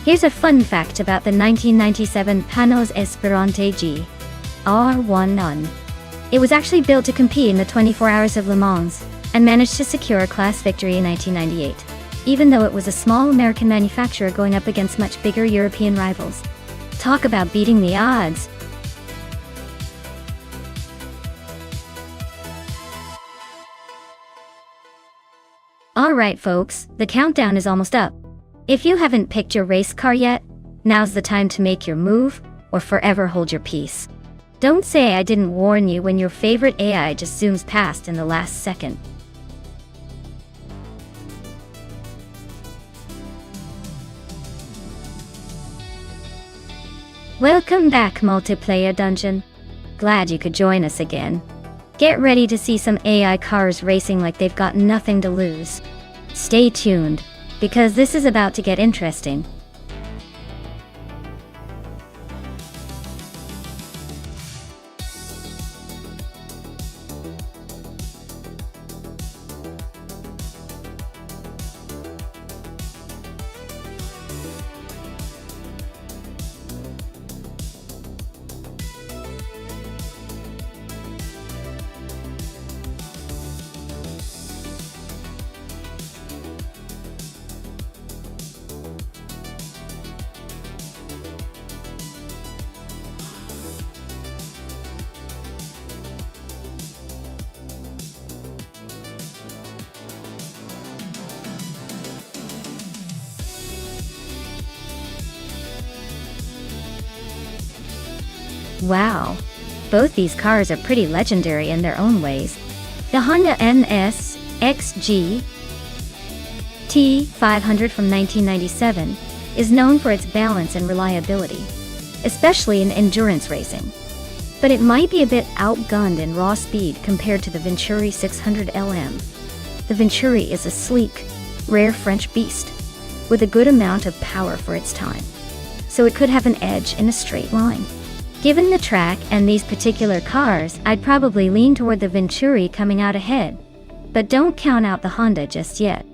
Here's a fun fact about the 1997 Panos Esperante G R1 It was actually built to compete in the 24 Hours of Le Mans, and managed to secure a class victory in 1998, even though it was a small American manufacturer going up against much bigger European rivals. Talk about beating the odds! Alright folks, the countdown is almost up. If you haven't picked your race car yet, now's the time to make your move, or forever hold your peace. Don't say I didn't warn you when your favorite AI just zooms past in the last second. Welcome back, Multiplayer Dungeon. Glad you could join us again. Get ready to see some AI cars racing like they've got nothing to lose. Stay tuned, because this is about to get interesting. Wow, both these cars are pretty legendary in their own ways. The Honda NS XG T500 from 1997 is known for its balance and reliability, especially in endurance racing. But it might be a bit outgunned in raw speed compared to the Venturi 600 LM. The Venturi is a sleek, rare French beast, with a good amount of power for its time, so it could have an edge in a straight line. Given the track and these particular cars, I'd probably lean toward the Venturi coming out ahead. But don't count out the Honda just yet.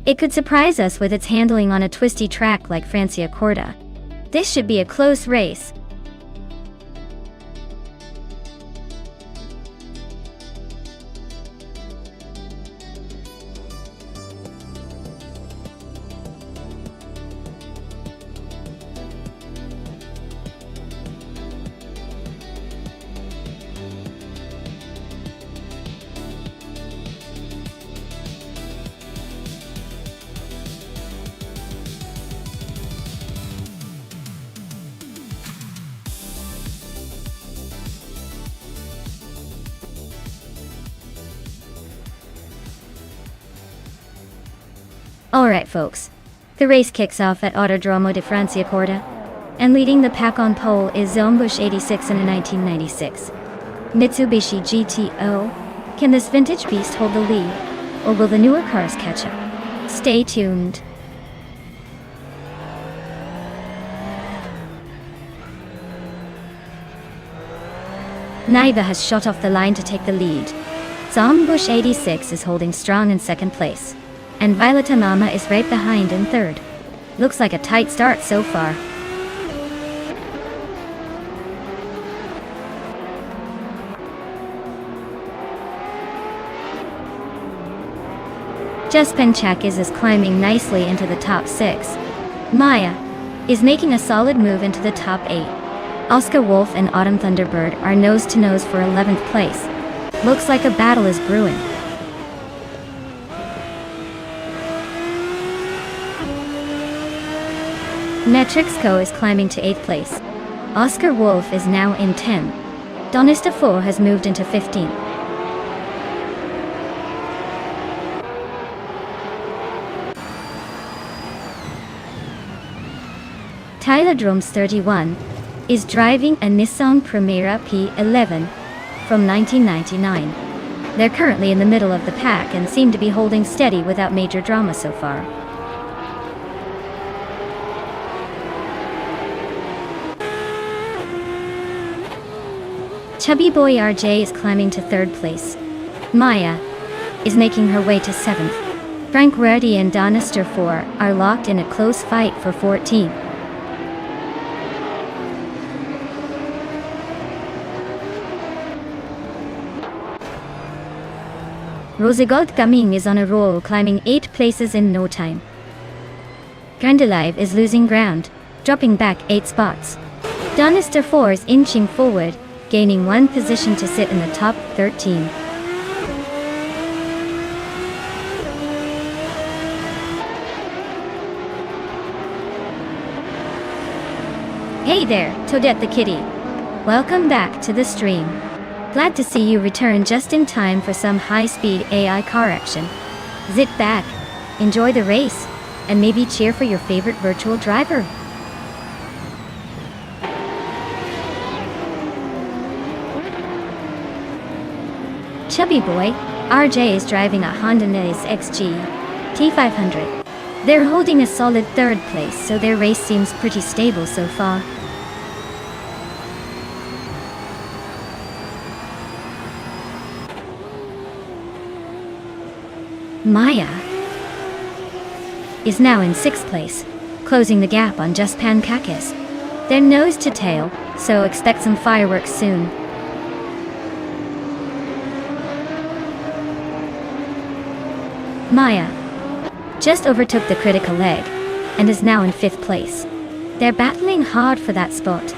It could surprise us with its handling on a twisty track like Franciacorta. This should be a close race. Alright folks, the race kicks off at Autodromo di Franciacorta, and leading the pack on pole is Zombush 86 in a 1996 Mitsubishi GTO. Can this vintage beast hold the lead, or will the newer cars catch up? Stay tuned. Naiva has shot off the line to take the lead. Zombush 86 is holding strong in second place, and Violeta Mama is right behind in third. Looks like a tight start so far. Jaspenchakis is climbing nicely into the top 6. Maya is making a solid move into the top 8. Oscar Wolf and Autumn Thunderbird are nose-to-nose for 11th place. Looks like a battle is brewing. Metrixco is climbing to 8th place. Oscar Wolf is now in 10. Donista 4 has moved into 15th. Tyler Drums 31 is driving a Nissan Primera P11 from 1999. They're currently in the middle of the pack and seem to be holding steady without major drama so far. Chubby Boy RJ is climbing to 3rd place. Maya is making her way to 7th. Frank Ruddy and Donister 4 are locked in a close fight for 14th. Rosegold Gaming is on a roll, climbing 8 places in no time. Grandalive is losing ground, dropping back 8 spots. Donister 4 is inching forward, gaining 1 position to sit in the top 13. Hey there, Toadette the kitty. Welcome back to the stream. Glad to see you return just in time for some high-speed AI car action. Sit back, enjoy the race, and maybe cheer for your favorite virtual driver. Chubby boy, RJ is driving a Honda SXG T500. They're holding a solid 3rd place, so their race seems pretty stable so far. Maya is now in 6th place, closing the gap on just Pankakis. They're nose to tail, so expect some fireworks soon. Maya just overtook the critical leg and is now in 5th place. They're battling hard for that spot.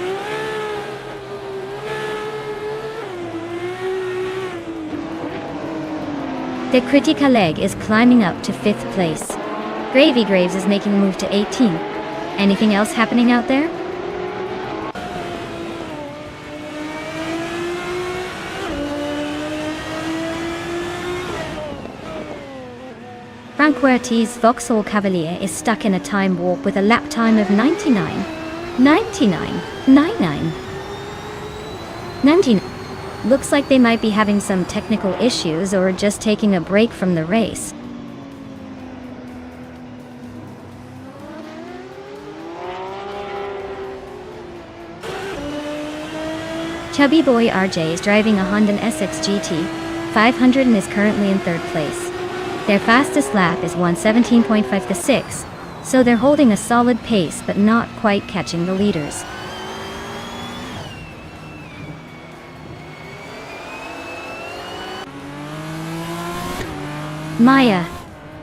The critical leg is climbing up to 5th place. Gravy Graves is making a move to 18. Anything else happening out there? Frank Huerti's Vauxhall Cavalier is stuck in a time warp with a lap time of 99. Looks like they might be having some technical issues or just taking a break from the race. Chubby boy RJ is driving a Honda SXGT 500 and is currently in 3rd place. Their fastest lap is 1:17.56, so they're holding a solid pace but not quite catching the leaders. Maya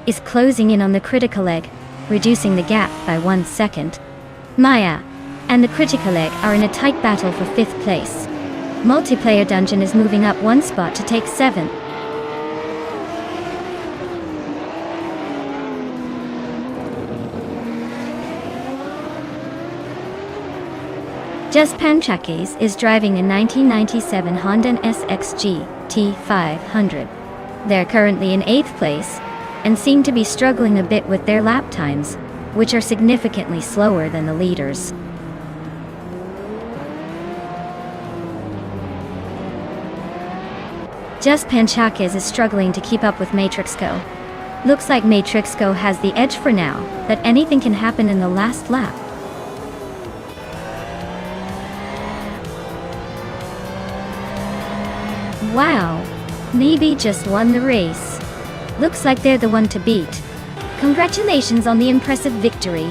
is closing in on the critical leg, reducing the gap by 1 second. Maya and the critical leg are in a tight battle for 5th place. Multiplayer Dungeon is moving up 1 spot to take 7th. Just Panchakis is driving a 1997 Honda SXG T500. They're currently in 8th place and seem to be struggling a bit with their lap times, which are significantly slower than the leaders. Just Panchakis is struggling to keep up with Matrixco. Looks like Matrixco has the edge for now, but anything can happen in the last lap. Wow, maybe just won the race. Looks like they're the one to beat. Congratulations on the impressive victory.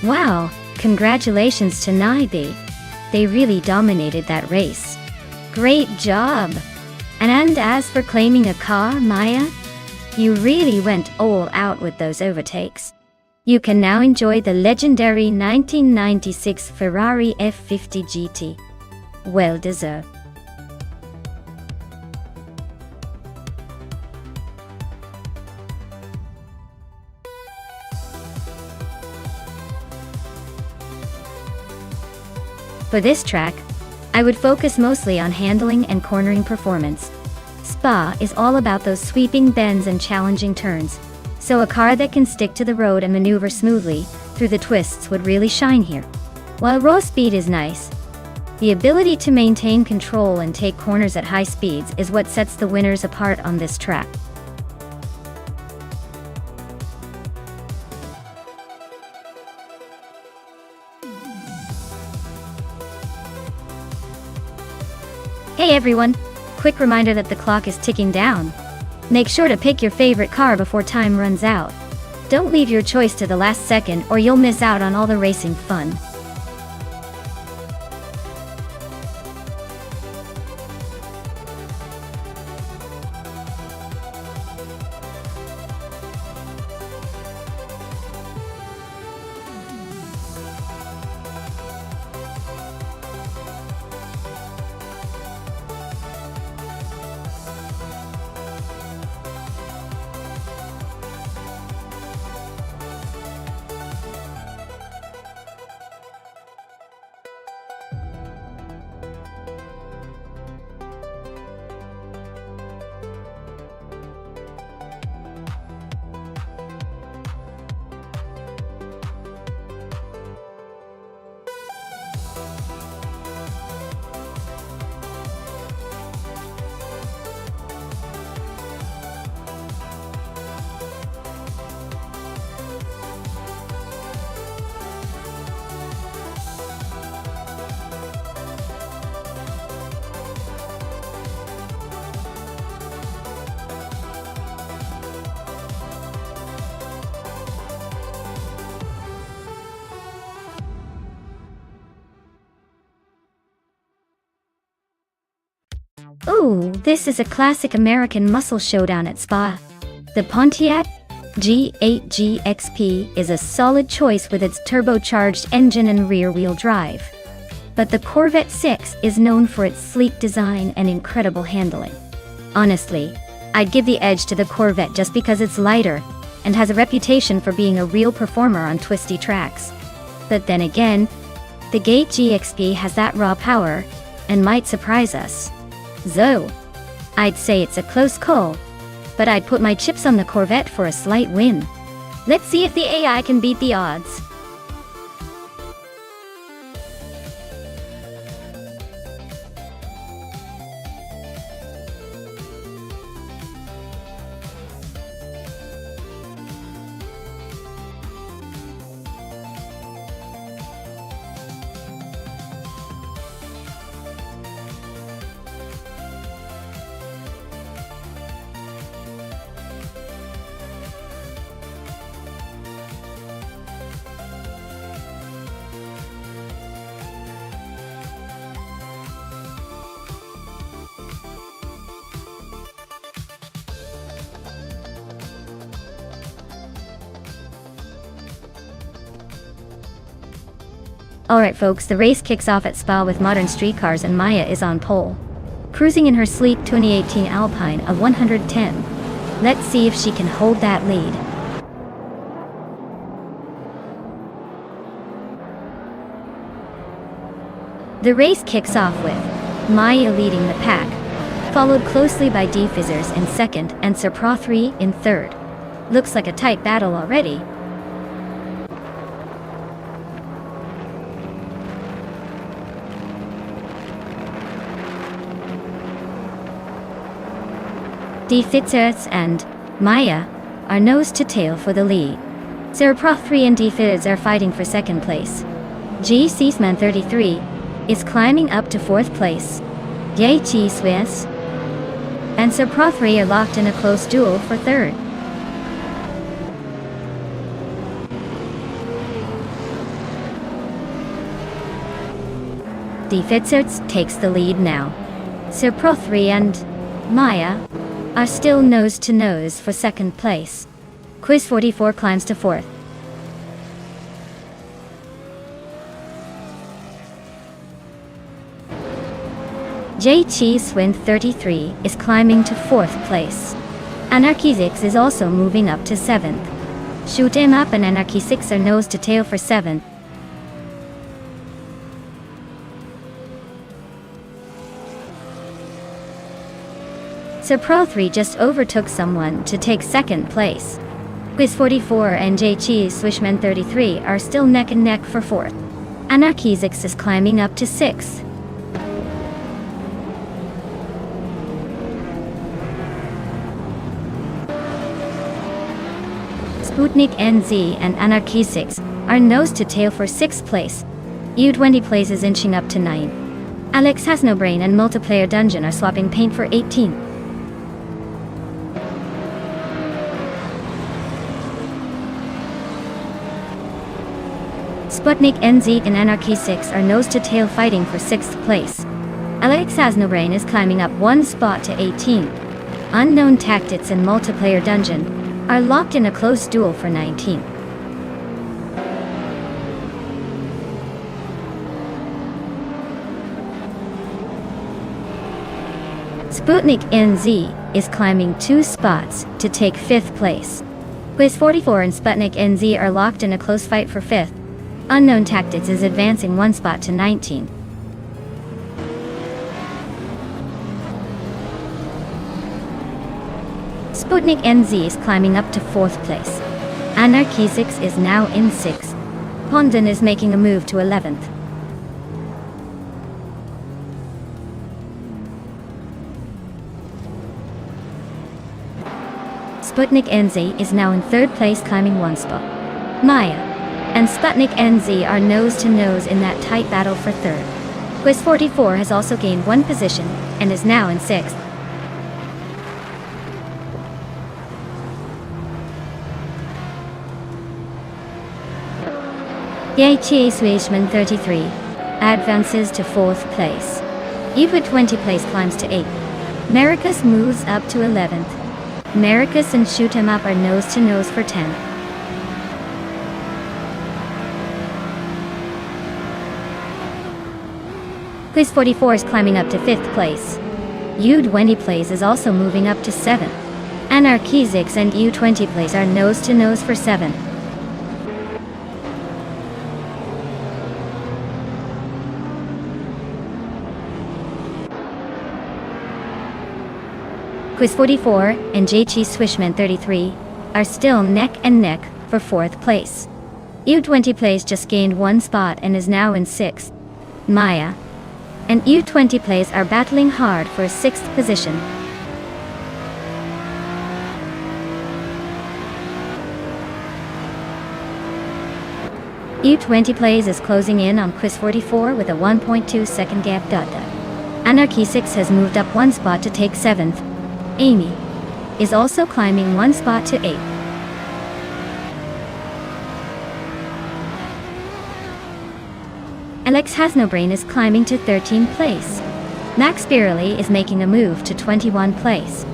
Wow, congratulations to Naibi. They really dominated that race. Great job! And as for claiming a car, Maya, you really went all out with those overtakes. You can now enjoy the legendary 1996 Ferrari F50 GT. Well deserved. For this track, I would focus mostly on handling and cornering performance. Spa is all about those sweeping bends and challenging turns, so a car that can stick to the road and maneuver smoothly through the twists would really shine here. While raw speed is nice, The ability to maintain control and take corners at high speeds is what sets the winners apart on this track. Hey everyone! Quick reminder that the clock is ticking down. Make sure to pick your favorite car before time runs out. Don't leave your choice to the last second or you'll miss out on all the racing fun. Ooh, this is a classic American muscle showdown at Spa. The Pontiac G8 GXP is a solid choice with its turbocharged engine and rear-wheel drive. But the Corvette 6 is known for its sleek design and incredible handling. Honestly, I'd give the edge to the Corvette just because it's lighter and has a reputation for being a real performer on twisty tracks. But then again, the Gate GXP has that raw power and might surprise us. So, I'd say it's a close call, but I'd put my chips on the Corvette for a slight win. Let's see if the AI can beat the odds. Alright folks, the race kicks off at Spa with modern street cars and Maya is on pole, cruising in her sleek 2018 Alpine of 110. Let's see if she can hold that lead. The race kicks off with Maya leading the pack, followed closely by D-Fizzers in second and Sir Pro 3 in third. Looks like a tight battle already. D-Fizzers and Maya are nose to tail for the lead. Sir Pro 3 and D-Fizz are fighting for second place. G-Seasman 33 is climbing up to fourth place. G-Swiss and Sir Pro 3 are locked in a close duel for third. D-Fizzers takes the lead now. Sir Pro 3 and Maya are still nose to nose for second place. Quiz 44 climbs to fourth. J-Swin 33 is climbing to fourth place. Anarchy 6 is also moving up to seventh. Shoot 'em up and Anarchy 6 are nose to tail for seventh. Sir Pro 3 just overtook someone to take second place. Quiz 44 and J-Cheese Swishman 33 are still neck and neck for fourth. Anarchy 6 is climbing up to sixth. Sputnik NZ and Anarchy 6 are nose to tail for 6th place. U20 plays is inching up to 9. Alex Has No Brain and Multiplayer Dungeon are swapping paint for 18th. Sputnik NZ and Anarchy 6 are nose to tail fighting for 6th place. Alex Has No Brain is climbing up 1 spot to 18th. Unknown Tactics and Multiplayer Dungeon are locked in a close duel for 19th. Sputnik NZ is climbing 2 spots to take 5th place. Quiz 44 and Sputnik NZ are locked in a close fight for 5th. Unknown Tactics is advancing 1 spot to 19th. Sputnik NZ is climbing up to 4th place. Anarchy 6 is now in 6th. Pondon is making a move to 11th. Sputnik NZ is now in 3rd place, climbing 1 spot. Maya and Sputnik NZ are nose to nose in that tight battle for 3rd. Quiz 44 has also gained 1 position and is now in 6th. Yachi Swishman 33 advances to 4th place. Eva 20 place climbs to 8th. Maricus moves up to 11th. Maricus and Shoot 'em Up are nose to nose for 10th. Quiz 44 is climbing up to 5th place. U20 plays is also moving up to 7th. Anarchy 6 and U20 plays are nose to nose for 7th. Quiz 44 and JT Swishman 33 are still neck and neck for 4th place. U20 plays just gained 1 spot and is now in 6th. Maya and U20 plays are battling hard for a 6th position. U20 plays is closing in on Quiz 44 with a 1.2 second gap. Anarchy 6 has moved up 1 spot to take 7th. Amy is also climbing 1 spot to 8th. Alex Has No Brain is climbing to 13th place. Max Spirally is making a move to 21 place.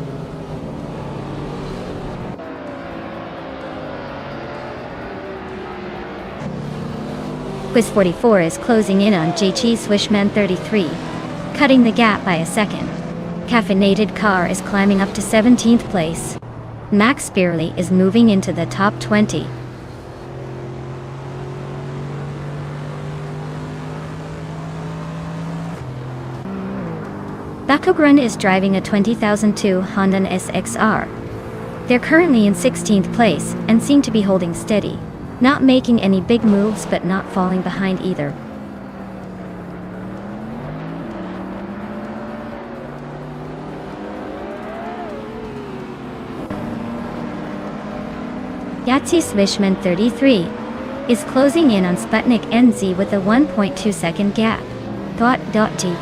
Quiz 44 is closing in on JT Swishman 33, cutting the gap by a second. Caffeinated Car is climbing up to 17th place. Max Spirally is moving into the top 20. Bakogrun is driving a 2002 Honda SXR. They're currently in 16th place and seem to be holding steady, not making any big moves but not falling behind either. Yahtzee Swishman 33 is closing in on Sputnik NZ with a 1.2 second gap. T.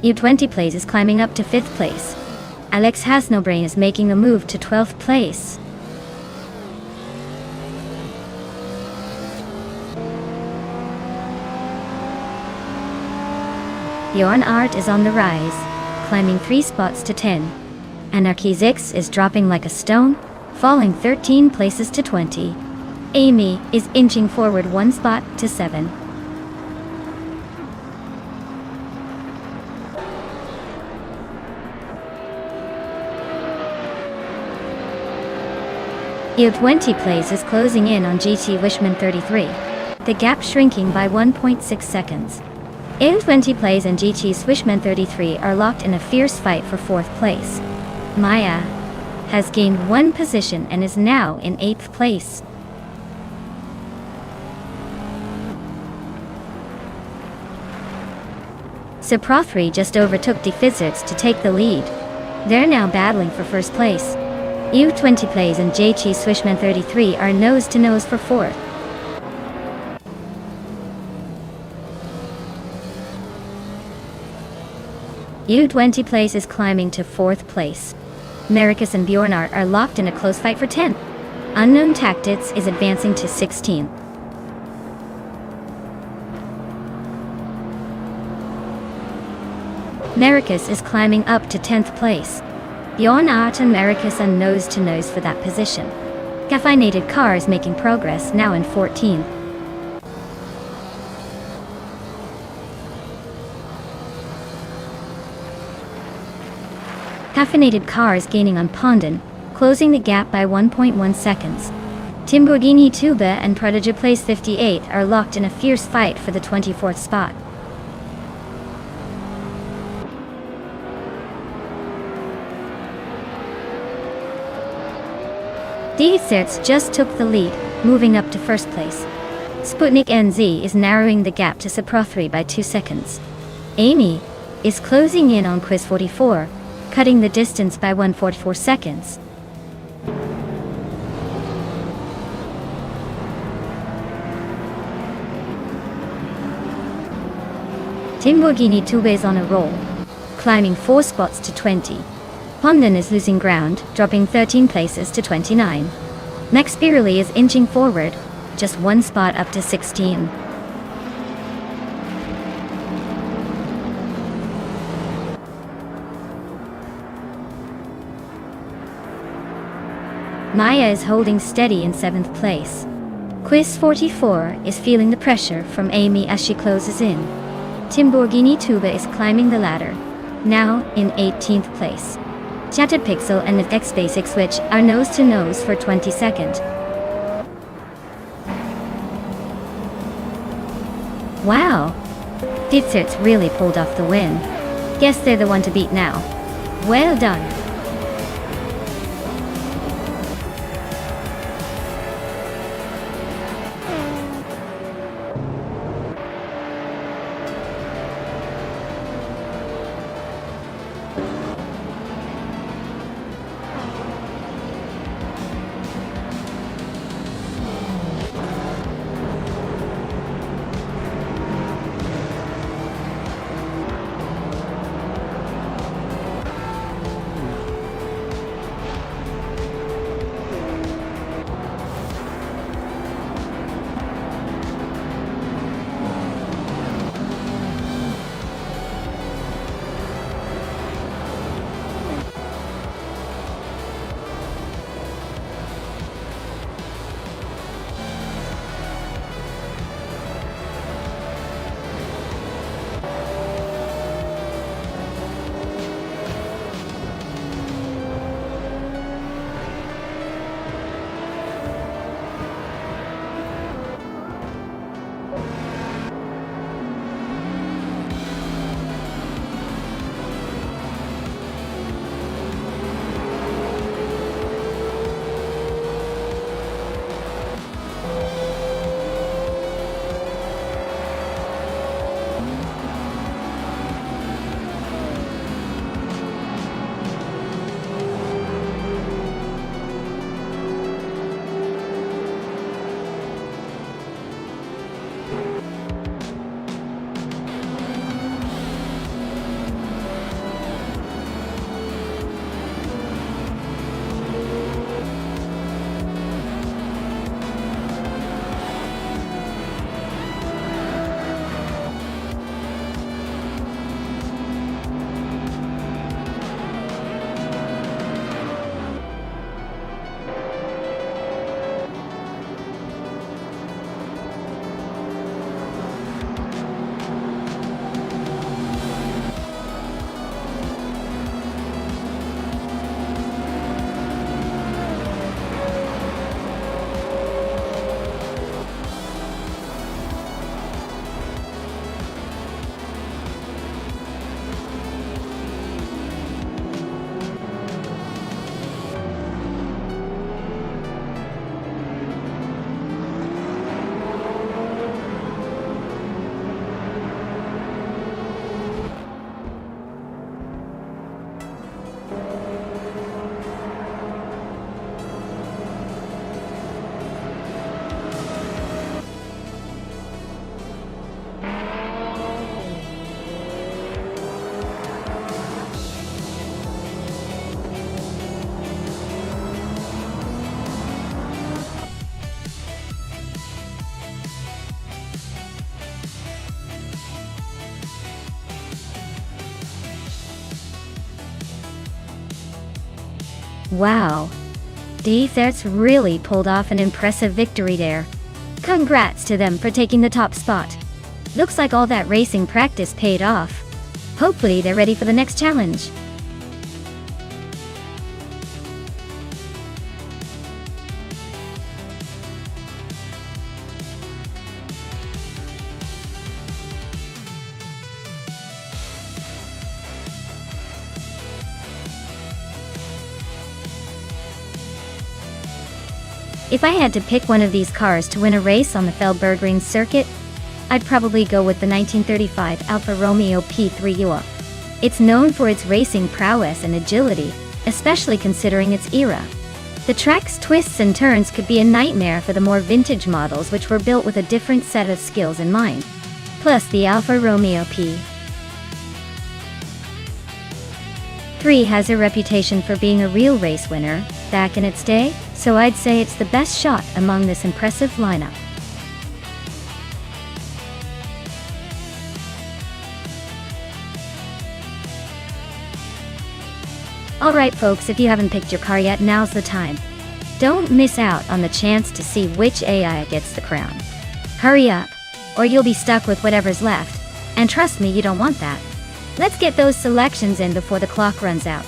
U20 plays is climbing up to 5th place. Alex Has No Brain is making a move to 12th place. Bjorn Art is on the rise, climbing 3 spots to 10. Anarchy 6 is dropping like a stone, falling 13 places to 20. Amy is inching forward 1 spot to 7. U20 plays is closing in on GT Wishman 33, the gap shrinking by 1.6 seconds. U20 plays and GT Swishman 33 are locked in a fierce fight for 4th place. Maya has gained 1 position and is now in 8th place. Saprothri just overtook Physics to take the lead. They're now battling for 1st place. U20 Plays and JT Swishman 33 are nose-to-nose for 4th. U20 Plays is climbing to 4th place. Maricus and Bjornar are locked in a close fight for 10th. Unknown Tactics is advancing to 16th. Maricus is climbing up to 10th place. Bjornar and Maricus are nose-to-nose for that position. Caffeinated Car is making progress, now in 14th. Caffeinated Car is gaining on Pondon, closing the gap by 1.1 seconds. Timburgini Tuba and Prodigy Place 58 are locked in a fierce fight for the 24th spot. Dietzerts just took the lead, moving up to 1st place. Sputnik NZ is narrowing the gap to Saprothri by 2 seconds. Amy is closing in on Quiz 44, cutting the distance by 144 seconds. Timburgini Tuba is on a roll, climbing 4 spots to 20. Pondon is losing ground, dropping 13 places to 29. Max Birley is inching forward, just 1 spot up to 16. Maya is holding steady in 7th place. Quiz 44 is feeling the pressure from Amy as she closes in. Timburgini Tuba is climbing the ladder, now in 18th place. Chatted Pixel and the X-Basic Switch are nose-to-nose for 22nd. Wow! Dietzerts really pulled off the win. Guess they're the one to beat now. Well done! Wow. That's really pulled off an impressive victory there. Congrats to them for taking the top spot. Looks like all that racing practice paid off. Hopefully they're ready for the next challenge. If I had to pick one of these cars to win a race on the Feldbergring circuit, I'd probably go with the 1935 Alfa Romeo P3 UA. It's known for its racing prowess and agility, especially considering its era. The track's twists and turns could be a nightmare for the more vintage models, which were built with a different set of skills in mind. Plus, the Alfa Romeo P3 has a reputation for being a real race winner back in its day, so I'd say it's the best shot among this impressive lineup. Alright folks, if you haven't picked your car yet, now's the time. Don't miss out on the chance to see which AI gets the crown. Hurry up, or you'll be stuck with whatever's left, and trust me, you don't want that. Let's get those selections in before the clock runs out.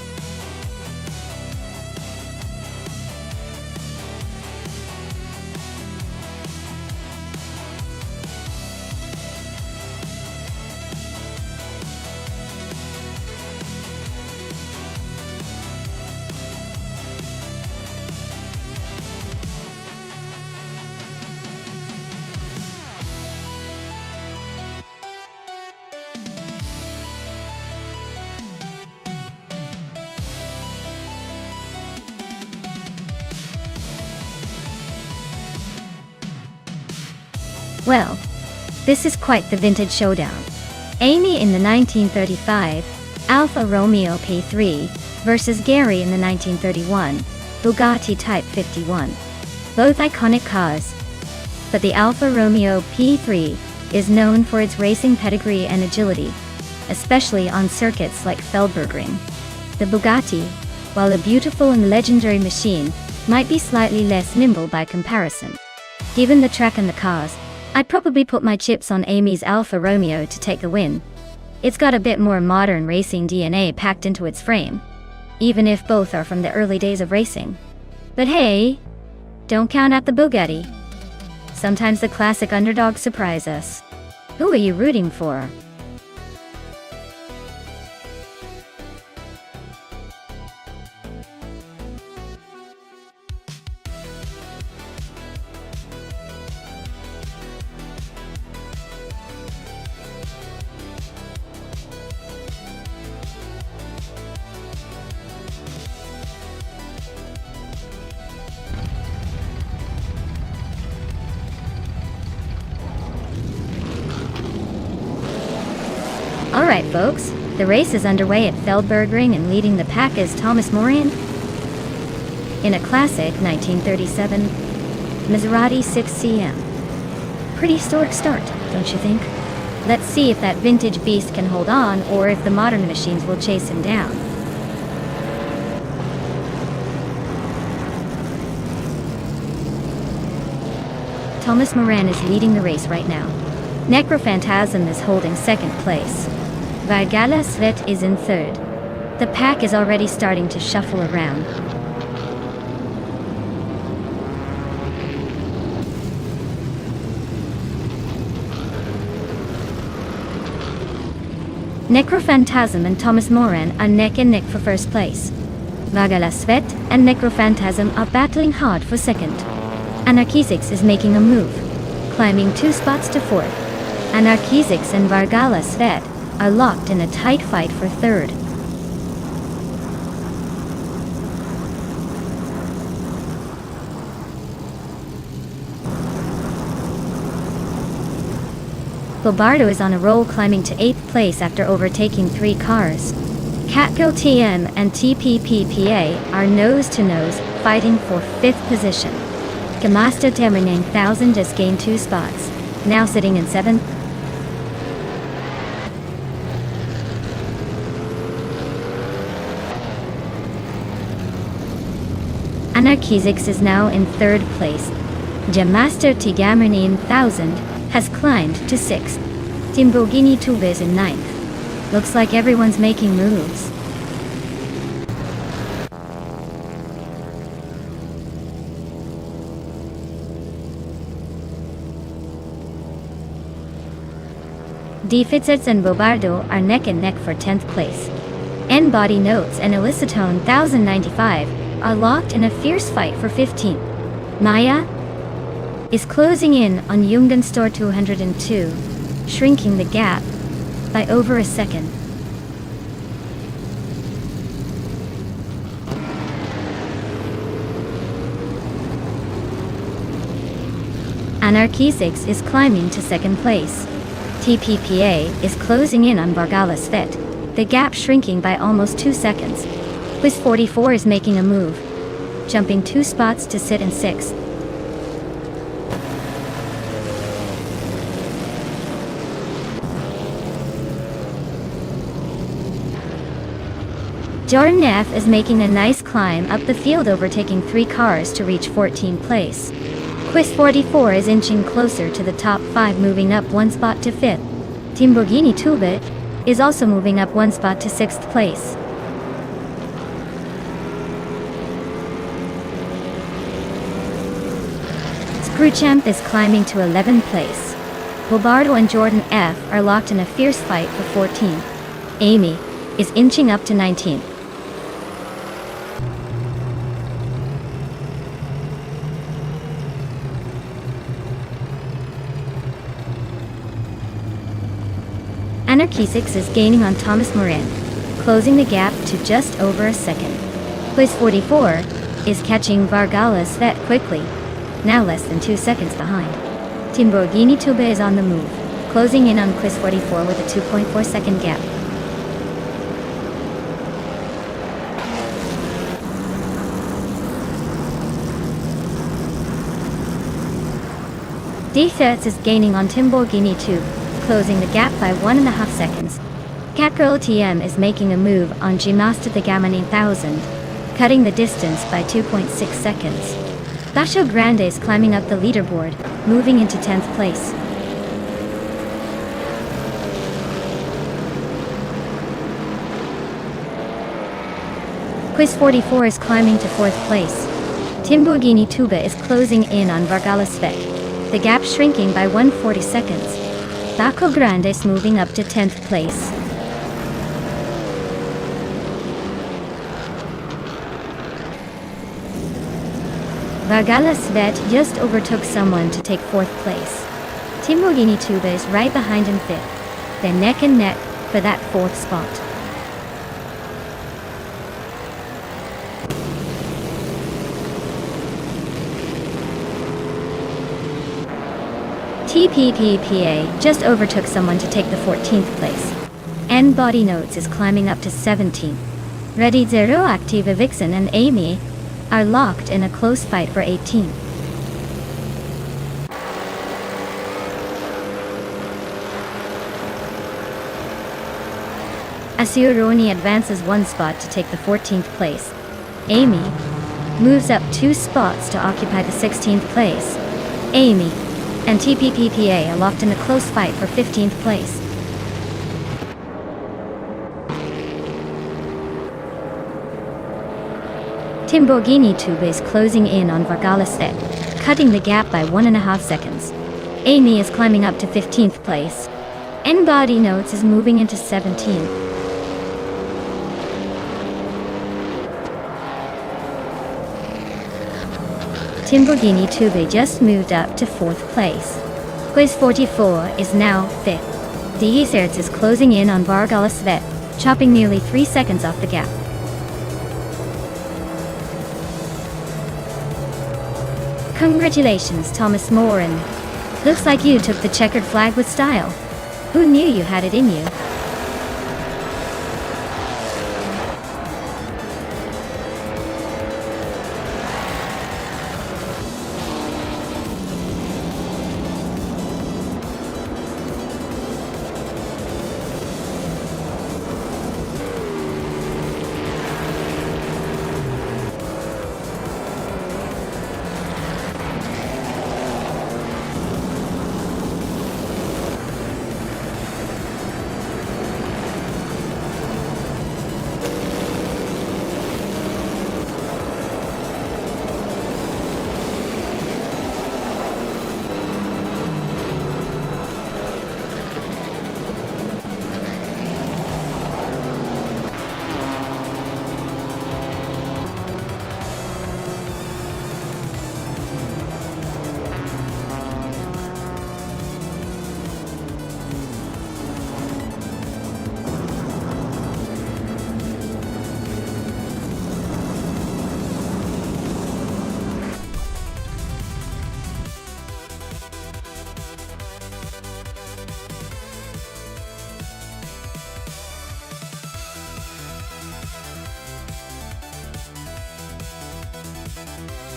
Well, this is quite the vintage showdown. Amy in the 1935 Alfa Romeo P3 versus Gary in the 1931 Bugatti Type 51. Both iconic cars. But the Alfa Romeo P3 is known for its racing pedigree and agility, especially on circuits like Feldbergring. The Bugatti, while a beautiful and legendary machine, might be slightly less nimble by comparison. Given the track and the cars, I'd probably put my chips on Amy's Alfa Romeo to take the win. It's got a bit more modern racing DNA packed into its frame, even if both are from the early days of racing. But hey, don't count out the Bugatti. Sometimes the classic underdogs surprise us. Who are you rooting for? Alright folks, the race is underway at Feldbergring, and leading the pack is Thomas Moran in a classic 1937 Maserati 6CM. Pretty historic start, don't you think? Let's see if that vintage beast can hold on, or if the modern machines will chase him down. Thomas Moran is leading the race right now. Necrophantasm is holding second place. Vargala Svet is in third. The pack is already starting to shuffle around. Necrophantasm and Thomas Moran are neck and neck for first place. Vargala Svet and Necrophantasm are battling hard for second. Anarchizix is making a move, climbing 2 spots to fourth. Anarchizix and Vargala Svet are locked in a tight fight for third. Bobardo is on a roll, climbing to 8th place after overtaking 3 cars. Catco TM and TPPPA are nose-to-nose, fighting for 5th position. Gamasto Temer 9000 just gained 2 spots, now sitting in 7th. Anarchizix is now in third place. Jamaster Tigamarine 1000 has climbed to 6th. Timbogini Tube is in 9th. Looks like everyone's making moves. Deficits and Bobardo are neck and neck for 10th place. N-Body Notes and Elicitone 1095 are locked in a fierce fight for 15th. Maya is closing in on Jungen Store 202, shrinking the gap by over a second. Anarchizix is climbing to second place. TPPA is closing in on Vargala Svet, the gap shrinking by almost 2 seconds. Quiz 44 is making a move, jumping 2 spots to sit in 6th. Jordan F is making a nice climb up the field, overtaking 3 cars to reach 14th place. Quiz 44 is inching closer to the top 5, moving up 1 spot to 5th. Timbogini Tube is also moving up 1 spot to 6th place. Screwchamp is climbing to 11th place. Bobardo and Jordan F are locked in a fierce fight for 14th. Amy is inching up to 19th. Anarchizix is gaining on Thomas Morin, closing the gap to just over a second. Quiz 44 is catching Vargala Svet quickly, now less than 2 seconds behind. Timbogini Tube is on the move, closing in on Quiz 44 with a 2.4 second gap. Defets is gaining on Timbogini Tube, closing the gap by 1.5 seconds. Catgirl TM is making a move on Gymnasta the Gamma 1000, cutting the distance by 2.6 seconds. Basho Grande is climbing up the leaderboard, moving into 10th place. Quiz 44 is climbing to 4th place. Timbogini Tube is closing in on Vargala Svet, the gap shrinking by 140 seconds. Baco Grande is moving up to 10th place. Vargala Svet just overtook someone to take 4th place. Timbogini Tube is right behind in 5th. They're neck and neck for that 4th spot. TPPPA just overtook someone to take the 14th place. N-Body Notes is climbing up to 17th. Ready Zero Activa Vixen and Amy are locked in a close fight for 18th. Asuroni advances 1 spot to take the 14th place. Amy moves up 2 spots to occupy the 16th place. Amy and TPPPA are locked in a close fight for 15th place. Timbogini Tube is closing in on Vargala Svet, cutting the gap by 1.5 seconds. Amy is climbing up to 15th place. N-Body Notes is moving into 17th. Timbogini Tube just moved up to 4th place. Quiz 44 is now 5th. Deserts is closing in on Vargala Svet, chopping nearly 3 seconds off the gap. Congratulations, Thomas Morin. Looks like you took the checkered flag with style. Who knew you had it in you?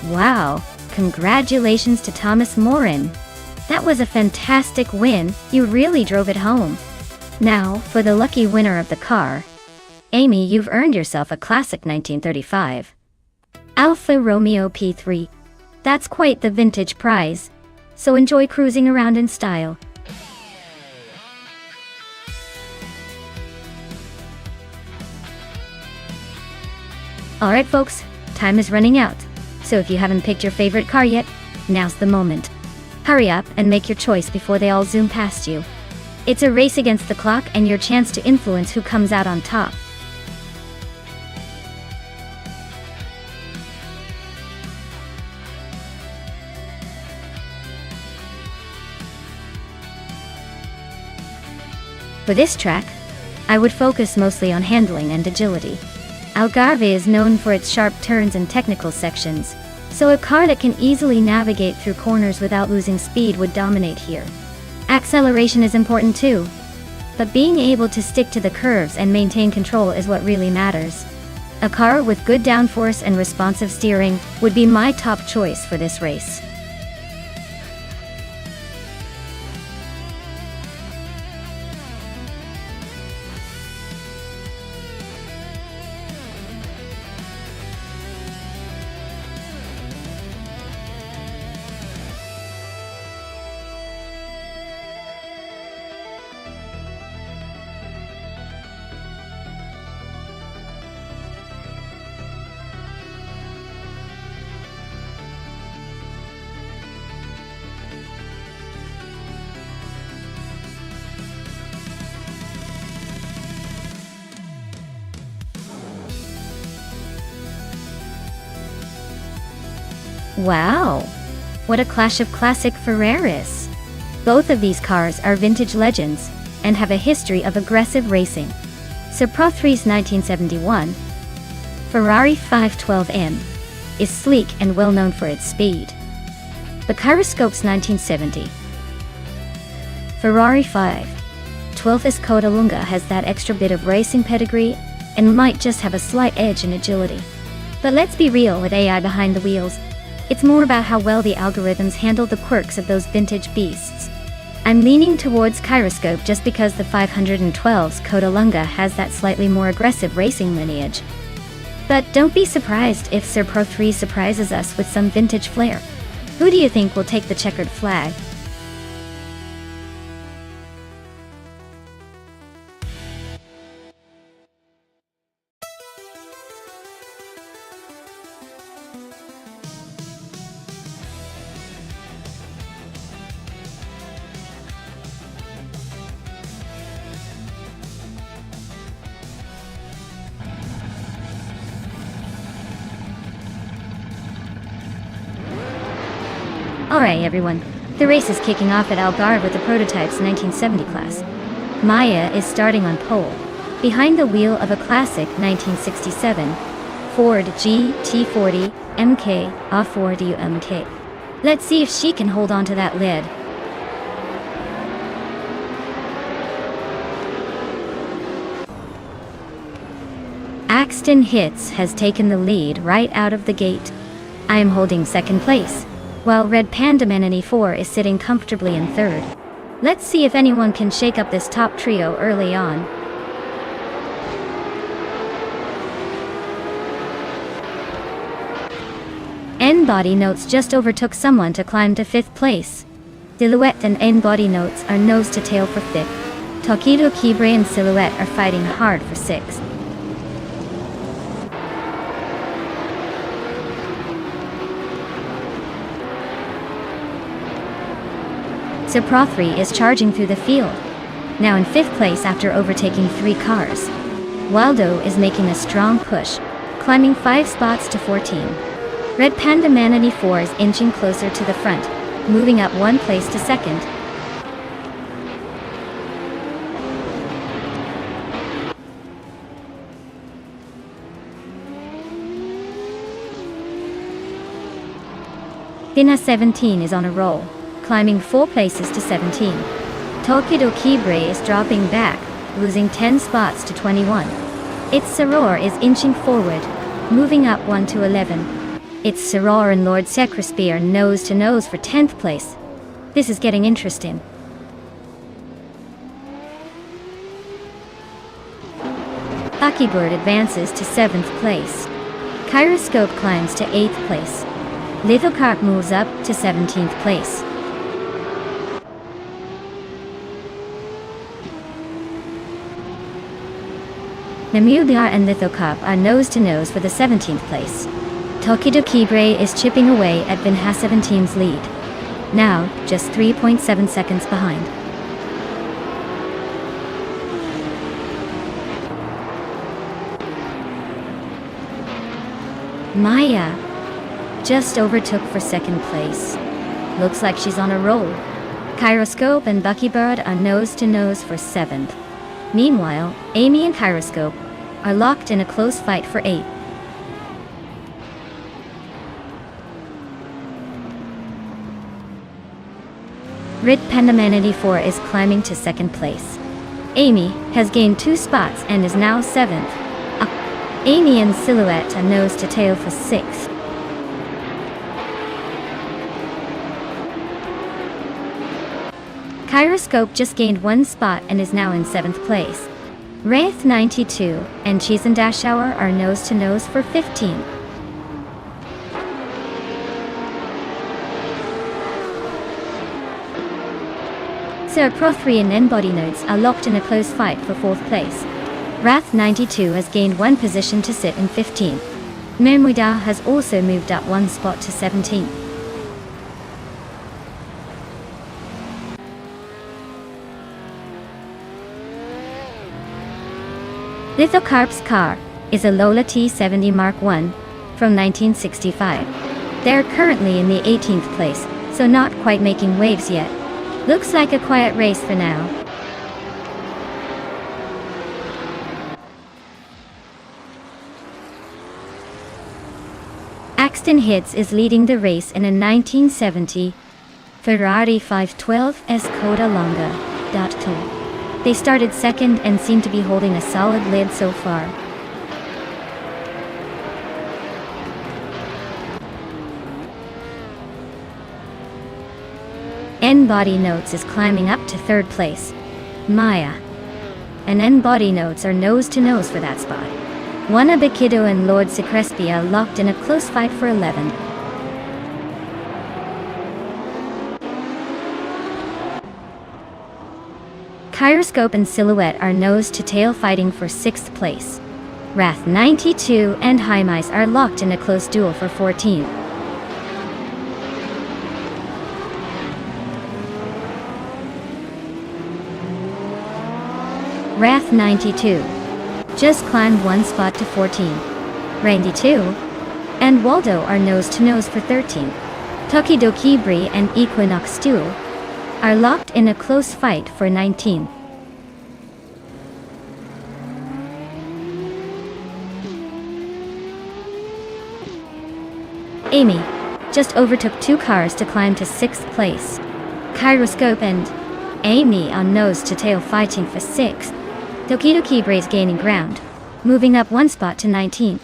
Wow, congratulations to Thomas Morin. That was a fantastic win, you really drove it home. Now, for the lucky winner of the car. Amy, you've earned yourself a classic 1935 Alfa Romeo P3. That's quite the vintage prize. So enjoy cruising around in style. Alright folks, time is running out. So if you haven't picked your favorite car yet, now's the moment. Hurry up and make your choice before they all zoom past you. It's a race against the clock and your chance to influence who comes out on top. For this track, I would focus mostly on handling and agility. Algarve is known for its sharp turns and technical sections, so a car that can easily navigate through corners without losing speed would dominate here. Acceleration is important too, but being able to stick to the curves and maintain control is what really matters. A car with good downforce and responsive steering would be my top choice for this race. Wow! What a clash of classic Ferraris! Both of these cars are vintage legends and have a history of aggressive racing. Pro 3's 1971 Ferrari 512M is sleek and well known for its speed. The Gyroscope's 1970 Ferrari 512's Codalunga has that extra bit of racing pedigree and might just have a slight edge in agility. But let's be real with AI behind the wheels. It's more about how well the algorithms handle the quirks of those vintage beasts. I'm leaning towards Gyroscope just because the 512's Codalunga has that slightly more aggressive racing lineage. But don't be surprised if Pro 3 surprises us with some vintage flair. Who do you think will take the checkered flag? Alright everyone, the race is kicking off at Algarve with the prototype's 1970 class. Maya is starting on pole, behind the wheel of a classic 1967 Ford GT40 MK A40 MK. Let's see if she can hold on to that lid. Axton Hits has taken the lead right out of the gate. I am holding second place, while Red Panda Man 4 is sitting comfortably in third. Let's see if anyone can shake up this top trio early on. N-Body Notes just overtook someone to climb to 5th place. Silhouette and N-Body Notes are nose to tail for 5th. Tokido Kibre and Silhouette are fighting hard for 6th. Pro 3 is charging through the field, now in 5th place after overtaking 3 cars. Waldo is making a strong push, climbing 5 spots to 14. Red Panda Man 4 is inching closer to the front, moving up 1 place to 2nd. Pina 17 is on a roll, climbing 4 places to 17. Tokido Kibre is dropping back, losing 10 spots to 21. Its Saror is inching forward, moving up 1 to 11. It's Soror and Lord Secresby are nose to nose for 10th place. This is getting interesting. Buckybird advances to 7th place. Kyroscope climbs to 8th place. Lithocarp moves up to 17th place. Namubiar and Lithocarp are nose to nose for the 17th place. Tokidokibre is chipping away at Vinha17's lead. Now, just 3.7 seconds behind. Maya just overtook for 2nd place. Looks like she's on a roll. Kyroscope and Buckybird are nose to nose for 7th. Meanwhile, Amy and Kyroscope are locked in a close fight for 8th. Rit Pendamanity 4 is climbing to 2nd place. Amy has gained 2 spots and is now 7th. Amy and Silhouette are nose to tail for 6th. Kyroscope just gained 1 spot and is now in 7th place. Wraith 92 and Cheese and Dash Hour are nose to nose for 15th. Sir Pro 3 and N-Body Notes are locked in a close fight for 4th place. Wrath 92 has gained 1 position to sit in 15th. Memuida has also moved up 1 spot to 17th. Lithocarp's car is a Lola T70 Mark I from 1965. They're currently in the 18th place, so not quite making waves yet. Looks like a quiet race for now. Axton Hits is leading the race in a 1970 Ferrari 512 Skoda Longa. They started 2nd and seem to be holding a solid lead so far. N-Body Notes is climbing up to 3rd place. Maya and N-Body Notes are nose to nose for that spot. Wanabikido and Lord Secrespi are locked in a close fight for 11th. Kyroscope and Silhouette are nose to tail fighting for 6th place. Wrath 92 and Hymise are locked in a close duel for 14th. Wrath 92 just climbed 1 spot to 14. Randy 2 and Waldo are nose to nose for 13th. Tokidokibri and Equinox 2 are locked in a close fight for 19th. Amy just overtook 2 cars to climb to 6th place. Kyroscope and Amy are nose to tail fighting for 6th. Tokidokibre is gaining ground, moving up 1 spot to 19th.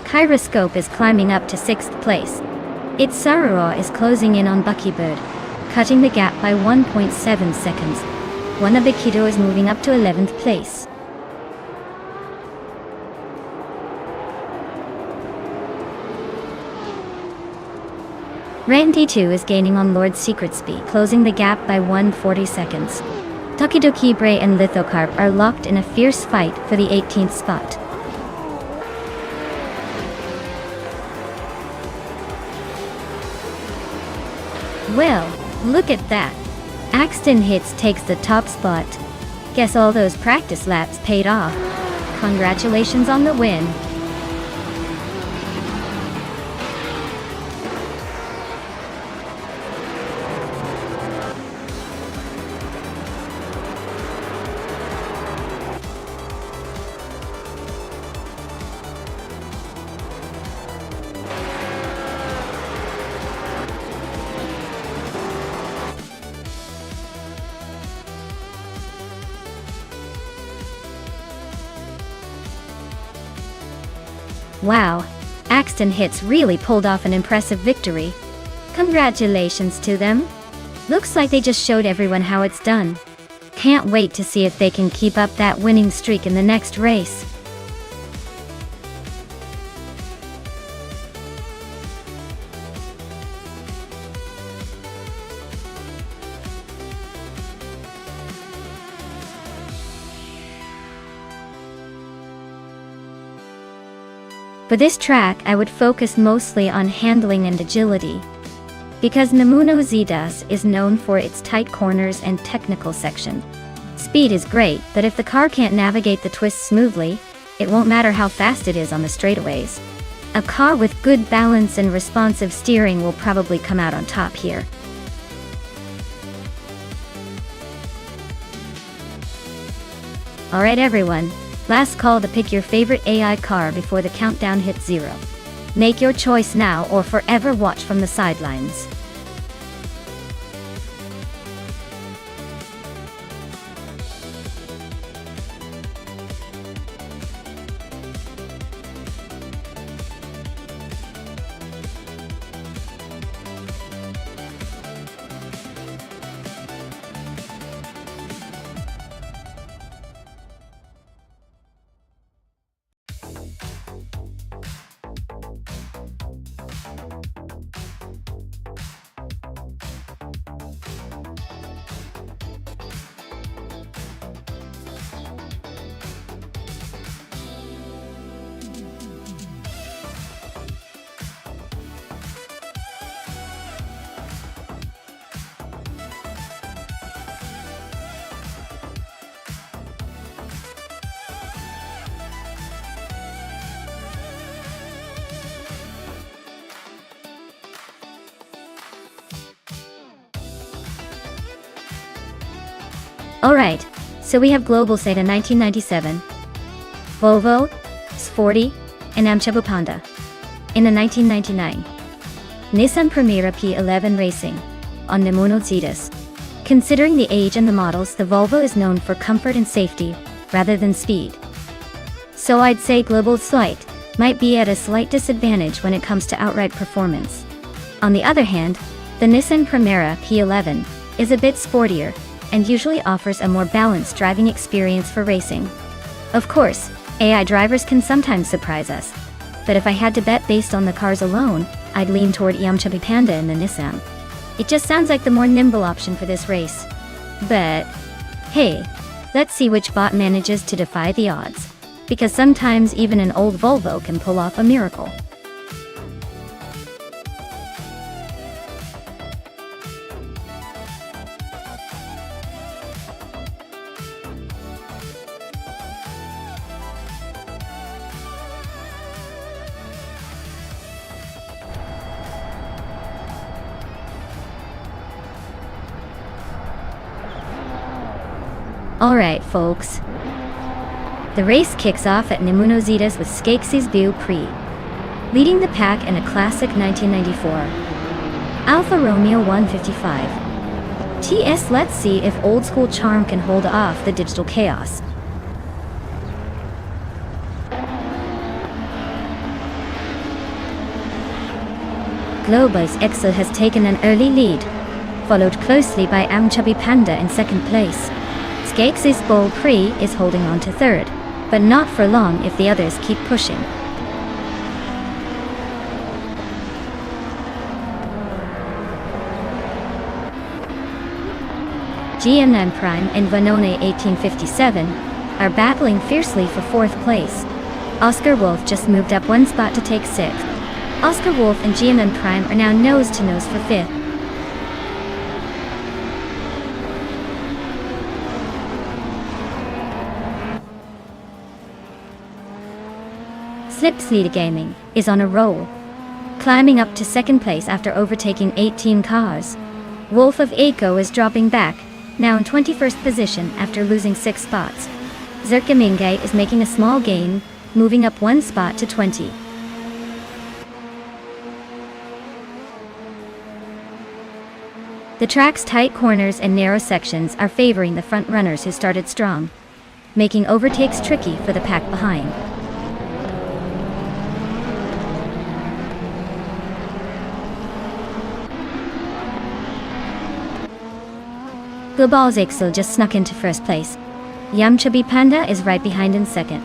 Kyroscope is climbing up to 6th place. Its Saruro is closing in on Buckybird, cutting the gap by 1.7 seconds. Wanabikido is moving up to 11th place. Randy 2 is gaining on Lord Secretsby, closing the gap by 140 seconds. Tokidokibre and Lithocarp are locked in a fierce fight for the 18th spot. Well, look at that. Axton Hits takes the top spot. Guess all those practice laps paid off. Congratulations on the win. Wow, Axton Hits really pulled off an impressive victory. Congratulations to them. Looks like they just showed everyone how it's done. Can't wait to see if they can keep up that winning streak in the next race. For this track, I would focus mostly on handling and agility, because Nonstop is known for its tight corners and technical section. Speed is great, but if the car can't navigate the twists smoothly, it won't matter how fast it is on the straightaways. A car with good balance and responsive steering will probably come out on top here. Alright everyone, last call to pick your favorite AI car before the countdown hits 0. Make your choice now or forever watch from the sidelines. Alright, so we have Global Seta 1997, Volvo, S40, and Amchabu Panda. In the 1999, Nissan Primera P11 Racing, on Nonstop. Considering the age and the models, the Volvo is known for comfort and safety, rather than speed. So I'd say Global Slight might be at a slight disadvantage when it comes to outright performance. On the other hand, the Nissan Primera P11 is a bit sportier, and usually offers a more balanced driving experience for racing. Of course, AI drivers can sometimes surprise us, but if I had to bet based on the cars alone, I'd lean toward Amchabu Panda and the Nissan. It just sounds like the more nimble option for this race. But hey, let's see which bot manages to defy the odds, because sometimes even an old Volvo can pull off a miracle. Alright folks, the race kicks off at Nonstop with Skeksis Beau Prix, leading the pack in a classic 1994 Alfa Romeo 155. TS, let's see if old school charm can hold off the digital chaos. Global's Excel has taken an early lead, followed closely by Amchabu Panda in second place. Skeksis Beau Prix is holding on to third, but not for long if the others keep pushing. GMM Prime and Vanone 1857 are battling fiercely for fourth place. Oscar Wolf just moved up one spot to take sixth. Oscar Wolf and GMM Prime are now nose to nose for fifth. Slipspeed Gaming is on a roll, climbing up to second place after overtaking 18 cars. Wolf of Aiko is dropping back, now in 21st position after losing 6 spots. Zerkaminge is making a small gain, moving up 1 spot to 20. The track's tight corners and narrow sections are favoring the front runners who started strong, making overtakes tricky for the pack behind. Global Zixel just snuck into first place. Yum Chubby Panda is right behind in second.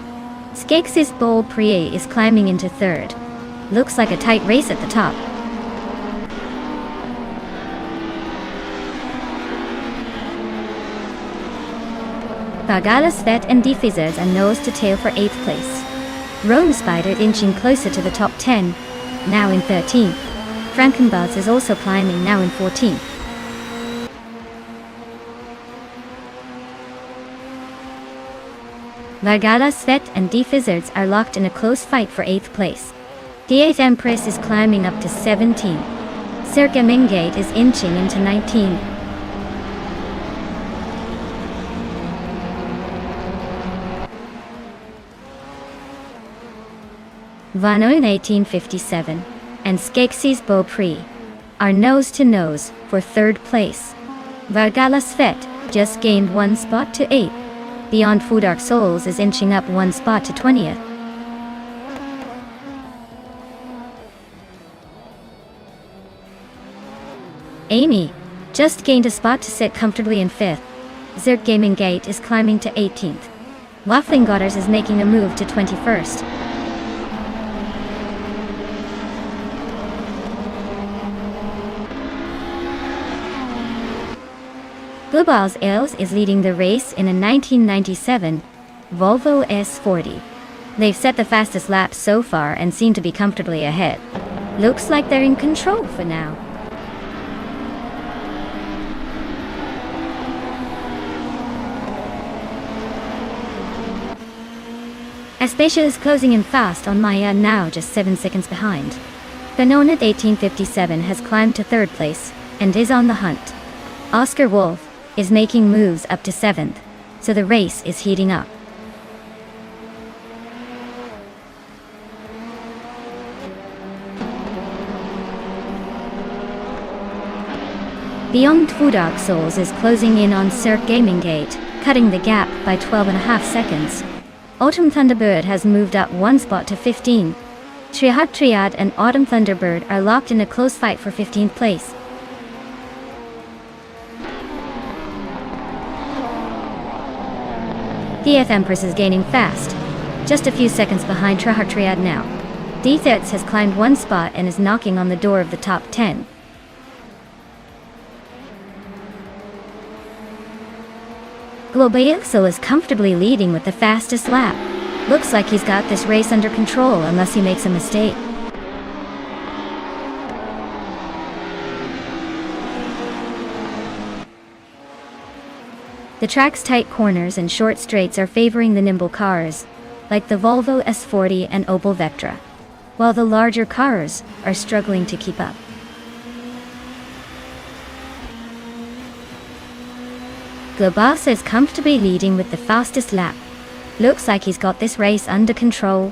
Skeksis Bowl Prie is climbing into third. Looks like a tight race at the top. Bagala Svet and Defizers are nose to tail for 8th place. Rome Spider inching closer to the top 10, now in 13th. Frankenbuzz is also climbing, now in 14th. Vargala Svet and Defizzards are locked in a close fight for 8th place. The 8th Empress is climbing up to 17. Circa Mingate is inching into 19. Vanoin 1857 and Skeksis Beaupré are nose to nose for 3rd place. Vargala Svet just gained 1 spot to 8th. Beyond Food Dark Souls is inching up 1 spot to 20th. Amy just gained a spot to sit comfortably in 5th. Zerk Gaming Gate is climbing to 18th. Waffling Godders is making a move to 21st. Global's Els is leading the race in a 1997 Volvo S40. They've set the fastest lap so far and seem to be comfortably ahead. Looks like they're in control for now. Aspatia is closing in fast on Maya, now just 7 seconds behind. Benonat 1857 has climbed to 3rd place and is on the hunt. Oscar Wolf is making moves up to 7th, so the race is heating up. Beyond Two Dark Souls is closing in on Cirque Gaming Gate, cutting the gap by 12.5 seconds. Autumn Thunderbird has moved up 1 spot to 15. Triad Triad and Autumn Thunderbird are locked in a close fight for 15th place. DF Empress is gaining fast, just a few seconds behind Trahar Triad now. D-Thets has climbed 1 spot and is knocking on the door of the top 10. Globaxel is comfortably leading with the fastest lap. Looks like he's got this race under control unless he makes a mistake. The track's tight corners and short straights are favoring the nimble cars, like the Volvo S40 and Opel Vectra, while the larger cars are struggling to keep up. Globas is comfortably leading with the fastest lap. Looks like he's got this race under control.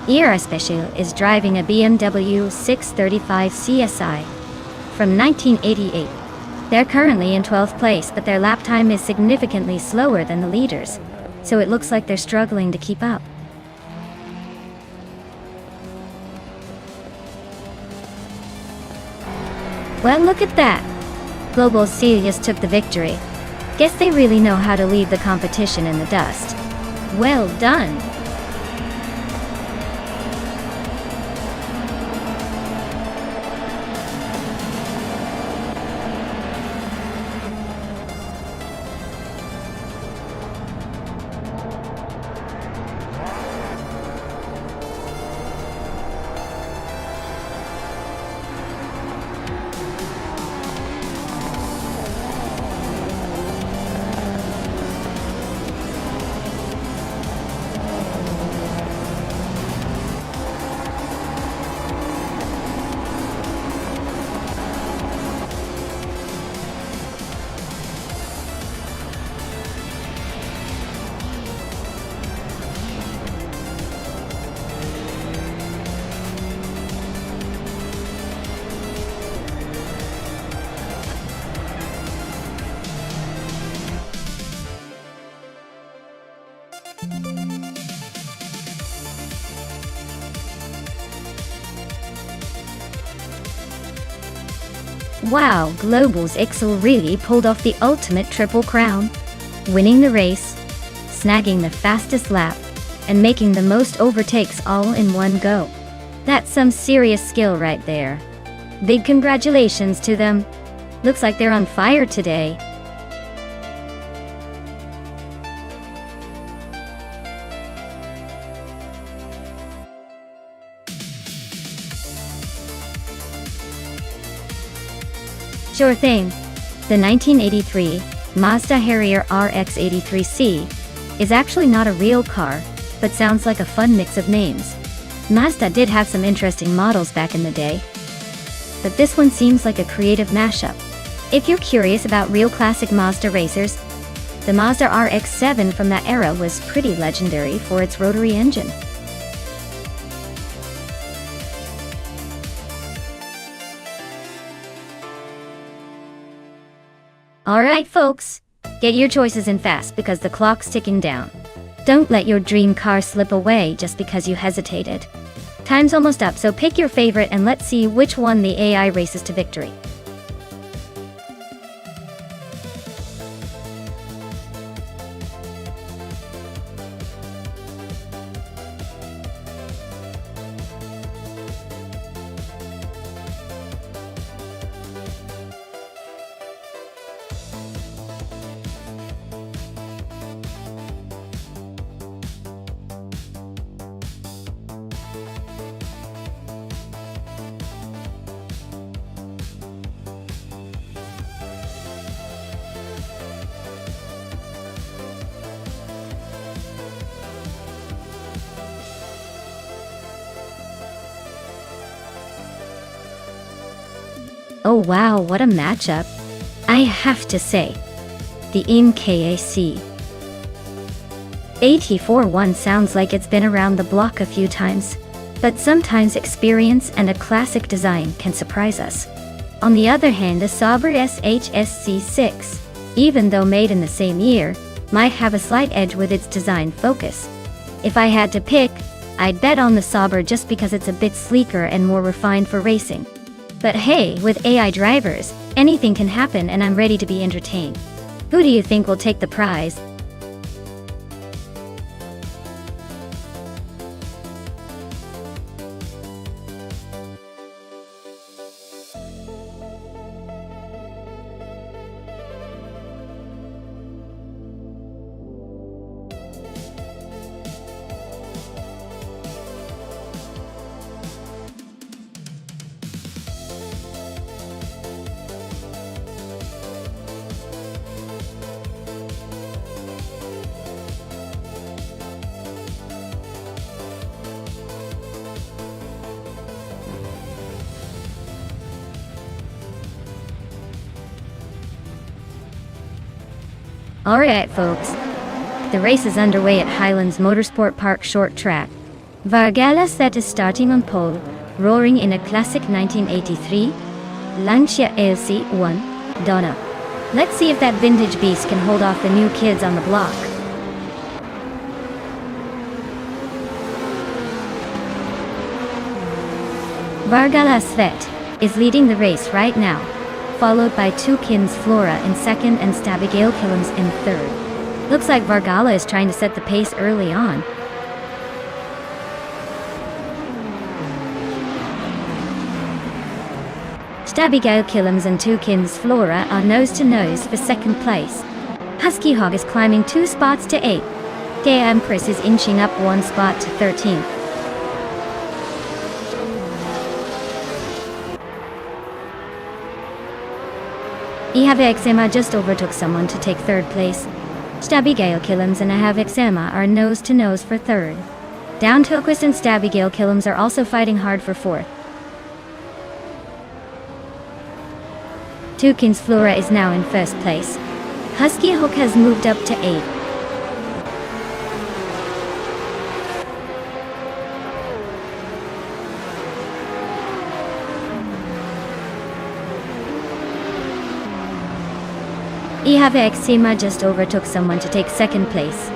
ERA Special is driving a BMW 635 CSI from 1988. They're currently in 12th place, but their lap time is significantly slower than the leaders, so it looks like they're struggling to keep up. Well, look at that! Global Celius took the victory. Guess they really know how to leave the competition in the dust. Well done! Wow, Global's Ixel really pulled off the ultimate triple crown, winning the race, snagging the fastest lap, and making the most overtakes all in one go. That's some serious skill right there. Big congratulations to them. Looks like they're on fire today. Sure thing. The 1983 Mazda Harrier RX-83C is actually not a real car, but sounds like a fun mix of names. Mazda did have some interesting models back in the day, but this one seems like a creative mashup. If you're curious about real classic Mazda racers, the Mazda RX-7 from that era was pretty legendary for its rotary engine. Alright folks, get your choices in fast because the clock's ticking down. Don't let your dream car slip away just because you hesitated. Time's almost up, so pick your favorite and let's see which one the AI races to victory. Oh wow, what a matchup. I have to say, the NKAC 84-1 sounds like it's been around the block a few times, but sometimes experience and a classic design can surprise us. On the other hand, the Sauber SHSC6, even though made in the same year, might have a slight edge with its design focus. If I had to pick, I'd bet on the Sauber just because it's a bit sleeker and more refined for racing. But hey, with AI drivers, anything can happen and I'm ready to be entertained. Who do you think will take the prize? Alright folks, the race is underway at Highlands Motorsport Park short track. Vargala set is starting on pole, roaring in a classic 1983 Lancia LC1 Donna. Let's see if that vintage beast can hold off the new kids on the block. Vargala Svet is leading the race right now, followed by Tukins Flora in second and Stabigale Killams in third. Looks like Vargala is trying to set the pace early on. Stabigale Killams and Tukins Flora are nose-to-nose for second place. Husky Hog is climbing 2 spots to 8th. Gay Empress is inching up 1 spot to 13th. Ihave Exema just overtook someone to take 3rd place. Stabigale Killams and Ihave Exema are nose-to-nose for 3rd. Down Toquist and Stabigale Killams are also fighting hard for 4th. Tukins Flora is now in 1st place. Husky Hook has moved up to 8th. Ihave Exema just overtook someone to take 2nd place.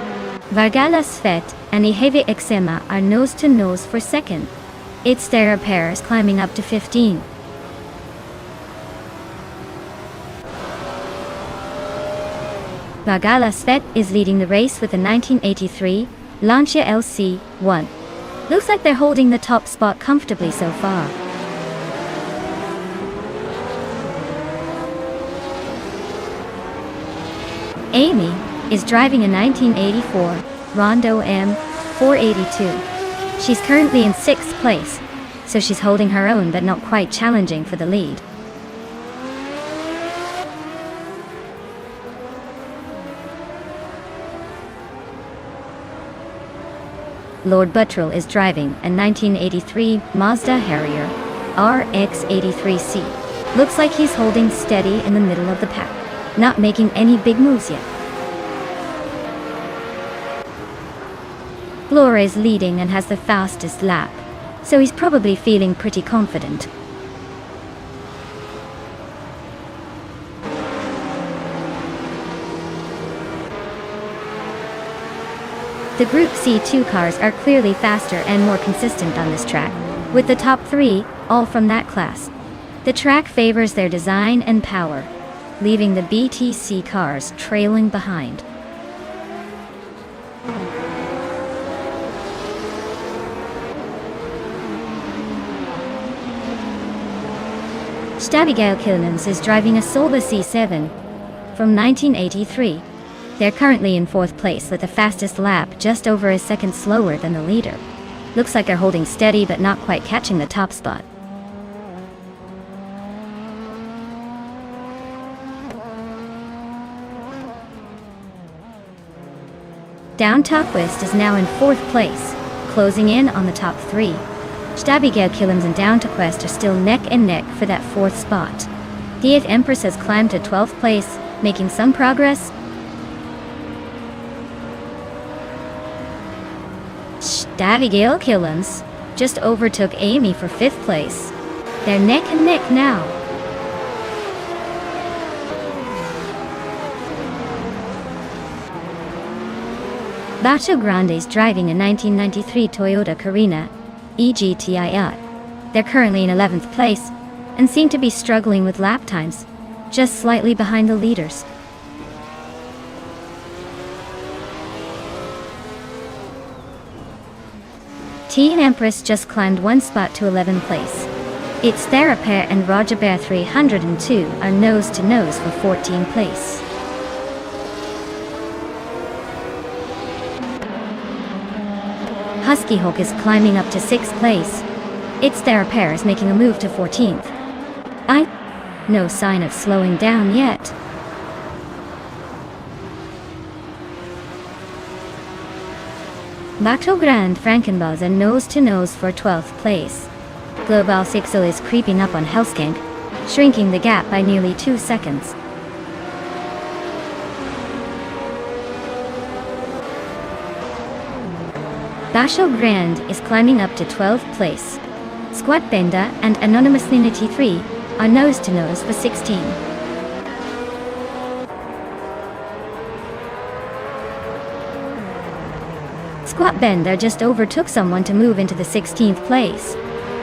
Vargala Svet and Ihave Exema are nose-to-nose for 2nd. It's Stera Paris climbing up to 15. Vargala Svet is leading the race with a 1983 Lancia LC1. Looks like they're holding the top spot comfortably so far. Amy is driving a 1984 Rondo M482. She's currently in 6th place, so she's holding her own but not quite challenging for the lead. Lord Buttrell is driving a 1983 Mazda Harrier RX-83C. Looks like he's holding steady in the middle of the pack, not making any big moves yet. Flora is leading and has the fastest lap, so he's probably feeling pretty confident. The Group C2 cars are clearly faster and more consistent on this track, with the top 3 all from that class. The track favors their design and power, leaving the BTC cars trailing behind. Abigail Kilnans is driving a Solva C7 from 1983. They're currently in 4th place with the fastest lap just over a second slower than the leader. Looks like they're holding steady but not quite catching the top spot. Down Top West is now in 4th place, closing in on the top 3. Abigail Killams and Down to Quest are still neck and neck for that 4th spot. Diet Empress has climbed to 12th place, making some progress. Abigail Killams just overtook Amy for 5th place. They're neck and neck now. Bacho Grande is driving a 1993 Toyota Carina EGTIR. They're currently in 11th place and seem to be struggling with lap times, just slightly behind the leaders. Teen Empress just climbed 1 spot to 11th place. It's Therapair and Roger Bear 302 are nose to nose for 14th place. Husky Hawk is climbing up to 6th place. It's Therapair is making a move to 14th. No sign of slowing down yet. Bato Grand Frankenbuzz and nose to nose for 12th place. Global Sixel is creeping up on Hellskank, shrinking the gap by nearly 2 seconds. Basho Grand is climbing up to 12th place. Squat Bender and Anonymous Ninity 3 are nose to nose for 16. Squat Bender just overtook someone to move into the 16th place.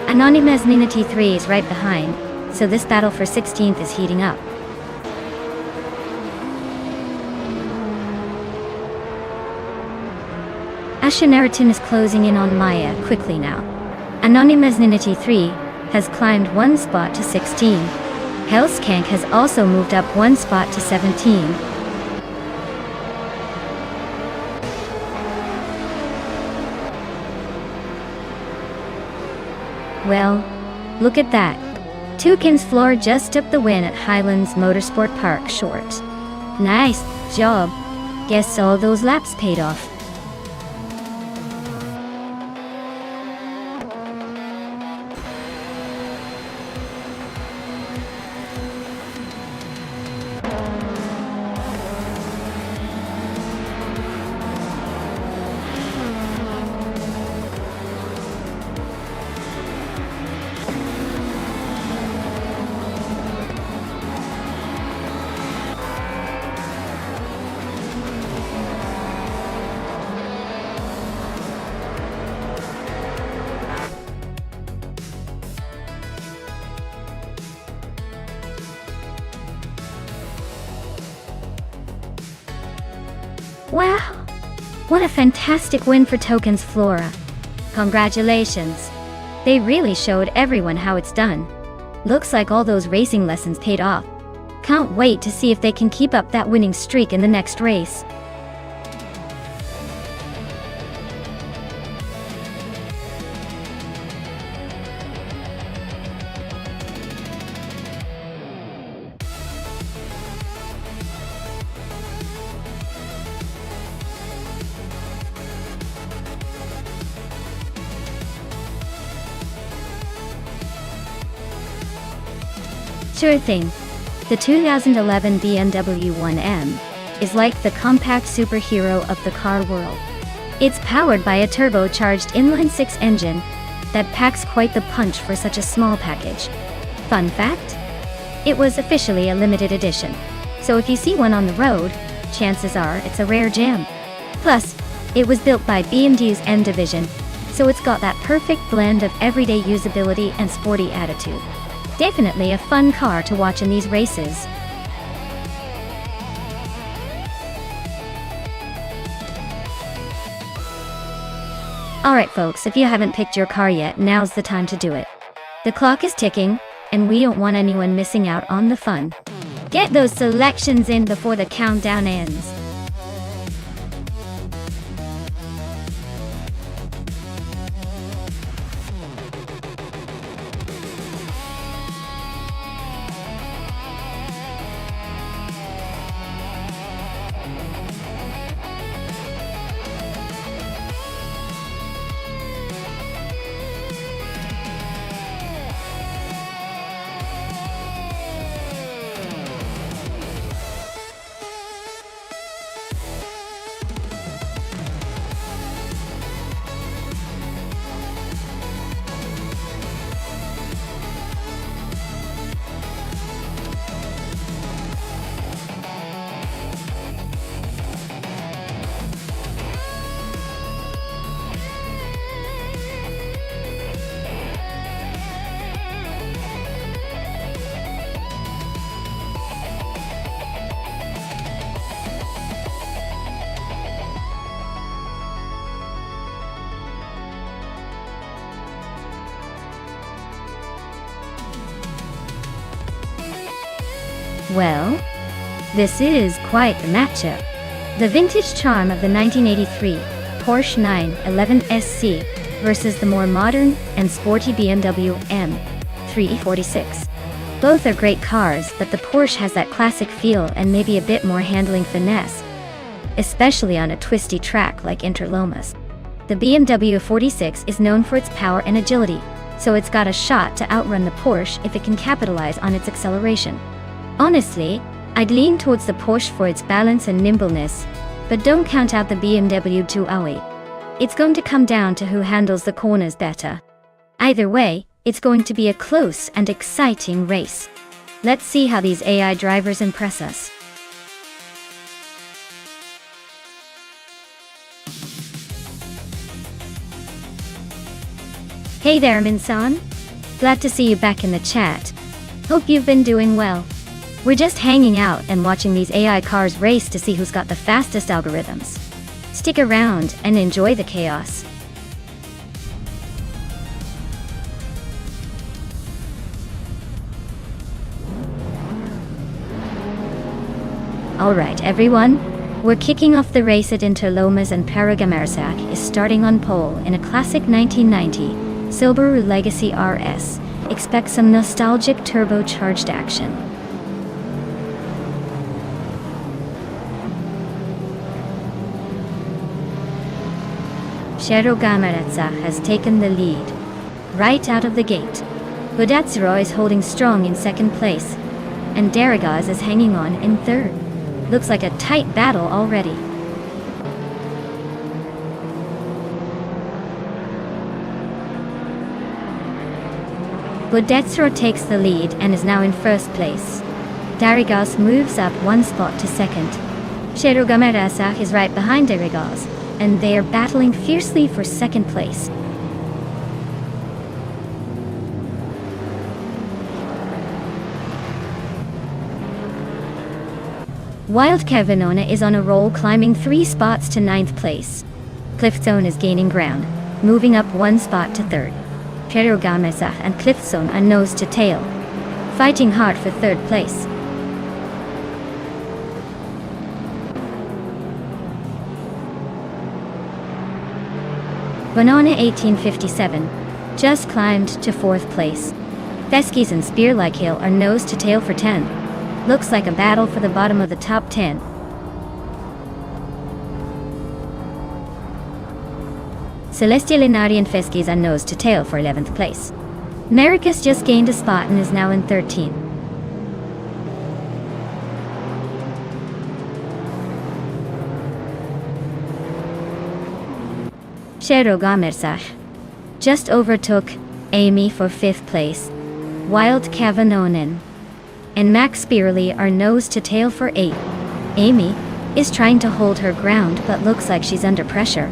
Anonymous Ninity 3 is right behind, so this battle for 16th is heating up. Asheneriton is closing in on Maya quickly now. Anonymous Ninity 3 has climbed 1 spot to 16. Hellskank has also moved up 1 spot to 17. Well, look at that. Toucan's Floor just took the win at Highlands Motorsport Park short. Nice job. Guess all those laps paid off. Wow! What a fantastic win for Tokens Flora. Congratulations. They really showed everyone how it's done. Looks like all those racing lessons paid off. Can't wait to see if they can keep up that winning streak in the next race. Sure thing. The 2011 BMW 1M is like the compact superhero of the car world. It's powered by a turbocharged inline-six engine that packs quite the punch for such a small package. Fun fact? It was officially a limited edition, so if you see one on the road, chances are it's a rare gem. Plus, it was built by BMW's M division, so it's got that perfect blend of everyday usability and sporty attitude. Definitely a fun car to watch in these races. Alright folks, if you haven't picked your car yet, now's the time to do it. The clock is ticking, and we don't want anyone missing out on the fun. Get those selections in before the countdown ends. Well, this is quite the matchup. The vintage charm of the 1983 Porsche 911 SC versus the more modern and sporty BMW M346. Both are great cars, but the Porsche has that classic feel and maybe a bit more handling finesse, especially on a twisty track like Interlomas. The BMW 46 is known for its power and agility, so it's got a shot to outrun the Porsche if it can capitalize on its acceleration. Honestly, I'd lean towards the Porsche for its balance and nimbleness, but don't count out the BMW 208. It's going to come down to who handles the corners better. Either way, it's going to be a close and exciting race. Let's see how these AI drivers impress us. Hey there, Minsan. Glad to see you back in the chat. Hope you've been doing well. We're just hanging out and watching these AI cars race to see who's got the fastest algorithms. Stick around and enjoy the chaos. Alright everyone, we're kicking off the race at Interlomas, and Paragamarsak is starting on pole in a classic 1990 Subaru Legacy RS. Expect some nostalgic turbocharged action. Sherogameretsa has taken the lead right out of the gate. Budatsuro is holding strong in second place, and Daragaz is hanging on in third. Looks like a tight battle already. Budatsuro takes the lead and is now in first place. Daragaz moves up one spot to second. Sherogamerasa is right behind Daragaz, and they are battling fiercely for second place. Wild Cavanona is on a roll, climbing 3 spots to 9th place. Cliffzone is gaining ground, moving up 1 spot to 3rd. Cherugamesa and Cliffzone are nose to tail, fighting hard for 3rd place. Banana 1857 just climbed to 4th place. Feskies and Spear Like Hill are nose to tail for 10. Looks like a battle for the bottom of the top 10. Celestial Inari and Feskies are nose to tail for 11th place. Maricus just gained a spot and is now in 13th. Cherugamersach just overtook Amy for 5th place. Wild Cavanonen and Max Spearley are nose to tail for 8. Amy is trying to hold her ground but looks like she's under pressure.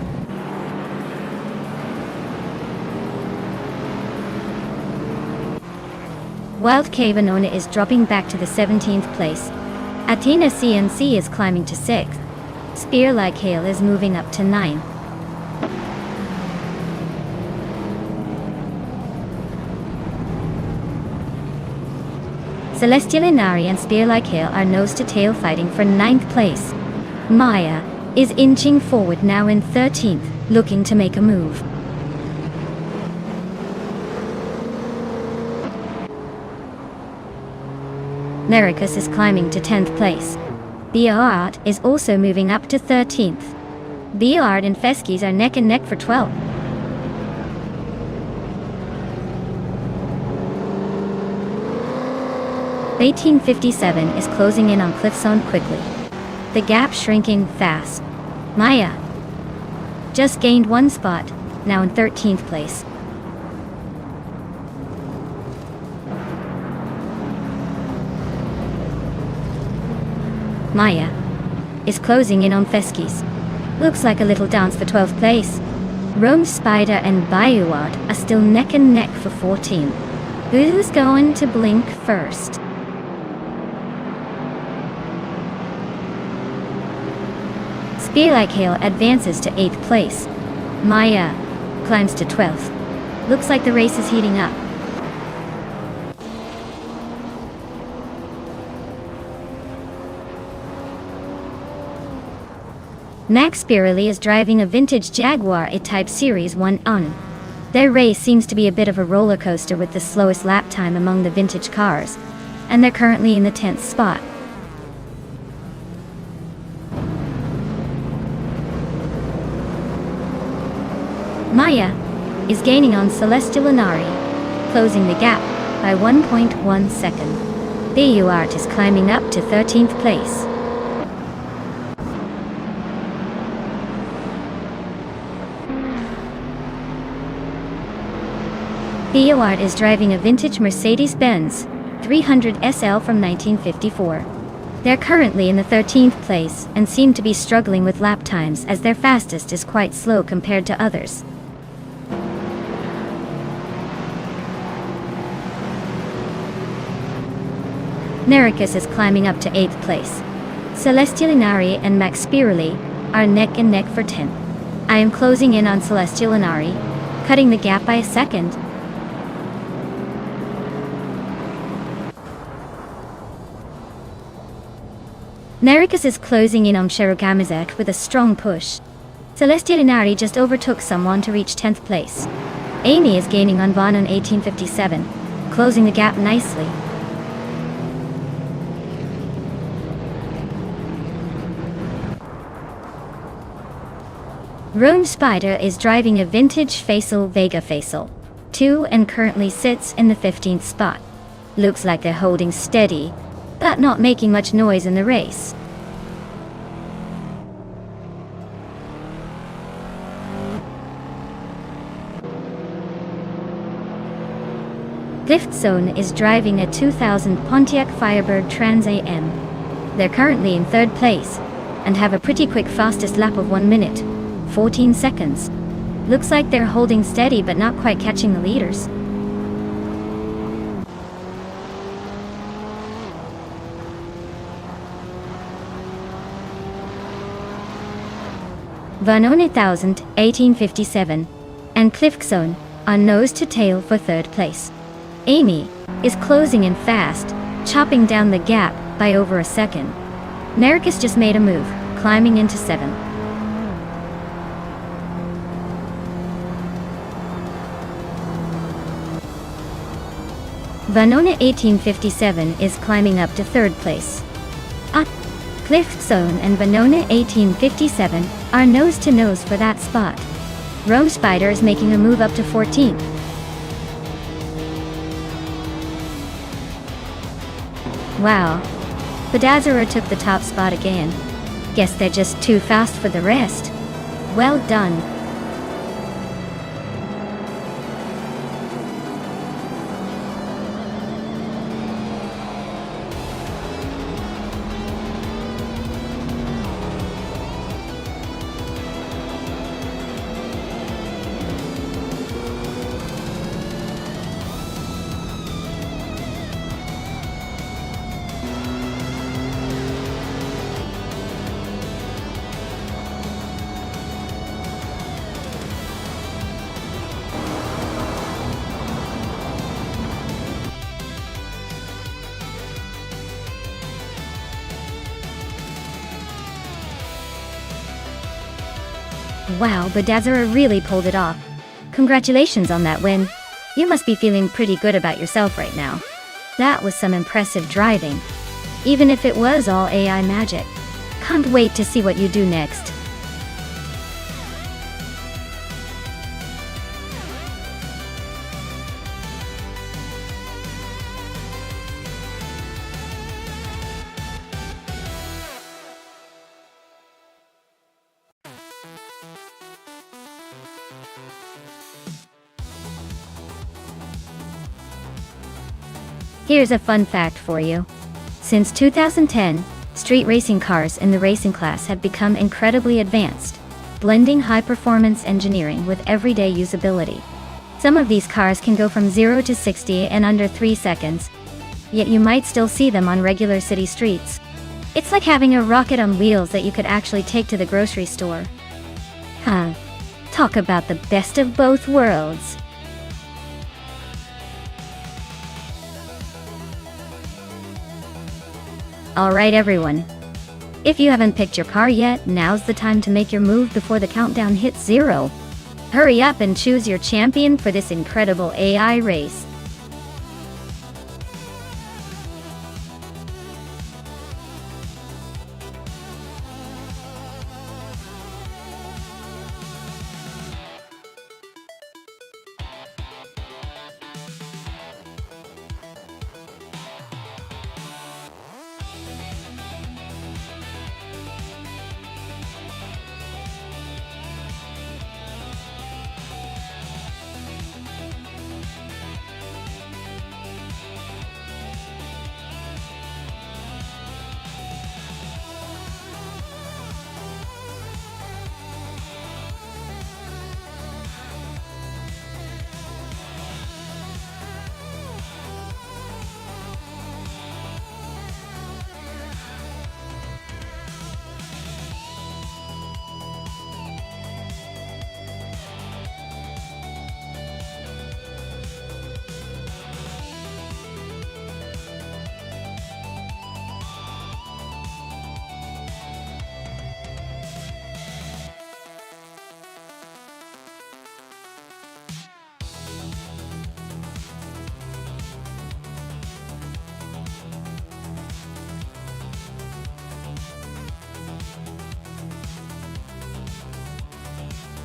Wild Cavanona is dropping back to the 17th place. Athena CNC is climbing to 6th. Spear Like Hail is moving up to 9. Celestial Inari and Spear Like Hail are nose to tail, fighting for 9th place. Maya is inching forward, now in 13th, looking to make a move. Maricus is climbing to 10th place. Beard is also moving up to 13th. Beard and Feskies are neck and neck for 12. (1857) is closing in on Cliffzone quickly. The gap shrinking fast. Maya just gained 1 spot, now in 13th place. Maya is closing in on Feskies. Looks like a little dance for 12th place. Rome Spider and Bayouard are still neck and neck for 14. Who's going to blink first? Spear Like Hail advances to 8th place. Maya climbs to 12th. Looks like the race is heating up. Max Spearley is driving a vintage Jaguar A-Type Series 1 on. Their race seems to be a bit of a roller coaster with the slowest lap time among the vintage cars, and they're currently in the 10th spot. Maya is gaining on Celestial Inari, closing the gap by 1.1 second. Bayouart is climbing up to 13th place. Bayouart is driving a vintage Mercedes-Benz 300 SL from 1954. They're currently in the 13th place and seem to be struggling with lap times, as their fastest is quite slow compared to others. Maricus is climbing up to 8th place. Celestial Inari and Max Spearley are neck and neck for 10th. I am closing in on Celestial Inari, cutting the gap by a second. Maricus is closing in on Cherugamizek with a strong push. Celestial Inari just overtook someone to reach 10th place. Amy is gaining on Von on 1857, closing the gap nicely. Rome Spider is driving a vintage Faisal Vega Faisal 2 and currently sits in the 15th spot. Looks like they're holding steady, but not making much noise in the race. Cliffzone is driving a 2000 Pontiac Firebird Trans AM. They're currently in 3rd place and have a pretty quick fastest lap of 1 minute, 14 seconds. Looks like they're holding steady but not quite catching the leaders. Vanone 1000, 1857, and Cliffzone on nose to tail for third place. Amy is closing in fast, chopping down the gap by over a second. Nerikis just made a move, climbing into 7. Vanone 1857 is climbing up to third place. Cliffzone and Vanone 1857 are nose to nose for that spot. Rome Spider is making a move up to 14th. Wow. Bedazzler took the top spot again. Guess they're just too fast for the rest. Well done. Wow, Bedazzler really pulled it off. Congratulations on that win. You must be feeling pretty good about yourself right now. That was some impressive driving. Even if it was all AI magic. Can't wait to see what you do next. Here's a fun fact for you. Since 2010, street racing cars in the racing class have become incredibly advanced, blending high-performance engineering with everyday usability. Some of these cars can go from 0 to 60 in under 3 seconds, yet you might still see them on regular city streets. It's like having a rocket on wheels that you could actually take to the grocery store. Huh. Talk about the best of both worlds. Alright everyone. If you haven't picked your car yet, now's the time to make your move before the countdown hits 0. Hurry up and choose your champion for this incredible AI race.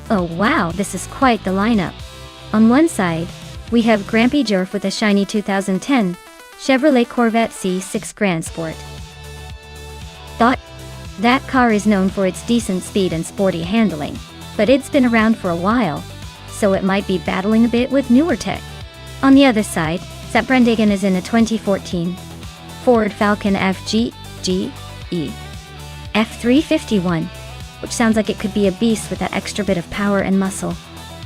Oh wow, this is quite the lineup. On one side, we have Grampy Jerf with a shiny 2010 Chevrolet Corvette C6 Grand Sport. That car is known for its decent speed and sporty handling, but it's been around for a while, so it might be battling a bit with newer tech. On the other side, Zaprandagan is in a 2014 Ford Falcon FGE F351, which sounds like it could be a beast with that extra bit of power and muscle.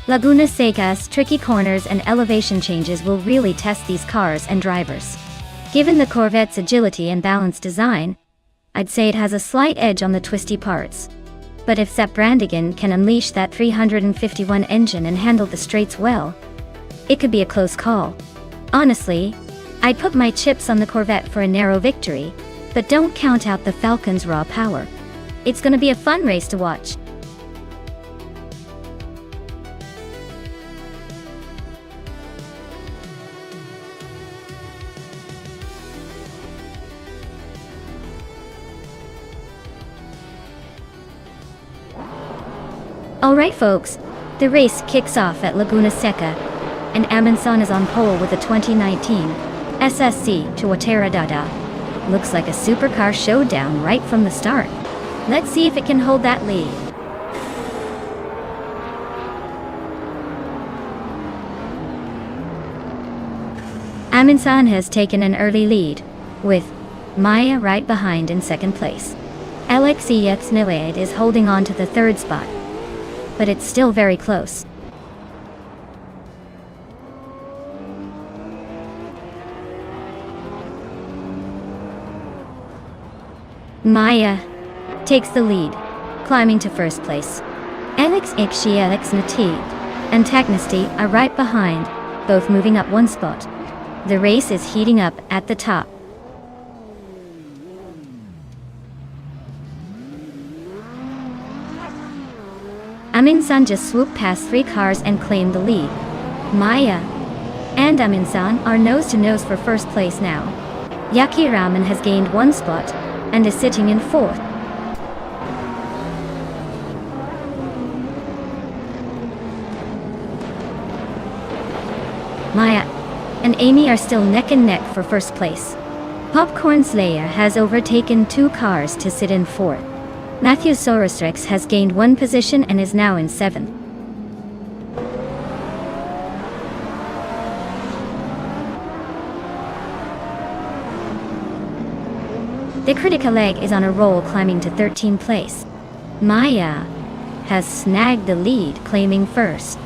Laguna Seca's tricky corners and elevation changes will really test these cars and drivers. Given the Corvette's agility and balanced design, I'd say it has a slight edge on the twisty parts. But if Sepp Brandigan can unleash that 351 engine and handle the straights well, it could be a close call. Honestly, I'd put my chips on the Corvette for a narrow victory, but don't count out the Falcon's raw power. It's gonna be a fun race to watch. Alright folks, the race kicks off at Laguna Seca, and Amundsen is on pole with the 2019 SSC Tuatara Dada. Looks like a supercar showdown right from the start. Let's see if it can hold that lead. Amundsen has taken an early lead, with Maya right behind in second place. Alexei Yevsnilid is holding on to the third spot, but it's still very close. Maya takes the lead, climbing to first place. Alex Nati and Technisty are right behind, both moving up one spot. The race is heating up at the top. Amundsen just swooped past 3 cars and claimed the lead. Maya and Amundsen are nose to nose for first place now. Yaki Raman has gained 1 spot and is sitting in 4th. Maya and Amy are still neck and neck for first place. Popcorn Slayer has overtaken 2 cars to sit in 4th. Matthew Sorostrex has gained 1 position and is now in 7th. The critical leg is on a roll, climbing to 13th place. Maya has snagged the lead, claiming first.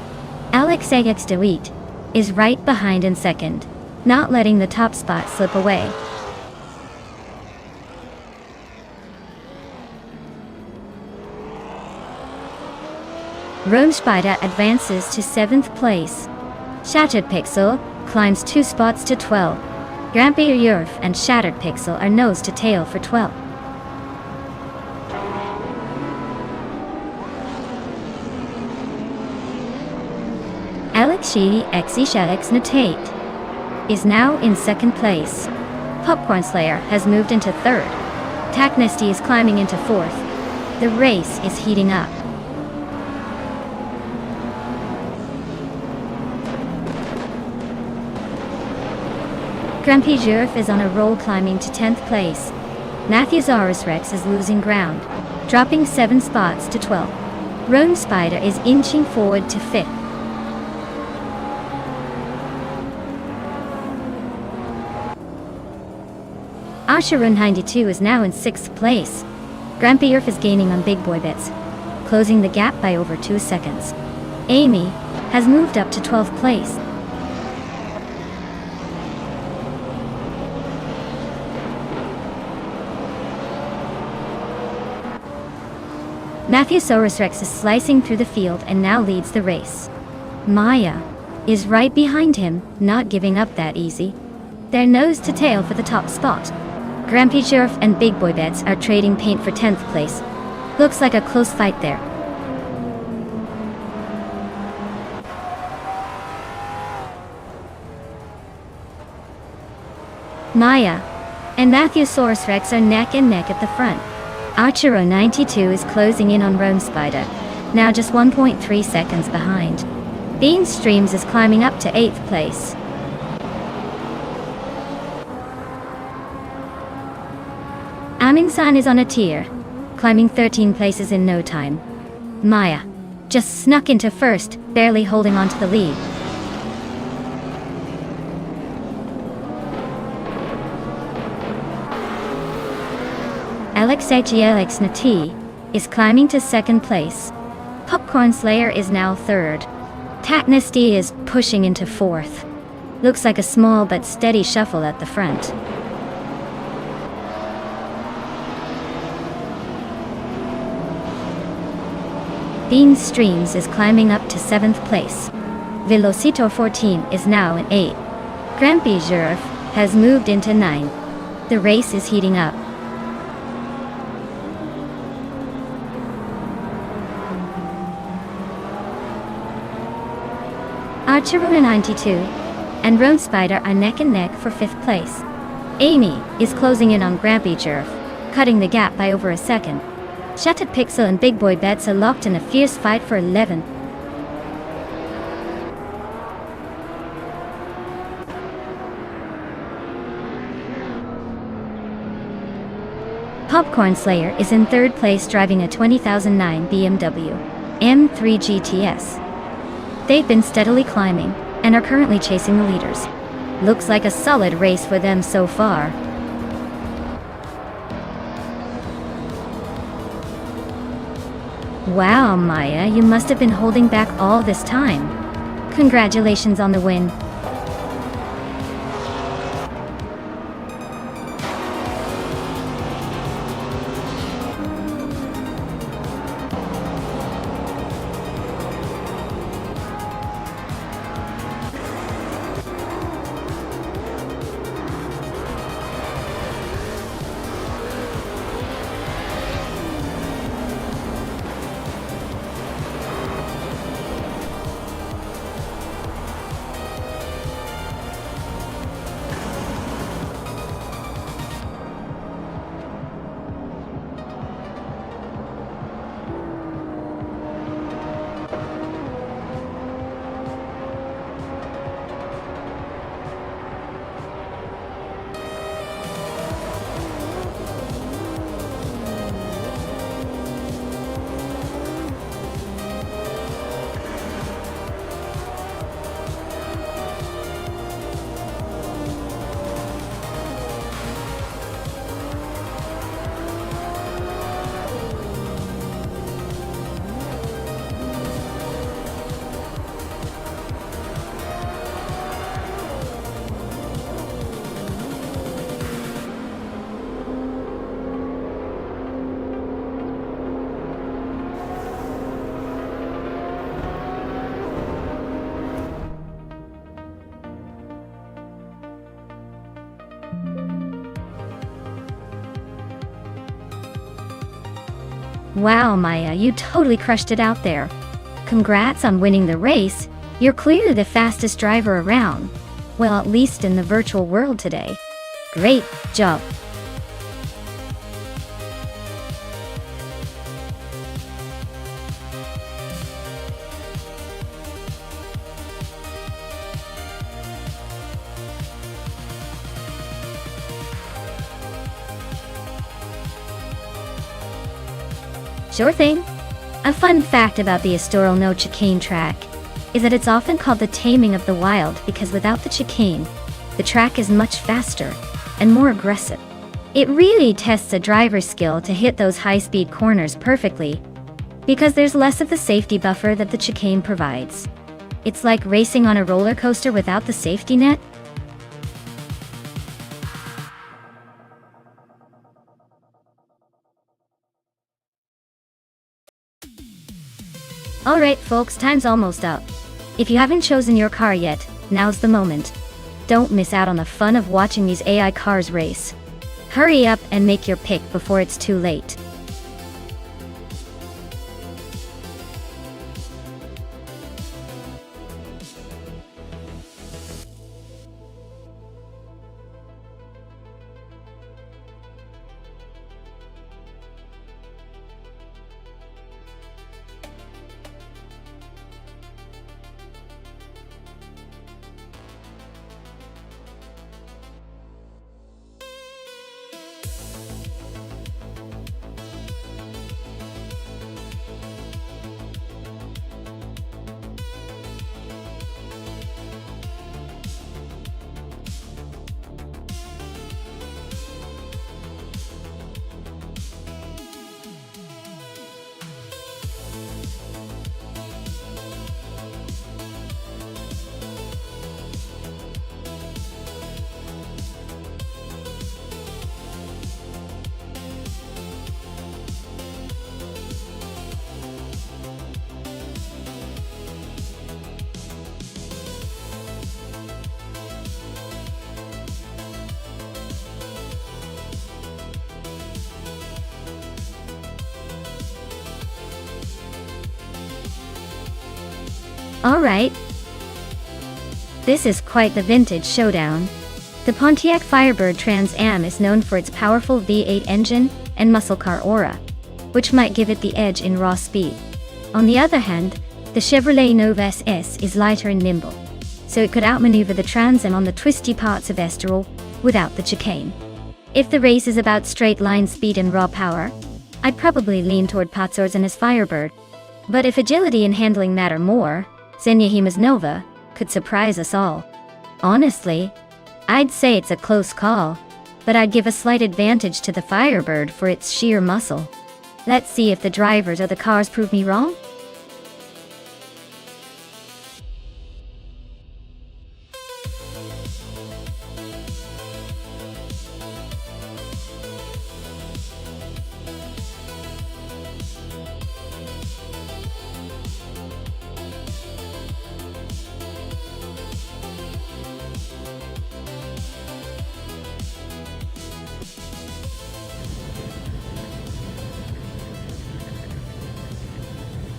Alexei Xdewit is right behind in second, not letting the top spot slip away. Spider advances to 7th place. Shattered Pixel climbs 2 spots to 12. Grampy Yurf and Shattered Pixel are nose to tail for 12. Alexei Natate is now in 2nd place. Popcorn Slayer has moved into 3rd. Technisty is climbing into 4th. The race is heating up. Grampy Yurf is on a roll, climbing to 10th place. Matthews Rex is losing ground, dropping 7 spots to 12. Rome Spider is inching forward to 5th. Asherun 92 is now in 6th place. Grampy Yurf is gaining on Big Boy Bits, closing the gap by over 2 seconds. Amy has moved up to 12th place. Matthews Rex is slicing through the field and now leads the race. Maya is right behind him, not giving up that easy. They're nose to tail for the top spot. Grampy Sheriff and Big Boy Bets are trading paint for 10th place. Looks like a close fight there. Maya and Matthews Rex are neck and neck at the front. Archero 92 is closing in on Rome Spider, now just 1.3 seconds behind. Bean Streams is climbing up to 8th place. Amundsen is on a tier, climbing 13 places in no time. Maya just snuck into 1st, barely holding on to the lead. Alexei Nati is climbing to 2nd place. Popcorn Slayer is now 3rd. Technisty is pushing into 4th. Looks like a small but steady shuffle at the front. Bean Streams is climbing up to 7th place. Velocito 14 is now in 8th. Grampy Jurf has moved into 9th. The race is heating up. Archeruna 92 and Road Spider are neck and neck for 5th place. Amy is closing in on Grampy Jurf, cutting the gap by over a second. Shattered Pixel and Big Boy Bets are locked in a fierce fight for 11th. Popcorn Slayer is in 3rd place driving a 2009 BMW M3 GTS. They've been steadily climbing and are currently chasing the leaders. Looks like a solid race for them so far. Wow, Maya, you must have been holding back all this time. Congratulations on the win. Wow, Maya, you totally crushed it out there. Congrats on winning the race. You're clearly the fastest driver around. Well, at least in the virtual world today. Great job. Sure thing. A fun fact about the Estoril no chicane track is that it's often called the taming of the wild because without the chicane, the track is much faster and more aggressive. It really tests a driver's skill to hit those high-speed corners perfectly because there's less of the safety buffer that the chicane provides. It's like racing on a roller coaster without the safety net. Alright folks, time's almost up. If you haven't chosen your car yet, now's the moment. Don't miss out on the fun of watching these AI cars race. Hurry up and make your pick before it's too late. Alright. This is quite the vintage showdown. The Pontiac Firebird Trans Am is known for its powerful V8 engine and muscle car aura, which might give it the edge in raw speed. On the other hand, the Chevrolet Nova SS is lighter and nimble, so it could outmaneuver the Trans Am on the twisty parts of Estoril without the chicane. If the race is about straight line speed and raw power, I'd probably lean toward Pazzor's and his Firebird. But if agility and handling matter more, Zenyahima's Nova could surprise us all. Honestly, I'd say it's a close call, but I'd give a slight advantage to the Firebird for its sheer muscle. Let's see if the drivers or the cars prove me wrong.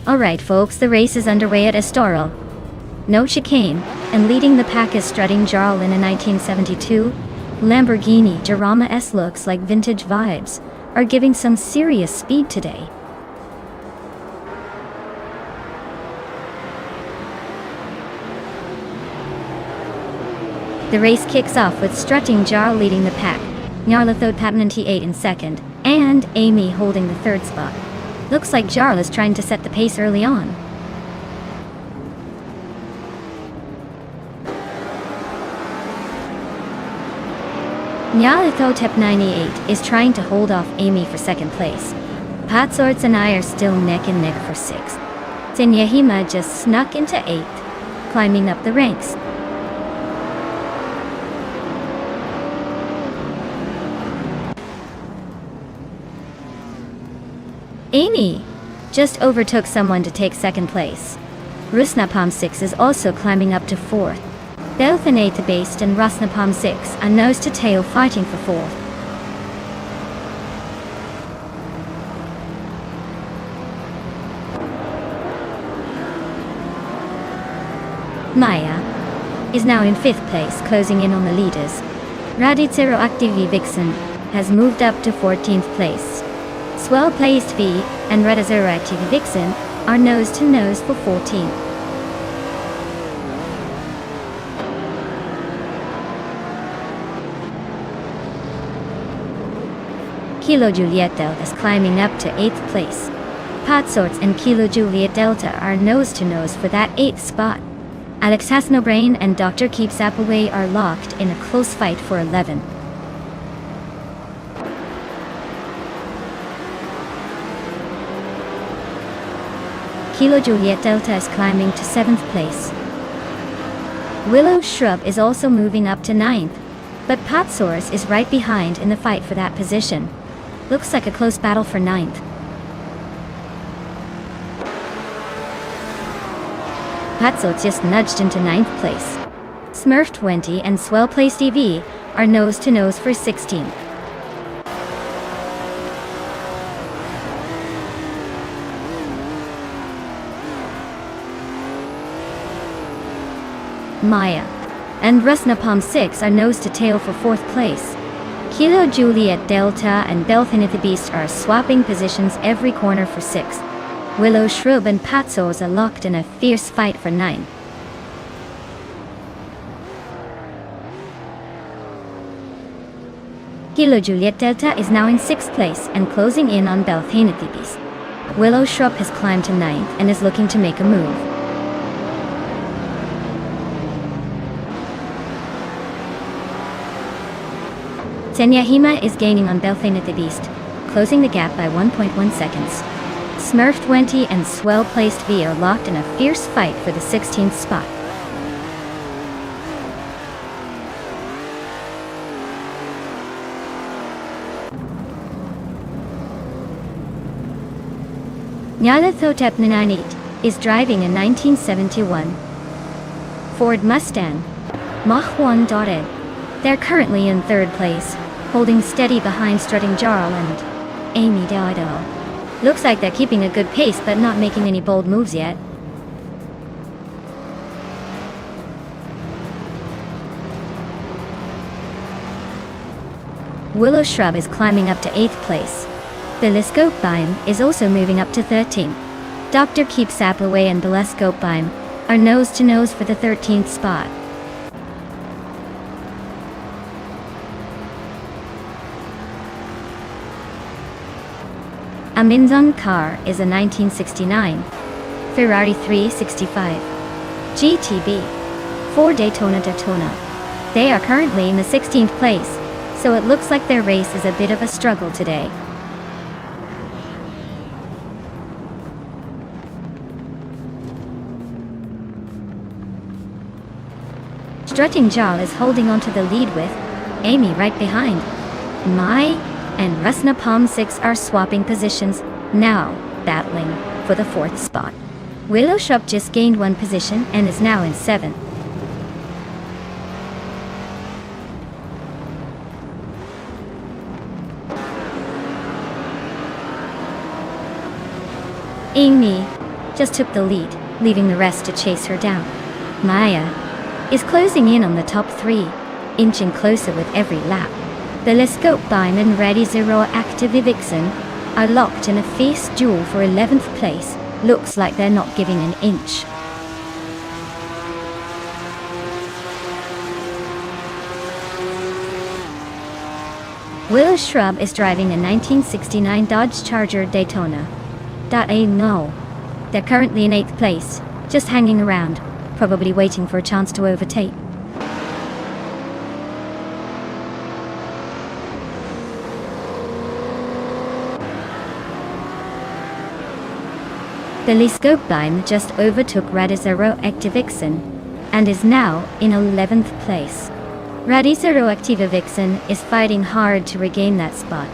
Alright folks, the race is underway at Estoril. No chicane, and leading the pack is strutting Jarl in a 1972 Lamborghini Jarama S. Looks like vintage vibes are giving some serious speed today. The race kicks off with strutting Jarl leading the pack, Nyarlathode Patnanti 8 in second, and Amy holding the third spot. Looks like Jarl is trying to set the pace early on. Nyarlathotep 98 is trying to hold off Amy for second place. Patzorts and I are still neck and neck for sixth. Zenyahima just snuck into eighth, climbing up the ranks. Amy just overtook someone to take second place. Rusnapalm 6 is also climbing up to fourth. Belthanate Based and Rusnapalm 6 are nose to tail fighting for fourth. Maya is now in fifth place, closing in on the leaders. Radicero Activi Vixen has moved up to 14th place. Swell placed V and Radicero Activi Vixen are nose to nose for 14th. Kilo Juliet Delta is climbing up to 8th place. Patzorts and Kilo Juliet Delta are nose to nose for that 8th spot. Alex Hasnobrain and Dr. Keeps Appleway are locked in a close fight for 11. Kilo Juliet Delta is climbing to 7th place. Willow Shrub is also moving up to 9th, but Patsaurus is right behind in the fight for that position. Looks like a close battle for 9th. Patsaurus just nudged into 9th place. Smurf 20 and Swell Placed EV are nose to nose for 16th. Maya and Rusnapalm 6 are nose to tail for 4th place. Kilo Juliet Delta and Belthanith the Beast are swapping positions every corner for 6th. Willow Shrub and Patsos are locked in a fierce fight for 9th. Kilo Juliet Delta is now in 6th place and closing in on Belthanith the Beast. Willow Shrub has climbed to 9th and is looking to make a move. Zenyahima is gaining on Belthanith the Beast, closing the gap by 1.1 seconds. Smurf 20 and Swell Placed V are locked in a fierce fight for the 16th spot. Nyarlathotep 98 is driving a 1971 Ford Mustang Mach 1 dotted. They're currently in 3rd place, holding steady behind strutting Jarl and Amy Dido. Looks like they're keeping a good pace but not making any bold moves yet. Willow Shrub is climbing up to 8th place. Telescope Beam is also moving up to 13th. Dr. Keep Sap Away and Telescope Beam are nose to nose for the 13th spot. A Minzong car is a 1969 Ferrari 365 GTB for Daytona. They are currently in the 16th place, so it looks like their race is a bit of a struggle today. Strutting Jal is holding on to the lead with Amy right behind. Mai and Rusna Palm 6 are swapping positions, now battling for the 4th spot. Willow Shrub just gained 1 position and is now in 7th. Amy just took the lead, leaving the rest to chase her down. Maya is closing in on the top 3, inching closer with every lap. Telescope Beam and Ready Zero Active Vixen are locked in a fierce duel for 11th place. Looks like they're not giving an inch. Willow Shrub is driving a 1969 Dodge Charger Daytona. No. They're currently in 8th place, just hanging around, probably waiting for a chance to overtake. Telescope Beam just overtook Radizero Active Vixen and is now in 11th place. Radizero Active Vixen is fighting hard to regain that spot.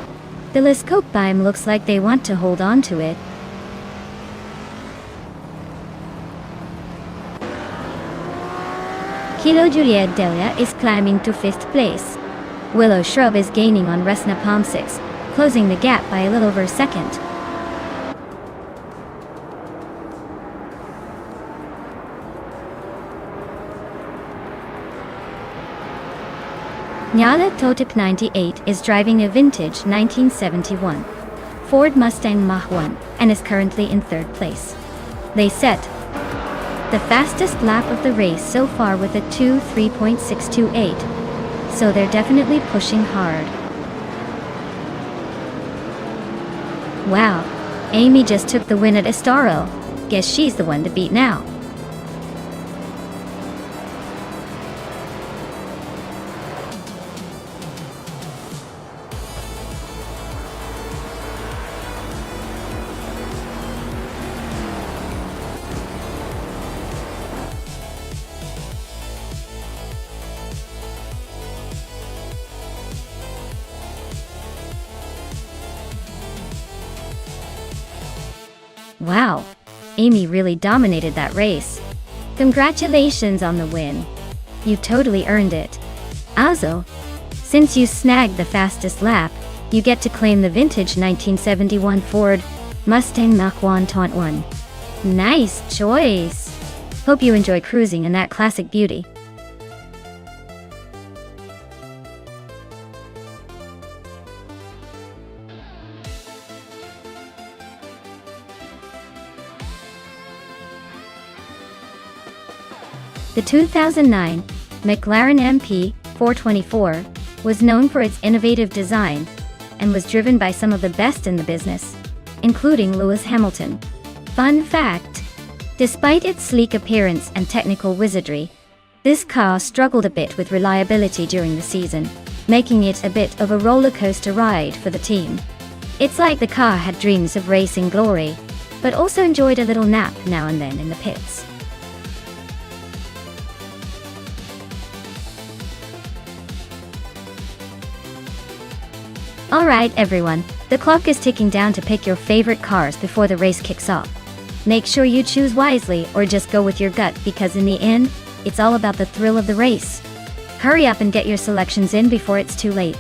Telescope Beam looks like they want to hold on to it. Kilo Juliet Delia is climbing to 5th place. Willow Shrub is gaining on Resna Palm 6, closing the gap by a little over a second. Nyala Totip 98 is driving a vintage 1971 Ford Mustang Mach 1 and is currently in 3rd place. They set the fastest lap of the race so far with a 2:3.628, so they're definitely pushing hard. Wow, Amy just took the win at Estaro. Guess she's the one to beat now. Wow, Amy really dominated that race. Congratulations on the win. You totally earned it. Also, since you snagged the fastest lap, you get to claim the vintage 1971 Ford Mustang Mach 1 Taunt 1. Nice choice. Hope you enjoy cruising in that classic beauty. The 2009 McLaren MP 424 was known for its innovative design and was driven by some of the best in the business, including Lewis Hamilton. Fun fact: despite its sleek appearance and technical wizardry, this car struggled a bit with reliability during the season, making it a bit of a roller coaster ride for the team. It's like the car had dreams of racing glory, but also enjoyed a little nap now and then in the pits. Alright everyone, the clock is ticking down to pick your favorite cars before the race kicks off. Make sure you choose wisely or just go with your gut, because in the end, it's all about the thrill of the race. Hurry up and get your selections in before it's too late.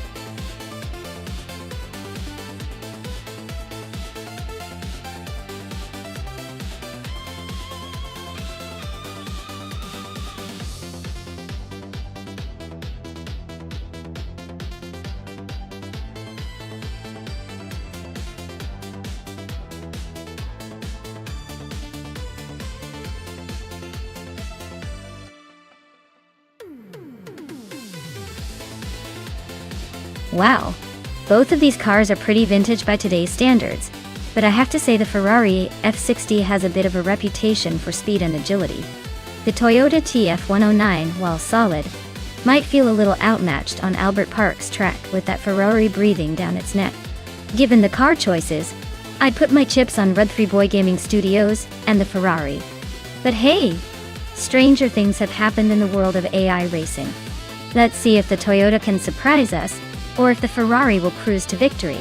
Wow, both of these cars are pretty vintage by today's standards, but I have to say the Ferrari F60 has a bit of a reputation for speed and agility. The Toyota TF109, while solid, might feel a little outmatched on Albert Park's track with that Ferrari breathing down its neck. Given the car choices, I'd put my chips on Red 3 Boy Gaming Studios and the Ferrari. But hey, stranger things have happened in the world of AI racing. Let's see if the Toyota can surprise us, or if the Ferrari will cruise to victory.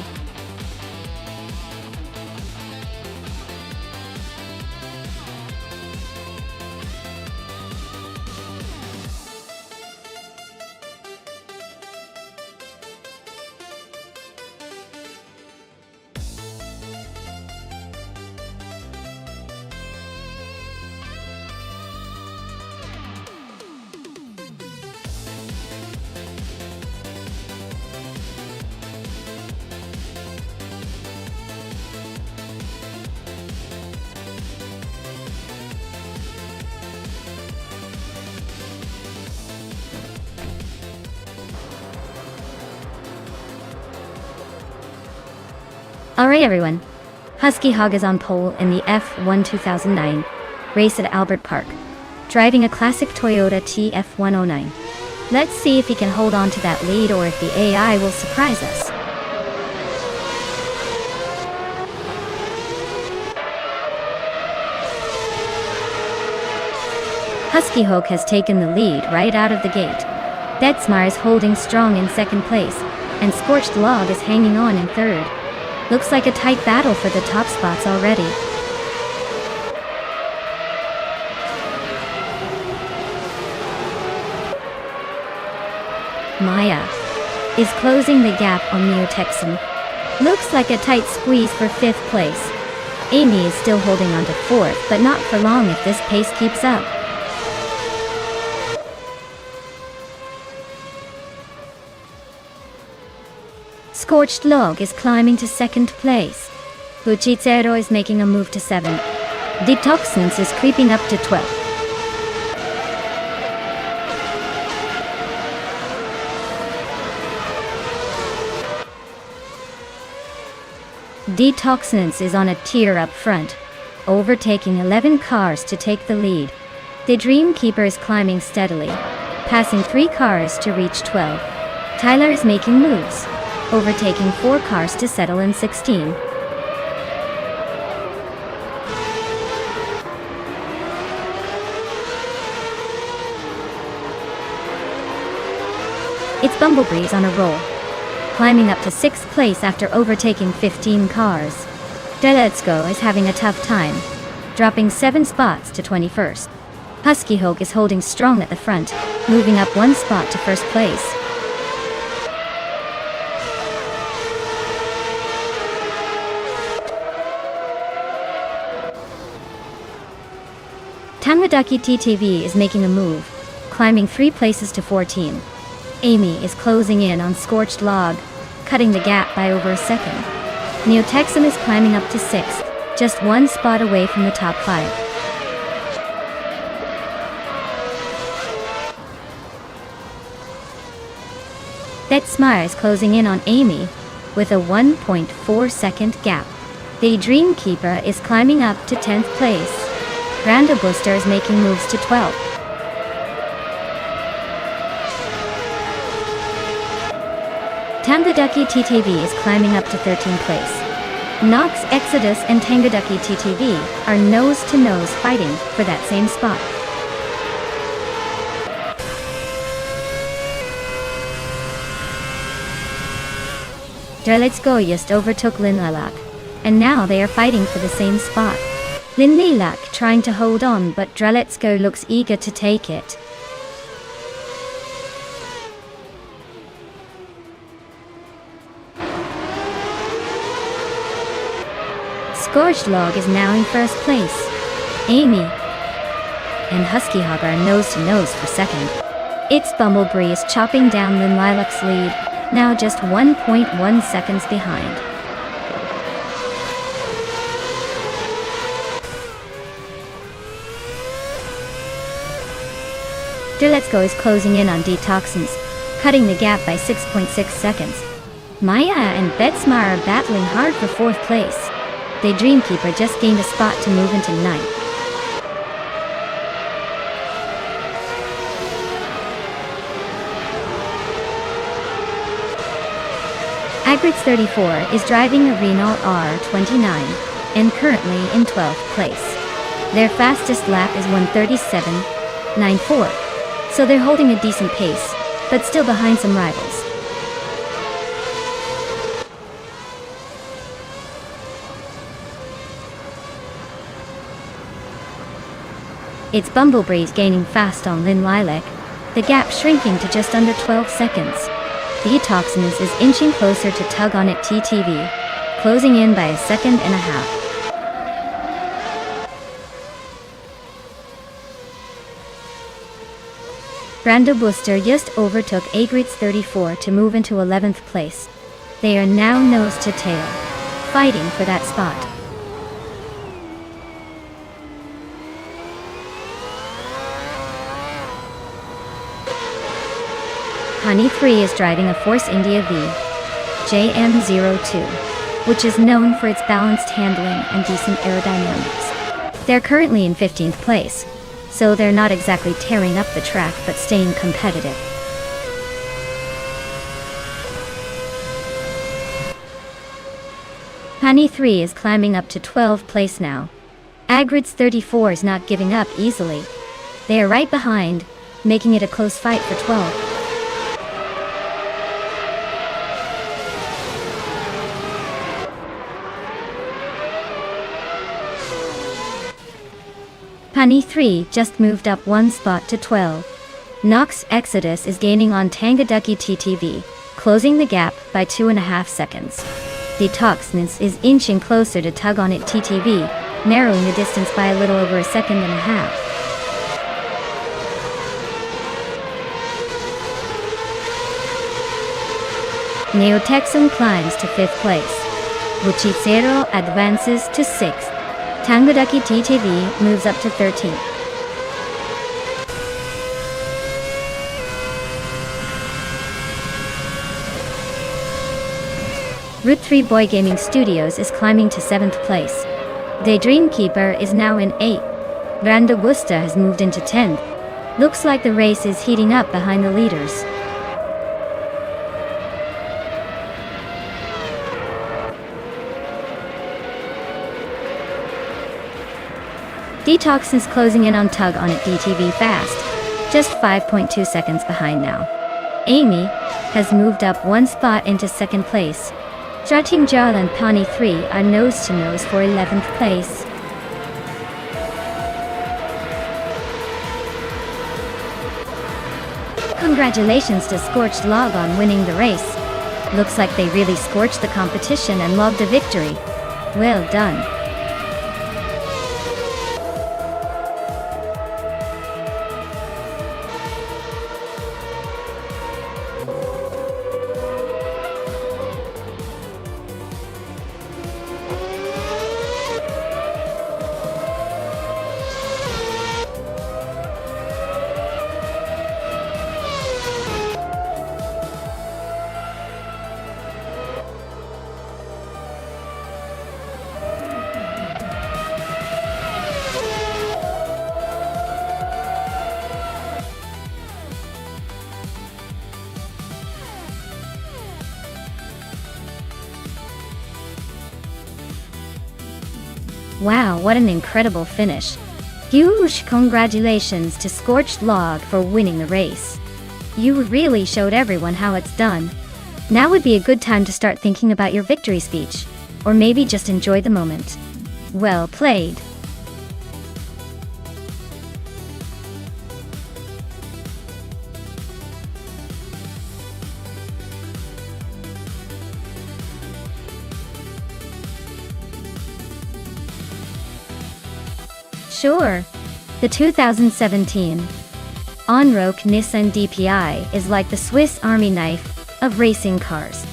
Alright everyone, Husky Hog is on pole in the F1 2009 race at Albert Park, driving a classic Toyota TF109. Let's see if he can hold on to that lead or if the AI will surprise us. Husky Hog has taken the lead right out of the gate. Betsmar is holding strong in second place, and Scorched Log is hanging on in third. Looks like a tight battle for the top spots already. Maya is closing the gap on Neo-Texan. Looks like a tight squeeze for fifth place. Amy is still holding on to fourth, but not for long if this pace keeps up. Scorched Log is climbing to second place. Buchicero is making a move to 7th. Detoxins is creeping up to 12th. Detoxins is on a tier up front, overtaking 11 cars to take the lead. The Dreamkeeper is climbing steadily, passing 3 cars to reach 12. Tyler is making moves, overtaking 4 cars to settle in 16. It's Bumblebee's on a roll, climbing up to 6th place after overtaking 15 cars. Deletsko is having a tough time, dropping 7 spots to 21st. Husky Hog is holding strong at the front, moving up 1 spot to first place. Tangadaki TTV is making a move, climbing 3 places to 14. Amy is closing in on Scorched Log, cutting the gap by over a second. Neo-Texan is climbing up to 6th, just 1 spot away from the top 5. Betsmar is closing in on Amy, with a 1.4 second gap. The Dreamkeeper is climbing up to 10th place. Granda Booster is making moves to 12th. Tangadaki TTV is climbing up to 13th place. Nox Exodus and Tangadaki TTV are nose-to-nose fighting for that same spot. Let's Go just overtook Lin Lilac, and now they are fighting for the same spot. Lin Lilac trying to hold on, but Dreletsko looks eager to take it. Scorched Log is now in first place. Amy and Husky Hog are nose-to-nose for second. It's Bumblebee is chopping down Lin Lilac's lead, now just 1.1 seconds behind. Let's Go is closing in on Detoxins, cutting the gap by 6.6 seconds. Maya and Betsmar are battling hard for 4th place. The Dreamkeeper just gained a spot to move into 9th. Agritz 34 is driving a Renault R29 and currently in 12th place. Their fastest lap is 1:37.94, so they're holding a decent pace, but still behind some rivals. It's Bumblebees gaining fast on Lynn Lilac, the gap shrinking to just under 12 seconds. Detoxness is inching closer to Tug on It TTV, closing in by 1.5 seconds. Brando Booster just overtook Agritz 34 to move into 11th place. They are now nose to tail, fighting for that spot. Honey 3 is driving a Force India V JM02, which is known for its balanced handling and decent aerodynamics. They're currently in 15th place, so they're not exactly tearing up the track but staying competitive. Honey 3 is climbing up to 12th place now. Agritz 34 is not giving up easily. They are right behind, making it a close fight for 12th. Honey 3 just moved up 1 spot to 12. Nox Exodus is gaining on Tangaducky TTV, closing the gap by 2.5 seconds. Detoxness is inching closer to Tug on It TTV, narrowing the distance by a little over 1.5 seconds. Neotexum climbs to 5th place. Buchicero advances to 6th. Tangaducky TTV moves up to 13th. Route 3 Boy Gaming Studios is climbing to 7th place. The Dreamkeeper is now in 8th. Brando Busta has moved into 10th. Looks like the race is heating up behind the leaders. Detox is closing in on Tug on It DTV fast, just 5.2 seconds behind now. Amy has moved up 1 spot into 2nd place. Jating Jarl and Pani 3 are nose to nose for 11th place. Congratulations to Scorched Log on winning the race. Looks like they really scorched the competition and logged a victory. Well done. Wow, what an incredible finish. Huge congratulations to Scorched Log for winning the race. You really showed everyone how it's done. Now would be a good time to start thinking about your victory speech, or maybe just enjoy the moment. Well played. Sure. The 2017 Onroque Nissan DPI is like the Swiss Army knife of racing cars.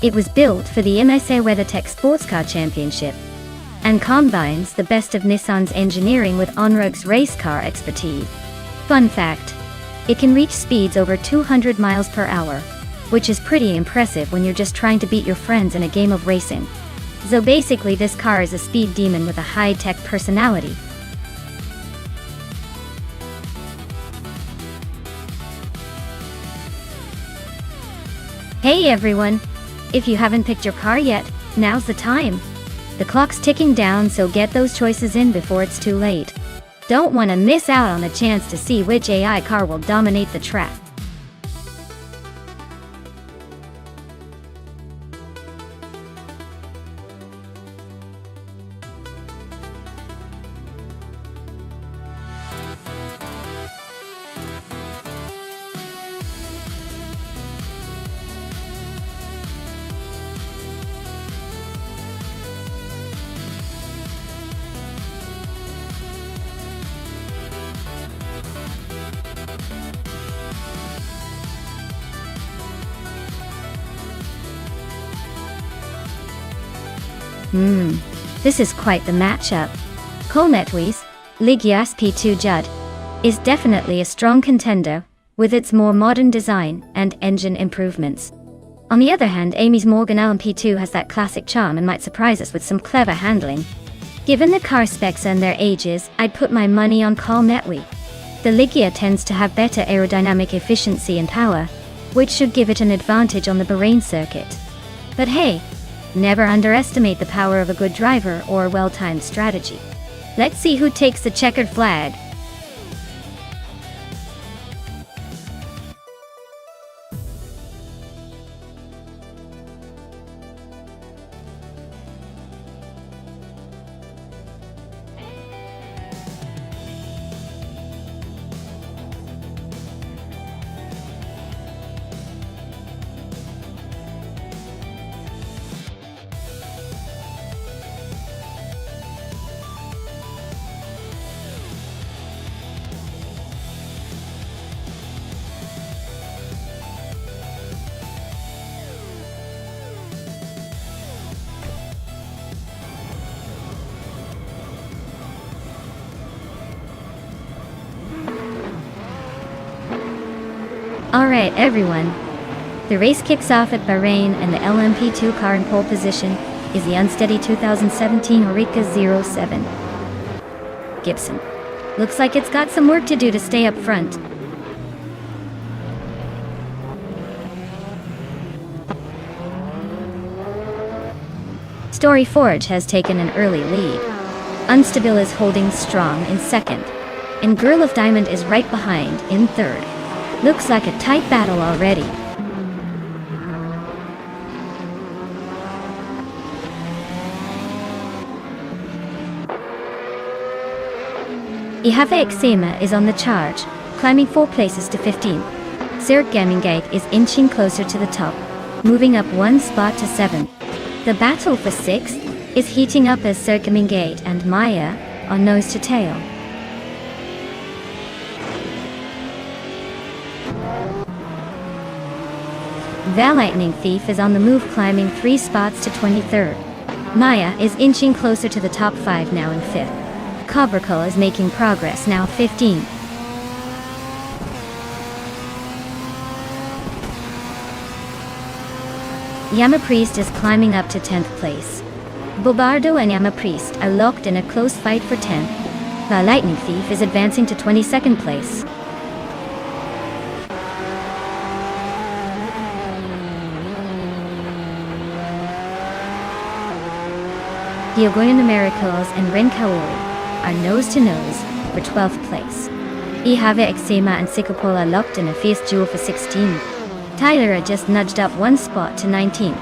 It was built for the MSA WeatherTech Sports Car Championship and combines the best of Nissan's engineering with Onroque's race car expertise. Fun fact, it can reach speeds over 200 miles per hour. which is pretty impressive when you're just trying to beat your friends in a game of racing. So basically this car is a speed demon with a high-tech personality. Hey everyone! If you haven't picked your car yet, now's the time. The clock's ticking down, so get those choices in before it's too late. Don't want to miss out on the chance to see which AI car will dominate the track. This is quite the matchup. Cometwi's Ligia SP2 Judd is definitely a strong contender, with its more modern design and engine improvements. On the other hand, Amy's Morgan LMP2 has that classic charm and might surprise us with some clever handling. Given the car specs and their ages, I'd put my money on Cometwi. The Ligia tends to have better aerodynamic efficiency and power, which should give it an advantage on the Bahrain circuit. But hey, never underestimate the power of a good driver or a well-timed strategy. Let's see who takes the checkered flag. Alright everyone, the race kicks off at Bahrain and the LMP2 car in pole position is the unsteady 2017 Oreca 07. Gibson. Looks like it's got some work to do to stay up front. Story Forge has taken an early lead. Unstable is holding strong in second, and Girl of Diamond is right behind in third. Looks like a tight battle already. Ihave Exema is on the charge, climbing 4 places to 15th. Zurich Gamingate is inching closer to the top, moving up 1 spot to 7th. The battle for 6th is heating up as Zurich Gamingate and Maya are nose to tail. The Lightning Thief is on the move, climbing 3 spots to 23rd. Maya is inching closer to the top 5 now in 5th. Cobracle is making progress, now 15th. Yama Priest is climbing up to 10th place. Bobardo and Yama Priest are locked in a close fight for 10th. The Lightning Thief is advancing to 22nd place. Hyogoya Numericals and Ren Kaori are nose-to-nose for 12th place. Ihave Exema and Sikopola locked in a fierce duel for 16th. Tyler just nudged up 1 spot to 19th.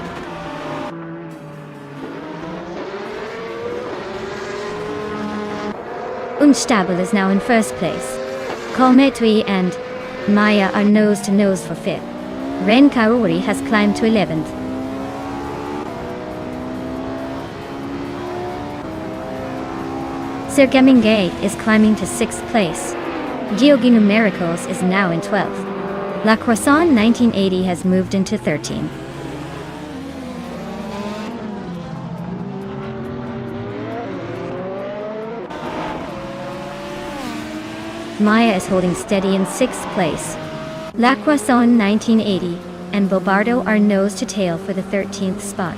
Unstable is now in 1st place. Kometui and Maya are nose-to-nose for 5th. Ren Kaori has climbed to 11th. Sir Gamingate is climbing to 6th place. Gyogi Numericals is now in 12th. La Croissant 1980 has moved into 13th. Maya is holding steady in 6th place. La Croissant 1980 and Bobardo are nose to tail for the 13th spot.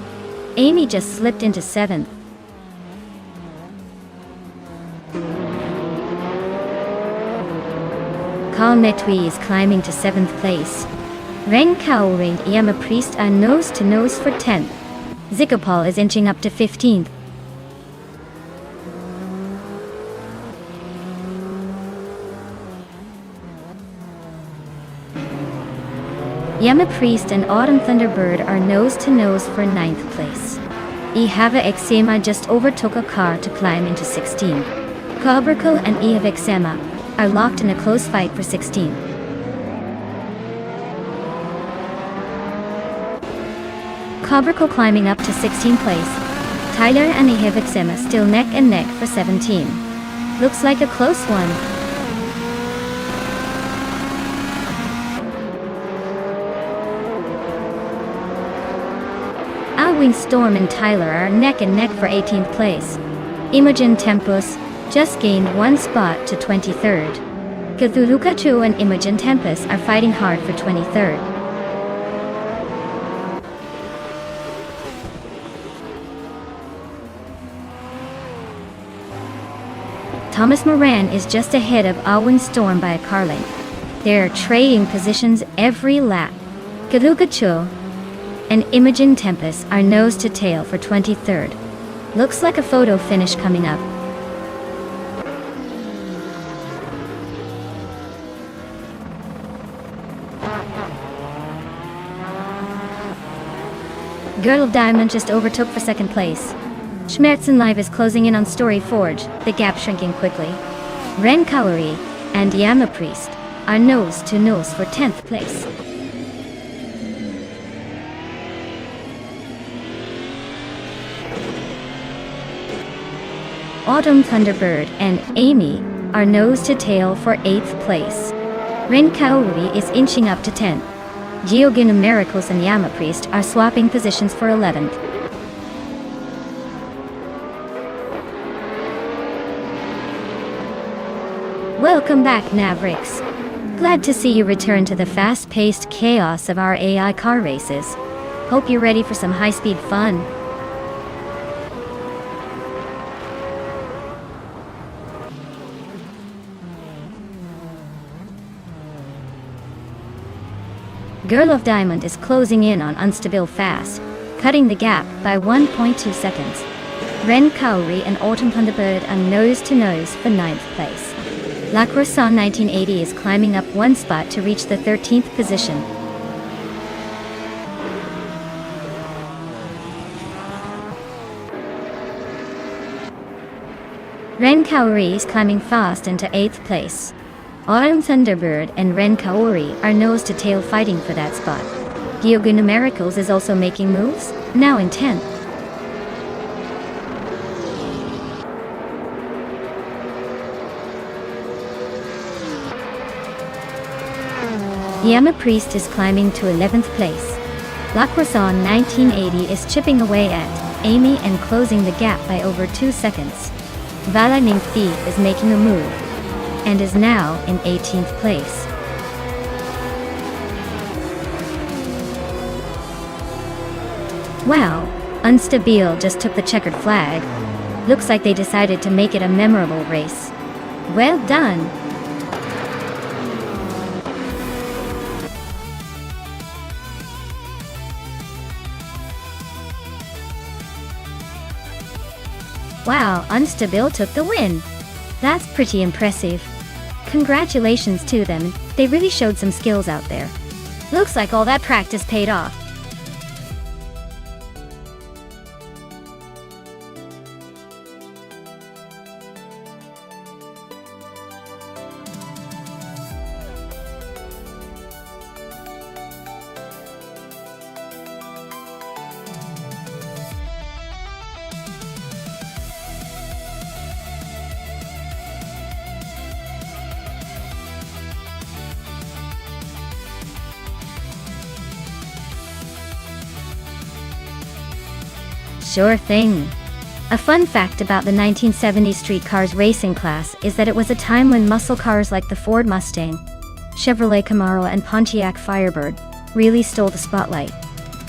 Amy just slipped into 7th. Carl Metui is climbing to 7th place. Ren Kaori and Yama Priest are nose to nose for 10th. Zikopal is inching up to 15th. Yama Priest and Autumn Thunderbird are nose to nose for 9th place. Ihava Exema just overtook a car to climb into 16th. Cobraco and Ihava Exema are locked in a close fight for 16th. Cobraco climbing up to 16th place. Tyler and Ihava Exema still neck and neck for 17. Looks like a close one. Wing Storm and Tyler are neck and neck for 18th place. Imogen Tempest just gained 1 spot to 23rd. Cthulhukachu and Imogen Tempest are fighting hard for 23rd. Thomas Moran is just ahead of Alwyn Storm by a car length. They are trading positions every lap. Cthulhukachu and Imogen Tempest are nose to tail for 23rd. Looks like a photo finish coming up. Girl of Diamond just overtook for 2nd place. Schmerzen Live is closing in on Story Forge, the gap shrinking quickly. Ren Kaori and Yama Priest are nose to nose for 10th place. Autumn Thunderbird and Amy are nose to tail for 8th place. Ren Kaori is inching up to 10th. Geogunu Miracles and Yama Priest are swapping positions for 11th. Welcome back, Mavericks. Glad to see you return to the fast-paced chaos of our AI car races. Hope you're ready for some high-speed fun. Girl of Diamond is closing in on Unstable Fast, cutting the gap by 1.2 seconds. Ren Kaori and Autumn Thunderbird are nose to nose for 9th place. La Croissant 1980 is climbing up 1 spot to reach the 13th position. Ren Kaori is climbing fast into 8th place. Autumn Thunderbird and Ren Kaori are nose to tail fighting for that spot. Geogunu Miracles is also making moves, now in 10th. Yama Priest is climbing to 11th place. La Croissant 1980 is chipping away at Amy and closing the gap by over 2 seconds. Vala Ning Thief is making a move and is now in 18th place. Wow, Unstable just took the checkered flag. Looks like they decided to make it a memorable race. Well done! Wow, Unstable took the win! That's pretty impressive. Congratulations to them, they really showed some skills out there. Looks like all that practice paid off. Sure thing. A fun fact about the 1970s street cars racing class is that it was a time when muscle cars like the Ford Mustang, Chevrolet Camaro and Pontiac Firebird really stole the spotlight.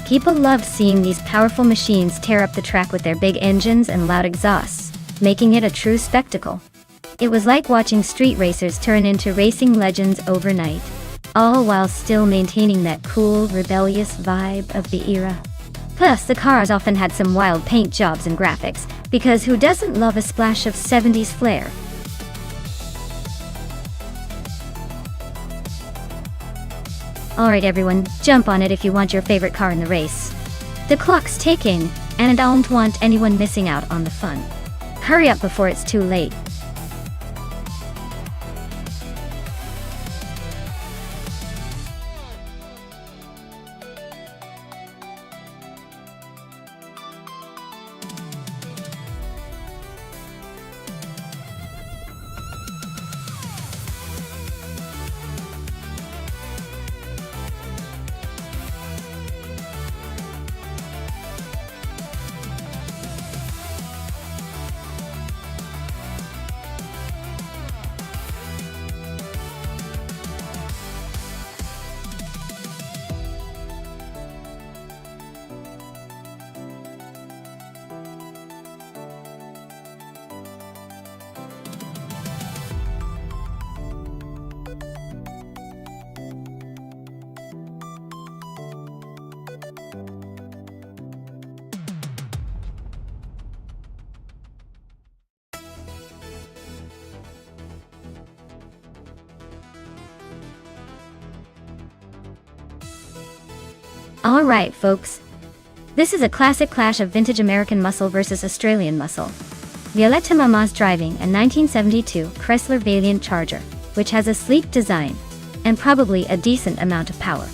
People loved seeing these powerful machines tear up the track with their big engines and loud exhausts, making it a true spectacle. It was like watching street racers turn into racing legends overnight, all while still maintaining that cool, rebellious vibe of the era. Plus, the cars often had some wild paint jobs and graphics, because who doesn't love a splash of 70s flair? Alright everyone, jump on it if you want your favorite car in the race. The clock's ticking, and I don't want anyone missing out on the fun. Hurry up before it's too late. Alright folks, this is a classic clash of vintage American muscle versus Australian muscle. Violetta Mama's driving a 1972 Chrysler Valiant Charger, which has a sleek design, and probably a decent amount of power.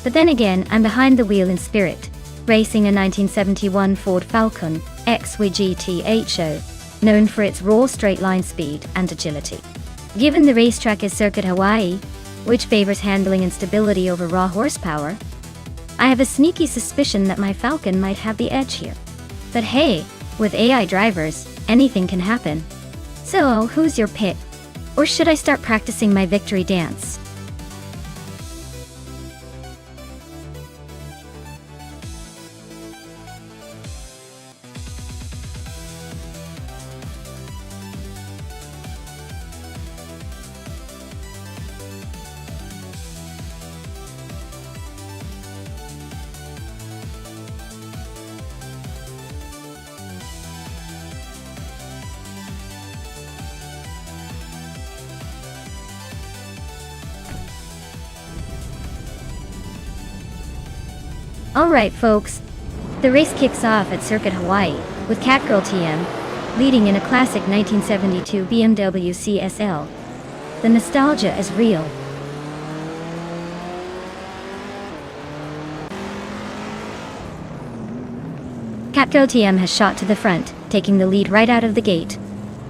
But then again, I'm behind the wheel in spirit, racing a 1971 Ford Falcon XV known for its raw straight-line speed and agility. Given the racetrack is Circuit Hawaii, which favors handling and stability over raw horsepower, I have a sneaky suspicion that my Falcon might have the edge here. But hey, with AI drivers, anything can happen. So, who's your pick? Or should I start practicing my victory dance? Alright folks, the race kicks off at Circuit Hawaii, with Catgirl TM leading in a classic 1972 BMW CSL. The nostalgia is real. Catgirl TM has shot to the front, taking the lead right out of the gate.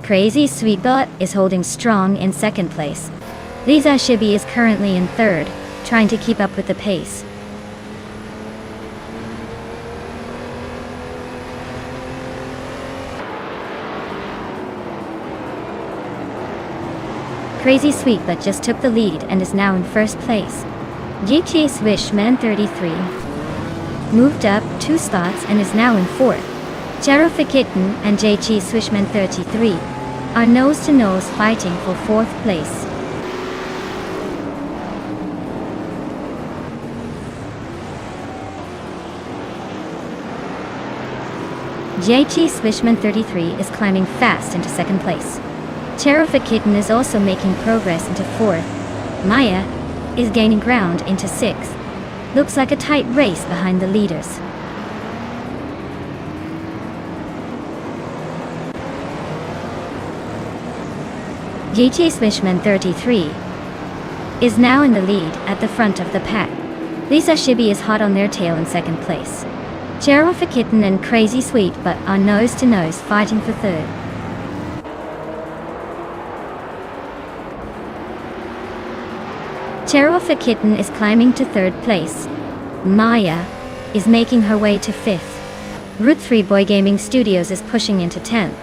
Crazy Sweetbutt is holding strong in second place. Lisa Shibi is currently in third, trying to keep up with the pace. Crazy Sweetbutt just took the lead and is now in first place. JT Swishman 33 moved up 2 spots and is now in fourth. Cherofa Kitten and JT Swishman 33 are nose-to-nose fighting for fourth place. JT Swishman 33 is climbing fast into second place. Cherofa Kitten is also making progress into fourth. Maya is gaining ground into sixth. Looks like a tight race behind the leaders. JT Swishman 33 is now in the lead at the front of the pack. Lisa Shibi is hot on their tail in second place. Cherofa Kitten and Crazy Sweetbutt are nose-to-nose fighting for third. Cherofa Kitten is climbing to third place. Maya is making her way to fifth. Route 3 Boy Gaming Studios is pushing into 10th.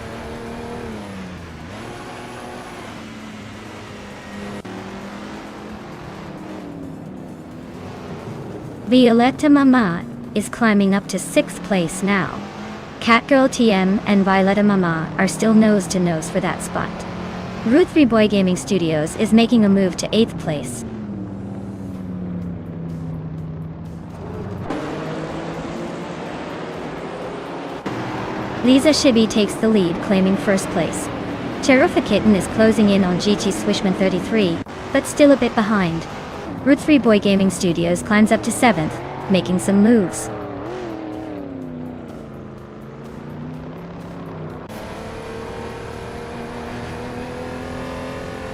Violetta Mama is climbing up to 6th place now. Catgirl TM and Violetta Mama are still nose to nose for that spot. Root 3 Boy Gaming Studios is making a move to 8th place. Lisa Shibi takes the lead, claiming 1st place. Cheruffa Kitten is closing in on GT Swishman 33, but still a bit behind. Root 3 Boy Gaming Studios climbs up to 7th, making some moves.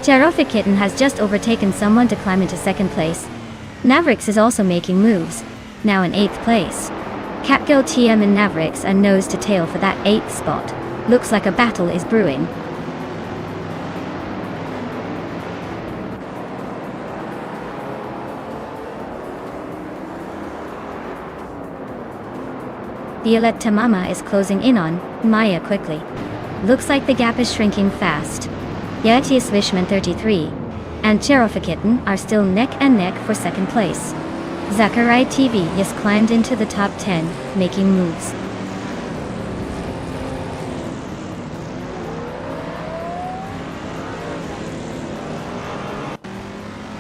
Cheruffa Kitten has just overtaken someone to climb into 2nd place. Navrix is also making moves, now in 8th place. Catgirl TM and Navrix are nose to tail for that 8th spot. Looks like a battle is brewing. Violetta Mama is closing in on Maya quickly. Looks like the gap is shrinking fast. Yeti Swishman 33 and Cheruffa Kitten are still neck and neck for 2nd place. Zachary TV has climbed into the top 10, making moves.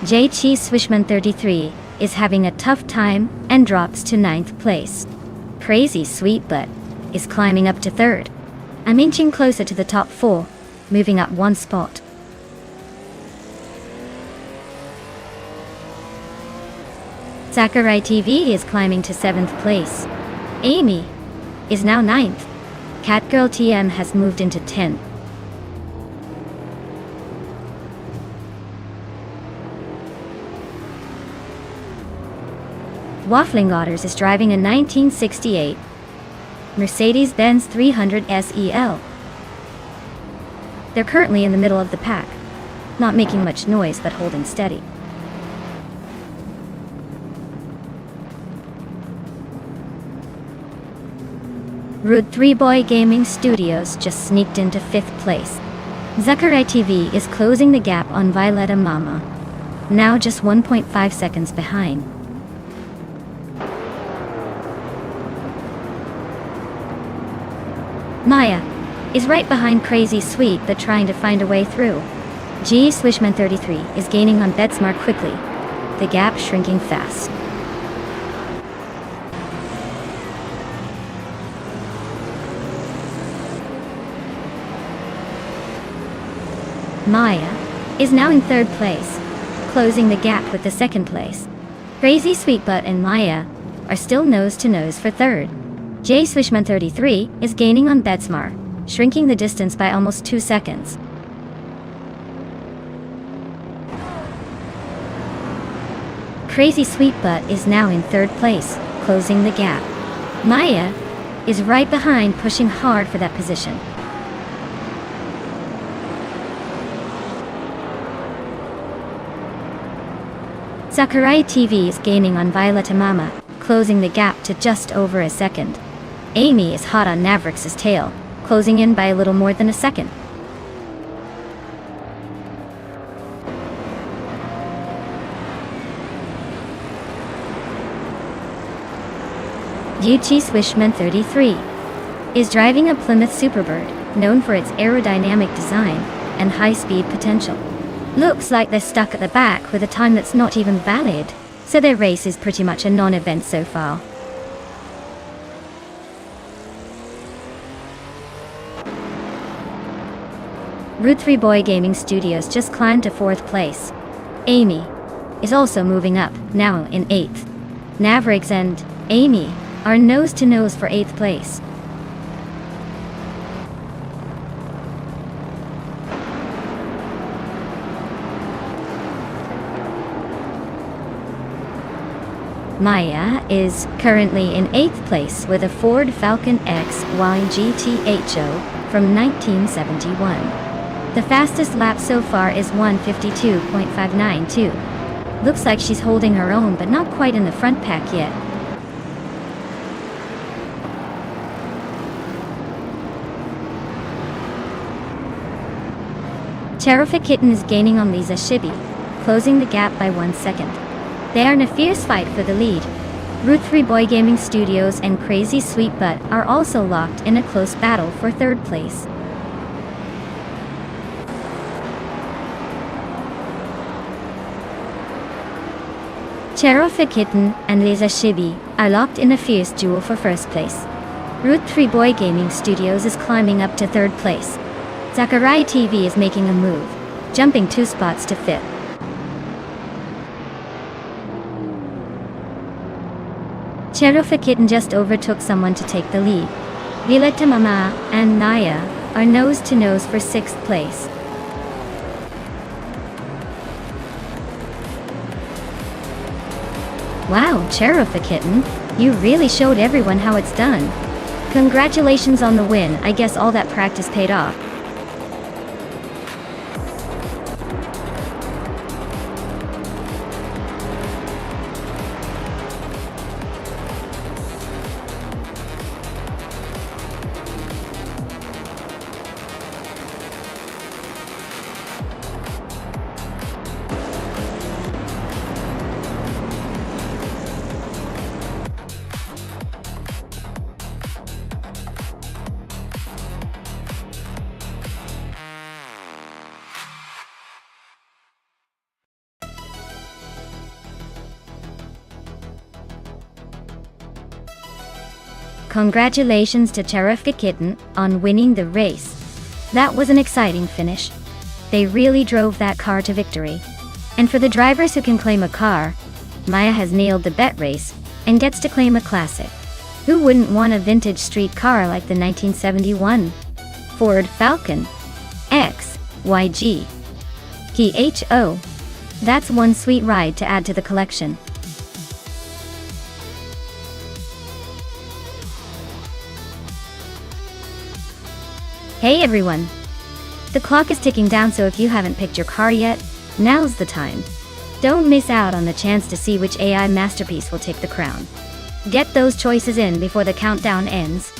JT Swishman 33 is having a tough time and drops to 9th place. Crazy Sweet Butt is climbing up to 3rd. I'm inching closer to the top 4, moving up 1 spot. Sakurai TV is climbing to 7th place. Amy is now 9th. Catgirl TM has moved into 10th. Waffling Otters is driving a 1968 Mercedes-Benz 300 SEL. They're currently in the middle of the pack, not making much noise but holding steady. Root 3 Boy Gaming Studios just sneaked into 5th place. Zachary TV is closing the gap on Violetta Mama, now just 1.5 seconds behind. Maya is right behind Crazy Sweet but trying to find a way through. G Swishman 33 is gaining on Betsmart quickly, the gap shrinking fast. Maya is now in 3rd place, closing the gap with the 2nd place. Crazy Sweetbutt and Maya are still nose to nose for 3rd. J Swishman 33 is gaining on Betsmar, shrinking the distance by almost 2 seconds. Crazy Sweetbutt is now in 3rd place, closing the gap. Maya is right behind, pushing hard for that position. Sakurai TV is gaining on Violetta Mama, closing the gap to just over a second. Amy is hot on Navrix's tail, closing in by a little more than a second. Yuchi Swishman 33 is driving a Plymouth Superbird, known for its aerodynamic design and high-speed potential. Looks like they're stuck at the back with a time that's not even valid, so their race is pretty much a non-event so far. Root 3 Boy Gaming Studios just climbed to 4th place. Amy is also moving up, now in 8th. Navrix and Amy are nose to nose for 8th place. Maya is currently in 8th place with a Ford Falcon X YGTHO from 1971. The fastest lap so far is 1:52.592. Looks like she's holding her own, but not quite in the front pack yet. Cheruffa Kitten is gaining on Lisa Shibi, closing the gap by 1 second. They are in a fierce fight for the lead. Route 3 Boy Gaming Studios and Crazy Sweet Butt are also locked in a close battle for third place. Cherofa Kitten and Leza Shibi are locked in a fierce duel for first place. Route 3 Boy Gaming Studios is climbing up to third place. Zakarai TV is making a move, jumping 2 spots to fifth. Cherofa Kitten just overtook someone to take the lead. Violetta Mama and Naya are nose to nose for 6th place. Wow, Cherofa Kitten, you really showed everyone how it's done. Congratulations on the win, I guess all that practice paid off. Congratulations to Cherofa Kitten on winning the race. That was an exciting finish. They really drove that car to victory. And for the drivers who can claim a car, Maya has nailed the bet race and gets to claim a classic. Who wouldn't want a vintage street car like the 1971 Ford Falcon XYG PHO? That's one sweet ride to add to the collection. Hey everyone! The clock is ticking down, so if you haven't picked your car yet, now's the time. Don't miss out on the chance to see which AI masterpiece will take the crown. Get those choices in before the countdown ends.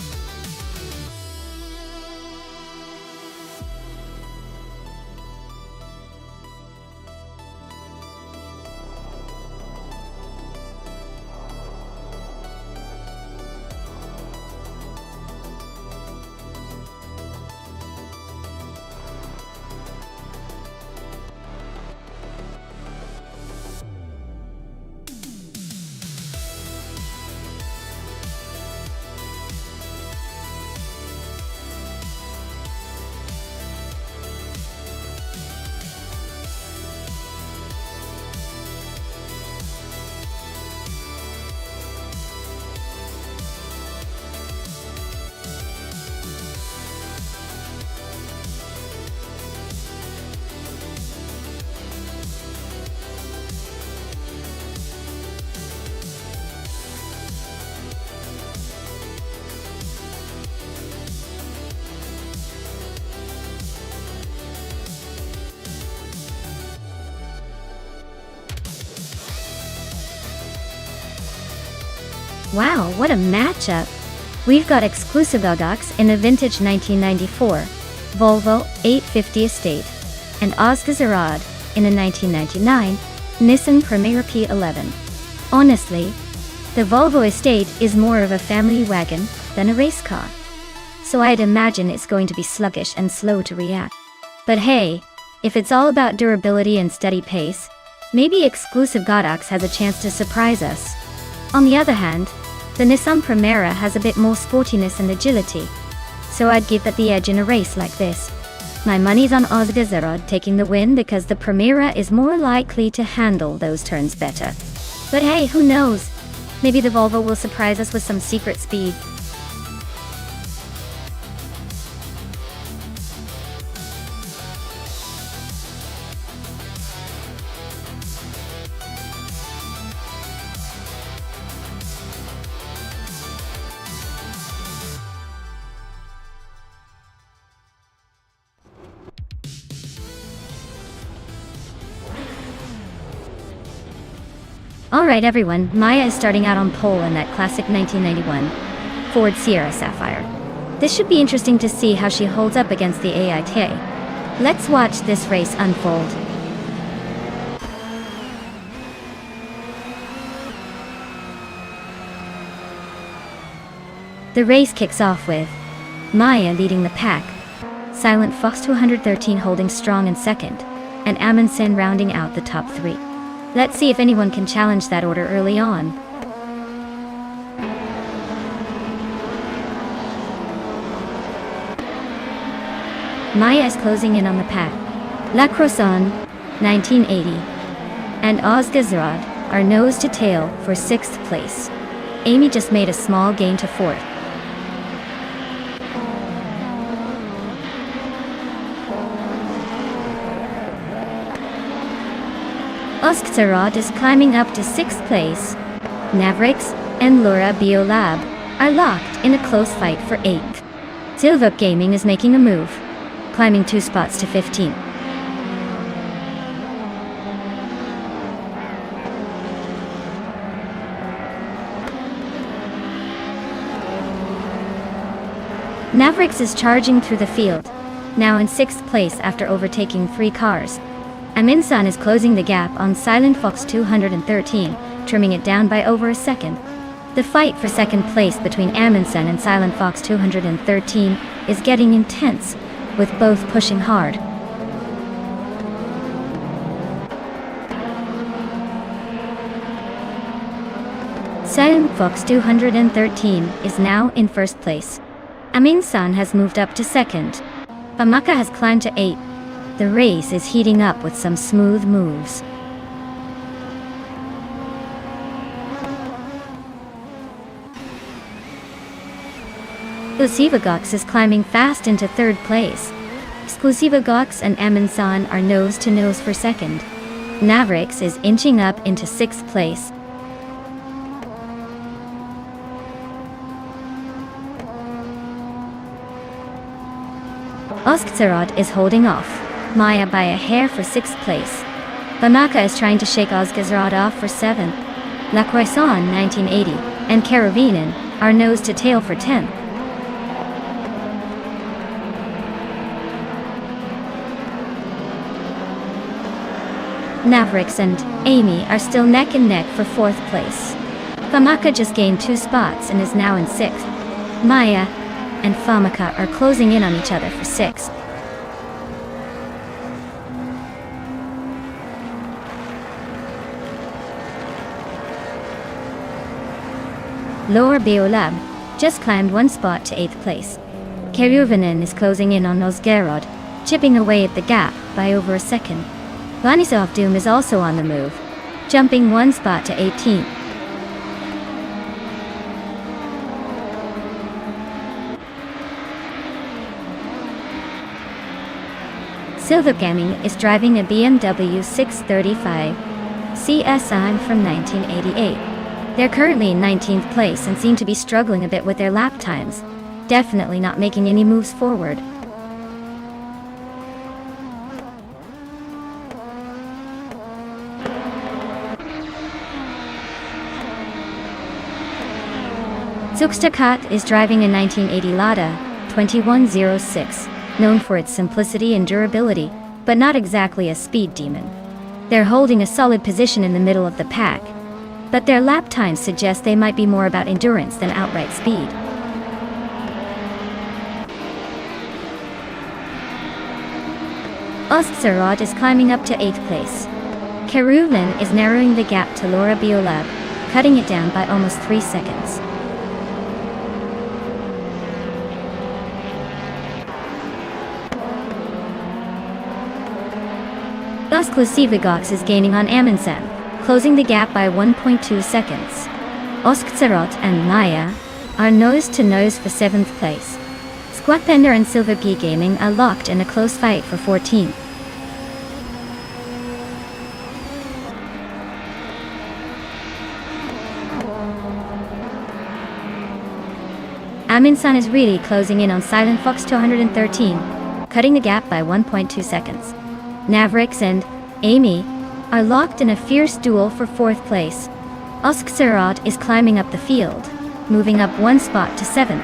Wow, what a matchup! We've got exclusive Godox in a vintage 1994 Volvo 850 Estate and Ozga Zarad in a 1999 Nissan Primera P11. Honestly, the Volvo Estate is more of a family wagon than a race car, so I'd imagine it's going to be sluggish and slow to react. But hey, if it's all about durability and steady pace, maybe exclusive Godox has a chance to surprise us. On the other hand, the Nissan Primera has a bit more sportiness and agility, so I'd give that the edge in a race like this. My money's on Ozga Zarad taking the win because the Primera is more likely to handle those turns better. But hey, who knows? Maybe the Volvo will surprise us with some secret speed. Alright everyone, Maya is starting out on pole in that classic 1991 Ford Sierra Sapphire. This should be interesting to see how she holds up against the AITA. Let's watch this race unfold. The race kicks off with Maya leading the pack, Silent Fox 213 holding strong in second, and Amundsen rounding out the top three. Let's see if anyone can challenge that order early on. Maya is closing in on the pack. La Croissant, 1980, and Ozgazarad are nose to tail for 6th place. Amy just made a small gain to 4th. Ozgazarad is climbing up to 6th place. Navrix and Laura Biolab are locked in a close fight for 8th. Silva Gaming is making a move, climbing 2 spots to 15. Navrix is charging through the field, now in 6th place after overtaking 3 cars. Amundsen is closing the gap on Silent Fox 213, trimming it down by over a second. The fight for 2nd place between Amundsen and Silent Fox 213 is getting intense, with both pushing hard. Silent Fox 213 is now in 1st place. Amundsen has moved up to 2nd. Bamaka has climbed to 8th. The race is heating up with some smooth moves. Exclusivagox is climbing fast into 3rd place. Exclusivagox and Amundsen are nose to nose for 2nd. Navrix is inching up into 6th place. Ozgazarad is holding off Maya by a hair for 6th place. Bamaka is trying to shake Ozgazarad off for 7th. La Croissant 1980 and Karavinen are nose to tail for 10th. Navrix and Amy are still neck and neck for 4th place. Famaka just gained 2 spots and is now in 6th. Maya and Famaka are closing in on each other for 6th. Laura Beolab just climbed 1 spot to 8th place. Keruvinen is closing in on Ozgazarad, chipping away at the gap by over a second. Vanisov Doom is also on the move, jumping 1 spot to 18th. Silva Gaming is driving a BMW 635 CSI from 1988. They're currently in 19th place and seem to be struggling a bit with their lap times, definitely not making any moves forward. Zugstakat is driving a 1980 Lada 2106, known for its simplicity and durability, but not exactly a speed demon. They're holding a solid position in the middle of the pack, but their lap times suggest they might be more about endurance than outright speed. Ozgazarad is climbing up to 8th place. Keruvin is narrowing the gap to Laura Biolab, cutting it down by almost 3 seconds. Exclusivagox is gaining on Amundsen, closing the gap by 1.2 seconds. Ozgazarad and Maya are nose to nose for 7th place. Squatbender and Silva P Gaming are locked in a close fight for 14th. Amundsen is really closing in on Silent Fox 213, cutting the gap by 1.2 seconds. Navrix and Amy are locked in a fierce duel for 4th place. Ozgazarad is climbing up the field, moving up 1 spot to 7th.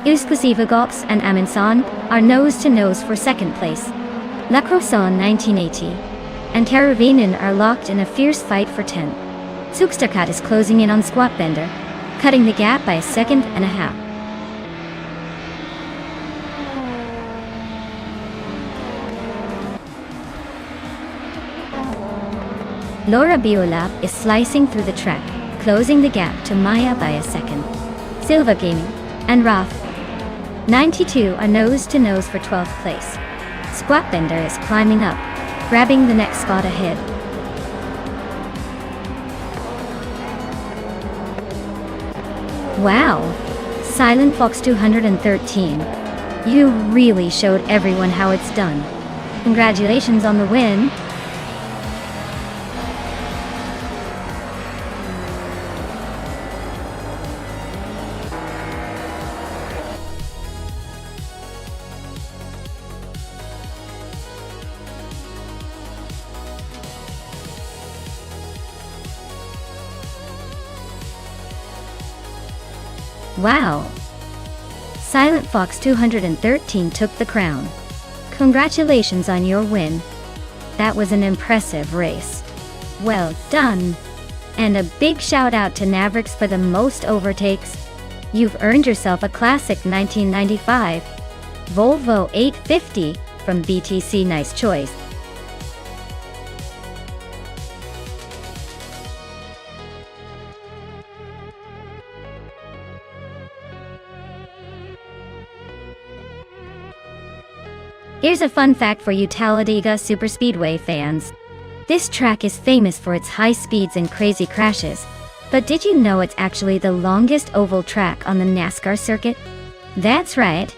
Exclusivagox and Amundsen are nose to nose for 2nd place. La Croissant 1980, and Caravinen are locked in a fierce fight for 10th. Zugsterkat is closing in on Squatbender, cutting the gap by a second and a half. Laura Biolab is slicing through the track, closing the gap to Maya by a second. Silva Gaming and Raf 92 are nose-to-nose for 12th place. Squatbender is climbing up, grabbing the next spot ahead. Wow! Silent Fox 213. You really showed everyone how it's done. Congratulations on the win! Wow! Silent Fox 213 took the crown. Congratulations on your win. That was an impressive race. Well done! And a big shout out to Navrix for the most overtakes. You've earned yourself a classic 1995 Volvo 850 from BTC. Nice choice. Here's a fun fact for you Talladega Superspeedway fans. This track is famous for its high speeds and crazy crashes. But did you know it's actually the longest oval track on the NASCAR circuit? That's right.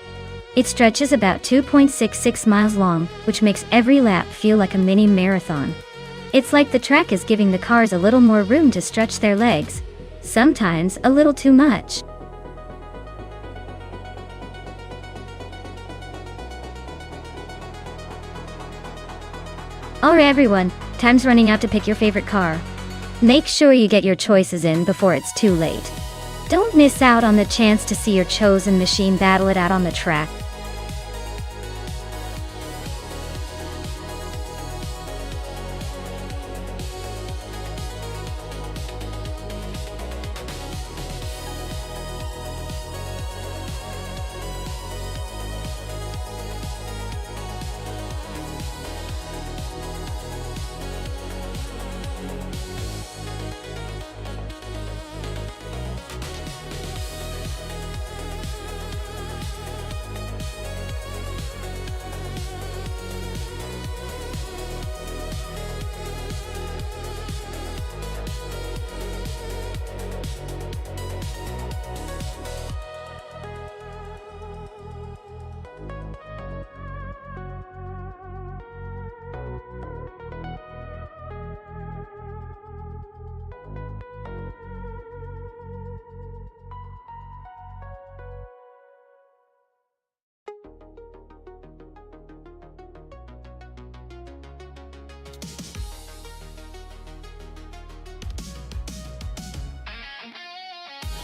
It stretches about 2.66 miles long, which makes every lap feel like a mini marathon. It's like the track is giving the cars a little more room to stretch their legs. Sometimes a little too much. Alright everyone, time's running out to pick your favorite car. Make sure you get your choices in before it's too late. Don't miss out on the chance to see your chosen machine battle it out on the track.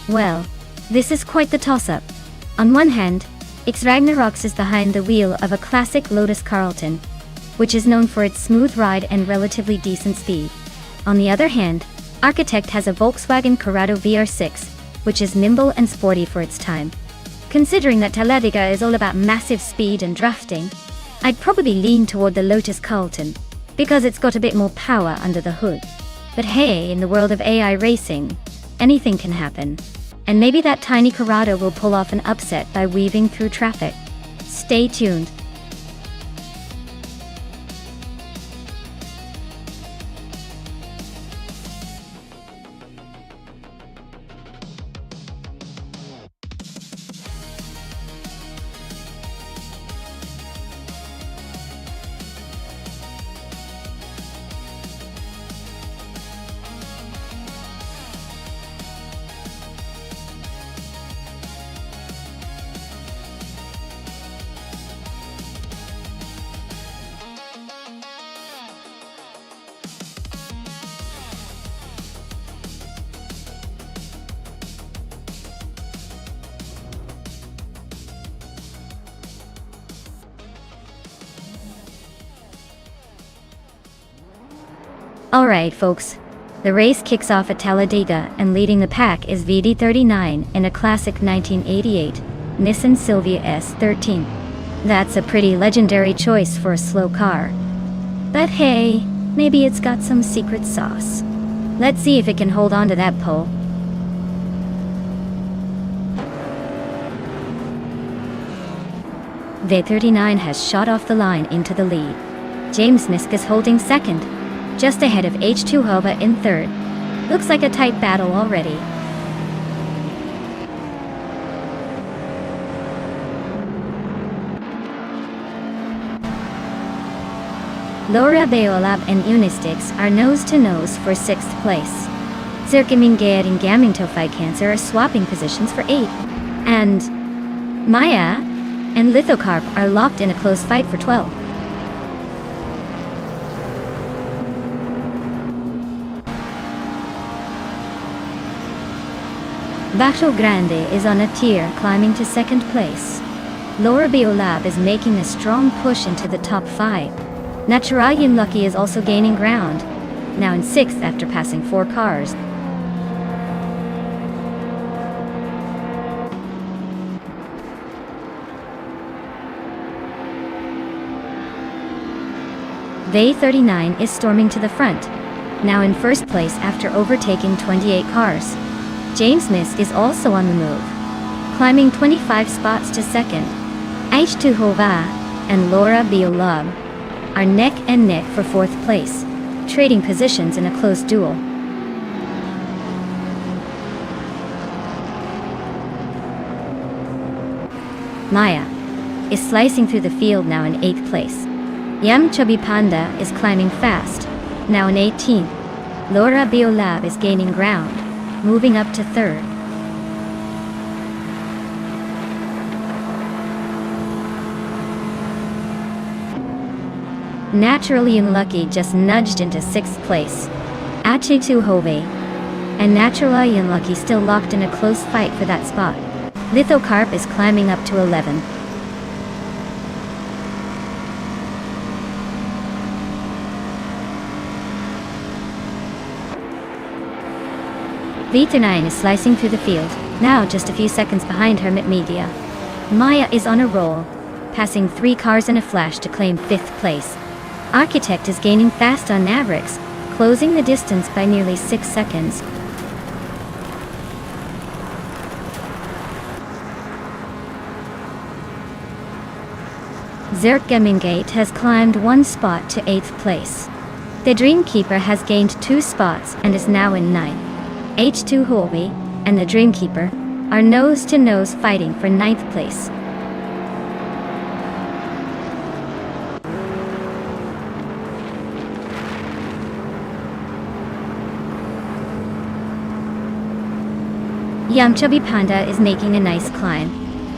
Well, this is quite the toss-up. On one hand, X Ragnaroks is behind the wheel of a classic Lotus Carlton, which is known for its smooth ride and relatively decent speed. On the other hand, Architect has a Volkswagen Corrado VR6, which is nimble and sporty for its time. Considering that Talladega is all about massive speed and drafting, I'd probably lean toward the Lotus Carlton, because it's got a bit more power under the hood. But hey, in the world of AI racing, anything can happen. And maybe that tiny Corrado will pull off an upset by weaving through traffic. Stay tuned. Alright folks, the race kicks off at Talladega and leading the pack is VD39 in a classic 1988 Nissan Silvia S13. That's a pretty legendary choice for a slow car. But hey, maybe it's got some secret sauce. Let's see if it can hold on to that pole. V39 has shot off the line into the lead. James Misk is holding second, just ahead of H2 Hova in third. Looks like a tight battle already. Laura Beolab and Unistix are nose-to-nose for 6th place. Zirkimingaed and Gamingtofai are swapping positions for 8th. And Maya and Lithocarp are locked in a close fight for 12th. Bato Grande is on a tear climbing to 2nd place. Laura Beolab is making a strong push into the top 5. Naturayan Lucky is also gaining ground, now in 6th after passing 4 cars. V39 is storming to the front, now in 1st place after overtaking 28 cars. James Misk is also on the move, climbing 25 spots to 2nd. H2 Hova and Laura Beolab are neck and neck for 4th place, trading positions in a close duel. Maya is slicing through the field now in 8th place. Yum Chubby Panda is climbing fast, now in 18th. Laura Beolab is gaining ground, moving up to 3rd. Naturally Unlucky just nudged into 6th place. H2 Hove and Naturally Unlucky still locked in a close fight for that spot. Lithocarp is climbing up to 11th. V39 is slicing through the field, now just a few seconds behind Hermit Media. Maya is on a roll, passing 3 cars in a flash to claim 5th place. Architect is gaining fast on Mavericks, closing the distance by nearly 6 seconds. Zertgemingate has climbed 1 spot to 8th place. The Dreamkeeper has gained 2 spots and is now in 9th. H2 Holby and the Dreamkeeper are nose-to-nose fighting for 9th place. Yum Chubby Panda is making a nice climb,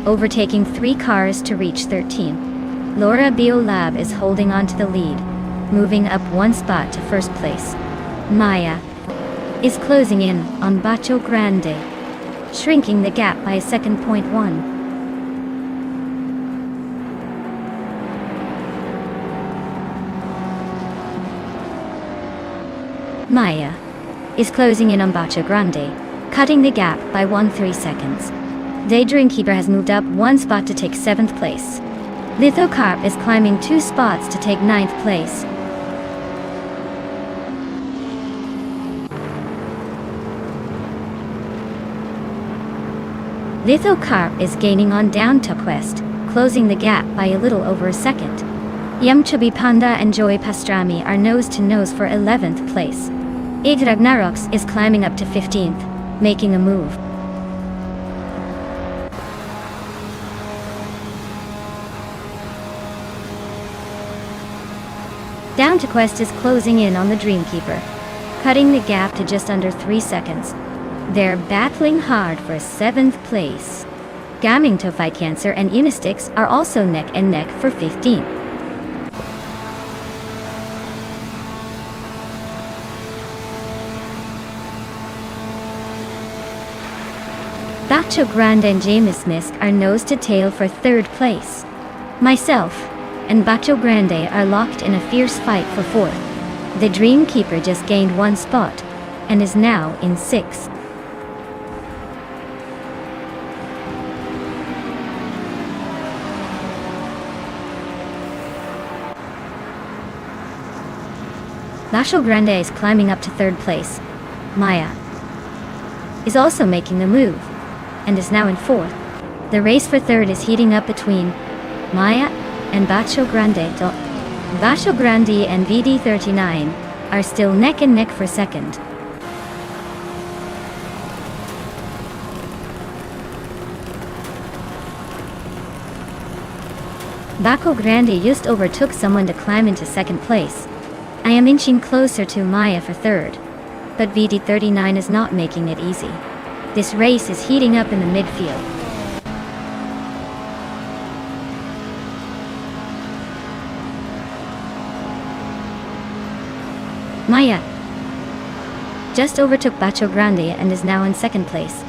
overtaking 3 cars to reach 13th. Laura Beolab is holding on to the lead, moving up 1 spot to 1st place. Maya is closing in on Bato Grande, shrinking the gap by a second. Maya is closing in on Bato Grande, cutting the gap by 1.3 seconds. The Dreamkeeper has moved up 1 spot to take 7th place. Lithocarp is climbing 2 spots to take 9th place. Lithocarp is gaining on Down to Quest, closing the gap by a little over a second. Yum Chubby Panda and Joey Pastrami are nose-to-nose for 11th place. Ig Ragnaroks is climbing up to 15th, making a move. Down to Quest is closing in on the Dreamkeeper, cutting the gap to just under 3 seconds. They're battling hard for 7th place. Gaming Tofai Cancer and Unistix are also neck and neck for 15th. Bato Grande and James Misk are nose to tail for 3rd place. Myself and Bato Grande are locked in a fierce fight for 4th. The Dreamkeeper just gained 1 spot and is now in 6th. Bacio Grande is climbing up to 3rd place. Maya is also making the move and is now in 4th. The race for 3rd is heating up between Maya and Bacio Grande. Bacio Grande and VD39 are still neck and neck for 2nd. Bacio Grande just overtook someone to climb into 2nd place. I am inching closer to Maya for 3rd, but VD39 is not making it easy. This race is heating up in the midfield. Maya just overtook Bacio Grande and is now in 2nd place.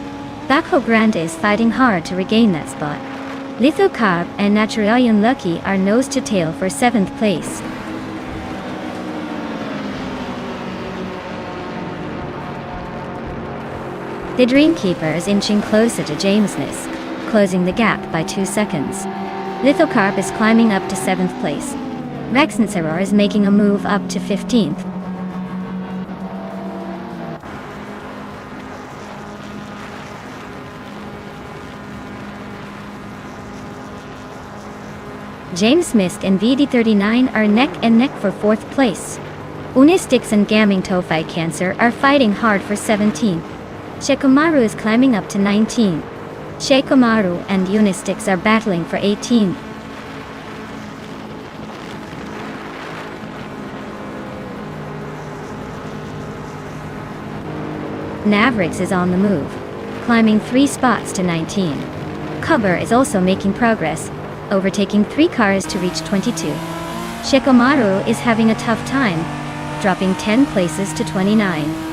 Bacio Grande is fighting hard to regain that spot. Lithocarb and Naturalian Lucky are nose to tail for 7th place. The Dreamkeeper is inching closer to James Nisk, closing the gap by 2 seconds. Lithocarb is climbing up to 7th place. Rexencerer is making a move up to 15th. James Misk and VD39 are neck and neck for 4th place. Unistix and Gaming Tofai Cancer are fighting hard for 17th. Shekomaru is climbing up to 19. Shekomaru and Unistix are battling for 18. Navrix is on the move, climbing 3 spots to 19. Cubber is also making progress, overtaking 3 cars to reach 22. Shekomaru is having a tough time, dropping 10 places to 29.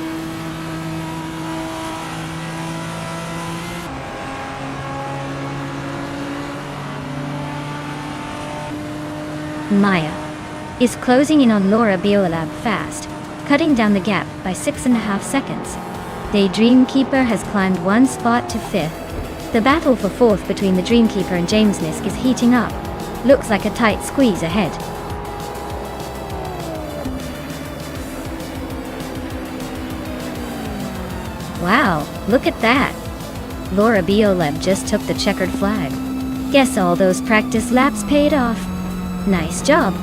Maya is closing in on Laura Biolab fast, cutting down the gap by 6.5 seconds. The Dreamkeeper has climbed 1 spot to 5th. The battle for 4th between the Dreamkeeper and James Nisk is heating up. Looks like a tight squeeze ahead. Wow, look at that! Laura Biolab just took the checkered flag. Guess all those practice laps paid off. Nice job!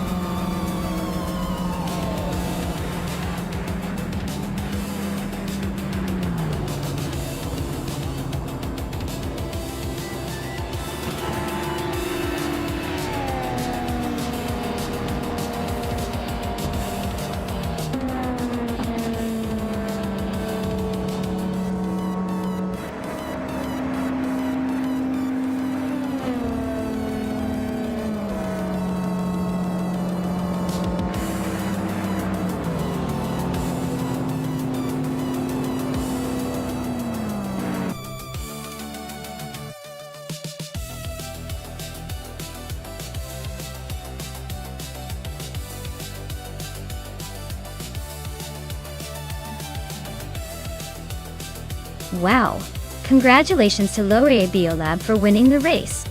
Wow! Congratulations to Laura Biolab for winning the race.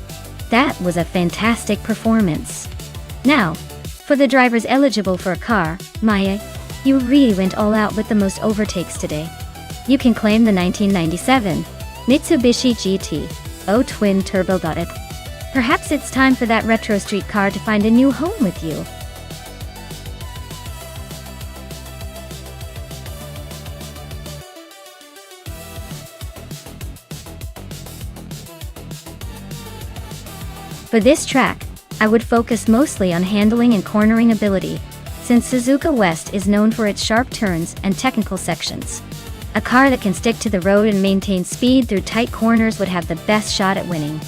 That was a fantastic performance. Now, for the drivers eligible for a car, Maya, you really went all out with the most overtakes today. You can claim the 1997 Mitsubishi GT-0 Twin Turbo. Perhaps it's time for that retro street car to find a new home with you. For this track, I would focus mostly on handling and cornering ability, since Suzuka West is known for its sharp turns and technical sections. A car that can stick to the road and maintain speed through tight corners would have the best shot at winning.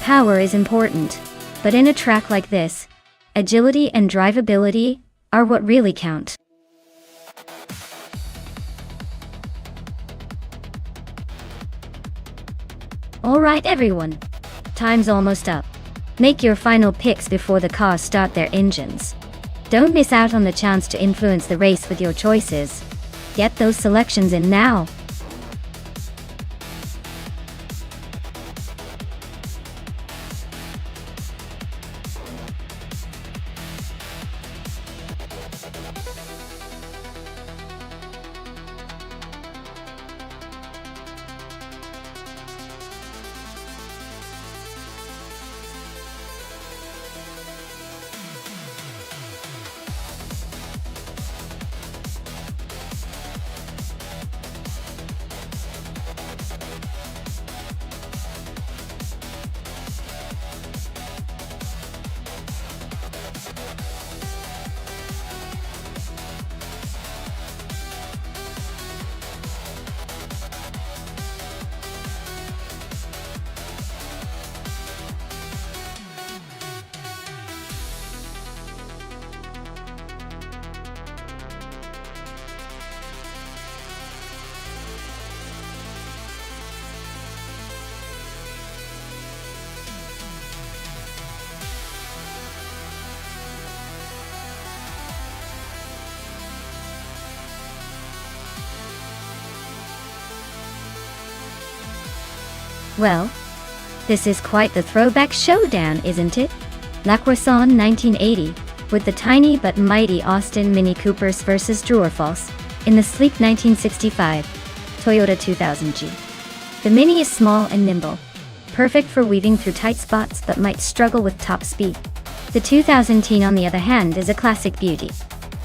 Power is important, but in a track like this, agility and drivability are what really count. Alright everyone, time's almost up. Make your final picks before the cars start their engines. Don't miss out on the chance to influence the race with your choices. Get those selections in now. Well, this is quite the throwback showdown, isn't it? La Croissant 1980, with the tiny but mighty Austin Mini Coopers versus True or False, in the sleek 1965 Toyota 2000G. The Mini is small and nimble, perfect for weaving through tight spots but might struggle with top speed. The 2000T, on the other hand, is a classic beauty.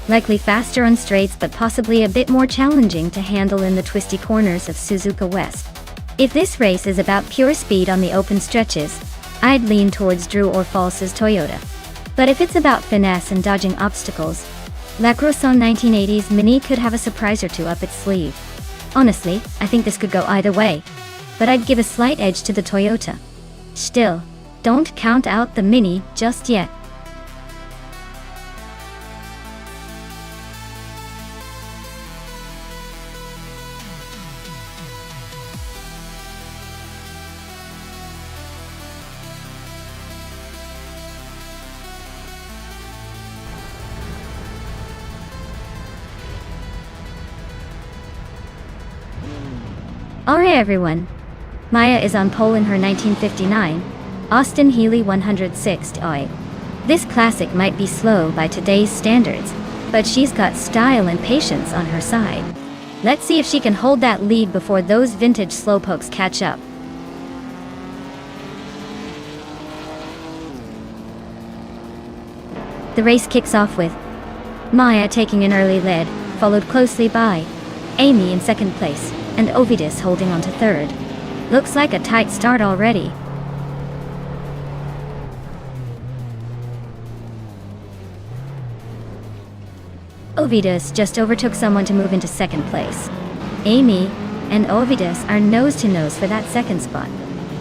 Likely faster on straights but possibly a bit more challenging to handle in the twisty corners of Suzuka West. If this race is about pure speed on the open stretches, I'd lean towards True or False's Toyota. But if it's about finesse and dodging obstacles, La Croissant 1980's Mini could have a surprise or two up its sleeve. Honestly, I think this could go either way, but I'd give a slight edge to the Toyota. Still, don't count out the Mini just yet. Alright everyone, Maya is on pole in her 1959 Austin Healey 106 Oi. This classic might be slow by today's standards, but she's got style and patience on her side. Let's see if she can hold that lead before those vintage slowpokes catch up. The race kicks off with Maya taking an early lead, followed closely by Amy in second place, and Ovidus holding on to third. Looks like a tight start already. Ovidus just overtook someone to move into second place. Amy and Ovidus are nose to nose for that second spot.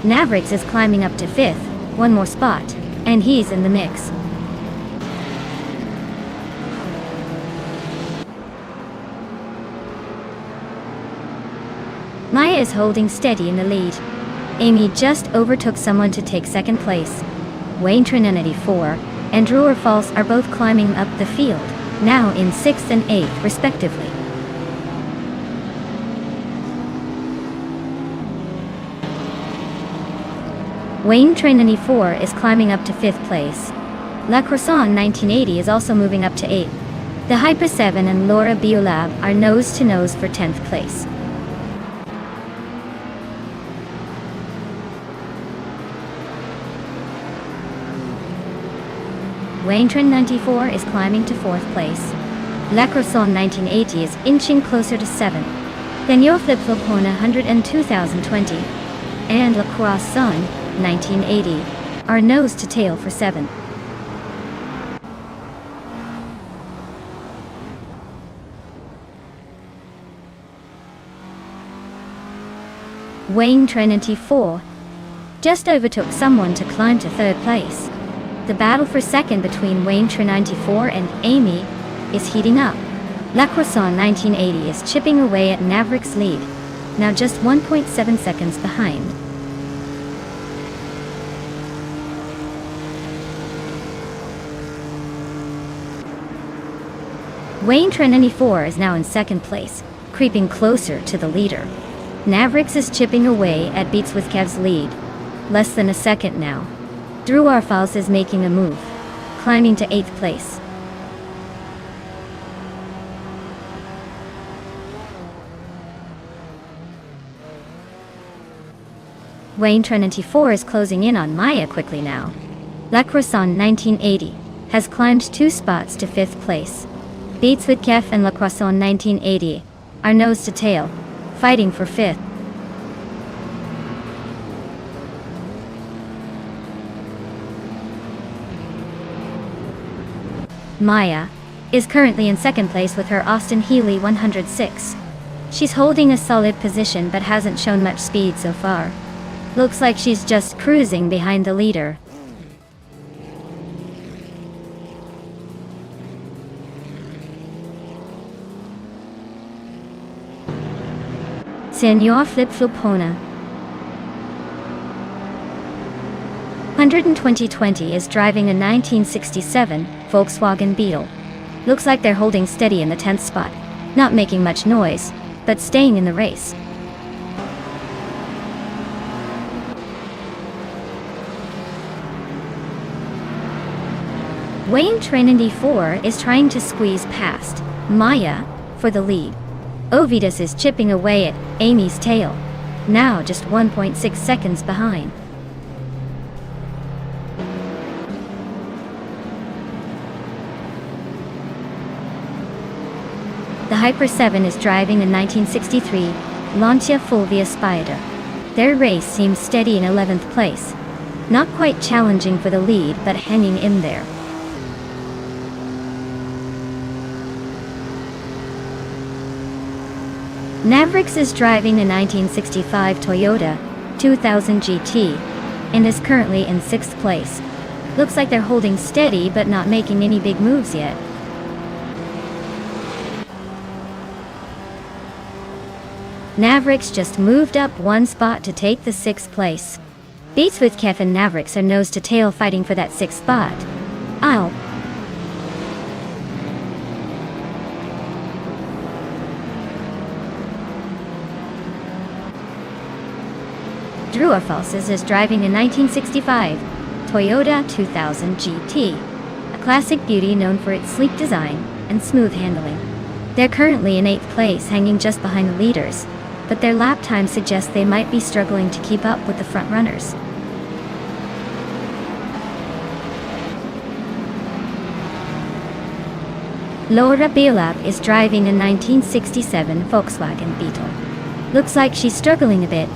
Navrix is climbing up to fifth, one more spot, and he's in the mix. Maya is holding steady in the lead. Amy just overtook someone to take second place. Wayne Trinity 4 and True or False are both climbing up the field, now in 6th and 8th respectively. Wayne Trinity 4 is climbing up to 5th place. La Croissant 1980 is also moving up to 8th. The Hyper 7 and Laura Biolab are nose to nose for 10th place. Wayne Trin 94 is climbing to 4th place. La Croissant 1980 is inching closer to 7th. Then Yo Flip Flop Hona 100 and 2020 and La Croissant 1980 are nose to tail for 7th. Wayne Trinity 4 just overtook someone to climb to 3rd place. The battle for second between Wayne Trin 94 and Amy is heating up. La Croissant 1980 is chipping away at Navrix's lead, now just 1.7 seconds behind. Wayne Trent 94 is now in second place, creeping closer to the leader. Navrix is chipping away at Beats with Kev's lead. Less than a second now. Drew Arfals is making a move, climbing to 8th place. Wayne Trent 94 is closing in on Maya quickly now. La Croissant 1980 has climbed 2 spots to 5th place. Beats with Kev and La Croissant 1980 are nose to tail, fighting for 5th. Maya is currently in second place with her Austin Healey 106. She's holding a solid position but hasn't shown much speed so far. Looks like she's just cruising behind the leader. Senor Flip Flopona 12020 is driving a 1967 Volkswagen Beetle. Looks like they're holding steady in the 10th spot, not making much noise, but staying in the race. Wayne Trent 94 is trying to squeeze past Maya for the lead. Ovidas is chipping away at Amy's tail, now just 1.6 seconds behind. The Hyper 7 is driving a 1963 Lancia Fulvia Spider. Their race seems steady in 11th place. Not quite challenging for the lead, but hanging in there. Navrix is driving a 1965 Toyota 2000 GT and is currently in 6th place. Looks like they're holding steady but not making any big moves yet. Navrix just moved up 1 spot to take the 6th place. Beats with Kev and Navrix are nose to tail fighting for that 6th spot. Ow. Drew Arfals is driving a 1965 Toyota 2000 GT, a classic beauty known for its sleek design and smooth handling. They're currently in 8th place, hanging just behind the leaders, but their lap time suggests they might be struggling to keep up with the front runners. Laura Biolab is driving a 1967 Volkswagen Beetle. Looks like she's struggling a bit,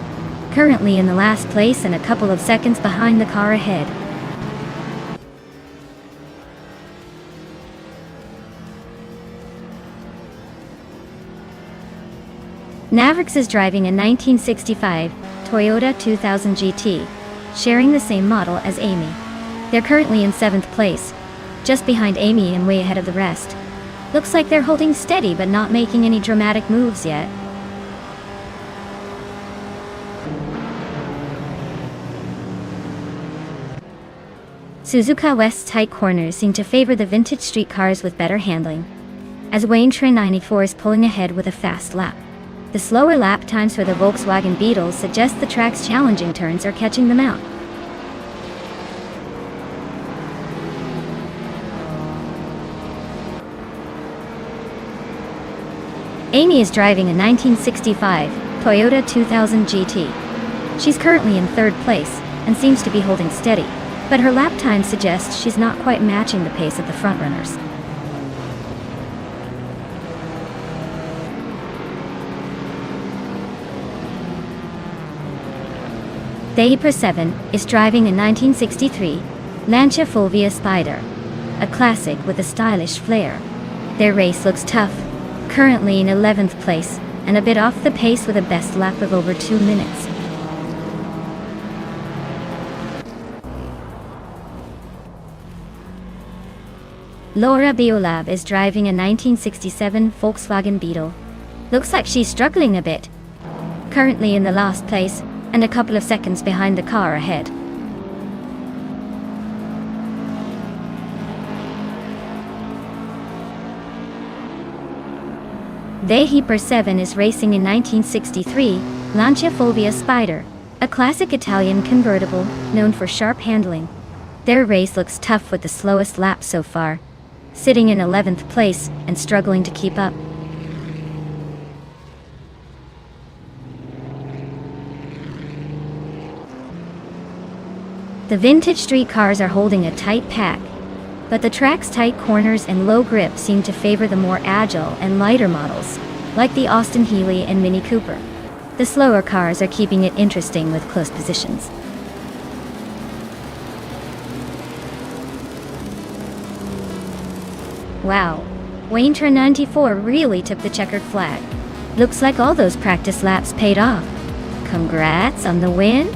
currently in the last place and a couple of seconds behind the car ahead. Navrix is driving a 1965 Toyota 2000 GT, sharing the same model as Amy. They're currently in 7th place, just behind Amy and way ahead of the rest. Looks like they're holding steady but not making any dramatic moves yet. Suzuka West's tight corners seem to favor the vintage street cars with better handling, as Wayne Trent 94 is pulling ahead with a fast lap. The slower lap times for the Volkswagen Beetles suggest the track's challenging turns are catching them out. Amy is driving a 1965 Toyota 2000 GT. She's currently in 3rd place and seems to be holding steady, but her lap time suggests she's not quite matching the pace of the frontrunners. The Hyper 7 is driving a 1963 Lancia Fulvia Spider, a classic with a stylish flair. Their race looks tough, currently in 11th place and a bit off the pace with a best lap of over 2 minutes. Laura Biolab is driving a 1967 Volkswagen Beetle. Looks like she's struggling a bit, currently in the last place and a couple of seconds behind the car ahead. The Hyper 7 is racing in 1963 Lancia Fulvia Spider, a classic Italian convertible known for sharp handling. Their race looks tough with the slowest lap so far, sitting in 11th place and struggling to keep up. The vintage street cars are holding a tight pack, but the track's tight corners and low grip seem to favor the more agile and lighter models, like the Austin Healey and Mini Cooper. The slower cars are keeping it interesting with close positions. Wow, Waintra 94 really took the checkered flag. Looks like all those practice laps paid off. Congrats on the win!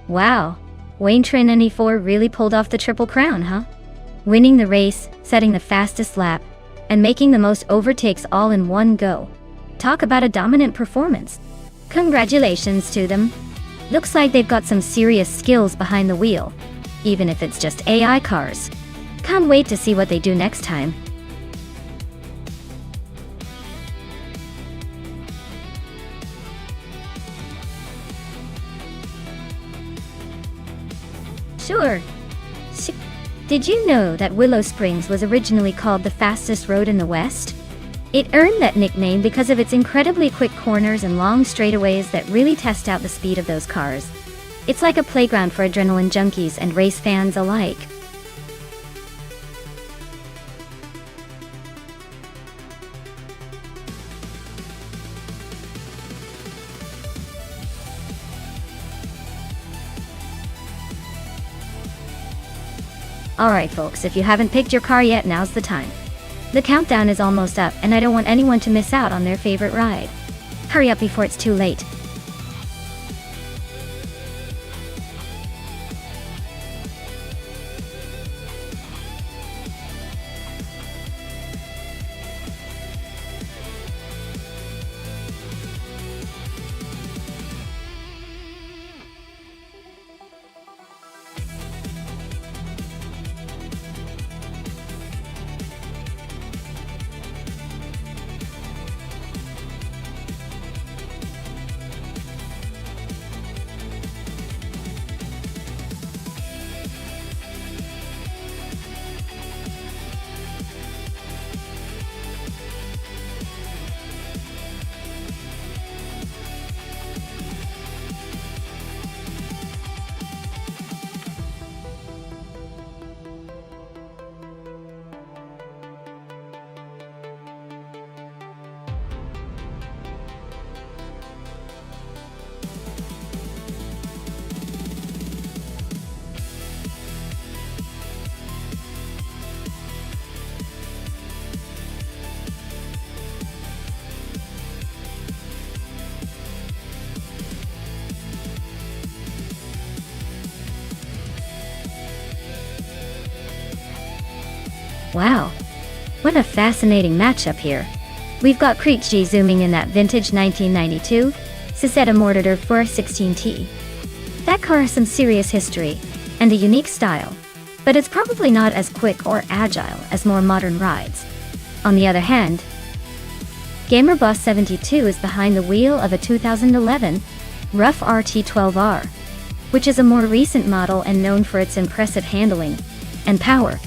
Wow, Waintra 94 really pulled off the Triple Crown, huh? Winning the race, setting the fastest lap, and making the most overtakes all in one go. Talk about a dominant performance. Congratulations to them. Looks like they've got some serious skills behind the wheel, even if it's just AI cars. Can't wait to see what they do next time. Sure. Did you know that Willow Springs was originally called the fastest road in the West? It earned that nickname because of its incredibly quick corners and long straightaways that really test out the speed of those cars. It's like a playground for adrenaline junkies and race fans alike. Alright folks, if you haven't picked your car yet, now's the time. The countdown is almost up, and I don't want anyone to miss out on their favorite ride. Hurry up before it's too late. Wow, what a fascinating matchup here. We've got Creek G zooming in that vintage 1992 Cizeta Mortimer 416T. That car has some serious history and a unique style, but it's probably not as quick or agile as more modern rides. On the other hand, Gamer Boss 72 is behind the wheel of a 2011 Rough RT12R, which is a more recent model and known for its impressive handling and power.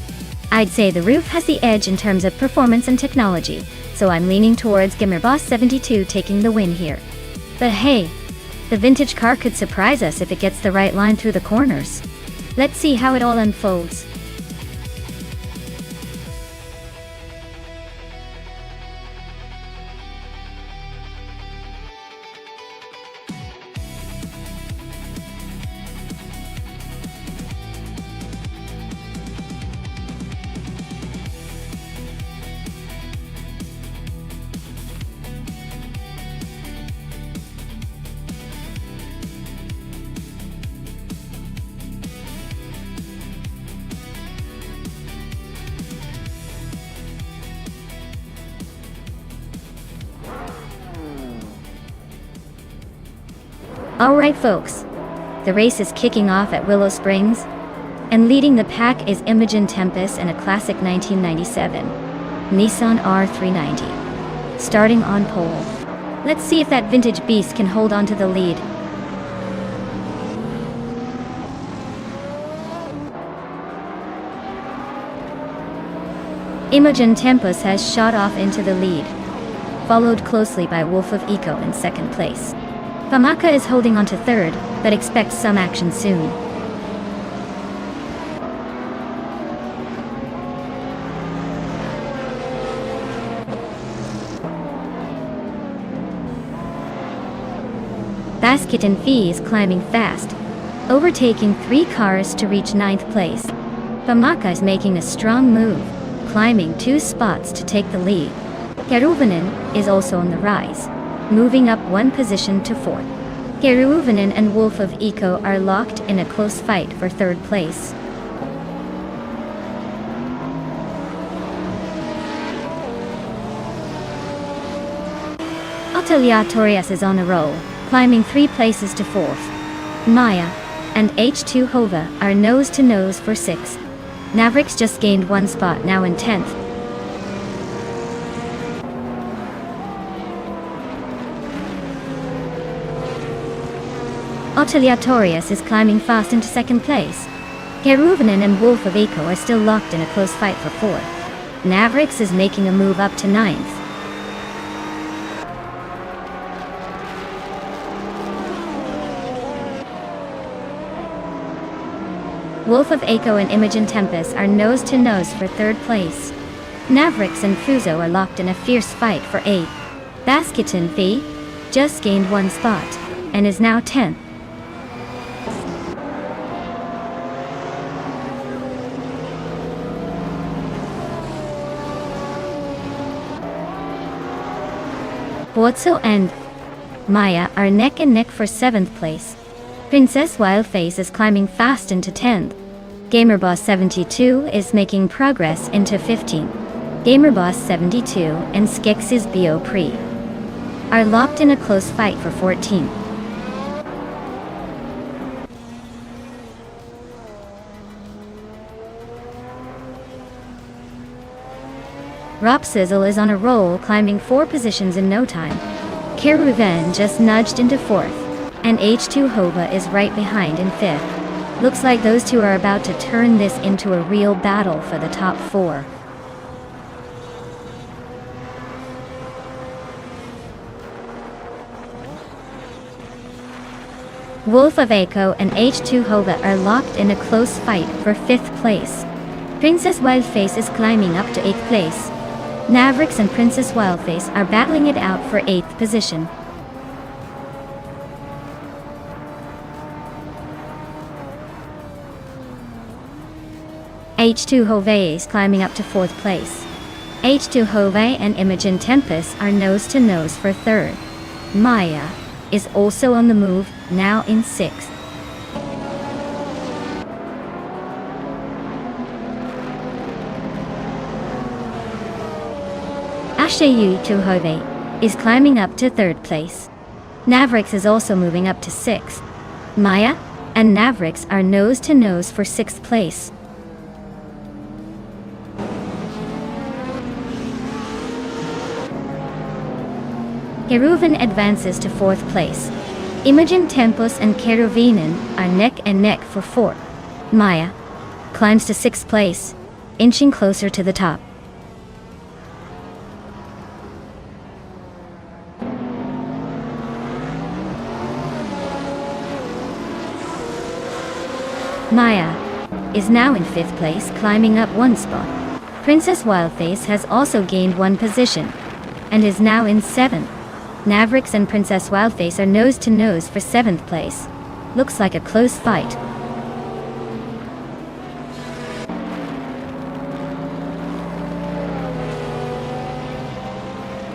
I'd say the roof has the edge in terms of performance and technology, so I'm leaning towards Gamer Boss 72 taking the win here. But hey, the vintage car could surprise us if it gets the right line through the corners. Let's see how it all unfolds. Alright folks, the race is kicking off at Willow Springs, and leading the pack is Imogen Tempest and a classic 1997 Nissan R390. Starting on pole. Let's see if that vintage beast can hold on to the lead. Imogen Tempest has shot off into the lead, followed closely by Wolf of Eco in second place. Famaka is holding on to third, but expects some action soon. Basket and Fee is climbing fast, overtaking 3 cars to reach 9th place. Famaka is making a strong move, climbing 2 spots to take the lead. Keruvanen is also on the rise, moving up 1 position to 4th. Keruvanen and Wolf of Eco are locked in a close fight for 3rd place. Ateliatorius is on a roll, climbing 3 places to 4th. Maya and H2 Hova are nose to nose for 6th. Navrix just gained 1 spot, now in 10th. Ateliatorius is climbing fast into 2nd place. Keruvanen and Wolf of Eco are still locked in a close fight for 4th. Navrix is making a move up to 9th. Wolf of Eco and Imogen Tempest are nose to nose for 3rd place. Navrix and Fuso are locked in a fierce fight for 8th. Basketon Fee just gained 1 spot, and is now 10th. Boatso and Maya are neck and neck for 7th place. Princess Wildface is climbing fast into 10th. GamerBoss72 is making progress into 15th. GamerBoss72 and Skex's Bo Pre are locked in a close fight for 14th. Ropsizzle is on a roll, climbing 4 positions in no time. Keruvan just nudged into 4th, and H2 Hova is right behind in 5th. Looks like those two are about to turn this into a real battle for the top 4. Wolf of Eco and H2 Hova are locked in a close fight for 5th place. Princess Wildface is climbing up to 8th place. Navrix and Princess Wildface are battling it out for 8th position. H2 Hove is climbing up to 4th place. H2 Hove and Imogen Tempest are nose to nose for 3rd. Maya is also on the move, now in 6th. Ashayu Hove is climbing up to 3rd place. Navrix is also moving up to 6th. Maya and Navrix are nose to nose for 6th place. Keruvan advances to 4th place. Imogen Tempest and Keruvanen are neck and neck for 4th. Maya climbs to 6th place, inching closer to the top. Maya is now in 5th place, climbing up 1 spot. Princess Wildface has also gained 1 position, and is now in 7th. Navrix and Princess Wildface are nose to nose for 7th place. Looks like a close fight.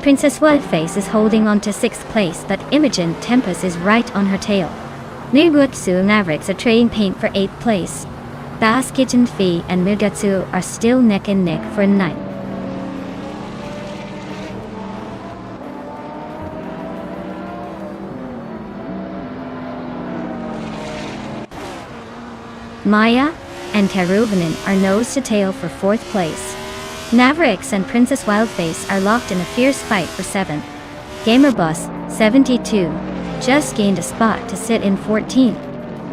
Princess Wildface is holding on to 6th place, but Imogen Tempest is right on her tail. Mirgutsu and Navrix are trading paint for 8th place. Basket and Fee and Mirgutsu are still neck and neck for 9th. Maya and Teruvinen are nose to tail for 4th place. Mavericks and Princess Wildface are locked in a fierce fight for 7th. Gamerbus 72 just gained a spot to sit in 14th.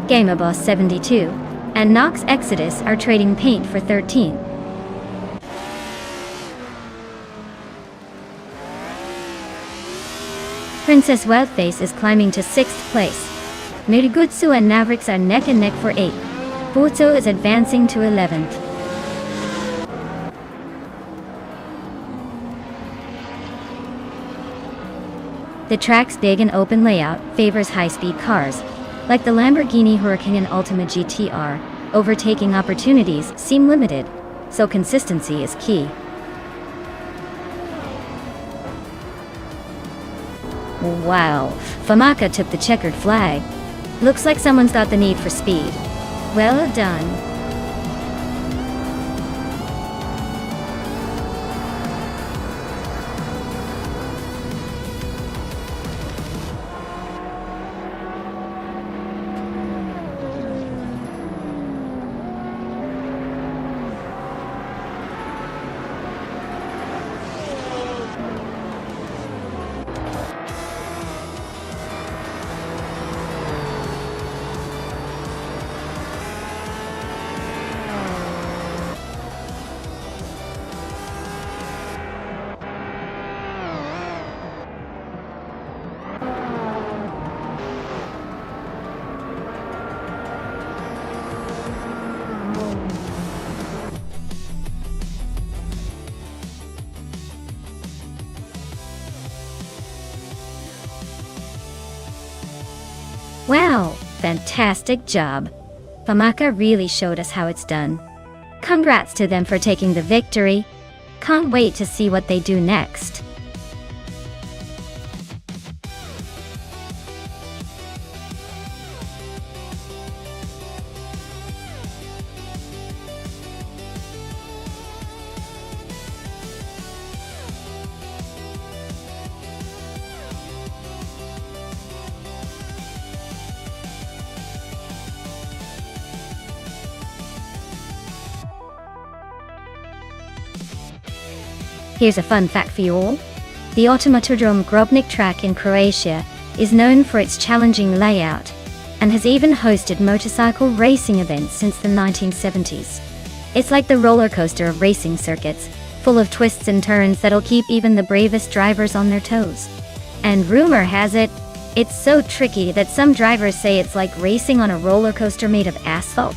Gamerbus 72 and Nox Exodus are trading paint for 13th. Princess Wildface is climbing to 6th place. Mirigutsu and Mavericks are neck and neck for 8th. Butsu is advancing to 11th. The track's big and open layout favors high-speed cars, like the Lamborghini Huracan and Ultima GTR. Overtaking opportunities seem limited, so consistency is key. Wow, Famaka took the checkered flag. Looks like someone's got the need for speed. Well done. Wow, fantastic job. Famaka really showed us how it's done. Congrats to them for taking the victory. Can't wait to see what they do next. Here's a fun fact for you all. The Automatodrome Grobnik track in Croatia is known for its challenging layout and has even hosted motorcycle racing events since the 1970s. It's like the roller coaster of racing circuits, full of twists and turns that'll keep even the bravest drivers on their toes. And rumor has it, it's so tricky that some drivers say it's like racing on a roller coaster made of asphalt.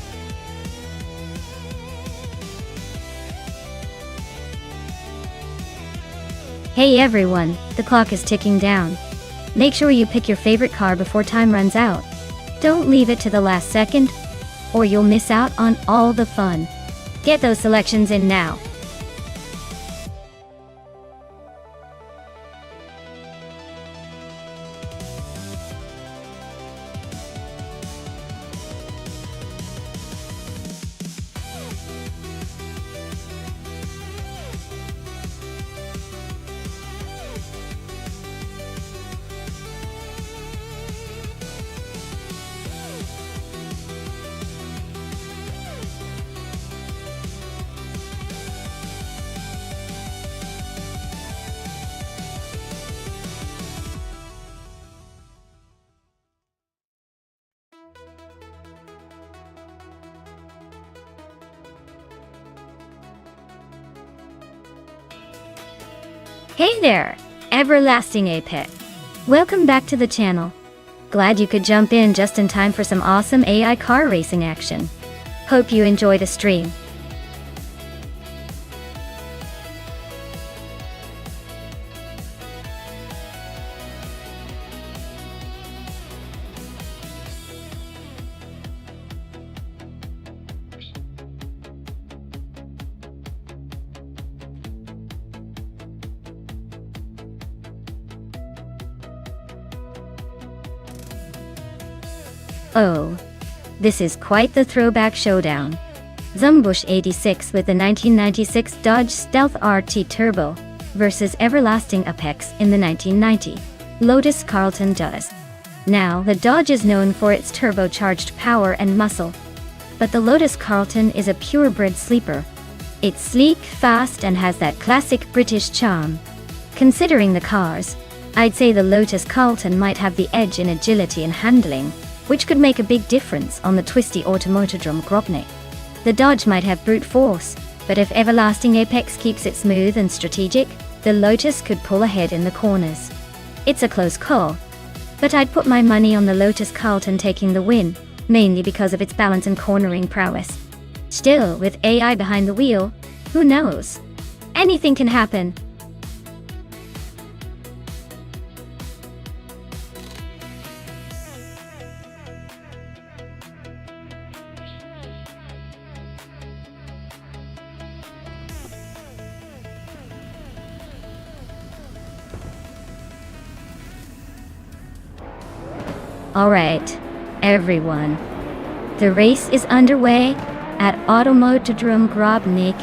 Hey everyone, the clock is ticking down. Make sure you pick your favorite car before time runs out. Don't leave it to the last second, or you'll miss out on all the fun. Get those selections in now. Hey there, Everlasting Apex. Welcome back to the channel. Glad you could jump in just in time for some awesome AI car racing action. Hope you enjoy the stream. Oh, this is quite the throwback showdown. Zumbush 86 with the 1996 Dodge Stealth RT Turbo versus Everlasting Apex in the 1990 Lotus Carlton Dust. Now, the Dodge is known for its turbocharged power and muscle. But the Lotus Carlton is a purebred sleeper. It's sleek, fast, and has that classic British charm. Considering the cars, I'd say the Lotus Carlton might have the edge in agility and handling, which could make a big difference on the twisty Automotodrome Grobnik. The Dodge might have brute force, but if Everlasting Apex keeps it smooth and strategic, the Lotus could pull ahead in the corners. It's a close call, but I'd put my money on the Lotus Carlton taking the win, mainly because of its balance and cornering prowess. Still, with AI behind the wheel, who knows? Anything can happen. Alright, everyone. The race is underway at Automotodrome Grobnik,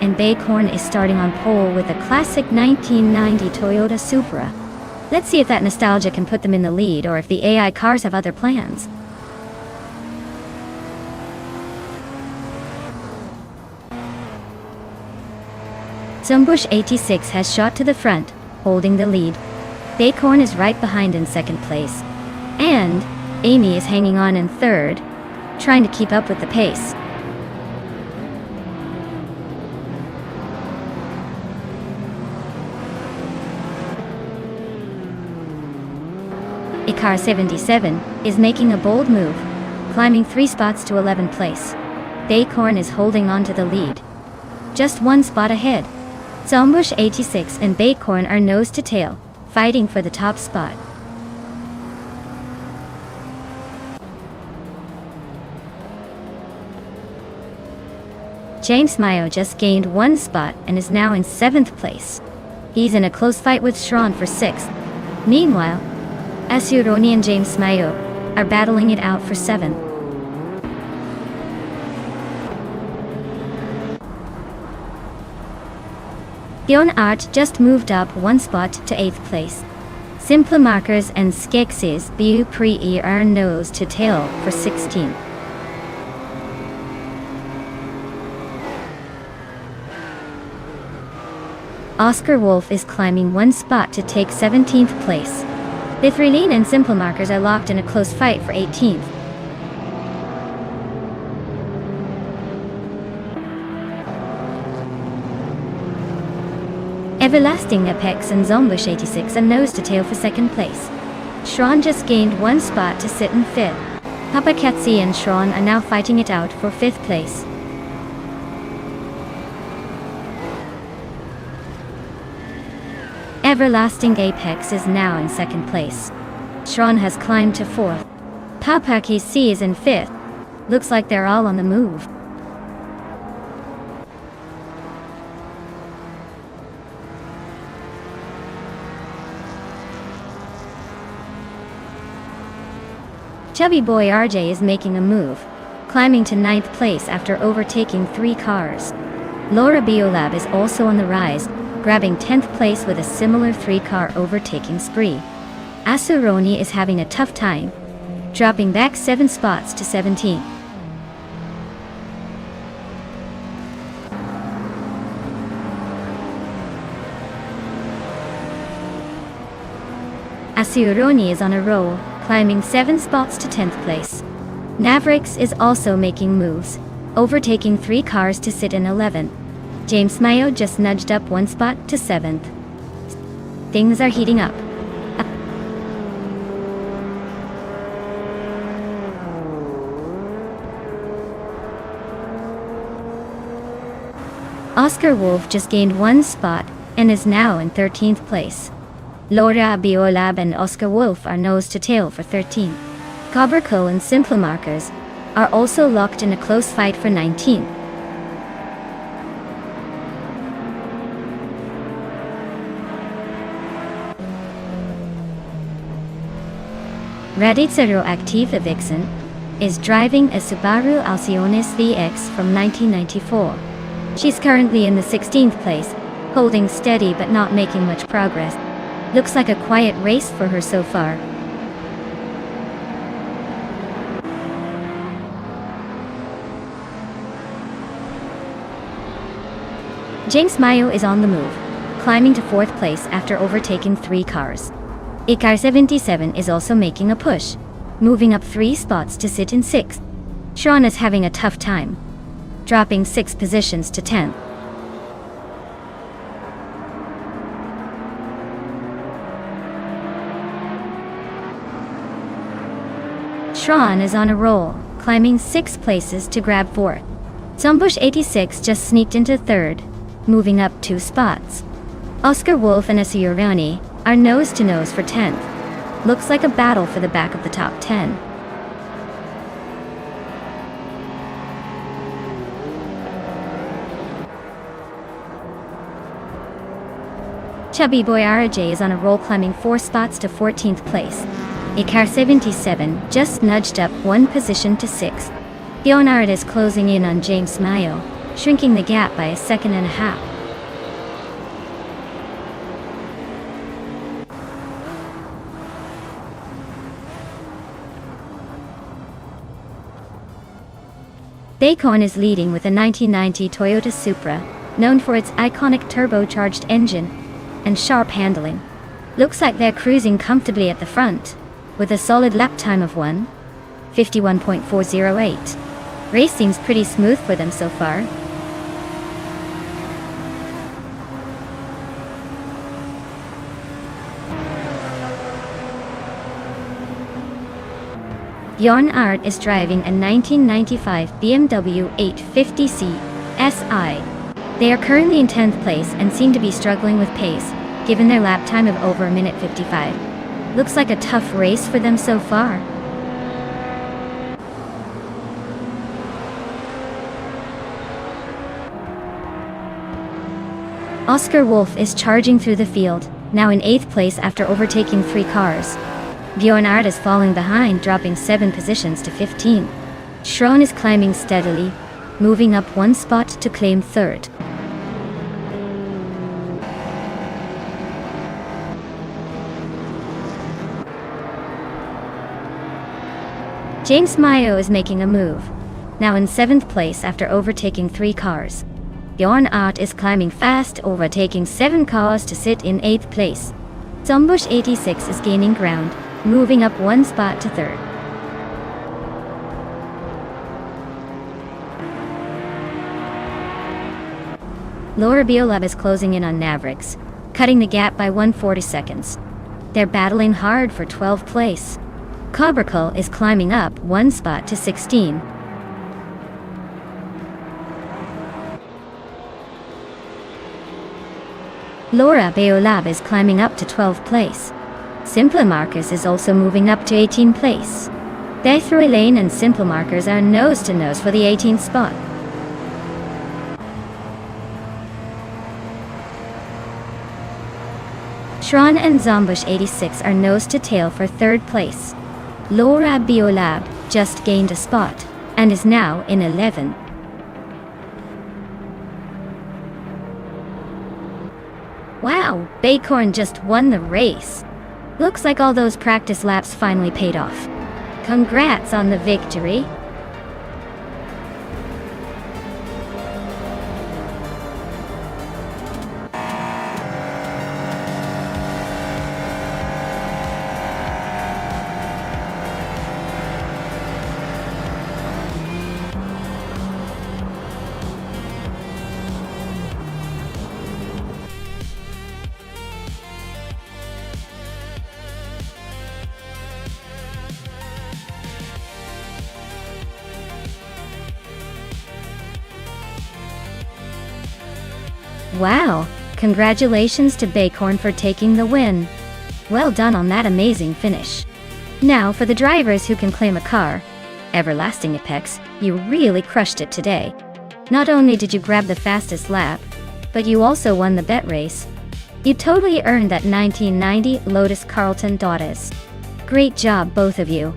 and Baycorn is starting on pole with a classic 1990 Toyota Supra. Let's see if that nostalgia can put them in the lead or if the AI cars have other plans. Zumbush 86 has shot to the front, holding the lead. Baycorn is right behind in second place. And Amy is hanging on in third, trying to keep up with the pace. Car 77 is making a bold move, climbing 3 spots to 11th place. Baycorn is holding on to the lead, just 1 spot ahead. Zumbush 86 and Baycorn are nose to tail, fighting for the top spot. James Mayo just gained 1 spot and is now in 7th place. He's in a close fight with Shron for 6th. Meanwhile, Asuroni and James Mayo are battling it out for 7th. Bjorn Art just moved up 1 spot to 8th place. Simple Markers and Skeksis Bu Pre are nose to tail for 16th. Oscar Wolf is climbing 1 spot to take 17th place. Bithrilene and Simple Markers are locked in a close fight for 18th. Everlasting Apex and Zumbush 86 are nose to tail for 2nd place. Shron just gained 1 spot to sit in 5th. Papa Ketsi and Shron are now fighting it out for 5th place. Everlasting Apex is now in 2nd place. Shron has climbed to 4th. Papaki C is in 5th. Looks like they're all on the move. Chubby Boy RJ is making a move, climbing to 9th place after overtaking 3 cars. Laura Biolab is also on the rise, grabbing 10th place with a similar 3-car overtaking spree. Asuroni is having a tough time, dropping back 7 spots to 17th. Asuroni is on a roll, climbing 7 spots to 10th place. Navrix is also making moves, overtaking 3 cars to sit in 11th. James Mayo just nudged up 1 spot to 7th. Things are heating up. Oscar Wolf just gained 1 spot and is now in 13th place. Laura Biolab and Oscar Wolf are nose to tail for 13th. Coberco and Simple Markers are also locked in a close fight for 19th. Radizero Activa Vixen is driving a Subaru Alcionis VX from 1994. She's currently in the 16th place, holding steady but not making much progress. Looks like a quiet race for her so far. James Mayo is on the move, climbing to 4th place after overtaking 3 cars. Car 77 is also making a push, moving up 3 spots to sit in 6th. Sean is having a tough time, dropping 6 positions to 10th. Sean is on a roll, climbing 6 places to grab 4th. Zombush 86 just sneaked into 3rd, moving up 2 spots. Oscar Wolf and Asuyurani are nose to nose for 10th. Looks like a battle for the back of the top 10. Chubby Boy RJ is on a roll, climbing 4 spots to 14th place. Car 77 just nudged up 1 position to 6th. Leonard is closing in on James Mayo, shrinking the gap by 1.5 seconds. Bacon is leading with a 1990 Toyota Supra, known for its iconic turbocharged engine and sharp handling. Looks like they're cruising comfortably at the front, with a solid lap time of 1:51.408. Race seems pretty smooth for them so far. Jon Art is driving a 1995 BMW 850C SI. They are currently in 10th place and seem to be struggling with pace, given their lap time of over 1:55. Looks like a tough race for them so far. Oscar Wolf is charging through the field, now in 8th place after overtaking 3 cars. Bjornard is falling behind, dropping 7 positions to 15. Schron is climbing steadily, moving up 1 spot to claim 3rd. James Mayo is making a move, now in 7th place after overtaking 3 cars. Bjorn Art is climbing fast, overtaking 7 cars to sit in 8th place. Zombush 86 is gaining ground, moving up 1 spot to 3rd. Laura Biolab is closing in on Mavericks, cutting the gap by 140 seconds. They're battling hard for 12th place. Cobracle is climbing up 1 spot to 16. Laura Biolab is climbing up to 12th place. Simple Markers is also moving up to 18th place. Deathroy Lane and Simple Markers are nose to nose for the 18th spot. Shron and Zombush 86 are nose to tail for 3rd place. Laura Biolab just gained a spot and is now in 11th. Wow, Baycorn just won the race. Looks like all those practice laps finally paid off. Congrats on the victory. Wow, congratulations to Baycorn for taking the win. Well done on that amazing finish. Now for the drivers who can claim a car. Everlasting Apex, you really crushed it today. Not only did you grab the fastest lap, but you also won the bet race. You totally earned that 1990 Lotus Carlton Dottas. Great job, both of you.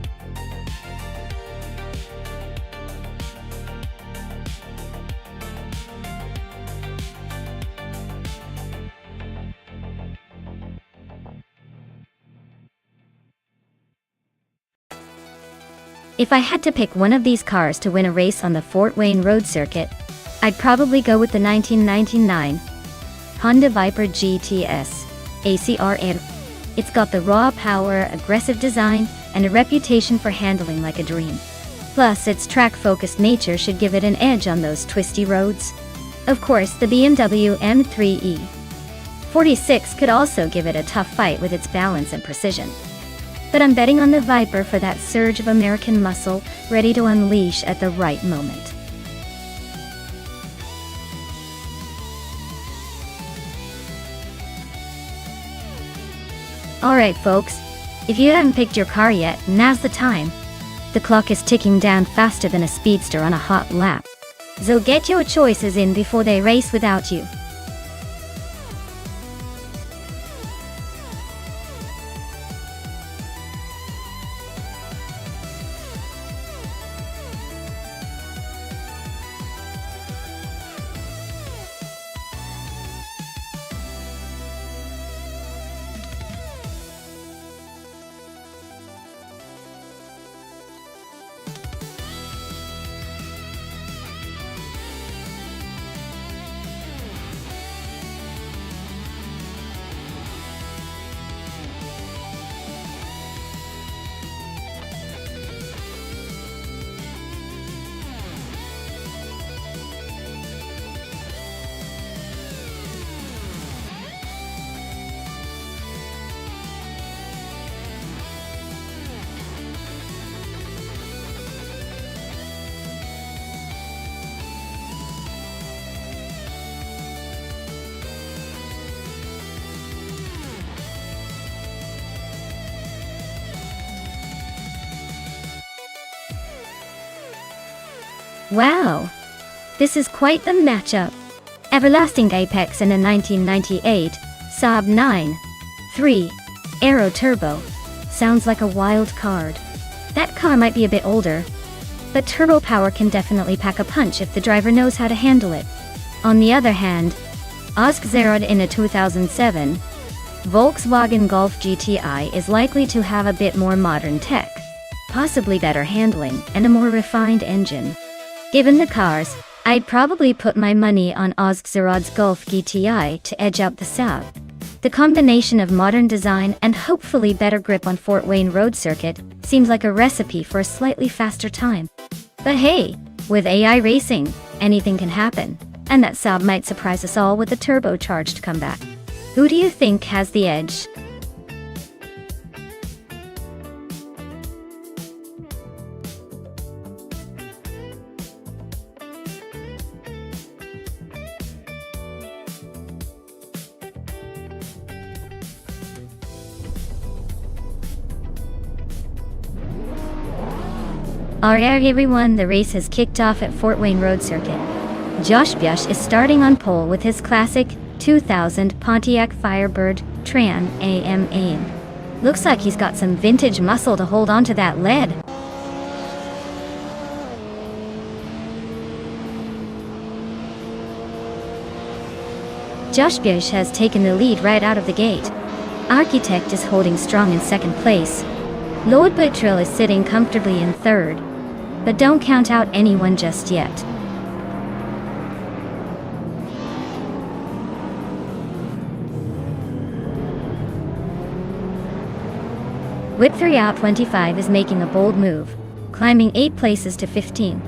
If I had to pick one of these cars to win a race on the Fort Wayne Road Circuit, I'd probably go with the 1999 Honda Viper GTS ACRN. It's got the raw power, aggressive design, and a reputation for handling like a dream. Plus, its track-focused nature should give it an edge on those twisty roads. Of course, the BMW M3E 46 could also give it a tough fight with its balance and precision. But I'm betting on the Viper for that surge of American muscle ready to unleash at the right moment. Alright folks, if you haven't picked your car yet, now's the time. The clock is ticking down faster than a speedster on a hot lap. So get your choices in before they race without you. Wow, this is quite the matchup. Everlasting Apex in a 1998 Saab 9.3 Aero Turbo. Sounds like a wild card. That car might be a bit older, but turbo power can definitely pack a punch if the driver knows how to handle it. On the other hand, Ozgzerod in a 2007 Volkswagen Golf GTI is likely to have a bit more modern tech, possibly better handling, and a more refined engine. Given the cars, I'd probably put my money on Ozgzerod's Golf GTI to edge out the Saab. The combination of modern design and hopefully better grip on Fort Wayne Road Circuit seems like a recipe for a slightly faster time. But hey, with AI racing, anything can happen, and that Saab might surprise us all with a turbocharged comeback. Who do you think has the edge? Alright everyone, the race has kicked off at Fort Wayne Road Circuit. Josh Bush is starting on pole with his classic 2000 Pontiac Firebird Tran AM AIM. Looks like he's got some vintage muscle to hold onto that lead. Josh Bush has taken the lead right out of the gate. Architect is holding strong in second place. Lord Buttrill is sitting comfortably in third. But don't count out anyone just yet. Whip 3 out 25 is making a bold move, climbing 8 places to 15.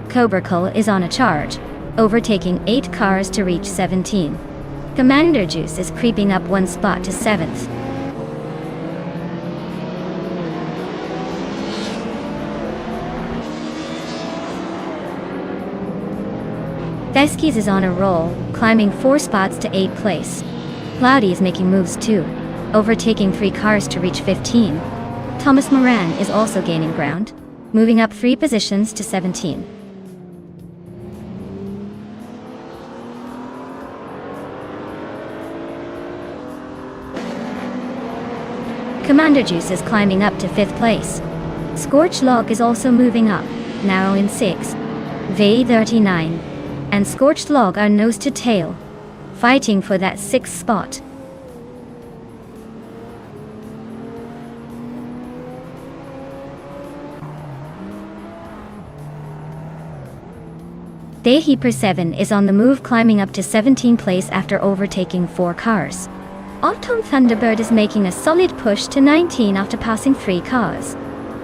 Cobra Cola is on a charge, overtaking 8 cars to reach 17. Commander Juice is creeping up 1 spot to 7th. Veskies is on a roll, climbing 4 spots to 8th place. Cloudy is making moves too, overtaking 3 cars to reach 15. Thomas Moran is also gaining ground, moving up 3 positions to 17. Commander Juice is climbing up to 5th place. Scorch Log is also moving up, now in 6th. V39 and Scorched Log are nose to tail, fighting for that 6th spot. The Hyper 7 is on the move, climbing up to 17th place after overtaking 4 cars. Autumn Thunderbird is making a solid push to 19 after passing 3 cars.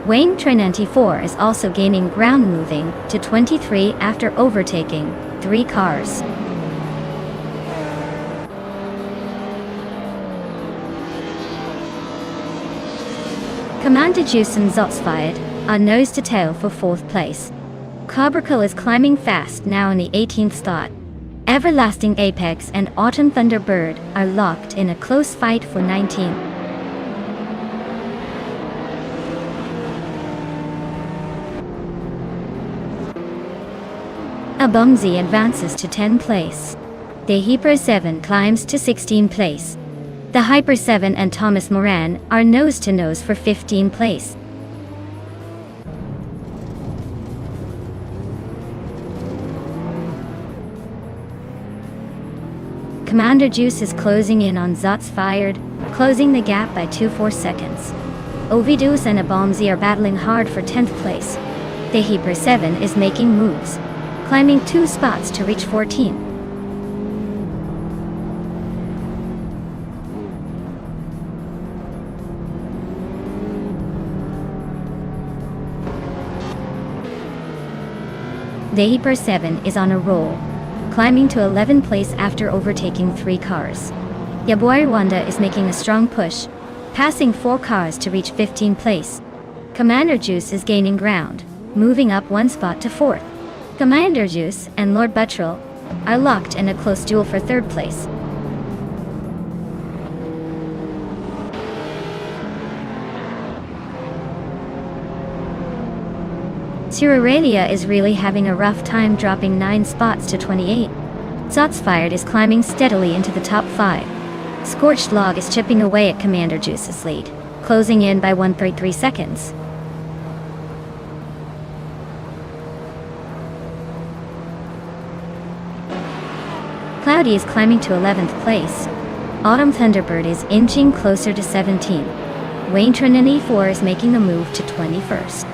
Wayne Train 94 is also gaining ground, moving to 23 after overtaking 3 cars. Commander Juice and Zotsfired are nose to tail for 4th place. Carbercle is climbing fast, now in the 18th spot. Everlasting Apex and Autumn Thunderbird are locked in a close fight for 19. Abomzi advances to 10th place. The Hyper 7 climbs to 16th place. The Hyper 7 and Thomas Moran are nose to nose for 15th place. Commander Juice is closing in on Zotsfired, closing the gap by 2.4 seconds. Ovidus and Abomzi are battling hard for 10th place. The Hyper 7 is making moves, climbing 2 spots to reach 14. The Hyper 7 is on a roll, climbing to 11th place after overtaking 3 cars. Yaboy Rwanda is making a strong push, passing 4 cars to reach 15th place. Commander Juice is gaining ground, moving up 1 spot to 4th. Commander Juice and Lord Buttrell are locked in a close duel for 3rd place. Surarelia is really having a rough time, dropping 9 spots to 28. Zotsfired is climbing steadily into the top 5. Scorched Log is chipping away at Commander Juice's lead, closing in by 1.3 seconds. Cloudy is climbing to 11th place. Autumn Thunderbird is inching closer to 17. Wayne Trinity 4 is making the move to 21st.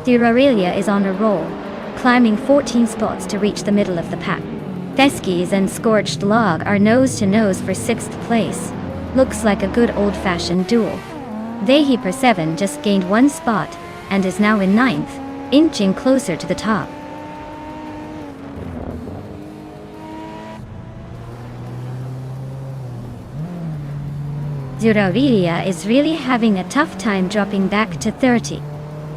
Durarelia is on a roll, climbing 14 spots to reach the middle of the pack. Theskis and Scorched Log are nose to nose for 6th place. Looks like a good old-fashioned duel. The Hyper 7 just gained 1 spot and is now in 9th, inching closer to the top. Durarelia is really having a tough time, dropping back to 30.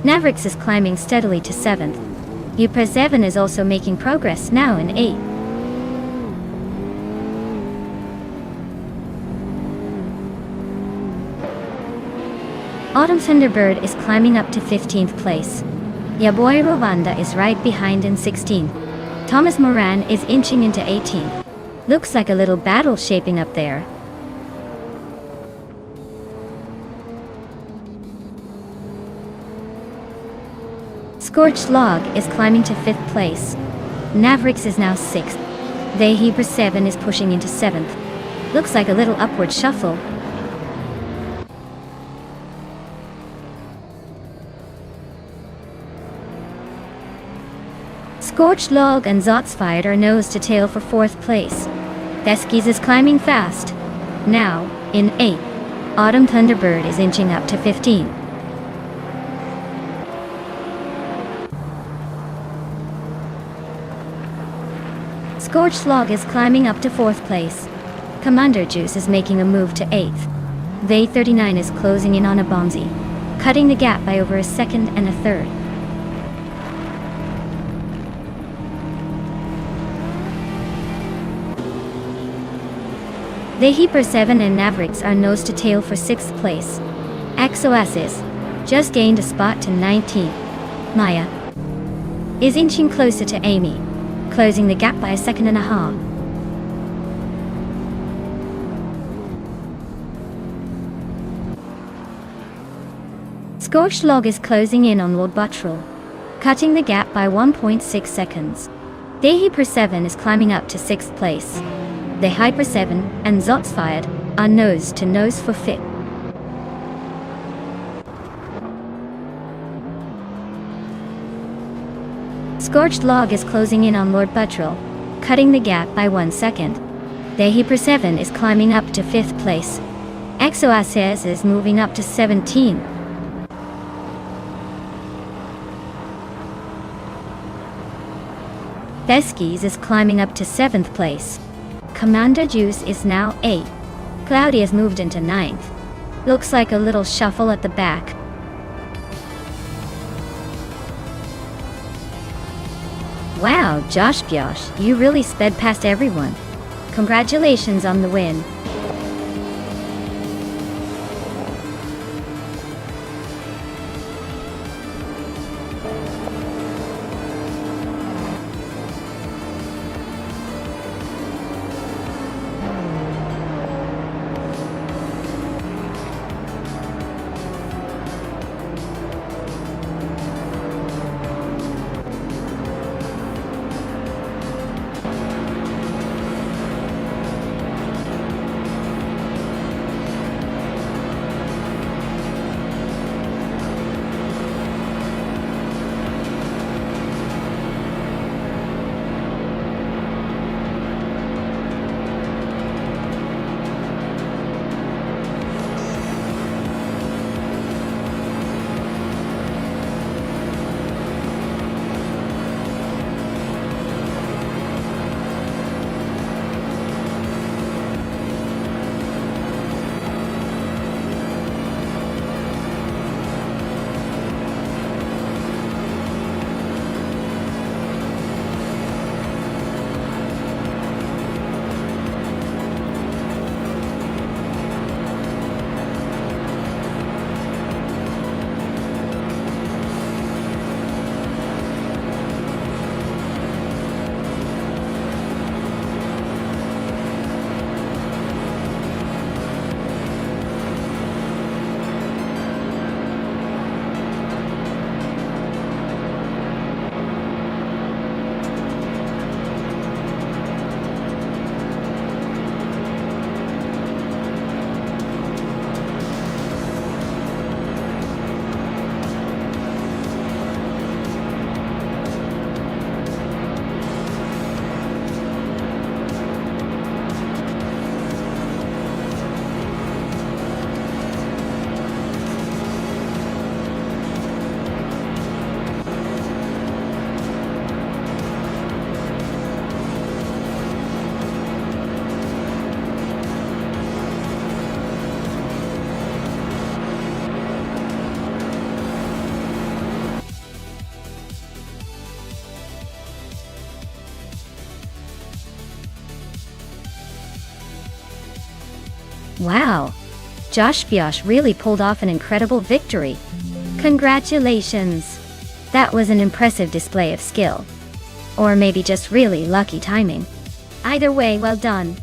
Navrix is climbing steadily to 7th. Hyper 7 is also making progress, now in 8th. Autumn Thunderbird is climbing up to 15th place. Yaboy Rwanda is right behind in 16th. Thomas Moran is inching into 18th. Looks like a little battle shaping up there. Scorched Log is climbing to 5th place. Navrix is now 6th. The Hyper 7 is pushing into 7th. Looks like a little upward shuffle. Scorched Log and Zotsfired are nose to tail for 4th place. Theskis is climbing fast, now in 8th. Autumn Thunderbird is inching up to 15. Scorched Log is climbing up to 4th place. Commander Juice is making a move to 8th. The 39 is closing in on Abomzi, cutting the gap by over a second and a third. The Hyper 7 and Navrix are nose to tail for 6th place. Exoasis just gained a spot to 19. Maya is inching closer to Amy, closing the gap by a second and a half. Scorched Log is closing in on Lord Buttrell, cutting the gap by 1.6 seconds. The Hyper 7 is climbing up to 6th place. The Hyper 7 and Zotsfired A nose to nose for fit. Scorched log is closing in on Lord Buttrell, cutting the gap by 1 second. The Hyper 7 is climbing up to 5th place. Exoaces is moving up to 17. Beskies is climbing up to 7th place. Commander Juice is now 8. Cloudy has moved into 9th. Looks like a little shuffle at the back. Wow, Josh, you really sped past everyone. Congratulations on the win. Wow, Josh really pulled off an incredible victory. Congratulations! That was an impressive display of skill. Or maybe just really lucky timing. Either way, well done.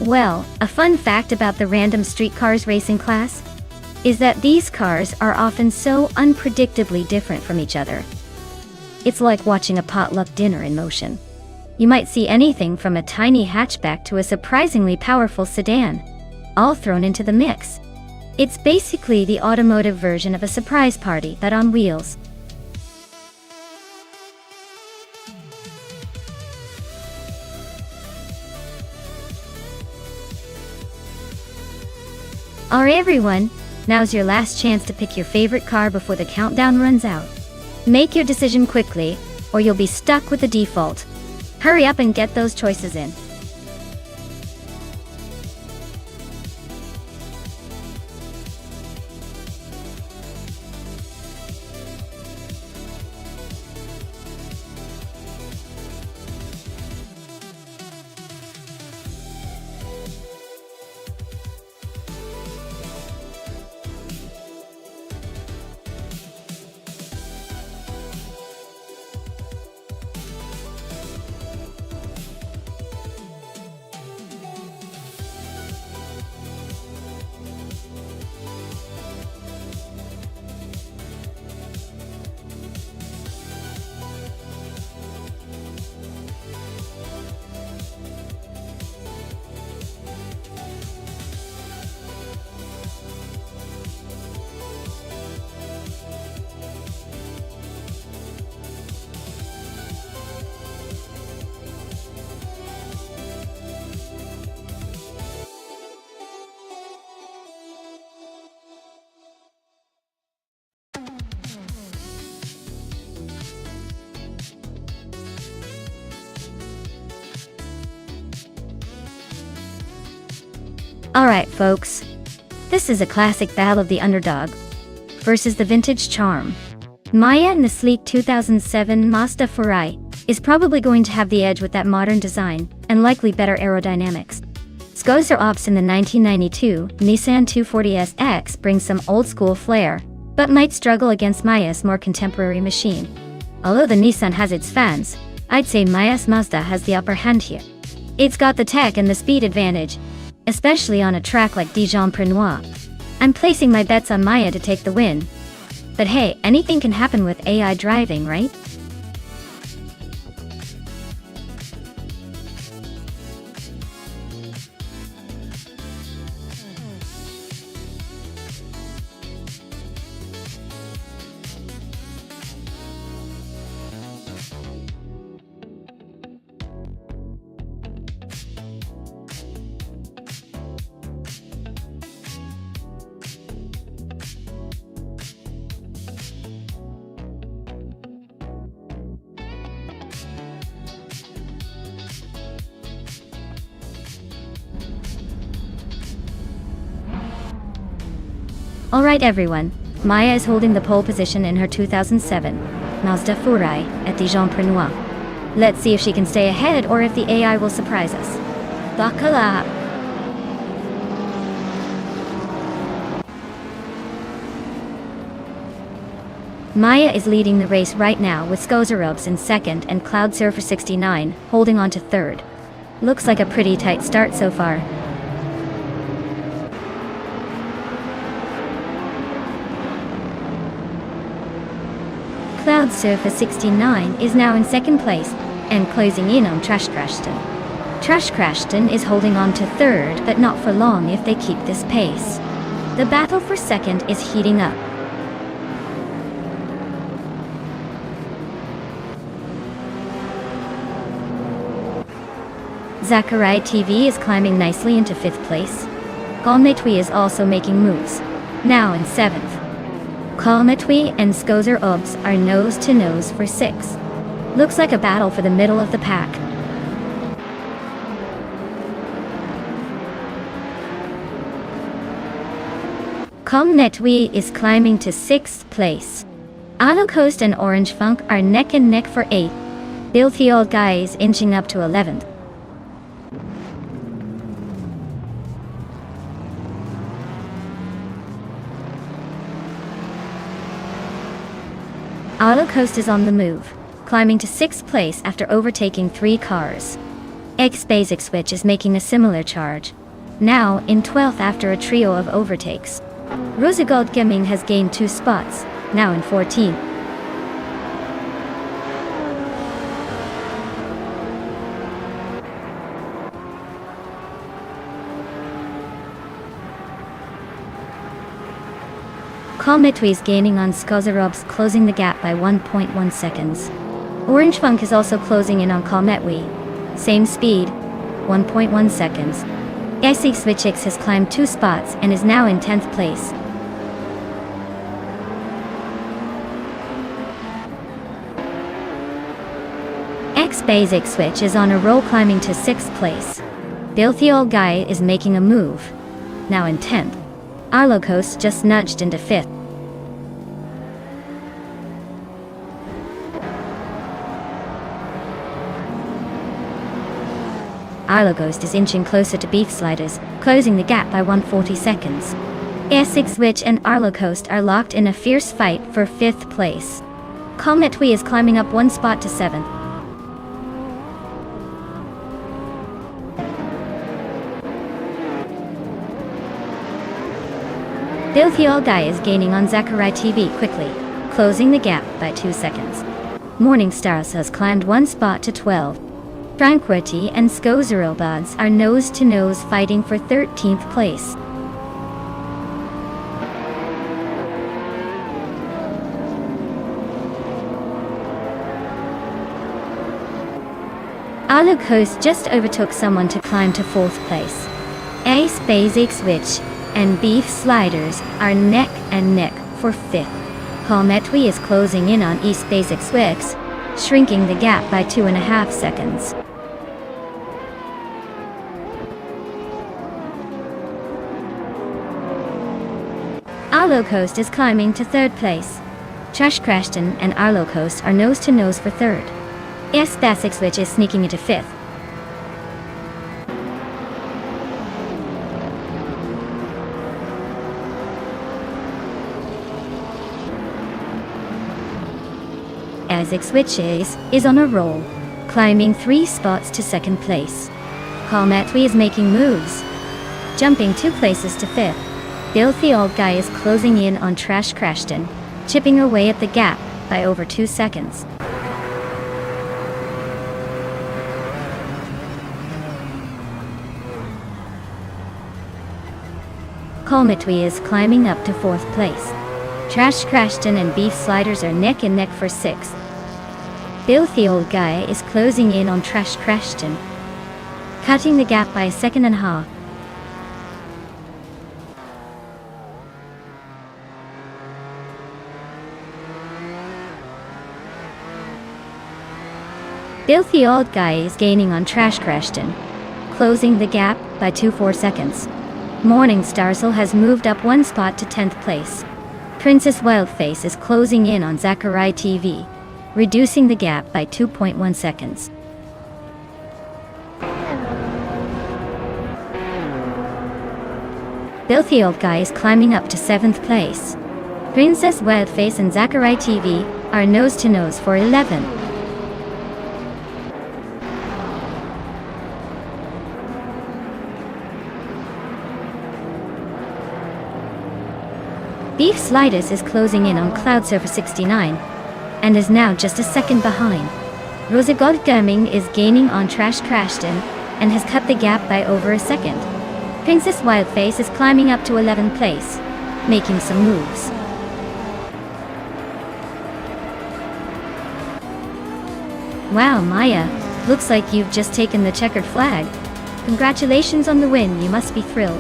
Well, a fun fact about the random streetcars racing class is that these cars are often so unpredictably different from each other. It's like watching a potluck dinner in motion. You might see anything from a tiny hatchback to a surprisingly powerful sedan, all thrown into the mix. It's basically the automotive version of a surprise party, but on wheels. Alright everyone, now's your last chance to pick your favorite car before the countdown runs out. Make your decision quickly, or you'll be stuck with the default. Hurry up and get those choices in. Alright folks, this is a classic battle of the underdog versus the vintage charm. Maya in the sleek 2007 Mazda 4i is probably going to have the edge with that modern design and likely better aerodynamics. Skozer Ops in the 1992 Nissan 240SX brings some old-school flair, but might struggle against Maya's more contemporary machine. Although the Nissan has its fans, I'd say Maya's Mazda has the upper hand here. It's got the tech and the speed advantage, especially on a track like Dijon-Prenois. I'm placing my bets on Maya to take the win. But hey, anything can happen with AI driving, right? Alright everyone, Maya is holding the pole position in her 2007 Mazda 4i at Dijon-Prenois. Let's see if she can stay ahead or if the AI will surprise us. Buckle up! Maya is leading the race right now with Skozerubs in second and Cloud Surfer 69 holding on to third. Looks like a pretty tight start so far. Cloud Surfer 69 is now in second place and closing in on Trash Crashton. Trash Crashton is holding on to third, but not for long if they keep this pace. The battle for second is heating up. Zachary TV is climbing nicely into fifth place. Kalmetwi is also making moves, now in seventh. Kalmetwi and Skozer Ubs are nose to nose for sixth. Looks like a battle for the middle of the pack. Kalmetwi is climbing to sixth place. Auto Coast and Orange Funk are neck and neck for eighth. Filthy Old Guy is inching up to 11th. Auto Coast is on the move, climbing to 6th place after overtaking 3 cars. X-Basic Switch is making a similar charge, now in 12th after a trio of overtakes. Rosegold Gaming has gained 2 spots, now in 14th. Kalmetwi is gaining on Skozerubs, closing the gap by 1.1 seconds. Orange Funk is also closing in on Kalmetwi. Same speed, 1.1 seconds. IC Switch X has climbed 2 spots and is now in 10th place. X-Basic Switch is on a roll, climbing to 6th place. Filthy Old Guy is making a move, now in 10th. Arlocos just nudged into 5th. Arloghost is inching closer to Beef Sliders, closing the gap by 140 seconds. Essex Switch and Arloghost are locked in a fierce fight for 5th place. Kalmetwi is climbing up 1 spot to 7th. Filthy Old Guy is gaining on Zachary TV quickly, closing the gap by 2 seconds. Morningstars has climbed 1 spot to 12. Tranquility and Skozerobas are nose-to-nose fighting for 13th place. Alucos just overtook someone to climb to 4th place. Ace Basic Switch and Beef Sliders are neck and neck for 5th. Kalmetwi is closing in on East Basic Swix, shrinking the gap by 2.5 seconds. Arlo Coast is climbing to third place. Trash Crashton and Arlo Coast are nose to nose for third. Aesthetics which is sneaking into fifth. Isaac Switches is on a roll, climbing 3 spots to second place. Calmetwi is making moves, jumping 2 places to fifth. Filthy Old Guy is closing in on Trash Crashton, chipping away at the gap by over 2 seconds. Calmetwi is climbing up to 4th place. Trash Crashton and Beef Sliders are neck and neck for 6th. Filthy Old Guy is closing in on Trash Crashton, cutting the gap by 1.5 seconds. Filthy Old Guy is gaining on Trash Crashton, closing the gap by 2.4 seconds. Morning Starsel has moved up 1 spot to 10th place. Princess Wildface is closing in on Zachary TV, reducing the gap by 2.1 seconds. Filthy Old Guy is climbing up to 7th place. Princess Wildface and Zachary TV are nose to nose for 11th. Beef Sliders is closing in on Cloud Surfer 69 and is now just a second behind. Rosagod Gaming is gaining on Trash Crashton and has cut the gap by over a second. Princess Wildface is climbing up to 11th place, making some moves. Wow, Maya, looks like you've just taken the checkered flag. Congratulations on the win, you must be thrilled.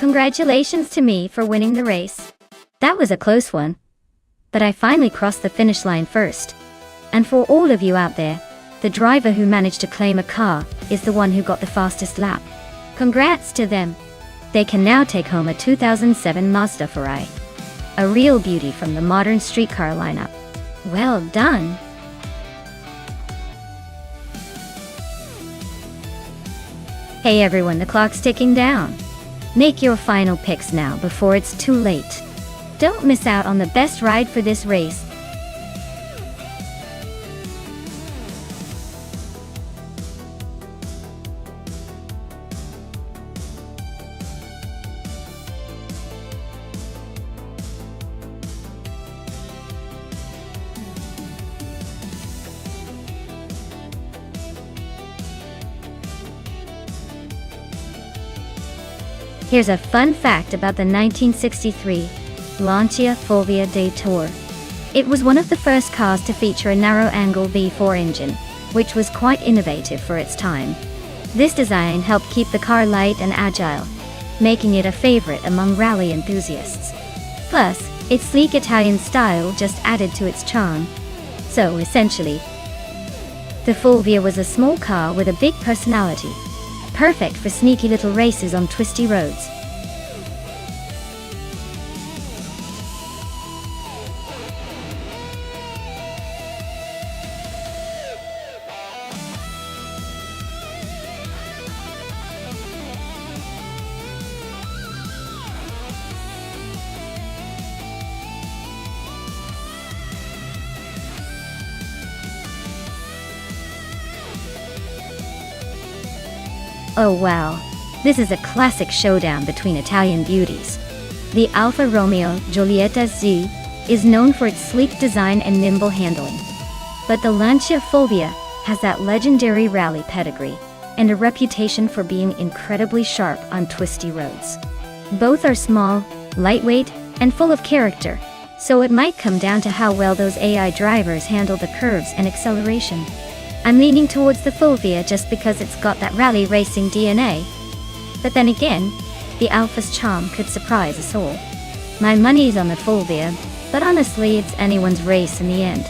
Congratulations to me for winning the race. That was a close one. But I finally crossed the finish line first. And for all of you out there, the driver who managed to claim a car is the one who got the fastest lap. Congrats to them. They can now take home a 2007 Mazda Ferrari. A real beauty from the modern streetcar lineup. Well done. Hey everyone, the clock's ticking down. Make your final picks now before it's too late. Don't miss out on the best ride for this race. Here's a fun fact about the 1963 Lancia Fulvia Day Tour. It was one of the first cars to feature a narrow-angle V4 engine, which was quite innovative for its time. This design helped keep the car light and agile, making it a favorite among rally enthusiasts. Plus, its sleek Italian style just added to its charm. So, essentially, the Fulvia was a small car with a big personality, perfect for sneaky little races on twisty roads. Oh wow, this is a classic showdown between Italian beauties. The Alfa Romeo Giulietta Z is known for its sleek design and nimble handling. But the Lancia Fulvia has that legendary rally pedigree and a reputation for being incredibly sharp on twisty roads. Both are small, lightweight, and full of character, so it might come down to how well those AI drivers handle the curves and acceleration. I'm leaning towards the Fulvia just because it's got that rally racing DNA. But then again, the Alfa's charm could surprise us all. My money's on the Fulvia, but honestly it's anyone's race in the end.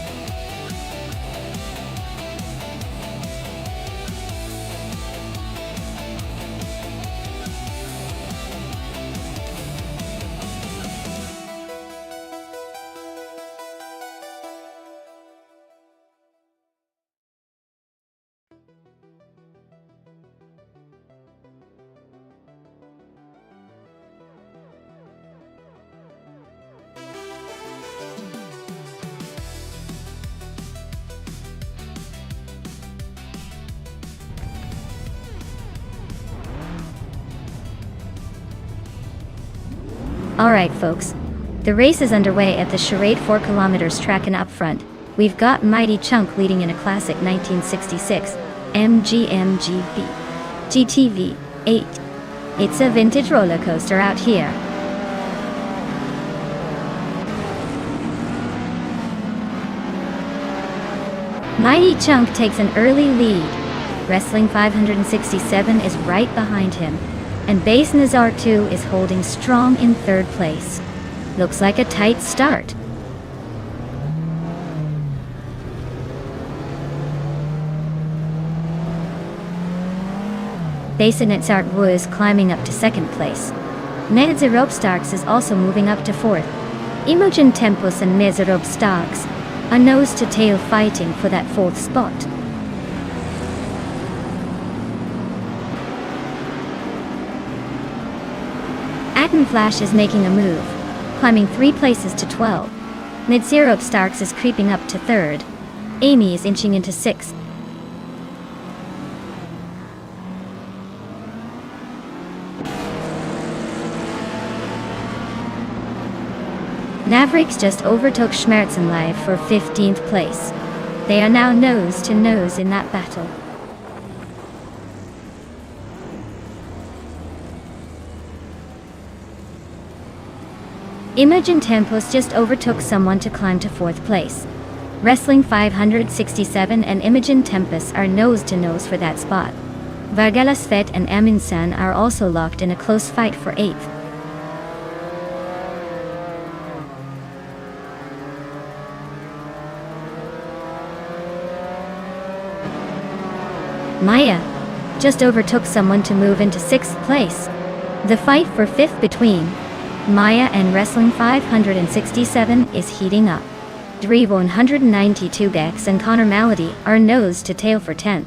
Alright folks, the race is underway at the charade 4 kilometers track, and up front, we've got Mighty Chunk leading in a classic 1966 MGMGV GTV 8. It's a vintage roller coaster out here. Mighty Chunk takes an early lead. Wrestling 567 is right behind him, and Base Nazar 2 is holding strong in third place. Looks like a tight start. Base Nazar 2 is climbing up to second place. Mezarob Starks is also moving up to fourth. Imogen Tempus and Mezarob Starks are nose to tail fighting for that fourth spot. Atom Flash is making a move, climbing 3 places to 12. Mid-Zero Starks is creeping up to third. Amy is inching into sixth. Mavericks just overtook Schmerzenlive for 15th place. They are now nose to nose in that battle. Imogen Tempus just overtook someone to climb to 4th place. Wrestling 567 and Imogen Tempus are nose to nose for that spot. Vargala Svet and Aminsan are also locked in a close fight for 8th. Maya just overtook someone to move into 6th place. The fight for 5th between Maya and Wrestling 567 is heating up. Drew 192 Bex and Connor Malady are nose to tail for 10th.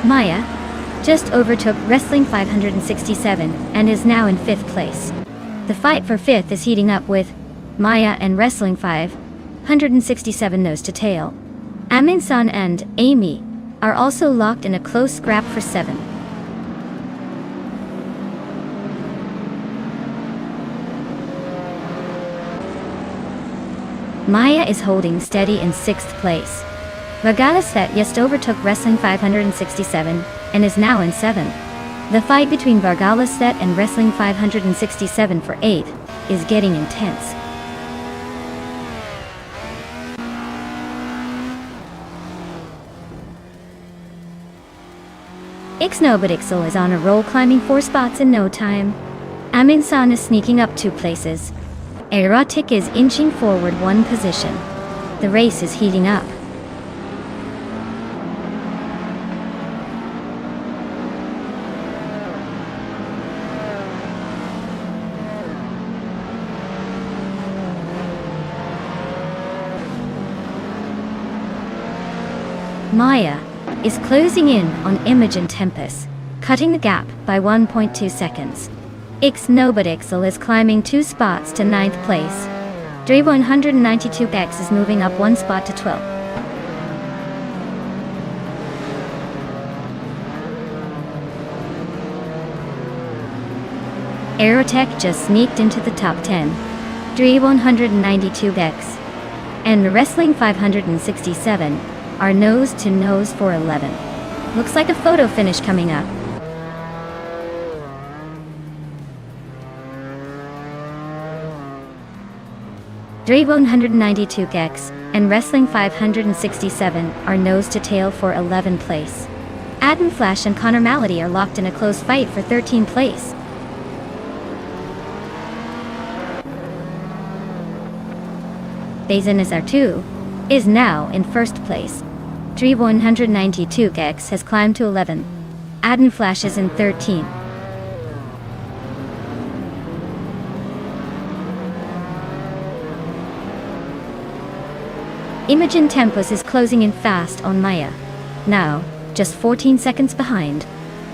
Maya just overtook Wrestling 567 and is now in 5th place. The fight for 5th is heating up with Maya and Wrestling 567 nose to tail. Aminsan and Amy are also locked in a close scrap for 7th. Maya is holding steady in 6th place. Vargala Svet just overtook Wrestling 567 and is now in 7th. The fight between Vargala Svet and Wrestling 567 for 8th is getting intense. Ixnobadixel is on a roll, climbing 4 spots in no time. Aminsan is sneaking up 2 places. Erotic is inching forward 1 position. The race is heating up. Maya is closing in on Imogen Tempest, cutting the gap by 1.2 seconds. Ixnobadixel is climbing 2 spots to 9th place. Dre192X is moving up 1 spot to 12th. Aerotech just sneaked into the top 10. Dre192X and Wrestling 567 are nose to nose for 11. Looks like a photo finish coming up. Dre192X and Wrestling 567 are nose to tail for 11th place. Adam Flash and Connor Malady are locked in a close fight for 13th place. Bazin Azar2 is now in 1st place. Dre192X has climbed to 11th. Adam Flash is in 13th. Imogen Tempest is closing in fast on Maya. Now, just 14 seconds behind.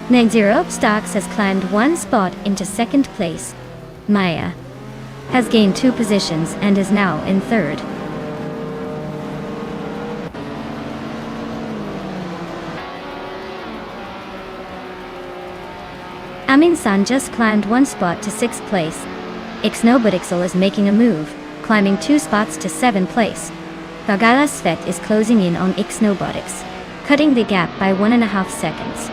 Neg0 Stocks has climbed 1 spot into 2nd place. Maya has gained 2 positions and is now in 3rd. Aminsan just climbed 1 spot to 6th place. Ixnobadixel is making a move, climbing 2 spots to 7th place. Vargala Svet is closing in on Ixnobadix, cutting the gap by 1.5 seconds.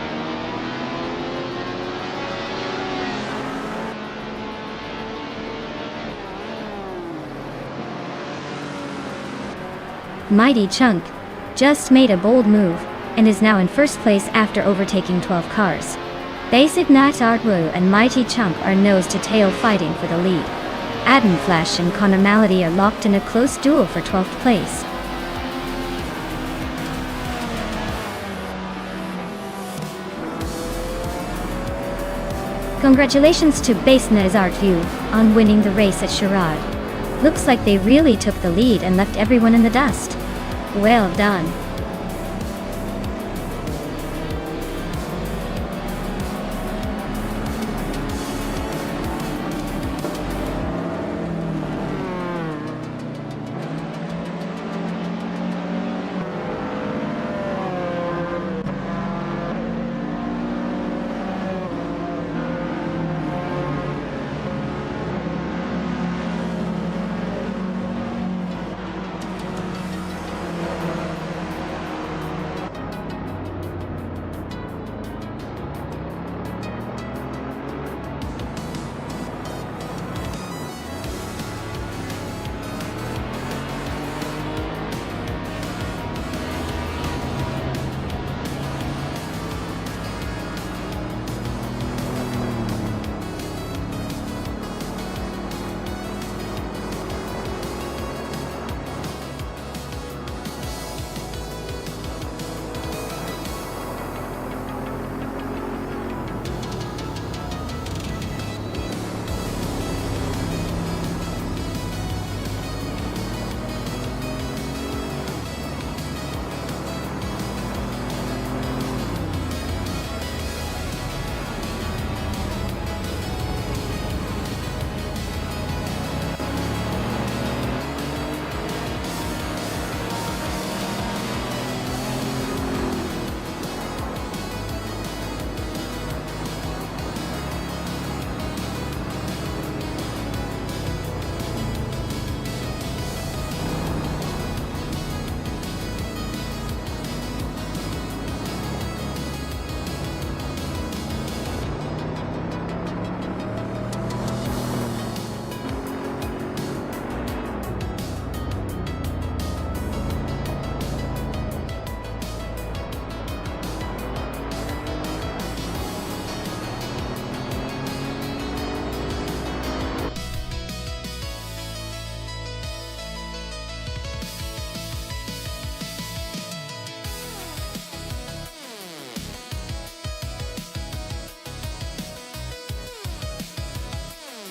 Mighty Chunk just made a bold move and is now in 1st place after overtaking 12 cars. Basic Nat Artwu and Mighty Chunk are nose to tail fighting for the lead. Adam Flash and Connor Malady are locked in a close duel for 12th place. Congratulations to Basenez Artvu on winning the race at Sherrod. Looks like they really took the lead and left everyone in the dust. Well done.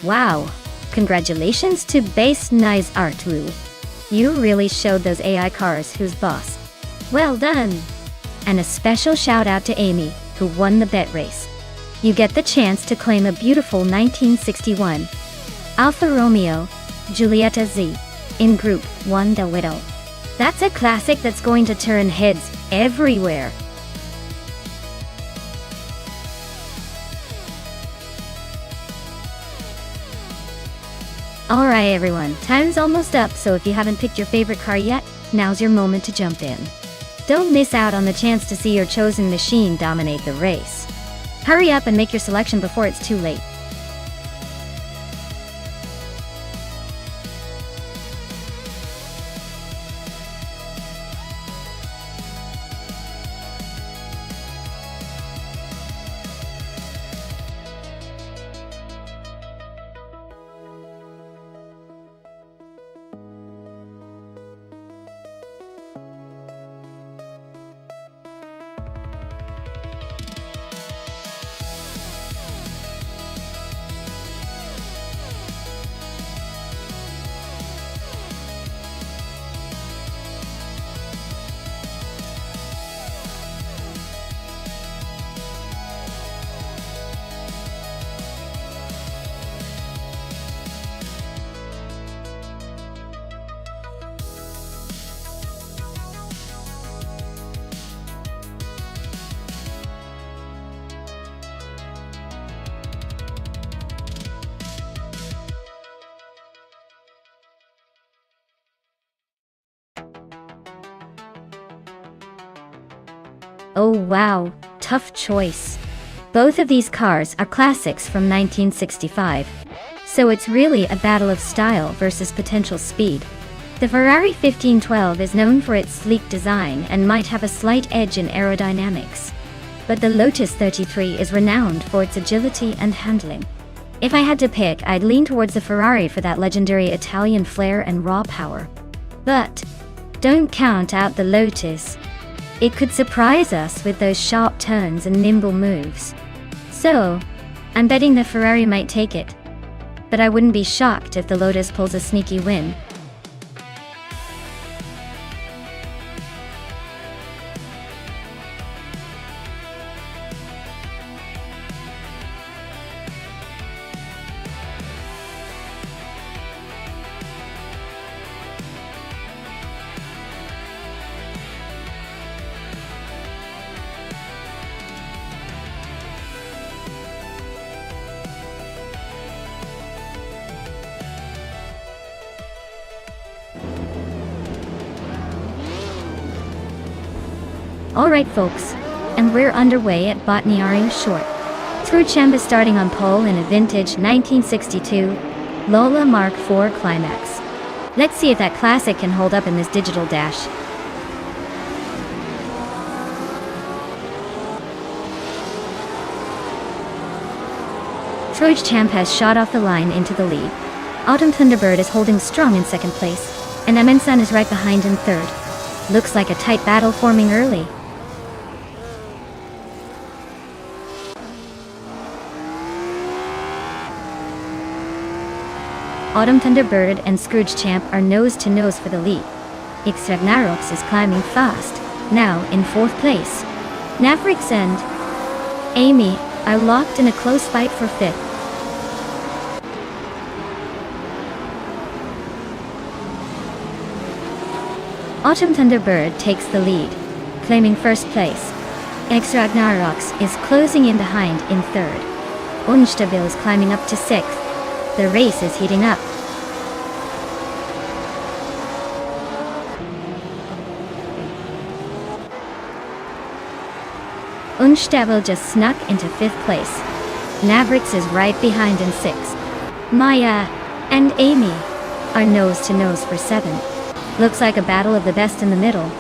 Wow! Congratulations to Base Nice Artlu. You really showed those AI cars who's boss. Well done! And a special shout out to Amy, who won the bet race. You get the chance to claim a beautiful 1961 Alfa Romeo Giulietta Z in Group 1 the Widow. That's a classic that's going to turn heads everywhere. Alright everyone, time's almost up, so if you haven't picked your favorite car yet, now's your moment to jump in. Don't miss out on the chance to see your chosen machine dominate the race. Hurry up and make your selection before it's too late. Oh wow, tough choice. Both of these cars are classics from 1965. So it's really a battle of style versus potential speed. The Ferrari 1512 is known for its sleek design and might have a slight edge in aerodynamics. But the Lotus 33 is renowned for its agility and handling. If I had to pick, I'd lean towards the Ferrari for that legendary Italian flair and raw power. But don't count out the Lotus. It could surprise us with those sharp turns and nimble moves. So, I'm betting the Ferrari might take it. But I wouldn't be shocked if the Lotus pulls a sneaky win. Alright folks, and we're underway at Botniario Short. Truchamp is starting on pole in a vintage 1962 Lola Mark IV Climax. Let's see if that classic can hold up in this digital dash. Truchamp has shot off the line into the lead. Autumn Thunderbird is holding strong in second place, and Amensan is right behind in third. Looks like a tight battle forming early. Autumn Thunderbird and Scrooge Champ are nose to nose for the lead. X Ragnaroks is climbing fast, now in fourth place. Navrix and Amy are locked in a close fight for fifth. Autumn Thunderbird takes the lead, claiming first place. X Ragnaroks is closing in behind in third. Unstabil is climbing up to sixth. The race is heating up. Unstabil just snuck into fifth place. Navrix is right behind in sixth. Maya and Amy are nose to nose for seventh. Looks like a battle of the best in the middle.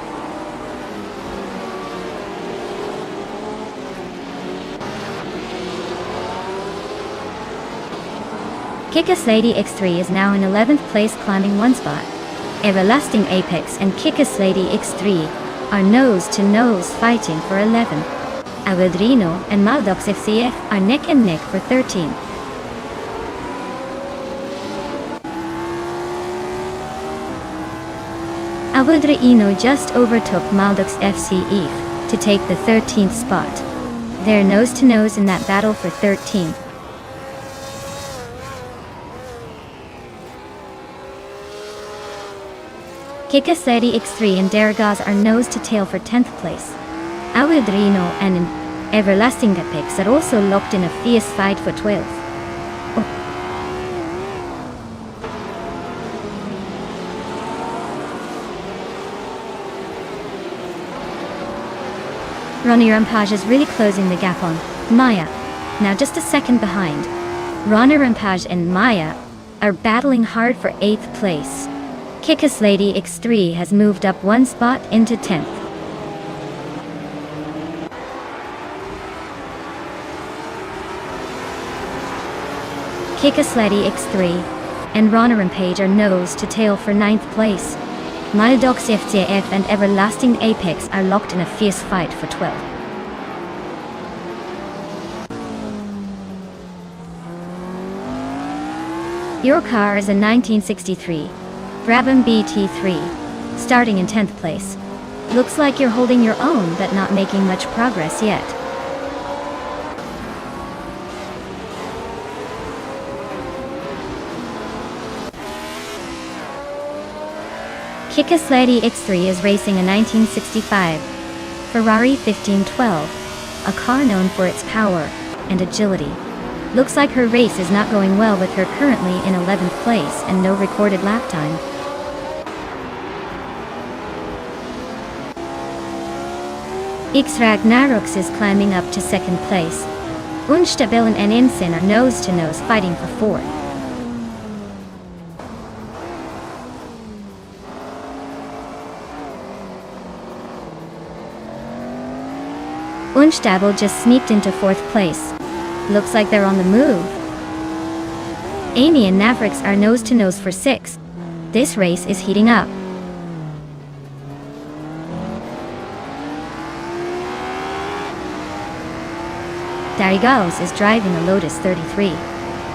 Kickass Lady X3 is now in 11th place, climbing one spot. Everlasting Apex and Kickass Lady X3 are nose to nose fighting for 11th. Avedrino and Maldox FCF are neck and neck for 13th. Alvadraino just overtook Maldux FC Eve to take the 13th spot. They're nose-to-nose in that battle for 13th. Kikasledi X3 and Daragaz are nose-to-tail for 10th place. Alvadraino and Everlasting Epics are also locked in a fierce fight for 12th. Ronnie Rampage is really closing the gap on Maya, now just a second behind. Ronnie Rampage and Maya are battling hard for 8th place. Kikasledi X3 has moved up one spot into 10th. Kikasledi X3 and Ronnie Rampage are nose to tail for 9th place. Maldox FTF and Everlasting Apex are locked in a fierce fight for 12th. Your car is a 1963 Brabham BT3, starting in 10th place. Looks like you're holding your own but not making much progress yet. Kikasledi X3 is racing a 1965 Ferrari 1512, a car known for its power and agility. Looks like her race is not going well with her currently in 11th place and no recorded lap time. X Ragnarok's is climbing up to 2nd place. Unstabilen and Insin are nose-to-nose fighting for 4th. Unstable just sneaked into 4th place. Looks like they're on the move. Amy and Navrix are nose-to-nose for 6th. This race is heating up. Darigals is driving a Lotus 33,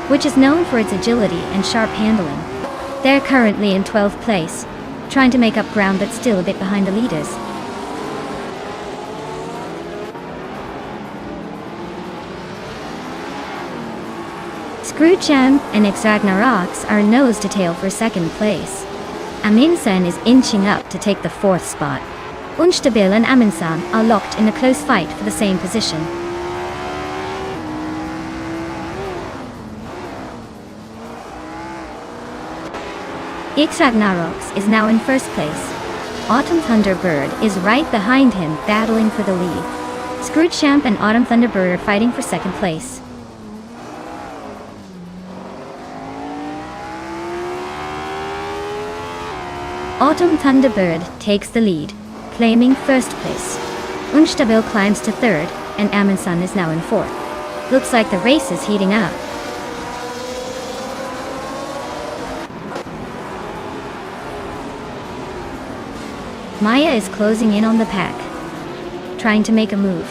which is known for its agility and sharp handling. They're currently in 12th place, trying to make up ground but still a bit behind the leaders. Screwchamp and X Ragnaroks are nose to tail for 2nd place. Aminsan is inching up to take the 4th spot. Unstabil and Aminsan are locked in a close fight for the same position. X Ragnaroks is now in 1st place. Autumn Thunderbird is right behind him, battling for the lead. Screwchamp and Autumn Thunderbird are fighting for 2nd place. Autumn Thunderbird takes the lead, claiming 1st place. Unstabil climbs to 3rd, and Aminsan is now in 4th. Looks like the race is heating up. Maya is closing in on the pack, trying to make a move.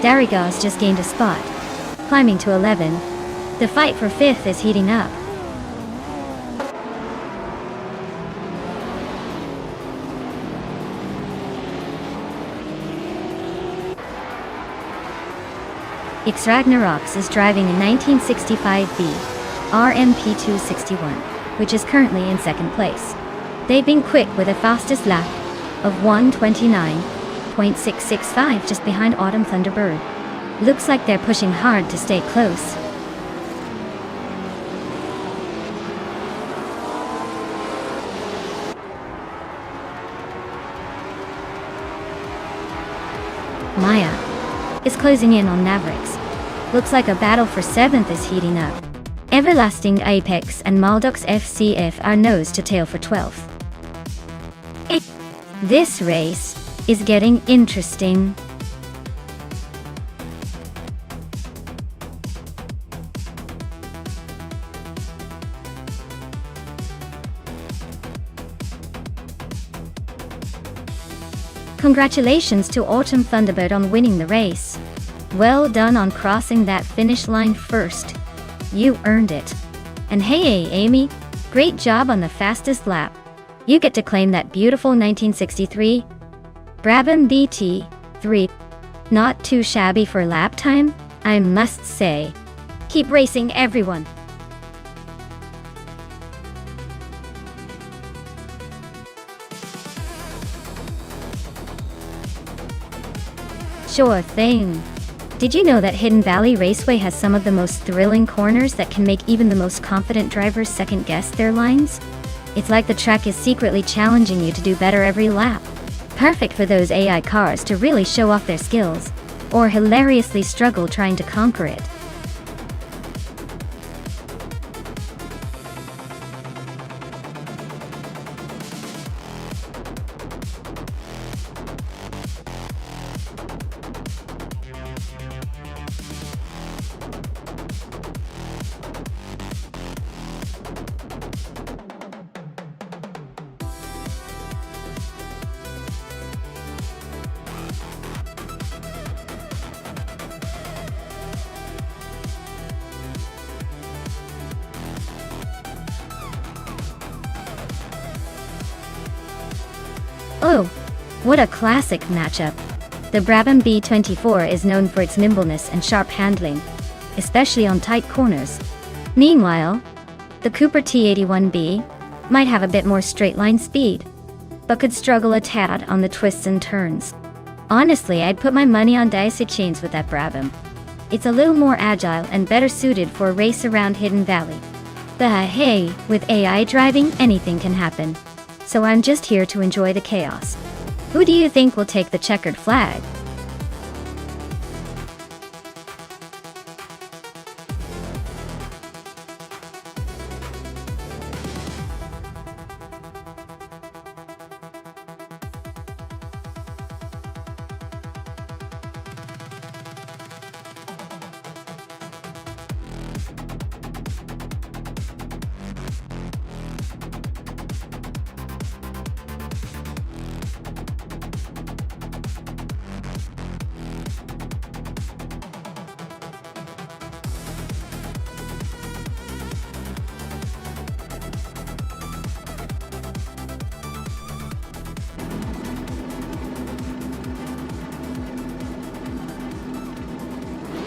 Darigaz just gained a spot, climbing to 11. The fight for 5th is heating up. X Ragnaroks is driving a 1965B RMP261, which is currently in 2nd place. They've been quick with a fastest lap of 1:29.665 just behind Autumn Thunderbird. Looks like they're pushing hard to stay close. Maya is closing in on Navrix. Looks like a battle for 7th is heating up. Everlasting Apex and Maldox FCF are nose to tail for 12th. This race is getting interesting. Congratulations to Autumn Thunderbird on winning the race. Well done on crossing that finish line first. You earned it. And hey Amy, great job on the fastest lap. You get to claim that beautiful 1963 Brabham BT3. Not too shabby for lap time, I must say. Keep racing, everyone. Sure thing. Did you know that Hidden Valley Raceway has some of the most thrilling corners that can make even the most confident drivers second-guess their lines? It's like the track is secretly challenging you to do better every lap. Perfect for those AI cars to really show off their skills, or hilariously struggle trying to conquer it. Oh, what a classic matchup. The Brabham B24 is known for its nimbleness and sharp handling, especially on tight corners. Meanwhile, the Cooper T81B might have a bit more straight-line speed, but could struggle a tad on the twists and turns. Honestly, I'd put my money on Daisy Chains with that Brabham. It's a little more agile and better suited for a race around Hidden Valley. But hey, with AI driving, anything can happen. So I'm just here to enjoy the chaos. Who do you think will take the checkered flag?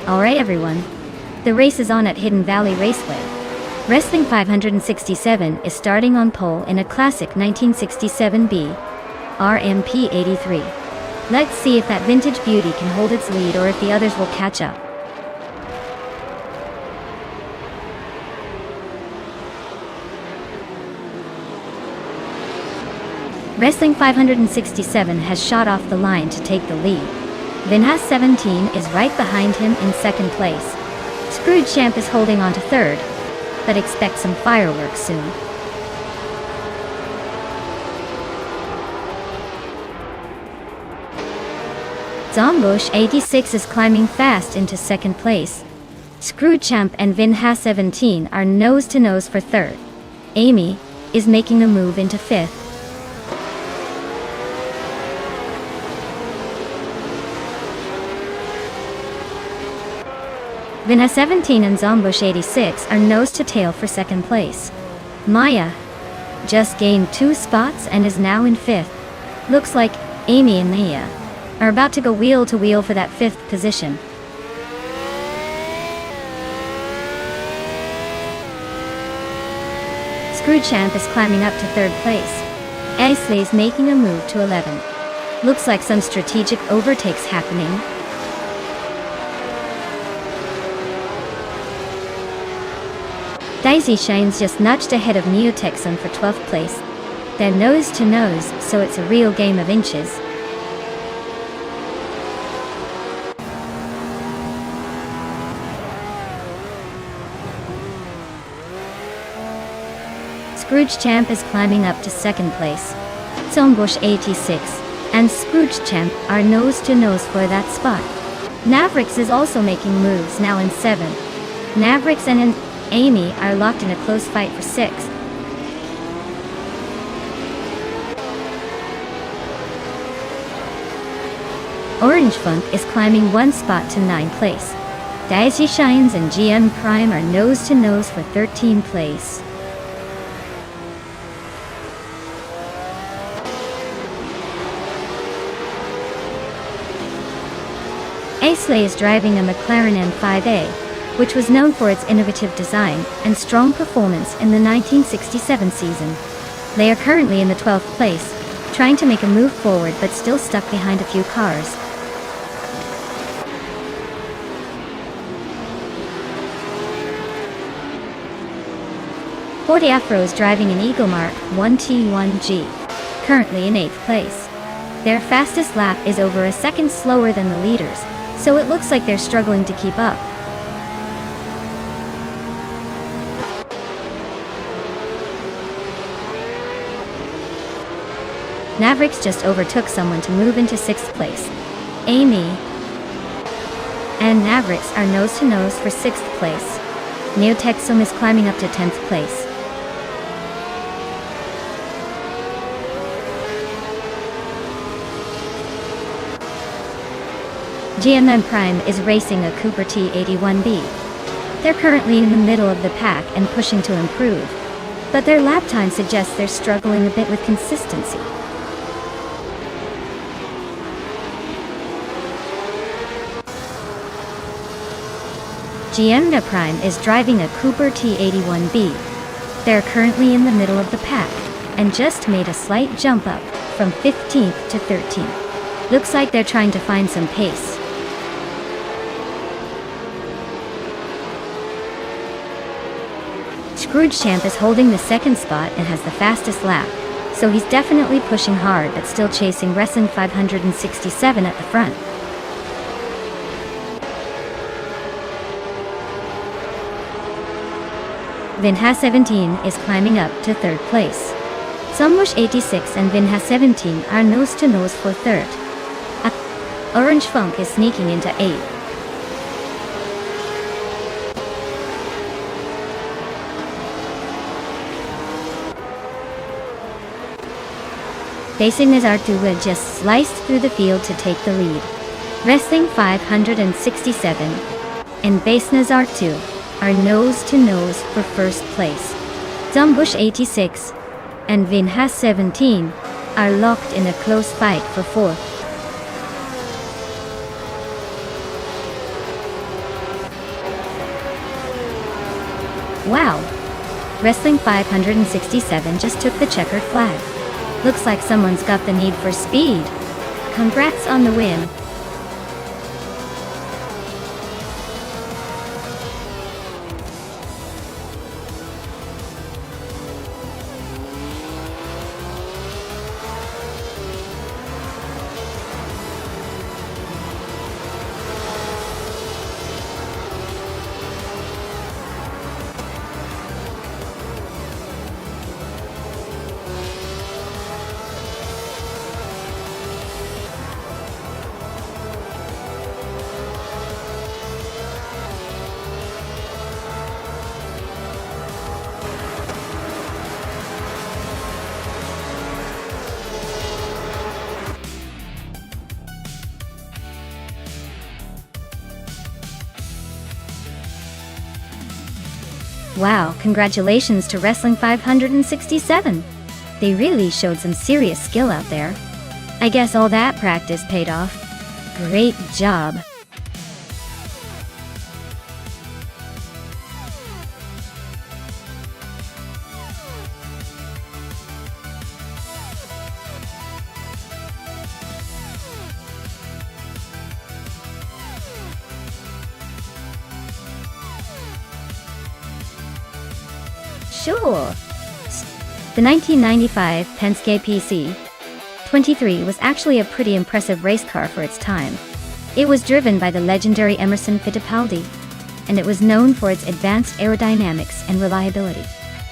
Alright everyone, the race is on at Hidden Valley Raceway. Wrestling 567 is starting on pole in a classic 1967B RMP 83. Let's see if that vintage beauty can hold its lead or if the others will catch up. Wrestling 567 has shot off the line to take the lead. Vinhas 17 is right behind him in second place. Scrooge Champ is holding on to third, but expect some fireworks soon. Zombush 86 is climbing fast into second place. Scrooge Champ and Vinhas 17 are nose to nose for third. Amy is making a move into fifth. Vinhas 17 and Zombush 86 are nose to tail for second place. Maya just gained 2 spots and is now in fifth. Looks like Amy and Maya are about to go wheel to wheel for that fifth position. Scrooge Champ is climbing up to third place. Aisley is making a move to 11. Looks like some strategic overtakes happening. Daisy Shines just nudged ahead of Neo Texan for 12th place. They're nose to nose, so it's a real game of inches. Scrooge Champ is climbing up to second place. Zombush 86 and Scrooge Champ are nose to nose for that spot. Navrix is also making moves, now in 7th. Navrix and Amy are locked in a close fight for 6th. Orange Funk is climbing 1 spot to 9th place. Daisy Shines and GM Prime are nose to nose for 13th place. Aisley is driving a McLaren M5A, which was known for its innovative design and strong performance in the 1967 season. They are currently in the 12th place, trying to make a move forward but still stuck behind a few cars. Ford Afro is driving an Eagle Mark 1T1G, currently in 8th place. Their fastest lap is over a second slower than the leaders, so it looks like they're struggling to keep up. Mavericks just overtook someone to move into 6th place. Amy and Mavericks are nose-to-nose for 6th place. Neotexum is climbing up to 10th place. GMM Prime is racing a Cooper T81B. They're currently in the middle of the pack and pushing to improve, but their lap time suggests they're struggling a bit with consistency. GMM Prime is driving a Cooper T81B. They're currently in the middle of the pack and just made a slight jump up from 15th to 13th. Looks like they're trying to find some pace. Scrooge Champ is holding the second spot and has the fastest lap, so he's definitely pushing hard but still chasing Wrestling 567 at the front. Vinha 17 is climbing up to 3rd place. Zombush 86 and Vinha 17 are nose-to-nose for 3rd. Orange Funk is sneaking into 8th. Facing Nazartu just sliced through the field to take the lead. Wrestling 567 and Base Nazartu are nose-to-nose for 1st place. Zombush 86 and Vinha 17 are locked in a close fight for 4th. Wow! Wrestling 567 just took the checkered flag. Looks like someone's got the need for speed. Congrats on the win. Wow, congratulations to Wrestling 567. They really showed some serious skill out there. I guess all that practice paid off. Great job. Sure. The 1995 Penske PC-23 was actually a pretty impressive race car for its time. It was driven by the legendary Emerson Fittipaldi, and it was known for its advanced aerodynamics and reliability.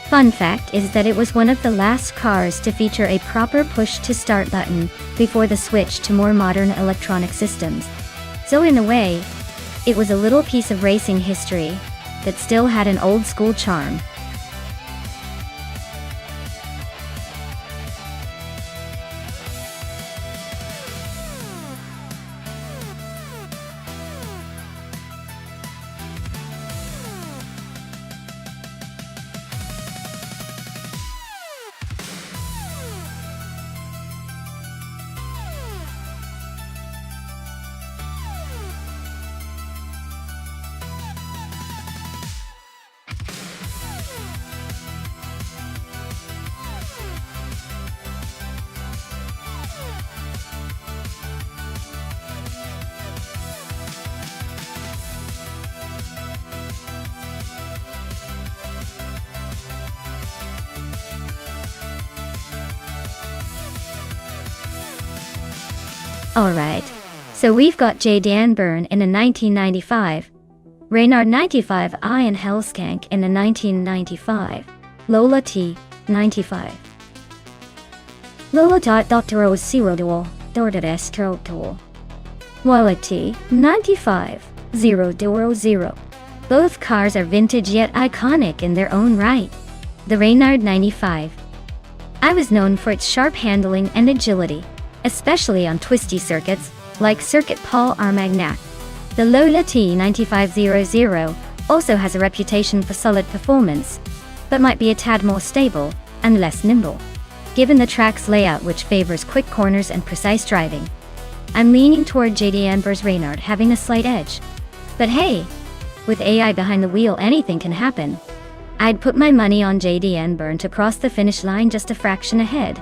Fun fact is that it was one of the last cars to feature a proper push-to-start button before the switch to more modern electronic systems. So in a way, it was a little piece of racing history that still had an old-school charm. Alright, so we've got J. Dan Byrne in a 1995, Reynard 95I and Hellskank in a 1995, Lola T. 95. Lola Dr. Dual, Dordestro. Walla T. 95, 000. Both cars are vintage yet iconic in their own right. The Reynard 95. I was known for its sharp handling and agility, especially on twisty circuits, like Circuit Paul Armagnac. The Lola T 9500 also has a reputation for solid performance, but might be a tad more stable and less nimble, given the track's layout which favors quick corners and precise driving. I'm leaning toward JD Byrne's Reynard having a slight edge. But hey, with AI behind the wheel anything can happen. I'd put my money on JD Byrne to cross the finish line just a fraction ahead.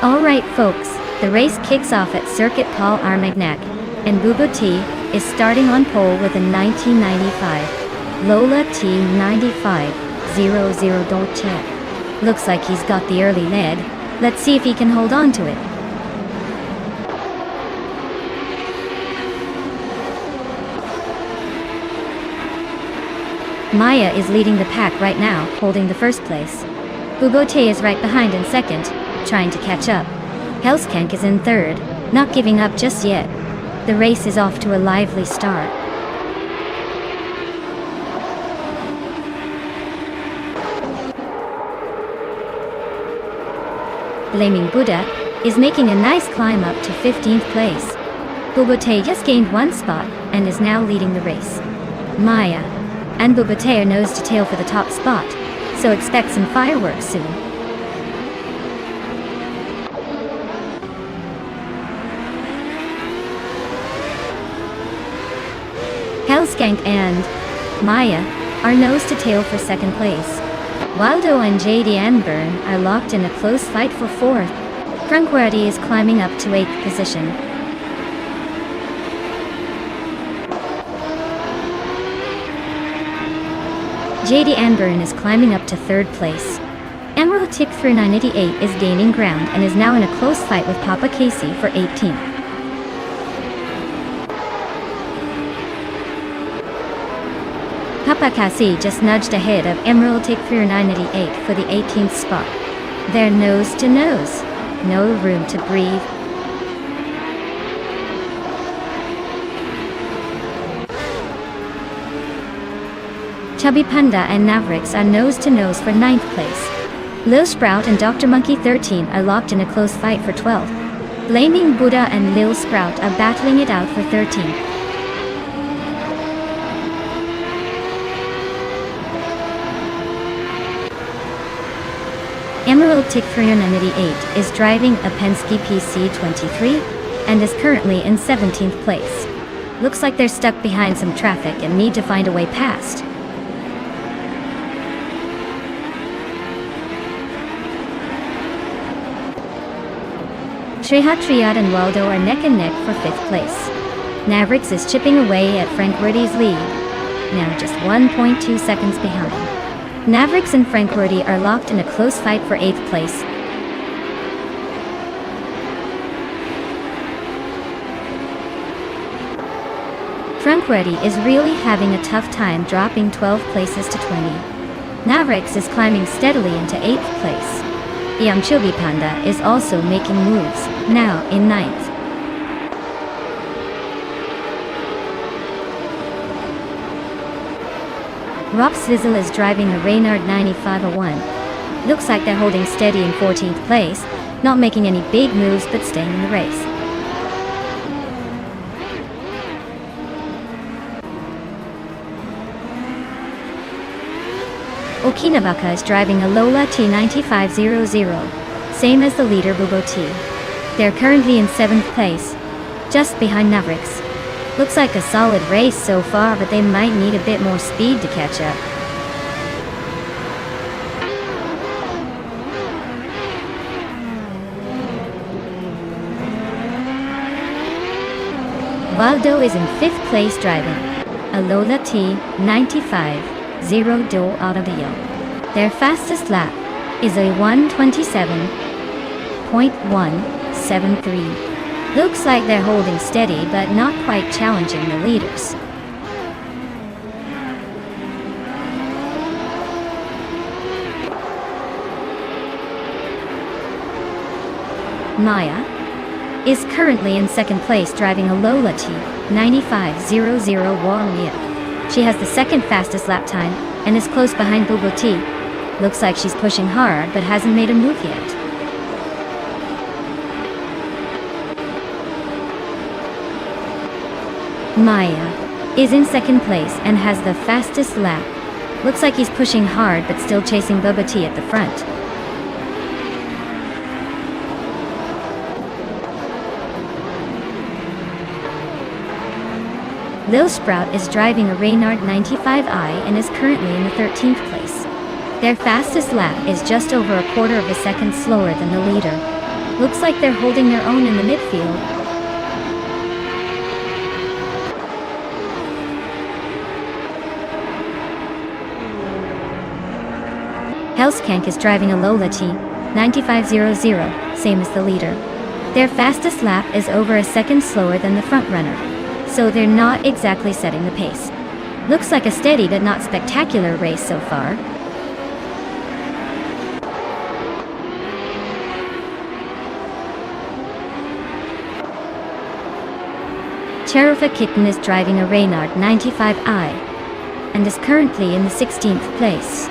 Alright folks, the race kicks off at Circuit Paul Armagnac, and Bubo T is starting on pole with a 1995 Lola T 9500 Dolce. Looks like he's got the early lead. Let's see if he can hold on to it. Maya is leading the pack right now, holding the first place. Bubo T is right behind in second, trying to catch up. Hellskank is in third, not giving up just yet. The race is off to a lively start. Blaming Buddha is making a nice climb up to 15th place. Bubote just gained one spot and is now leading the race. Maya and Bubote are nose to tail for the top spot, so expect some fireworks soon. Hellskank and Maya are nose to tail for second place. Waldo and JD Byrne are locked in a close fight for fourth. Franquetti is climbing up to 8th position. JD Byrne is climbing up to third place. Emerald Tick 988 is gaining ground and is now in a close fight with Papa Casey for 18th. Papa Cassie just nudged ahead of Emerald Tick 988 for the 18th spot. They're nose to nose. No room to breathe. Chubby Panda and Mavericks are nose to nose for 9th place. Lil Sprout and Dr. Monkey 13 are locked in a close fight for 12th. Blaming Buddha and Lil Sprout are battling it out for 13th. Emerald Tick 398 is driving a Penske PC23 and is currently in 17th place. Looks like they're stuck behind some traffic and need to find a way past. Trehat Triad and Waldo are neck and neck for 5th place. Mavericks is chipping away at Frank Werdy's lead, now just 1.2 seconds behind. Mavericks and Frank Werdy are locked in a close fight for 8th place. Frank Werdy is really having a tough time dropping 12 places to 20. Mavericks is climbing steadily into 8th place. Young Chubby Panda is also making moves, now in 9th. Rob Swizzle is driving a Reynard 9501. Looks like they're holding steady in 14th place, not making any big moves but staying in the race. Okinabaka is driving a Lola T9500, same as the leader Bubo T. They're currently in 7th place, just behind Mavericks. Looks like a solid race so far, but they might need a bit more speed to catch up. Valdo is in 5th place driving a Lola T95 0 do Autodio. Their fastest lap is a 1:27.173. Looks like they're holding steady but not quite challenging the leaders. Maya is currently in 2nd place driving a Lola T9500 Warrior. She has the 2nd fastest lap time and is close behind Bubo T. Looks like she's pushing hard but hasn't made a move yet. Maya is in 2nd place and has the fastest lap. Looks like he's pushing hard but still chasing Bubba T at the front. Lil Sprout is driving a Reynard 95i and is currently in the 13th place. Their fastest lap is just over a quarter of a second slower than the leader. Looks like they're holding their own in the midfield. Hellskank is driving a Lola T9500, same as the leader. Their fastest lap is over a second slower than the front runner, so they're not exactly setting the pace. Looks like a steady but not spectacular race so far. Cherufa Kitten is driving a Reynard 95i and is currently in the 16th place.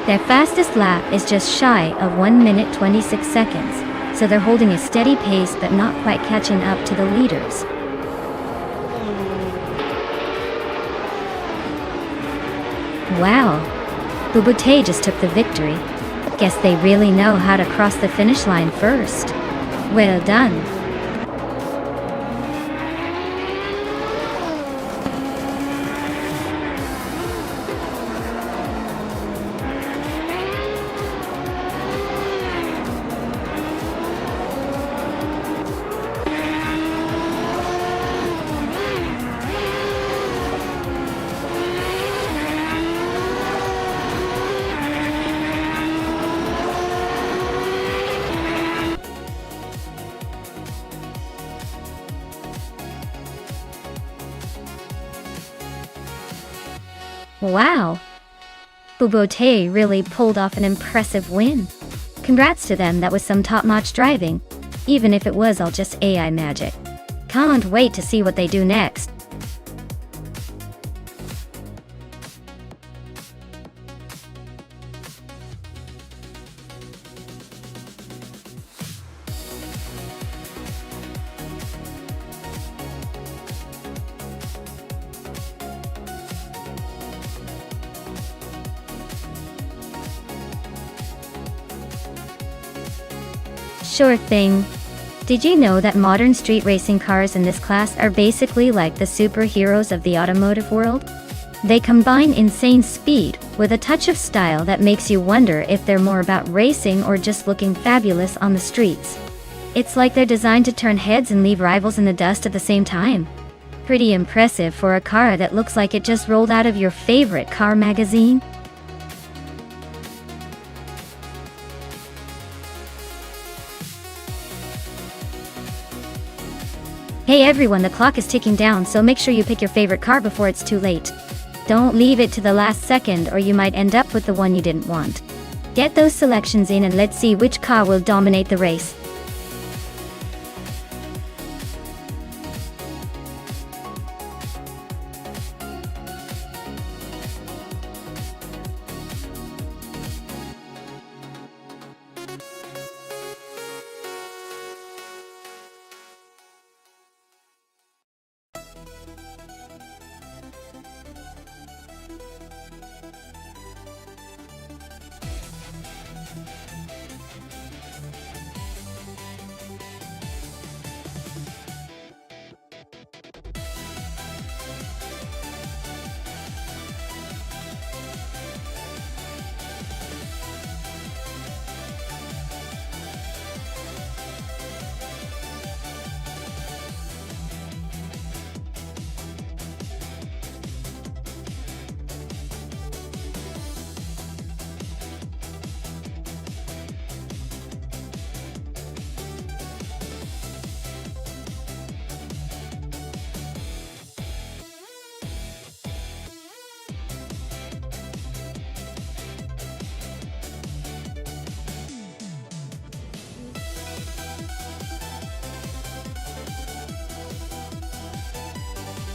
Their fastest lap is just shy of 1 minute 26 seconds, so they're holding a steady pace but not quite catching up to the leaders. Wow, Bubute just took the victory. Guess they really know how to cross the finish line first. Well done. Wow, Bubute really pulled off an impressive win. Congrats to them, that was some top-notch driving, even if it was all just AI magic. Can't wait to see what they do next. Sure thing. Did you know that modern street racing cars in this class are basically like the superheroes of the automotive world? They combine insane speed with a touch of style that makes you wonder if they're more about racing or just looking fabulous on the streets. It's like they're designed to turn heads and leave rivals in the dust at the same time. Pretty impressive for a car that looks like it just rolled out of your favorite car magazine. Hey everyone, the clock is ticking down, so make sure you pick your favorite car before it's too late. Don't leave it to the last second or you might end up with the one you didn't want. Get those selections in and let's see which car will dominate the race.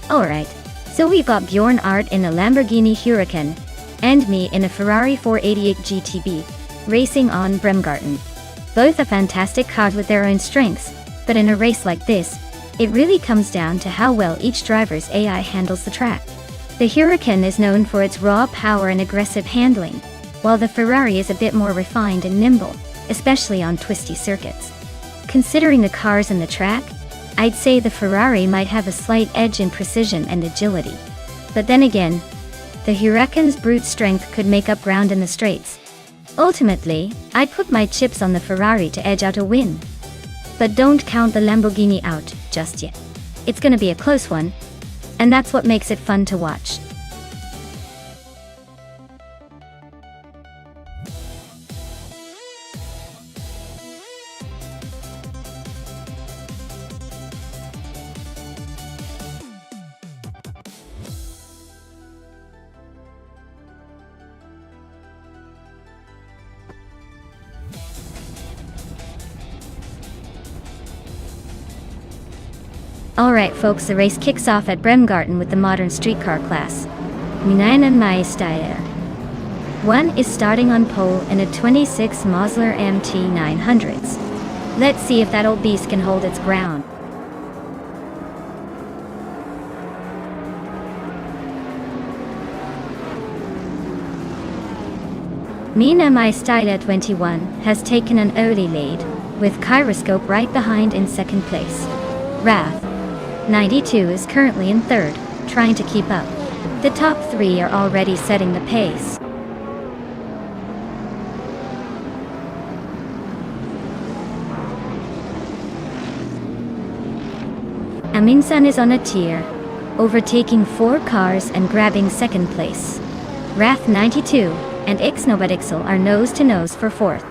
Alright, so we've got Bjorn Art in a Lamborghini Huracan, and me in a Ferrari 488 GTB, racing on Bremgarten. Both are fantastic cars with their own strengths, but in a race like this, it really comes down to how well each driver's AI handles the track. The Huracan is known for its raw power and aggressive handling, while the Ferrari is a bit more refined and nimble, especially on twisty circuits. Considering the cars and the track, I'd say the Ferrari might have a slight edge in precision and agility. But then again, the Huracan's brute strength could make up ground in the straights. Ultimately, I'd put my chips on the Ferrari to edge out a win. But don't count the Lamborghini out just yet. It's gonna be a close one, and that's what makes it fun to watch. Alright folks, the race kicks off at Bremgarten with the modern streetcar class. Meinen Meister. One is starting on pole in a 26 Mosler MT 900s. Let's see if that old beast can hold its ground. Mina Meister 21 has taken an early lead, with Gyroscope right behind in second place. Wrath 92 is currently in third, trying to keep up. The top three are already setting the pace. Aminsan is on a tier, overtaking 4 cars and grabbing second place. Wrath 92 and Ixnobadixel are nose to nose for fourth.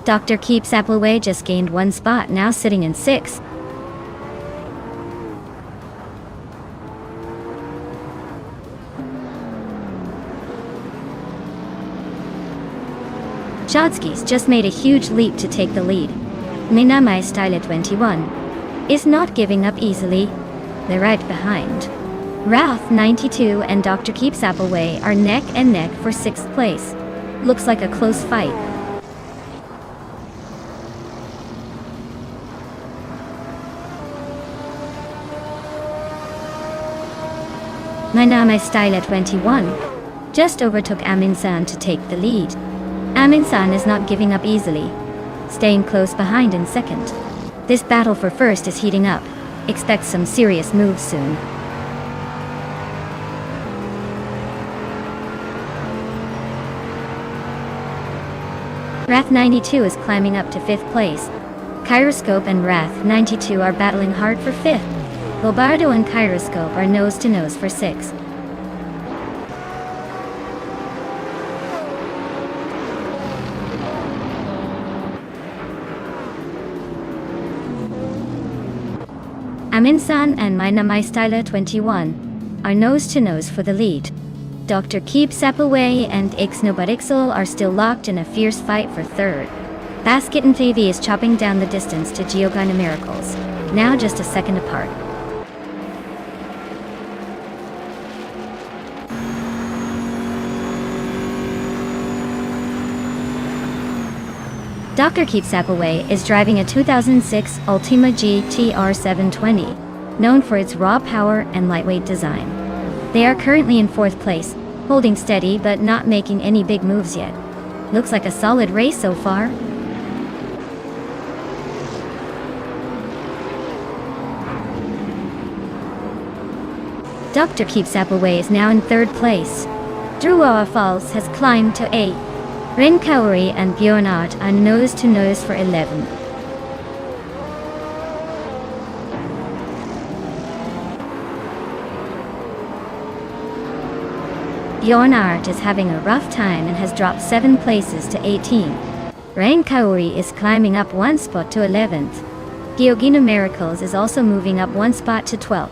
Dr. Keeps Appleway just gained 1 spot, now sitting in 6th. Jodski's just made a huge leap to take the lead. Minamai Style 21 is not giving up easily. They're right behind. Ralph 92 and Dr. Keeps Appleway are neck and neck for 6th place. Looks like a close fight. Minamai Style 21 just overtook Aminsan to take the lead. Aminsan is not giving up easily, staying close behind in second. This battle for first is heating up. Expect some serious moves soon. Wrath 92 is climbing up to 5th place. Gyroscope and Wrath 92 are battling hard for 5th. Lobardo and Gyroscope are nose to nose for 6th. Aminsan and Minamai Style 21 are nose to nose for the lead. Dr. Keeps Appleway and Ixnobadixel are still locked in a fierce fight for third. Basket and Thavy is chopping down the distance to Geogina Miracles, now just a second apart. Dr. Keeps Appleway is driving a 2006 Ultima GTR 720, known for its raw power and lightweight design. They are currently in 4th place, holding steady but not making any big moves yet. Looks like a solid race so far. Dr. Keeps Appleway is now in 3rd place. Druoa Falls has climbed to 8. Ren Kaori and Bjornart are nose to nose for 11. Bjornart is having a rough time and has dropped 7 places to 18. Ren Kaori is climbing up 1 spot to 11th. Geogina Miracles is also moving up 1 spot to 12th.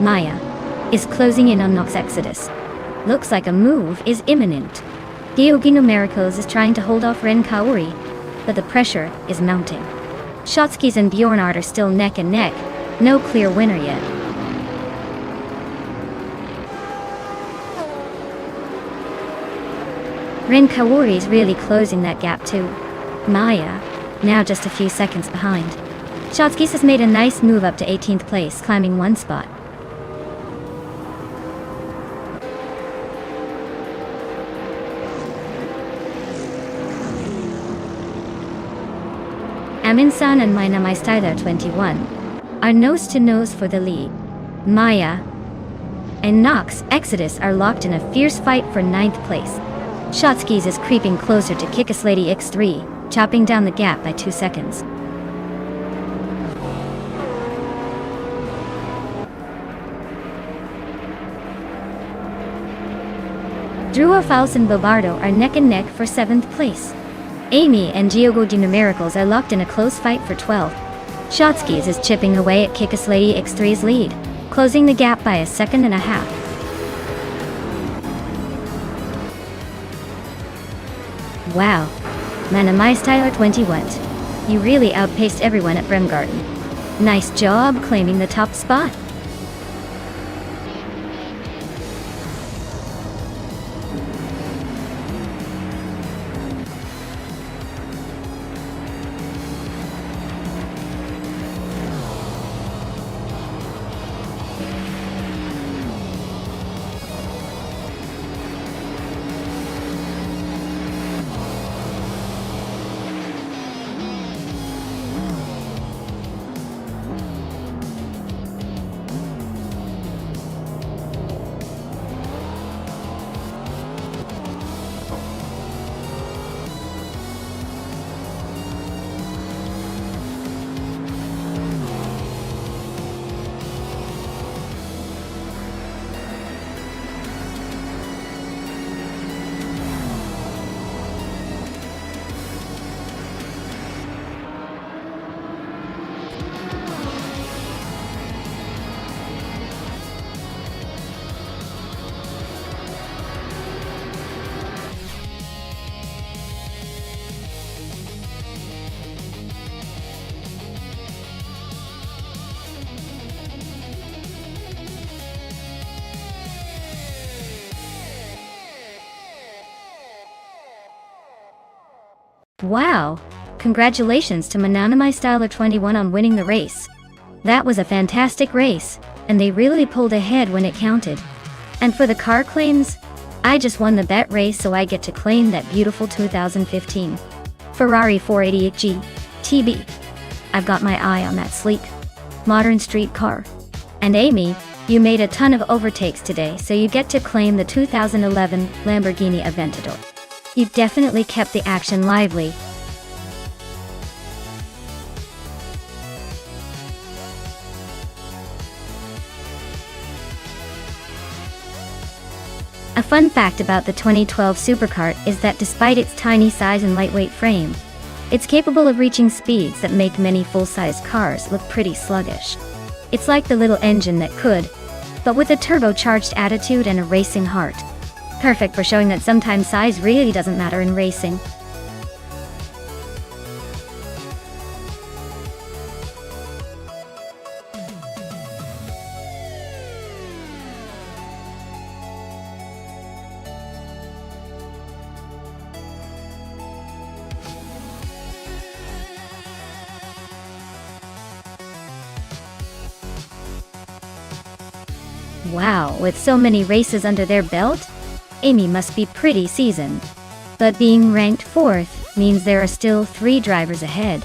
Maya is closing in on Nox Exodus. Looks like a move is imminent. Hyogi Numericals is trying to hold off Ren Kaori, but the pressure is mounting. Shotskis and Bjornart are still neck and neck, no clear winner yet. Ren Kaori's really closing that gap too. Maya, now just a few seconds behind. Shotskis has made a nice move up to 18th place, climbing one spot. Aminsan and Mina Maistyler 21 are nose-to-nose for the lead. Maya and Nox Exodus are locked in a fierce fight for 9th place. Shotskis is creeping closer to Kickus Lady X3, chopping down the gap by 2 seconds. Drua Faust and Bobardo are neck and neck for 7th place. Amy and Giogo de Numericals are locked in a close fight for 12th. Shotskis is chipping away at Kickus Lady X3's lead, closing the gap by 1.5 seconds. Wow, Manamai Styler 21. You really outpaced everyone at Bremgarten. Nice job claiming the top spot. Wow! Congratulations to Mananamai Styler 21 on winning the race. That was a fantastic race, and they really pulled ahead when it counted. And for the car claims, I just won the bet race, so I get to claim that beautiful 2015 Ferrari 488 GTB. I've got my eye on that sleek, modern street car. And Amy, you made a ton of overtakes today, so you get to claim the 2011 Lamborghini Aventador. You've definitely kept the action lively. A fun fact about the 2012 supercart is that despite its tiny size and lightweight frame, it's capable of reaching speeds that make many full-size cars look pretty sluggish. It's like the little engine that could, but with a turbocharged attitude and a racing heart. Perfect for showing that sometimes size really doesn't matter in racing. Wow, with so many races under their belt, Amy must be pretty seasoned. But being ranked 4th means there are still 3 drivers ahead.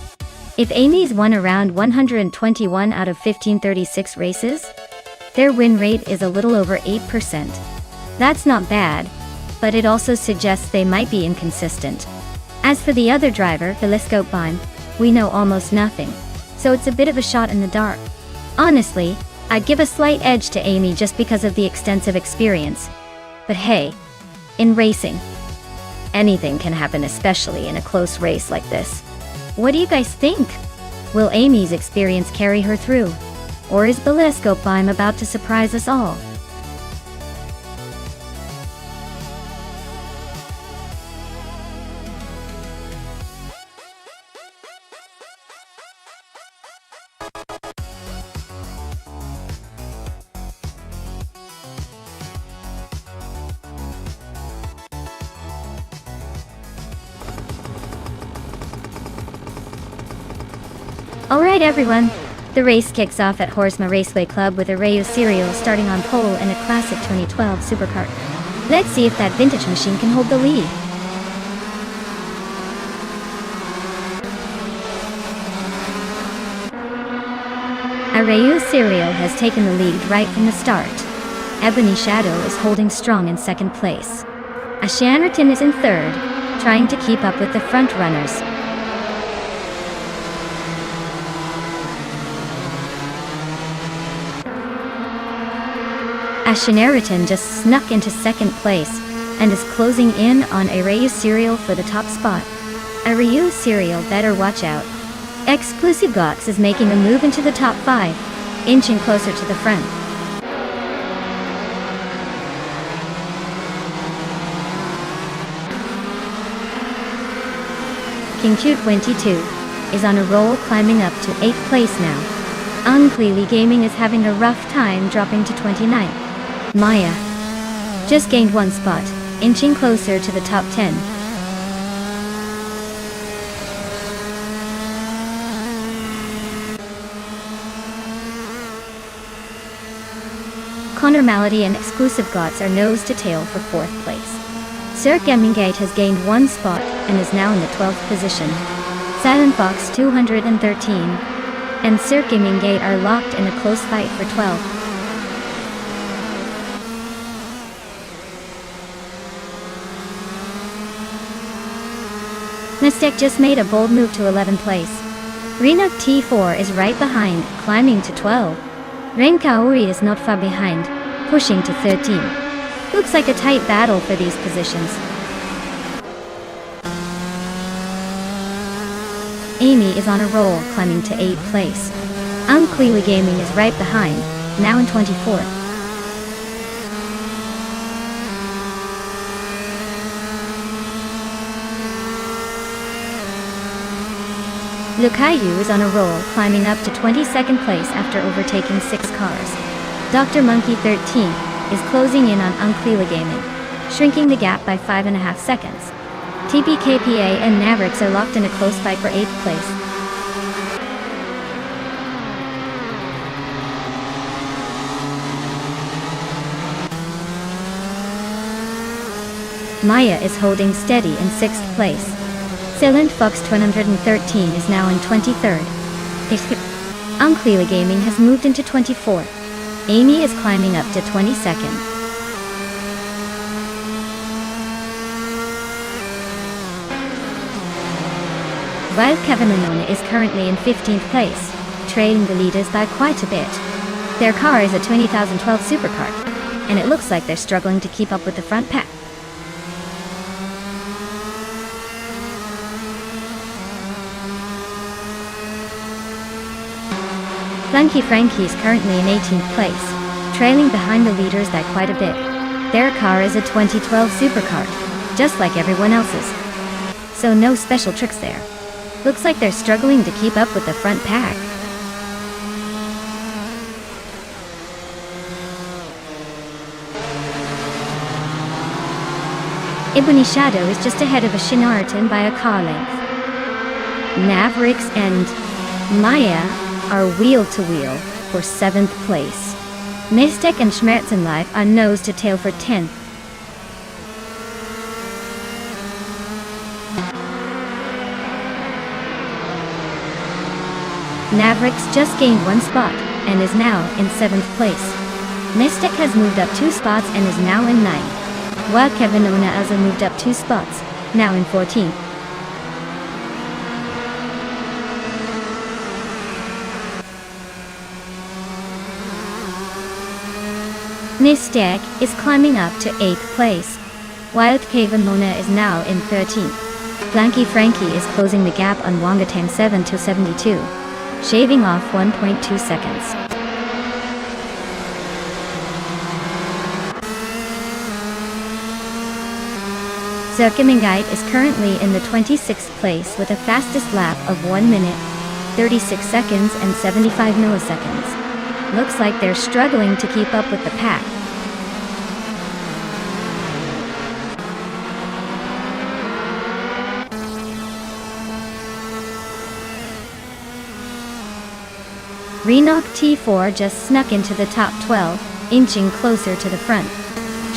If Amy's won around 121 out of 1536 races, their win rate is a little over 8%. That's not bad, but it also suggests they might be inconsistent. As for the other driver, Telescope Bime, we know almost nothing, so it's a bit of a shot in the dark. Honestly, I'd give a slight edge to Amy just because of the extensive experience. But hey, in racing, anything can happen, especially in a close race like this. What do you guys think? Will Amy's experience carry her through? Or is Telescope Bime about to surprise us all? Alright everyone, the race kicks off at Horsma Raceway Club with Arayu Serial starting on pole in a classic 2012 supercar. Let's see if that vintage machine can hold the lead. Arayu Serial has taken the lead right from the start. Ebony Shadow is holding strong in second place. Ashanarton is in third, trying to keep up with the front runners. Ashanarton just snuck into second place and is closing in on Arayu Serial for the top spot. Arayu Serial better watch out. Exclusive Gox is making a move into the top 5, inching closer to the front. King 222 is on a roll, climbing up to 8th place now. Unclearly Gaming is having a rough time, dropping to 29th. Maya just gained 1 spot, inching closer to the top 10. Connor Malady and Exclusive Gots are nose to tail for 4th place. Sir Gemingate has gained 1 spot and is now in the 12th position. Saturn Fox 213 and Sir Gemingate are locked in a close fight for 12th. Mystic just made a bold move to 11th place. Renuk T4 is right behind, climbing to 12. Ren Kaori is not far behind, pushing to 13. Looks like a tight battle for these positions. Amy is on a roll, climbing to 8th place. Unclearly Gaming is right behind, now in 24th. Lukayu is on a roll, climbing up to 22nd place after overtaking 6 cars. Dr. Monkey 13 is closing in on Unclearly Gaming, shrinking the gap by 5.5 seconds. TPKPA and Mavericks are locked in a close fight for 8th place. Maya is holding steady in 6th place. Silent Fox 213 is now in 23rd. Unclearly Gaming has moved into 24th. Amy is climbing up to 22nd. While Kevin Anona is currently in 15th place, trailing the leaders by quite a bit. Their car is a 2012 supercar, and it looks like they're struggling to keep up with the front pack. Flunky Frankie is currently in 18th place, trailing behind the leaders by quite a bit. Their car is a 2012 supercar, just like everyone else's. So no special tricks there. Looks like they're struggling to keep up with the front pack. Ebony Shadow is just ahead of a Shinarton by a car length. Mavericks and Maya are wheel-to-wheel for 7th place. Mystic and Schmerzenlife are nose to tail for 10th. Mavericks just gained 1 spot and is now in 7th place. Mystic has moved up 2 spots and is now in 9th, while Kevin Onaaza moved up 2 spots, now in 14th. Mystic is climbing up to 8th place, while Kevin Mona is now in 13th. Blanky Frankie is closing the gap on Wangatang 7 to 72, shaving off 1.2 seconds. Zerkimingite is currently in the 26th place with a fastest lap of 1 minute, 36 seconds and 75 milliseconds. Looks like they're struggling to keep up with the pack. Renok T4 just snuck into the top 12, inching closer to the front.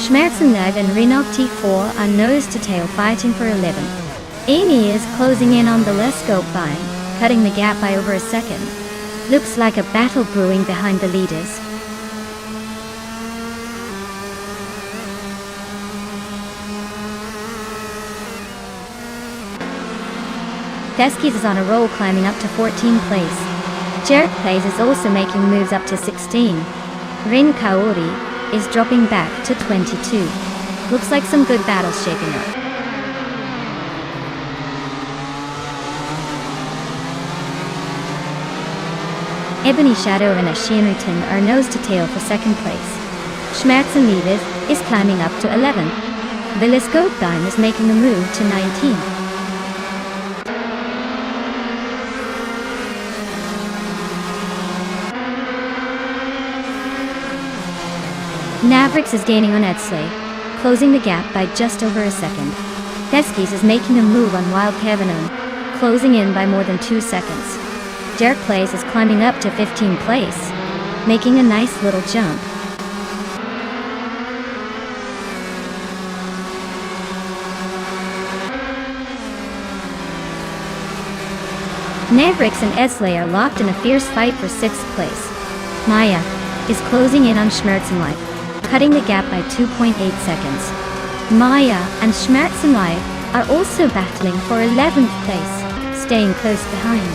Schmerzenlev and Renok T4 are nose to tail fighting for 11th. Amy is closing in on the Lescope vine, cutting the gap by over a second. Looks like a battle brewing behind the leaders. Teskis is on a roll, climbing up to 14th place. Jarek Plays is also making moves up to 16. Rin Kaori is dropping back to 22. Looks like some good battles shaping up. Ebony Shadow and Ashinriton are nose to tail for 2nd place. Schmerzenlev is climbing up to 11th. The Lescope Dime is making a move to 19th. Navrix is gaining on Edsley, closing the gap by just over a second. Teskis is making a move on Wild Kavanon, closing in by more than 2 seconds. Derek Plays is climbing up to 15th place, making a nice little jump. Navrix and Edsley are locked in a fierce fight for 6th place. Maya is closing in on Schmerzenlev, cutting the gap by 2.8 seconds. Maya and Schmerzenlev are also battling for 11th place, staying close behind.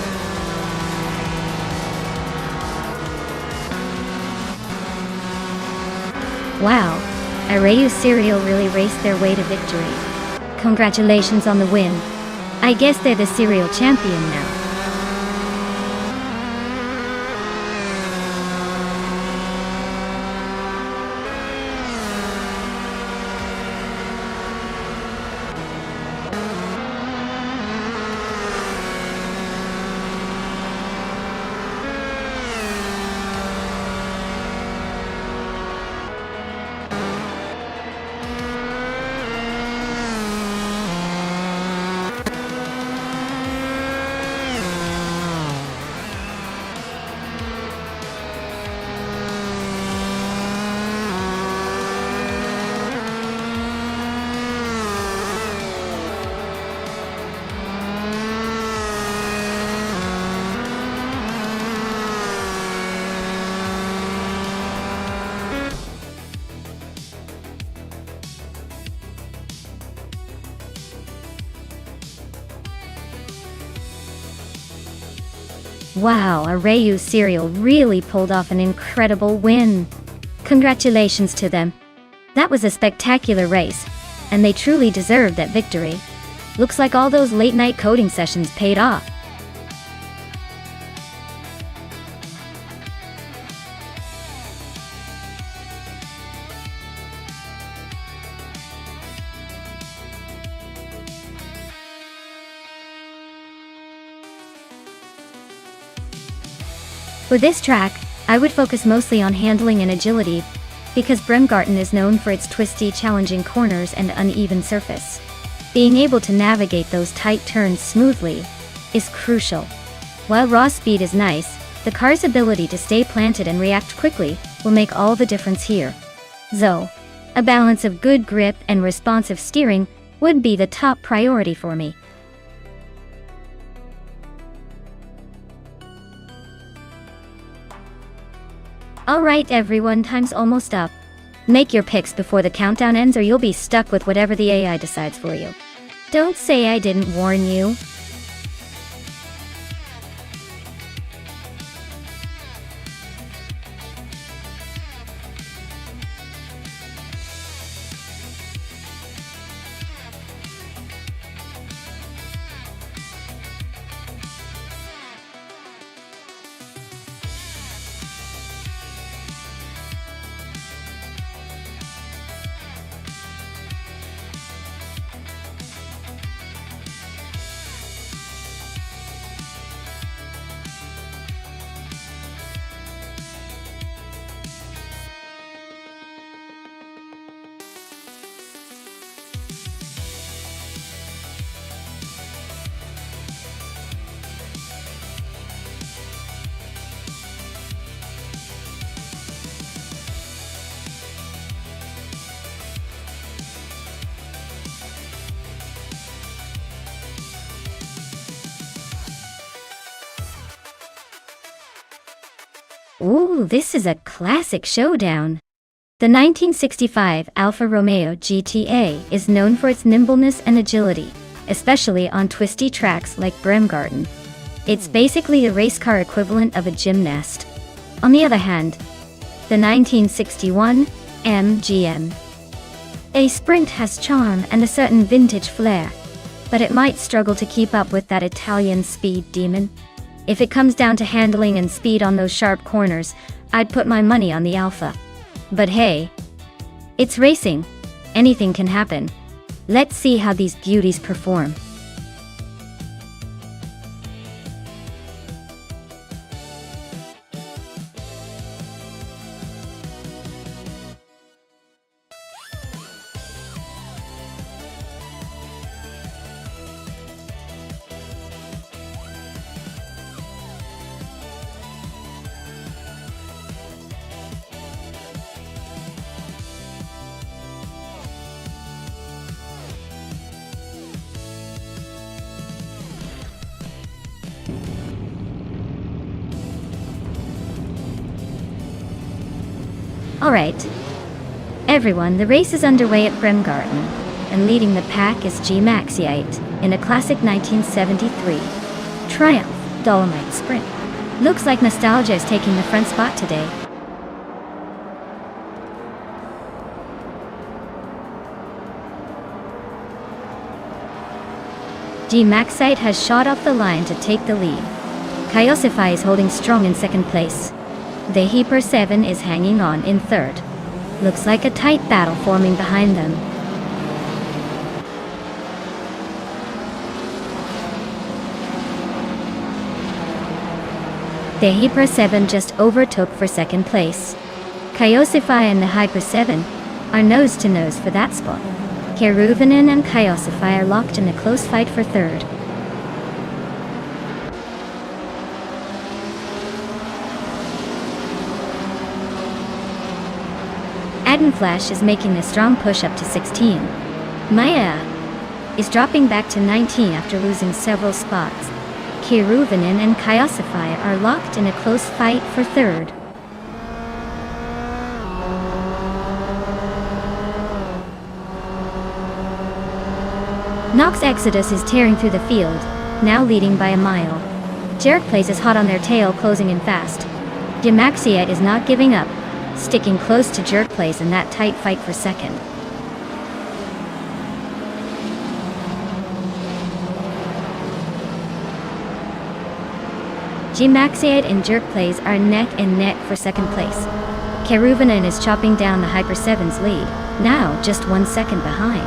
Wow, Arayu Serial really raced their way to victory. Congratulations on the win. I guess they're the serial champion now. Wow, Arayu Serial really pulled off an incredible win. Congratulations to them. That was a spectacular race, and they truly deserved that victory. Looks like all those late-night coding sessions paid off. For this track, I would focus mostly on handling and agility, because Bremgarten is known for its twisty, challenging corners and uneven surface. Being able to navigate those tight turns smoothly is crucial. While raw speed is nice, the car's ability to stay planted and react quickly will make all the difference here. So, a balance of good grip and responsive steering would be the top priority for me. Alright everyone, time's almost up. Make your picks before the countdown ends or you'll be stuck with whatever the AI decides for you. Don't say I didn't warn you. Ooh, this is a classic showdown. The 1965 Alfa Romeo GTA is known for its nimbleness and agility, especially on twisty tracks like Bremgarten. It's basically a race car equivalent of a gymnast. On the other hand, the 1961 MGM A Sprint has charm and a certain vintage flair, but it might struggle to keep up with that Italian speed demon. If it comes down to handling and speed on those sharp corners, I'd put my money on the Alfa. But hey, it's racing. Anything can happen. Let's see how these beauties perform. Alright. Everyone, the race is underway at Bremgarten, and leading the pack is G Maxiate in a classic 1973 Triumph Dolomite Sprint. Looks like nostalgia is taking the front spot today. G Maxiate has shot off the line to take the lead. Kyosify is holding strong in second place. The Hyper 7 is hanging on in third. Looks like a tight battle forming behind them. The Hyper 7 just overtook for second place. Kyosify and the Hyper 7 are nose to nose for that spot. Keruvanen and Kyosify are locked in a close fight for third. Flash is making a strong push up to 16. Maya is dropping back to 19 after losing several spots. Keruvanen and Kyosify are locked in a close fight for third. Nox Exodus is tearing through the field, now leading by a mile. Jerkplace is hot on their tail, closing in fast. Gemaxiet is not giving up, sticking close to Jerkplace in that tight fight for second. Gemaxiet and Jerkplace are neck and neck for second place. Keruvanen is chopping down the Hyper 7's lead, now just 1 second behind.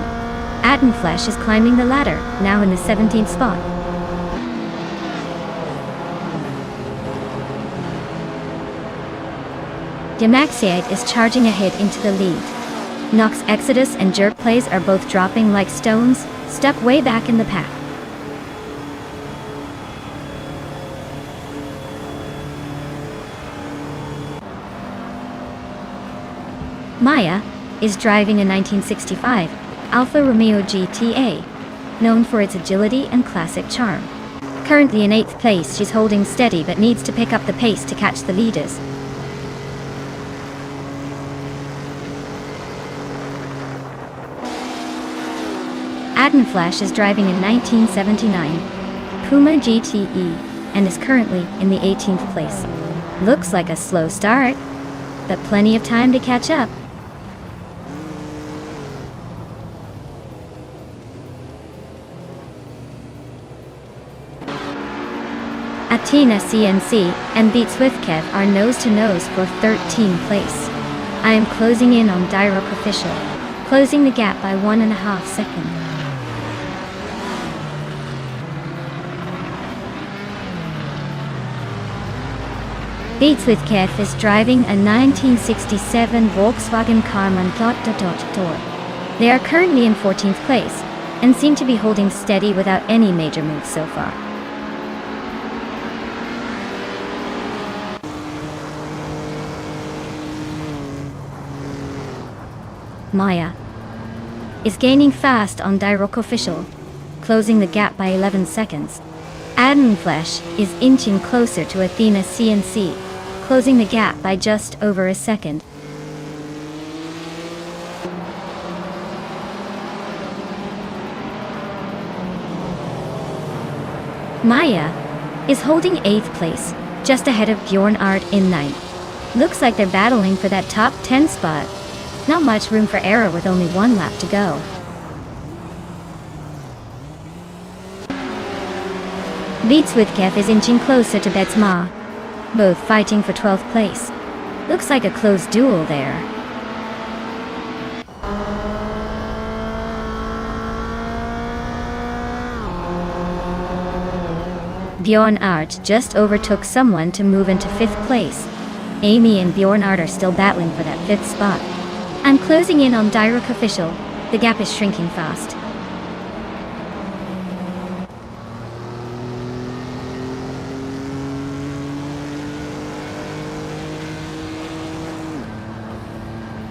Attenflash is climbing the ladder, now in the 17th spot. Gemaxiate is charging ahead into the lead. Nox Exodus and Jerkplace are both dropping like stones, stuck way back in the pack. Maya is driving a 1965 Alfa Romeo GTA, known for its agility and classic charm. Currently in 8th place, she's holding steady but needs to pick up the pace to catch the leaders. Attenflash is driving a 1979 Puma GTE and is currently in the 18th place. Looks like a slow start, but plenty of time to catch up. Athena CNC and Beat Swiftkev are nose to nose for 13th place. I am closing in on Dyrok Official, closing the gap by 1.5 seconds. Beats with Kev is driving a 1967 Volkswagen Karmann. They are currently in 14th place and seem to be holding steady without any major moves so far. Maya is gaining fast on Dyrok Official, closing the gap by 11 seconds. Addenflesh is inching closer to Athena CNC, closing the gap by just over a second. Maya is holding 8th place, just ahead of Bjorn Art in 9th. Looks like they're battling for that top 10 spot. Not much room for error with only one lap to go. Vitswitkev is inching closer to Betsma, both fighting for 12th place. Looks like a close duel there. Bjorn Art just overtook someone to move into 5th place. Amy and Bjorn Art are still battling for that 5th spot. I'm closing in on Direct Official. The gap is shrinking fast.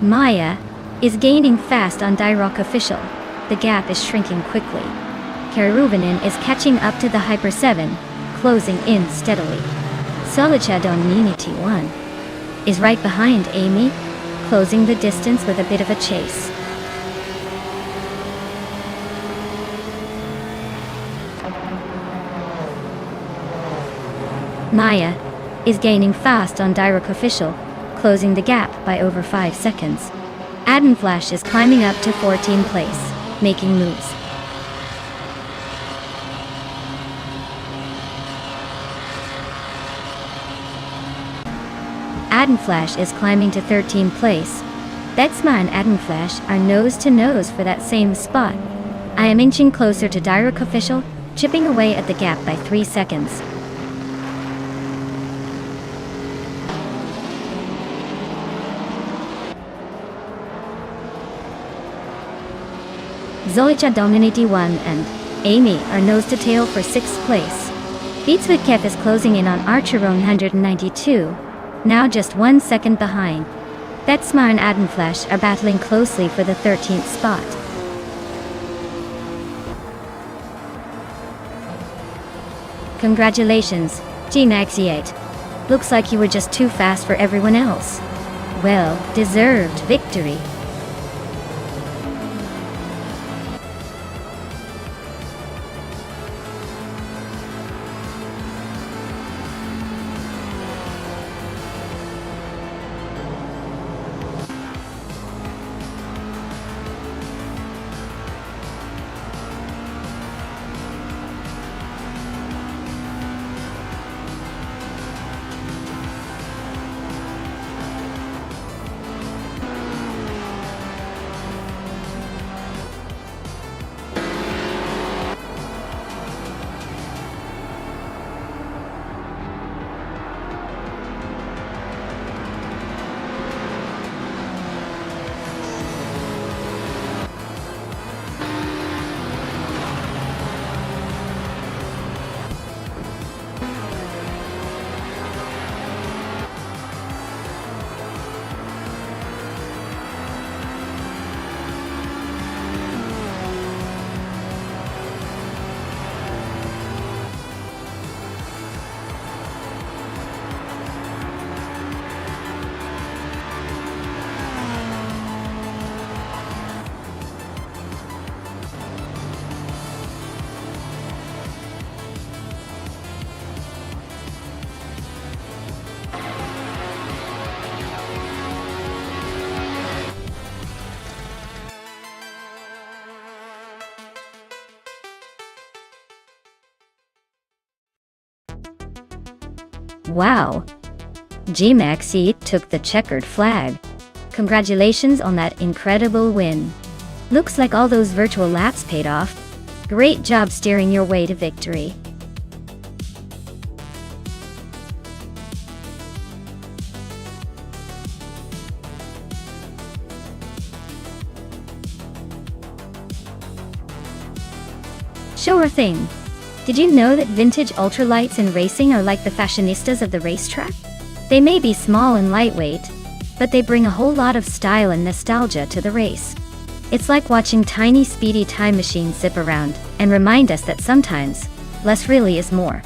Maya is gaining fast on Direct Official. The gap is shrinking quickly. Karuvinin is catching up to the Hyper 7, closing in steadily. Solichadon Ninity 1 is right behind Amy, closing the distance with a bit of a chase. Maya is gaining fast on Direct Official, closing the gap by over 5 seconds. Adenflash is climbing up to 14th place, making moves. Adenflash is climbing to 13th place. Betsma and Adenflash are nose to nose for that same spot. I am inching closer to Direct Official, chipping away at the gap by 3 seconds. Zolicha Dominity 1 and Amy are nose to tail for 6th place. Vitswitkev is closing in on Archeron 192, now just 1 second behind. Betsma and Adenflash are battling closely for the 13th spot. Congratulations, Gmax8. Looks like you were just too fast for everyone else. Well, deserved victory. Wow! Gmaxi took the checkered flag. Congratulations on that incredible win. Looks like all those virtual laps paid off. Great job steering your way to victory. Sure thing. Did you know that vintage ultralights in racing are like the fashionistas of the racetrack? They may be small and lightweight, but they bring a whole lot of style and nostalgia to the race. It's like watching tiny speedy time machines zip around and remind us that sometimes, less really is more.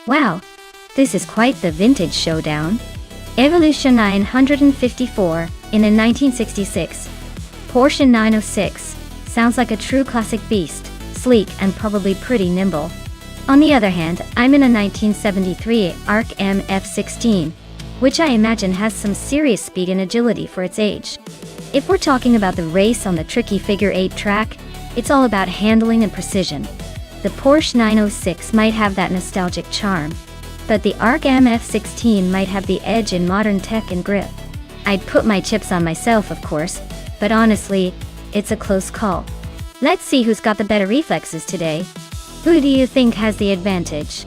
Wow, this is quite the vintage showdown. Evolution 954 in a 1966 Porsche 906 sounds like a true classic beast, sleek and probably pretty nimble. On the other hand, I'm in a 1973 Arc M F16, which I imagine has some serious speed and agility for its age. If we're talking about the race on the tricky figure 8 track, it's all about handling and precision. The Porsche 906 might have that nostalgic charm, but the Arc M F16 might have the edge in modern tech and grip. I'd put my chips on myself, of course, but honestly, it's a close call. Let's see who's got the better reflexes today. Who do you think has the advantage?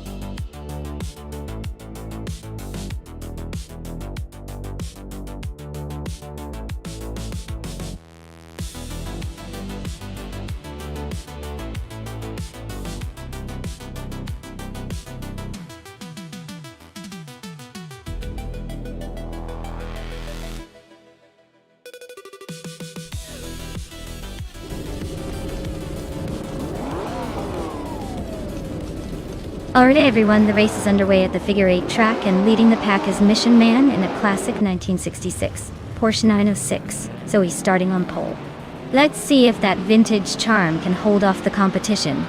Alright everyone, the race is underway at the figure 8 track, and leading the pack is Mission Man in a classic 1966 Porsche 906, so he's starting on pole. Let's see if that vintage charm can hold off the competition.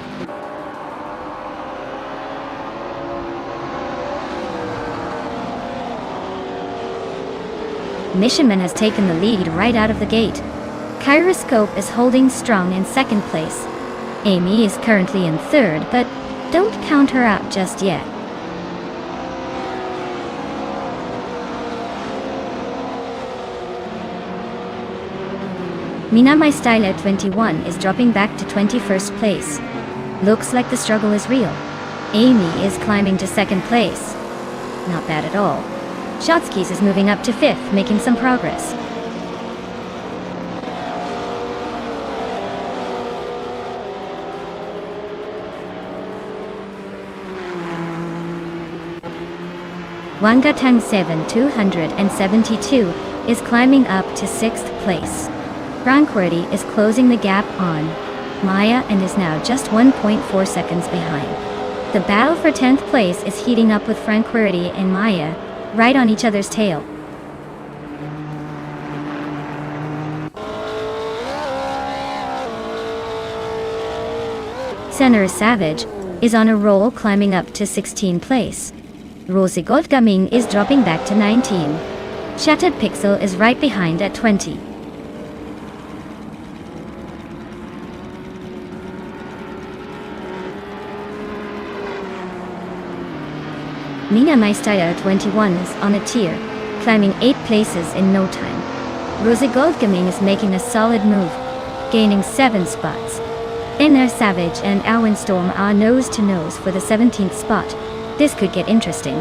Mission Man has taken the lead right out of the gate. Kyroscope is holding strong in second place. Amy is currently in third, but don't count her out just yet. Mina My Style at 21 is dropping back to 21st place. Looks like the struggle is real. Amy is climbing to second place. Not bad at all. Shotskis is moving up to 5th, making some progress. Wangatang 7272 is climbing up to 6th place. Franquerity is closing the gap on Maya and is now just 1.4 seconds behind. The battle for 10th place is heating up with Franquerity and Maya right on each other's tail. Senor Savage is on a roll, climbing up to 16th place. Rosie Goldgaming is dropping back to 19. Shattered Pixel is right behind at 20. Mina My Style at 21 is on a tear, climbing 8 places in no time. Rosie Goldgaming is making a solid move, gaining 7 spots. Senor Savage and Alwyn Storm are nose to nose for the 17th spot. This could get interesting.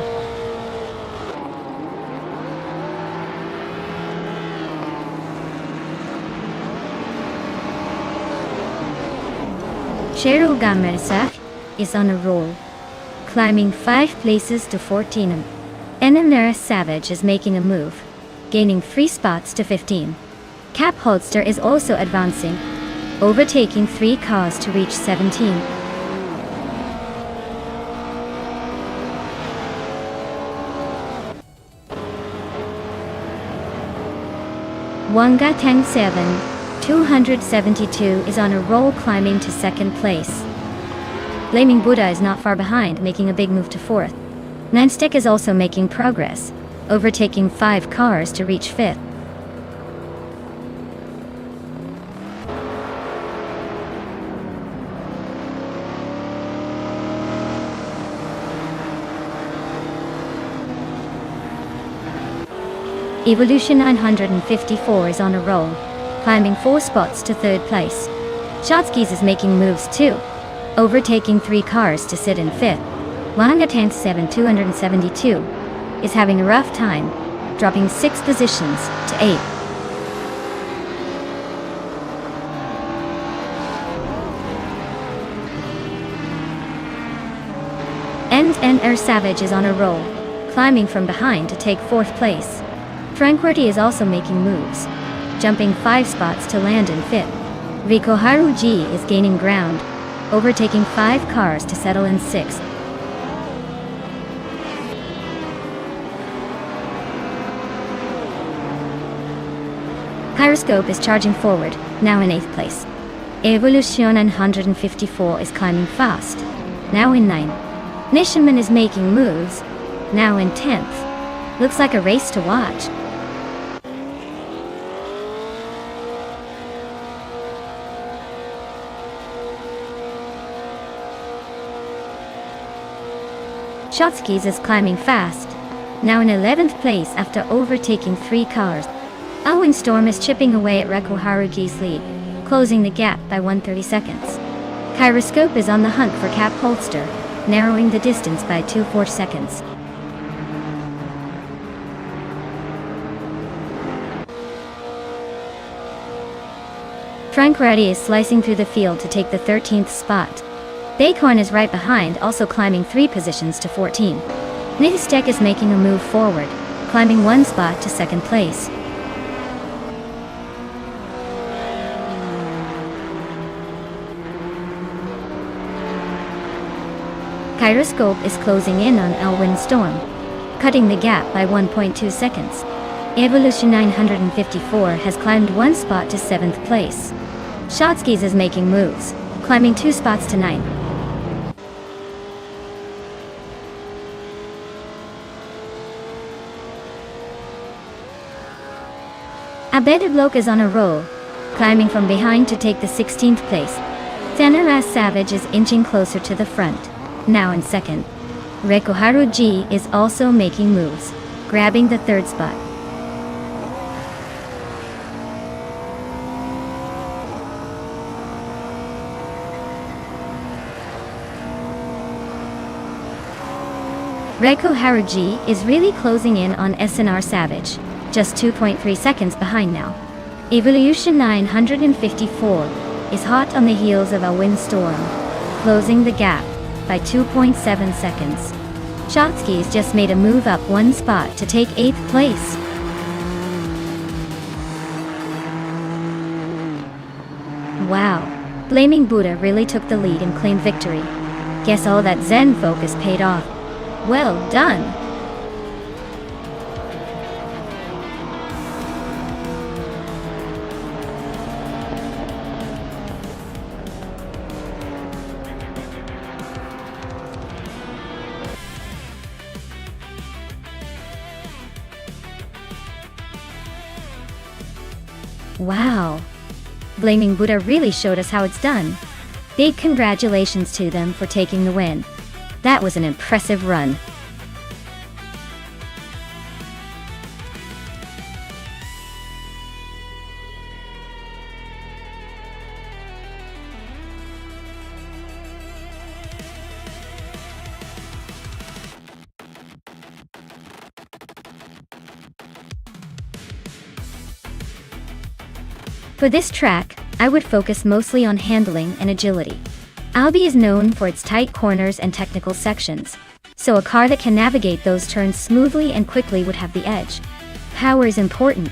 Cheryl Gamersak is on a roll, climbing 5 places to 14. Senor Savage is making a move, gaining 3 spots to 15. Cap Holster is also advancing, overtaking 3 cars to reach 17. Wangatang 272 is on a roll, climbing to 2nd place. Blaming Buddha is not far behind, making a big move to 4th. Nonstop is also making progress, overtaking 5 cars to reach 5th. Evolution 954 is on a roll, climbing 4 spots to 3rd place. Shotskis is making moves too, overtaking 3 cars to sit in 5th. Wangatang 272 is having a rough time, dropping 6 positions to 8th. Senor Savage is on a roll, climbing from behind to take 4th place. Franquerity is also making moves, jumping 5 spots to land in 5th. Rico Haruji is gaining ground, overtaking 5 cars to settle in 6th. Gyroscope is charging forward, now in 8th place. Evolution 954 is climbing fast, now in 9. Nishiman is making moves, now in 10th. Looks like a race to watch. Shotskis is climbing fast, now in 11th place after overtaking 3 cars. Windstorm is chipping away at Reko Harugi's lead, closing the gap by 130 seconds. Gyroscope is on the hunt for Cap Holster, narrowing the distance by 2.4 seconds. Frank Reddy is slicing through the field to take the 13th spot. Baycorn is right behind, also climbing 3 positions to 14. Nihstek is making a move forward, climbing 1 spot to 2nd place. Gyroscope is closing in on Elwyn Storm, cutting the gap by 1.2 seconds. Evolution 954 has climbed 1 spot to 7th place. Shotskis is making moves, climbing 2 spots to 9. Abedibloke is on a roll, climbing from behind to take the 16th place. Tanaras Savage is inching closer to the front, now in 2nd. Reko Haruji is also making moves, grabbing the 3rd spot. Reko Haruji is really closing in on SNR Savage, just 2.3 seconds behind now. Evolution 954 is hot on the heels of a windstorm, closing the gap by 2.7 seconds. Shotskis just made a move up 1 spot to take 8th place. Wow, Blaming Buddha really took the lead and claimed victory. Guess all that Zen focus paid off. Well done! Wow! Blaming Buddha really showed us how it's done. Big congratulations to them for taking the win. That was an impressive run. For this track, I would focus mostly on handling and agility. Albi is known for its tight corners and technical sections, so a car that can navigate those turns smoothly and quickly would have the edge. Power is important,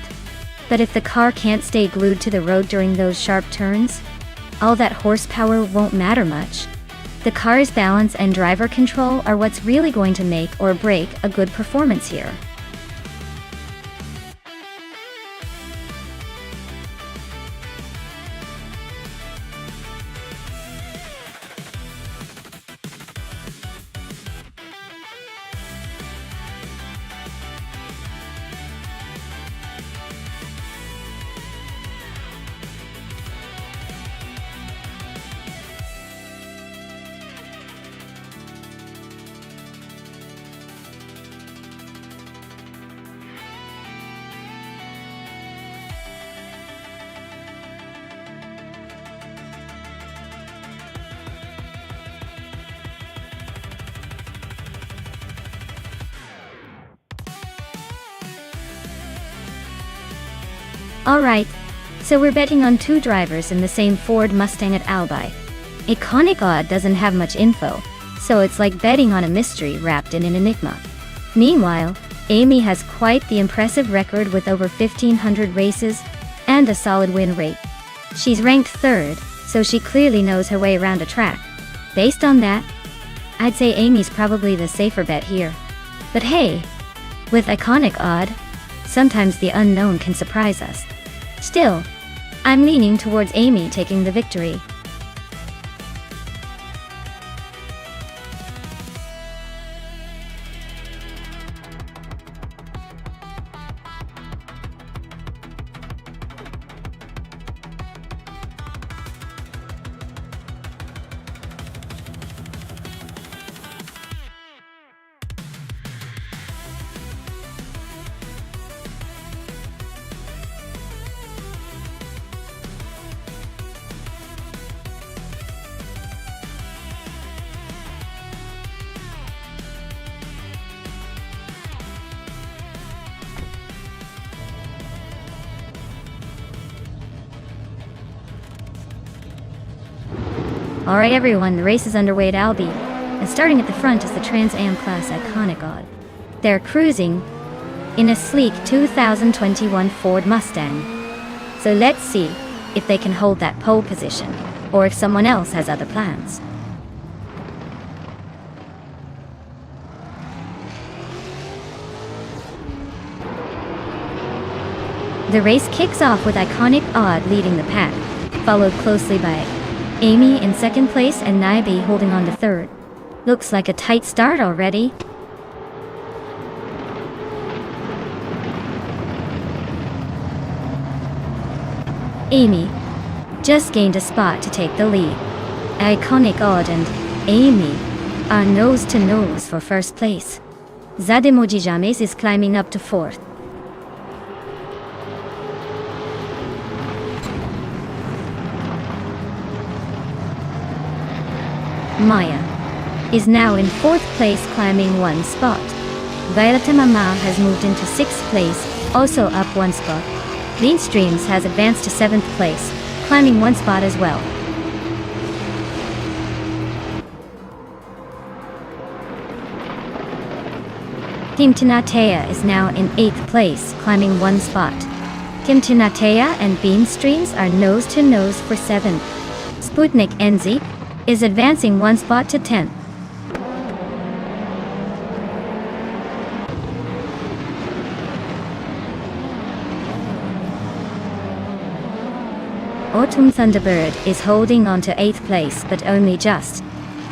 but if the car can't stay glued to the road during those sharp turns, all that horsepower won't matter much. The car's balance and driver control are what's really going to make or break a good performance here. Alright, so we're betting on 2 drivers in the same Ford Mustang at Albi. Iconic Odd doesn't have much info, so it's like betting on a mystery wrapped in an enigma. Meanwhile, Amy has quite the impressive record with over 1,500 races and a solid win rate. She's ranked 3rd, so she clearly knows her way around a track. Based on that, I'd say Amy's probably the safer bet here. But hey, with Iconic Odd, sometimes the unknown can surprise us. Still, I'm leaning towards Amy taking the victory. Alright everyone, the race is underway at Albi, and starting at the front is the Trans Am class iconic odd. They're cruising in a sleek 2021 Ford Mustang. So let's see if they can hold that pole position, or if someone else has other plans. The race kicks off with iconic Odd leading the pack, followed closely by Amy in second place and Naibi holding on to third. Looks like a tight start already. Amy just gained a spot to take the lead. Iconic Odd and Amy are nose to nose for first place. Zademoji James is climbing up to fourth. Maya is now in fourth place, climbing one spot. Violeta Mama has moved into sixth place, also up one spot. Lean Streams has advanced to seventh place, climbing one spot as well. Team Tinatea is now in eighth place, climbing one spot. Team Tinatea and Bean Streams are nose to nose for seventh. Sputnik NZ is advancing one spot to 10th. Autumn Thunderbird is holding on to 8th place, but only just.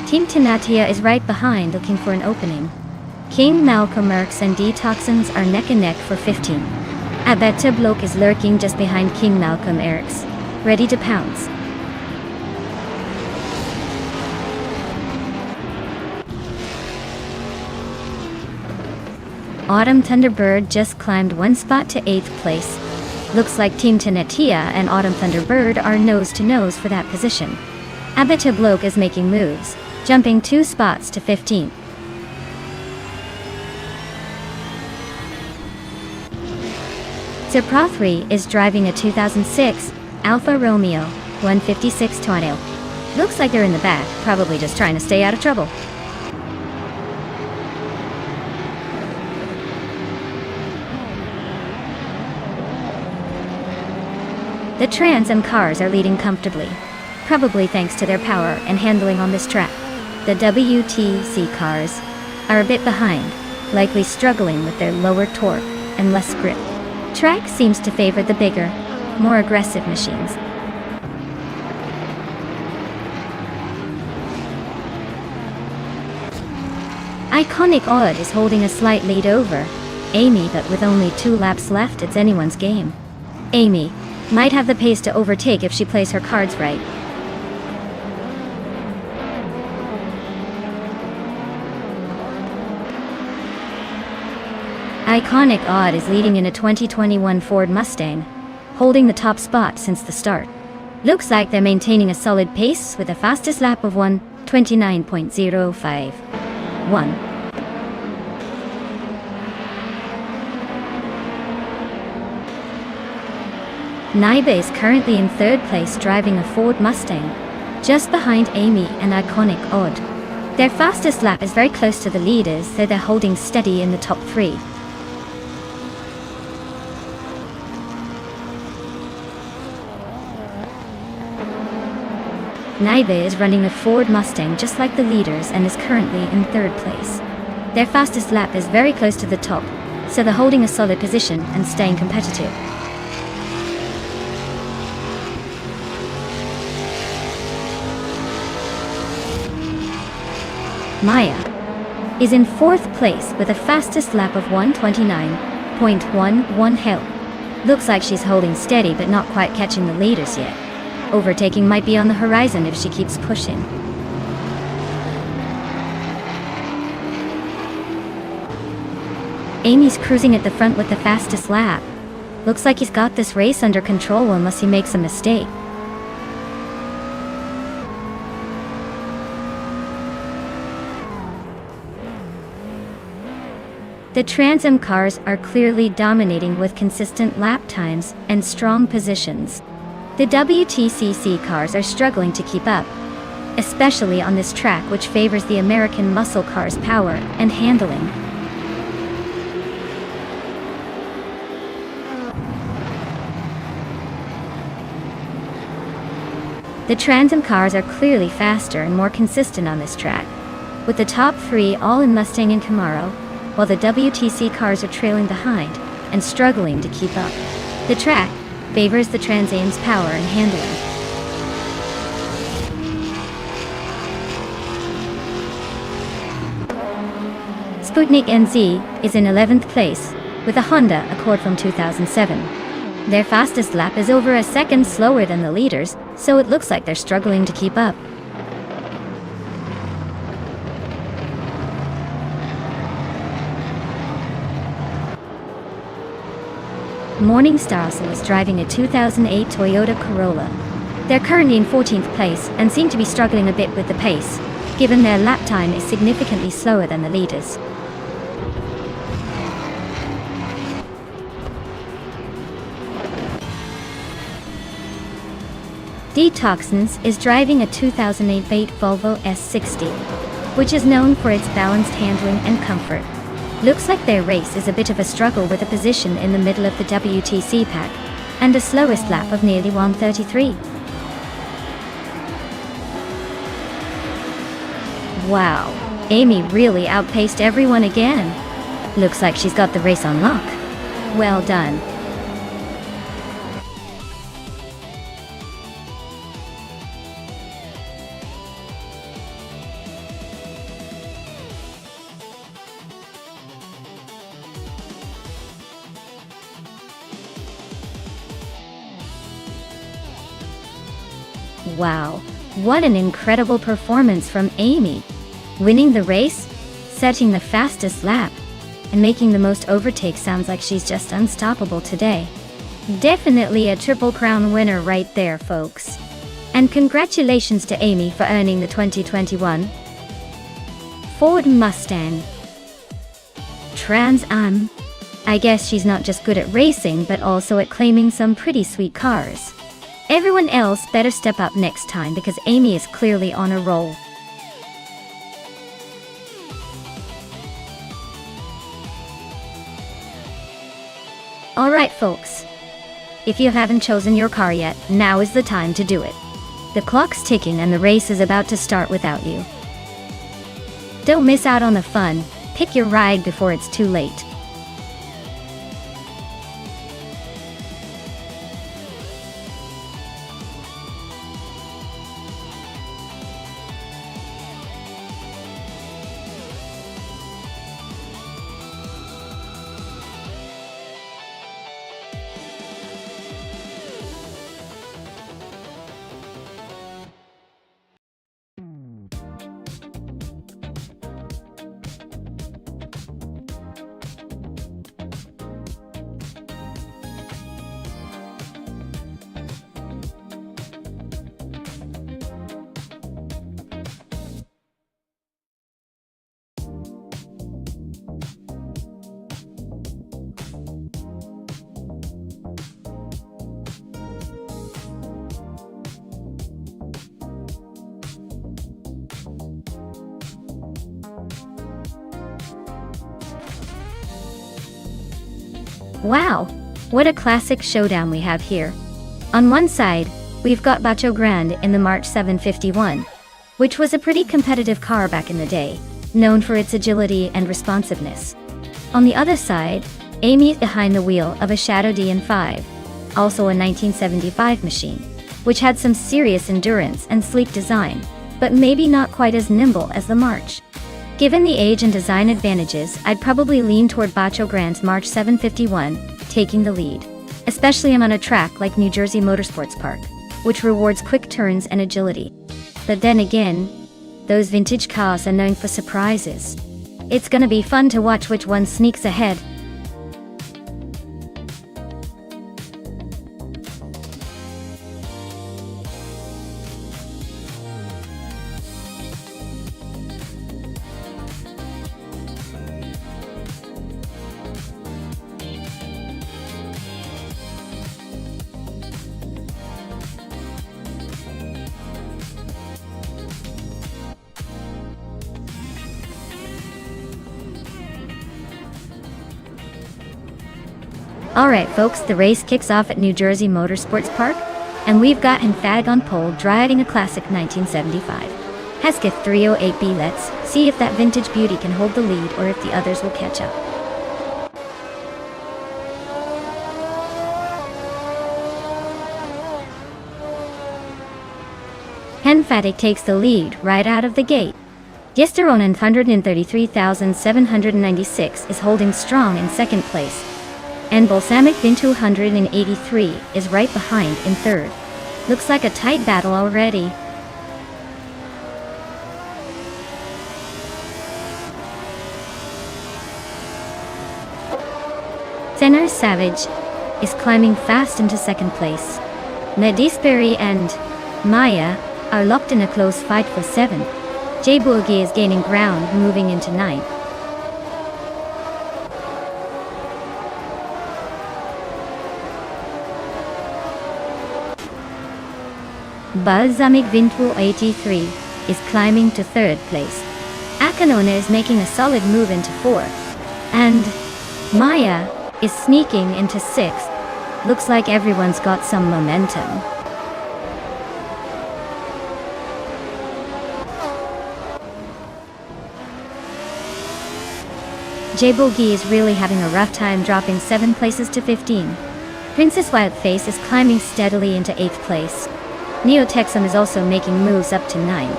Team Tinatia is right behind, looking for an opening. King Malcolm Mercs and Detoxins are neck and neck for 15. Abeta Bloke is lurking just behind King Malcolm Erics, ready to pounce. Autumn Thunderbird just climbed one spot to 8th place. Looks like Team Tenetia and Autumn Thunderbird are nose to nose for that position. Abeta Bloke is making moves, jumping 2 spots to 15th. Ziprothri is driving a 2006 Alfa Romeo 156 Tornado. Looks like they're in the back, probably just trying to stay out of trouble. The Trans Am cars are leading comfortably, probably thanks to their power and handling on this track. The WTC cars are a bit behind, likely struggling with their lower torque and less grip. Track seems to favor the bigger, more aggressive machines. Iconic Odd is holding a slight lead over Amy, but with only 2 laps left, it's anyone's game. Amy might have the pace to overtake if she plays her cards right. Iconic Odd is leading in a 2021 Ford Mustang, holding the top spot since the start. Looks like they're maintaining a solid pace with a fastest lap of 1:29.051. Naibe is currently in 3rd place driving a Ford Mustang, just behind Amy and Iconic Odd. Their fastest lap is very close to the leaders, so they're holding steady in the top 3. Naibe is running a Ford Mustang just like the leaders and is currently in 3rd place. Their fastest lap is very close to the top, so they're holding a solid position and staying competitive. Maya is in 4th place with a fastest lap of 1:29.11. Hell, looks like she's holding steady but not quite catching the leaders yet. Overtaking might be on the horizon if she keeps pushing. Amy's cruising at the front with the fastest lap. Looks like he's got this race under control unless he makes a mistake. The Trans Am cars are clearly dominating with consistent lap times and strong positions. The WTCC cars are struggling to keep up, especially on this track which favors the American muscle cars' power and handling. The Trans Am cars are clearly faster and more consistent on this track, with the top 3 all in Mustang and Camaro, while the WTC cars are trailing behind and struggling to keep up. The track favors the Trans Am's power and handling. Sputnik NZ is in 11th place with a Honda Accord from 2007. Their fastest lap is over a second slower than the leaders, so it looks like they're struggling to keep up. Morningstar is driving a 2008 Toyota Corolla. They're currently in 14th place and seem to be struggling a bit with the pace, given their lap time is significantly slower than the leaders. Detoxins is driving a 2008 Volvo S60, which is known for its balanced handling and comfort. Looks like their race is a bit of a struggle with a position in the middle of the WTC pack, and a slowest lap of nearly 1:33. Wow, Amy really outpaced everyone again. Looks like she's got the race on lock. Well done. Wow, what an incredible performance from Amy. Winning the race, setting the fastest lap, and making the most overtakes sounds like she's just unstoppable today. Definitely a Triple Crown winner right there, folks. And congratulations to Amy for earning the 2021 Ford Mustang Trans Am. I guess she's not just good at racing but also at claiming some pretty sweet cars. Everyone else better step up next time because Amy is clearly on a roll. Alright folks, if you haven't chosen your car yet, now is the time to do it. The clock's ticking and the race is about to start without you. Don't miss out on the fun, pick your ride before it's too late. Wow, what a classic showdown we have here. On one side, we've got Bacho Grande in the March 751, which was a pretty competitive car back in the day, known for its agility and responsiveness. On the other side, Amy is behind the wheel of a Shadow DN5, also a 1975 machine, which had some serious endurance and sleek design, but maybe not quite as nimble as the March. Given the age and design advantages, I'd probably lean toward Bacho Grand's March 751, taking the lead. Especially on a track like New Jersey Motorsports Park, which rewards quick turns and agility. But then again, those vintage cars are known for surprises. It's gonna be fun to watch which one sneaks ahead. Alright folks, the race kicks off at New Jersey Motorsports Park, and we've got Hemphag on pole driving a classic 1975 Hesketh 308B. Let's see if that vintage beauty can hold the lead or if the others will catch up. Hemphag takes the lead right out of the gate. Yesteronen 133,796 is holding strong in second place, and Balsamic Bin 283 is right behind in third. Looks like a tight battle already. Senner Savage is climbing fast into second place. Nedisberry and Maya are locked in a close fight for 7th. J Boogie is gaining ground, moving into 9th. Balsamic Vintu 83 is climbing to 3rd place. Akanona is making a solid move into 4th. And Maya is sneaking into 6th. Looks like everyone's got some momentum. J Boogie is really having a rough time, dropping 7 places to 15. Princess Wildface is climbing steadily into 8th place. Neo Texum is also making moves up to 9.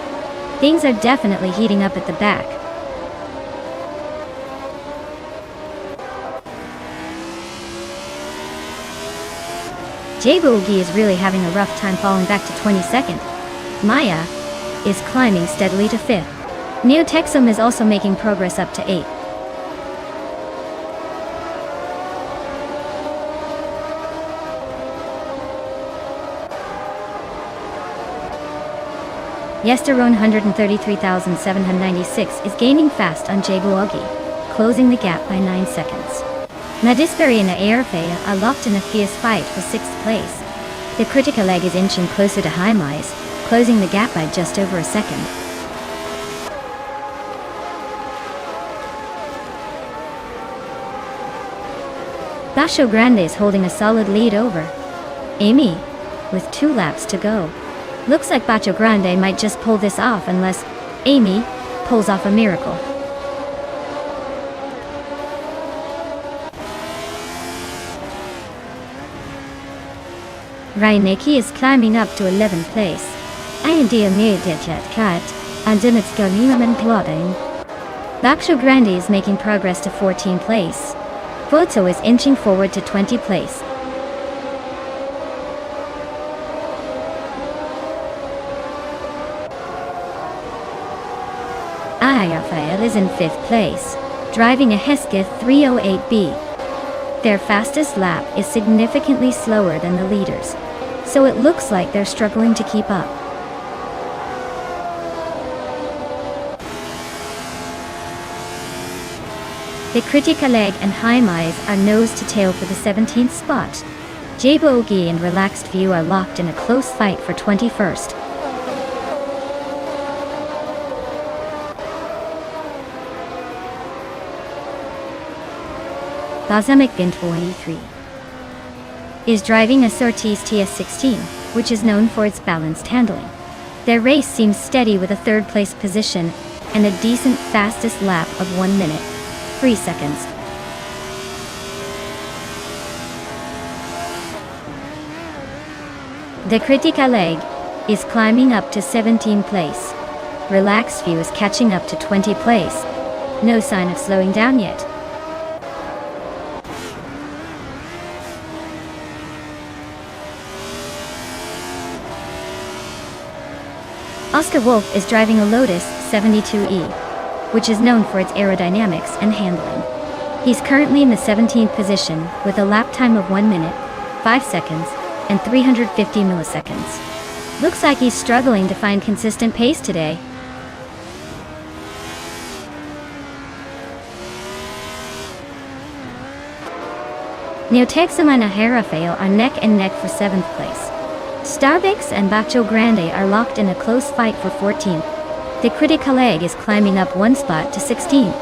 Things are definitely heating up at the back. J Boogie is really having a rough time, falling back to 22nd. Maya is climbing steadily to 5th. Neo Texum is also making progress up to 8th. Yesterone 133,796 is gaining fast on J Boogie, closing the gap by 9 seconds. Nadisberry and Airfea are locked in a fierce fight for 6th place. The critical leg is inching closer to Highmise, closing the gap by just over a second. Basho Grande is holding a solid lead over Amy, with 2 laps to go. Looks like Bacho Grande might just pull this off unless Amy pulls off a miracle. Reinecke is climbing up to 11th place. Bacho Grande is making progress to 14th place. Foto is inching forward to 20th place. Rafael is in 5th place, driving a Hesketh 308B. Their fastest lap is significantly slower than the leaders, so it looks like they're struggling to keep up. The Critica Leg and Highmise are nose to tail for the 17th spot. J Boogie and Relaxed View are locked in a close fight for 21st. Balsamic Bin 23 is driving a Surtees TS16, which is known for its balanced handling. Their race seems steady with a 3rd place position and a decent fastest lap of 1 minute, 3 seconds. The Critica Leg is climbing up to 17th place. Relaxed View is catching up to 20th place. No sign of slowing down yet. Oscar Wolf is driving a Lotus 72E, which is known for its aerodynamics and handling. He's currently in the 17th position with a lap time of 1 minute, 5 seconds, and 350 milliseconds. Looks like he's struggling to find consistent pace today. Neotexum and Aherafael are neck and neck for 7th place. Starbucks and Bacho Grande are locked in a close fight for 14th. The Critical Egg is climbing up 1 spot to 16th.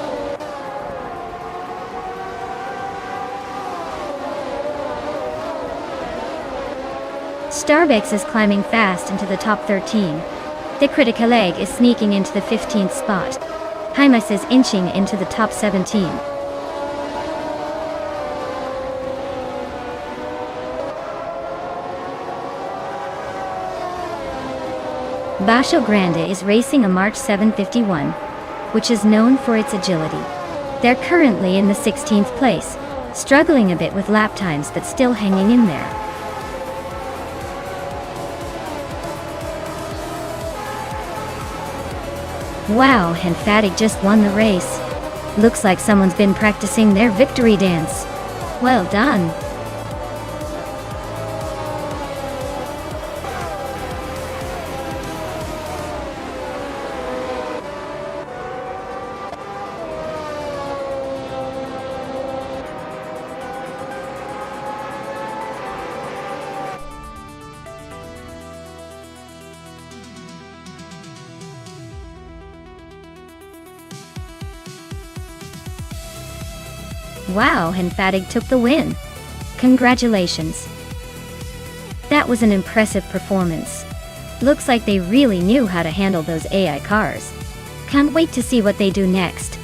Starbucks is climbing fast into the top 13. The Critical Egg is sneaking into the 15th spot. Hymas is inching into the top 17. Bacho Grande is racing a March 751, which is known for its agility. They're currently in the 16th place, struggling a bit with lap times but still hanging in there. Wow, Emphatic just won the race. Looks like someone's been practicing their victory dance. Well done. Wow, Emphatic took the win. Congratulations. That was an impressive performance. Looks like they really knew how to handle those AI cars. Can't wait to see what they do next.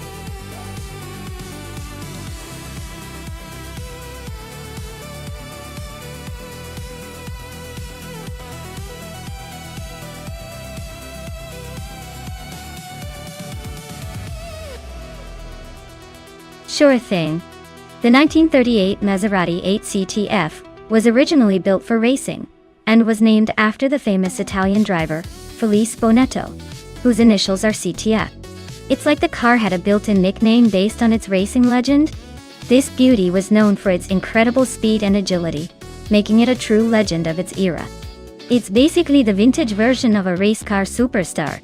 Sure thing. The 1938 Maserati 8CTF was originally built for racing, and was named after the famous Italian driver, Felice Bonetto, whose initials are CTF. It's like the car had a built-in nickname based on its racing legend. This beauty was known for its incredible speed and agility, making it a true legend of its era. It's basically the vintage version of a race car superstar.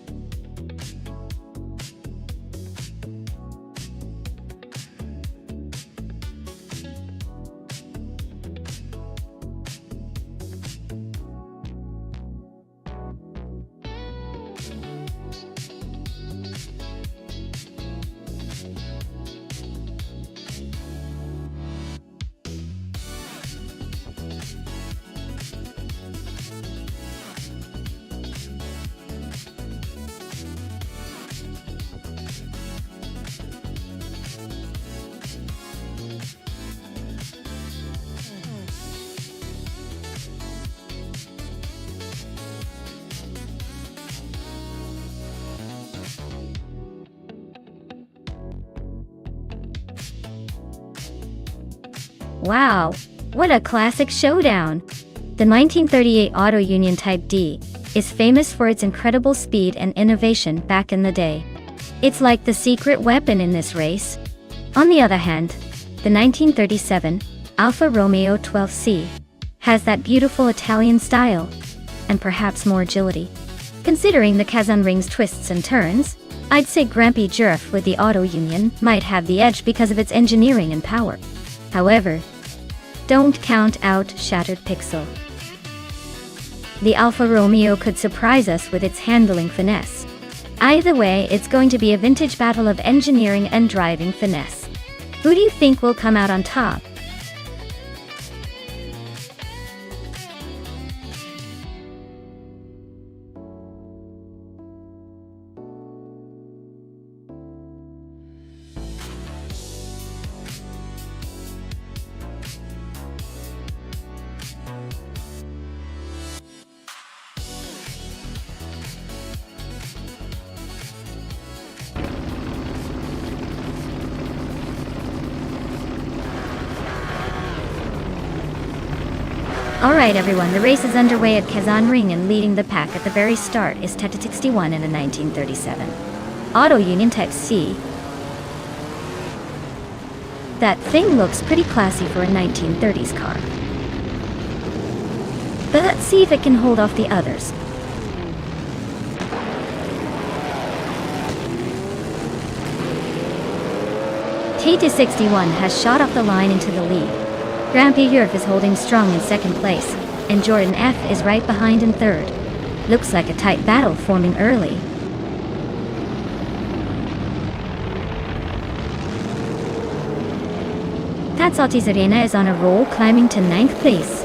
Wow, what a classic showdown! The 1938 Auto Union Type D is famous for its incredible speed and innovation back in the day. It's like the secret weapon in this race. On the other hand, the 1937 Alfa Romeo 12C has that beautiful Italian style, and perhaps more agility. Considering the Kazan Ring's twists and turns, I'd say Grampy Jurf with the Auto Union might have the edge because of its engineering and power. However, don't count out Shattered Pixel. The Alfa Romeo could surprise us with its handling finesse. Either way, it's going to be a vintage battle of engineering and driving finesse. Who do you think will come out on top? Alright everyone, the race is underway at Kazan Ring, and leading the pack at the very start is Teta 61 in a 1937 Auto Union Type C. That thing looks pretty classy for a 1930s car. But let's see if it can hold off the others. Teta 61 has shot off the line into the lead. Grampy Yurf is holding strong in second place, and Jordan F is right behind in third. Looks like a tight battle forming early. Tatsuti Serena is on a roll, climbing to 9th place.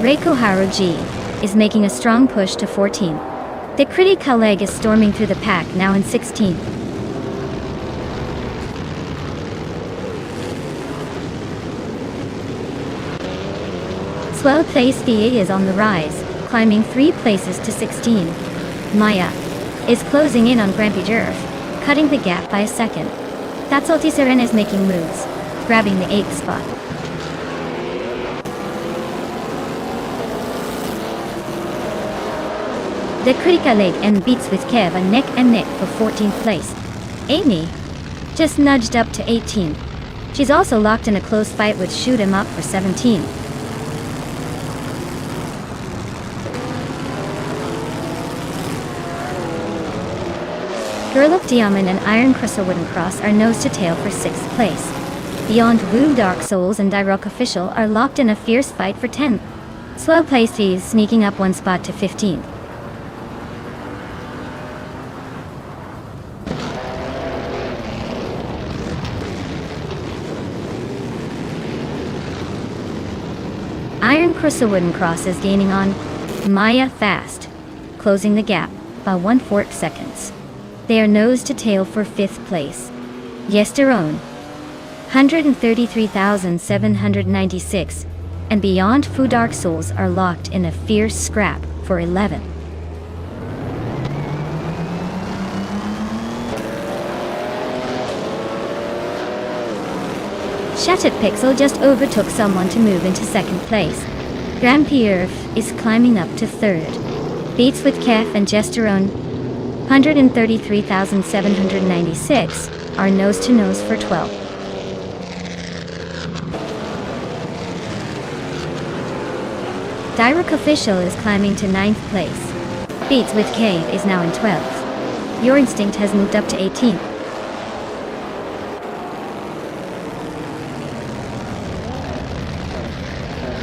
Reiko Haruji is making a strong push to 14th. The Critical Leg is storming through the pack, now in 16th. Swell Place VA is on the rise, climbing 3 places to 16. Maya is closing in on Grampy Jerf, cutting the gap by a second. Tatsuti Serena is making moves, grabbing the 8th spot. The Critical Leg and Beats with Kev are neck and neck for 14th place. Amy just nudged up to 18th. She's also locked in a close fight with Shoot 'em Up for 17th. Girl of Diamond and Iron Crystal Wooden Cross are nose to tail for 6th place. Beyond Blue Dark Souls and Dirok Official are locked in a fierce fight for 10th. Slow Place Thieves sneaking up 1 spot to 15th. Iron Crystal Wooden Cross is gaining on Maya fast, closing the gap by 1/4 seconds. They are nose to tail for 5th place. Yesterone, 133,796, and Beyond Fu Dark Souls are locked in a fierce scrap for 11th. Shattered Pixel just overtook someone to move into 2nd place. Grampierre is climbing up to 3rd. Beats with Kef and Gesterone, 133,796, are nose to nose for 12th. Direk Official is climbing to 9th place. Beats with Cave is now in 12th. Your Instinct has moved up to 18th.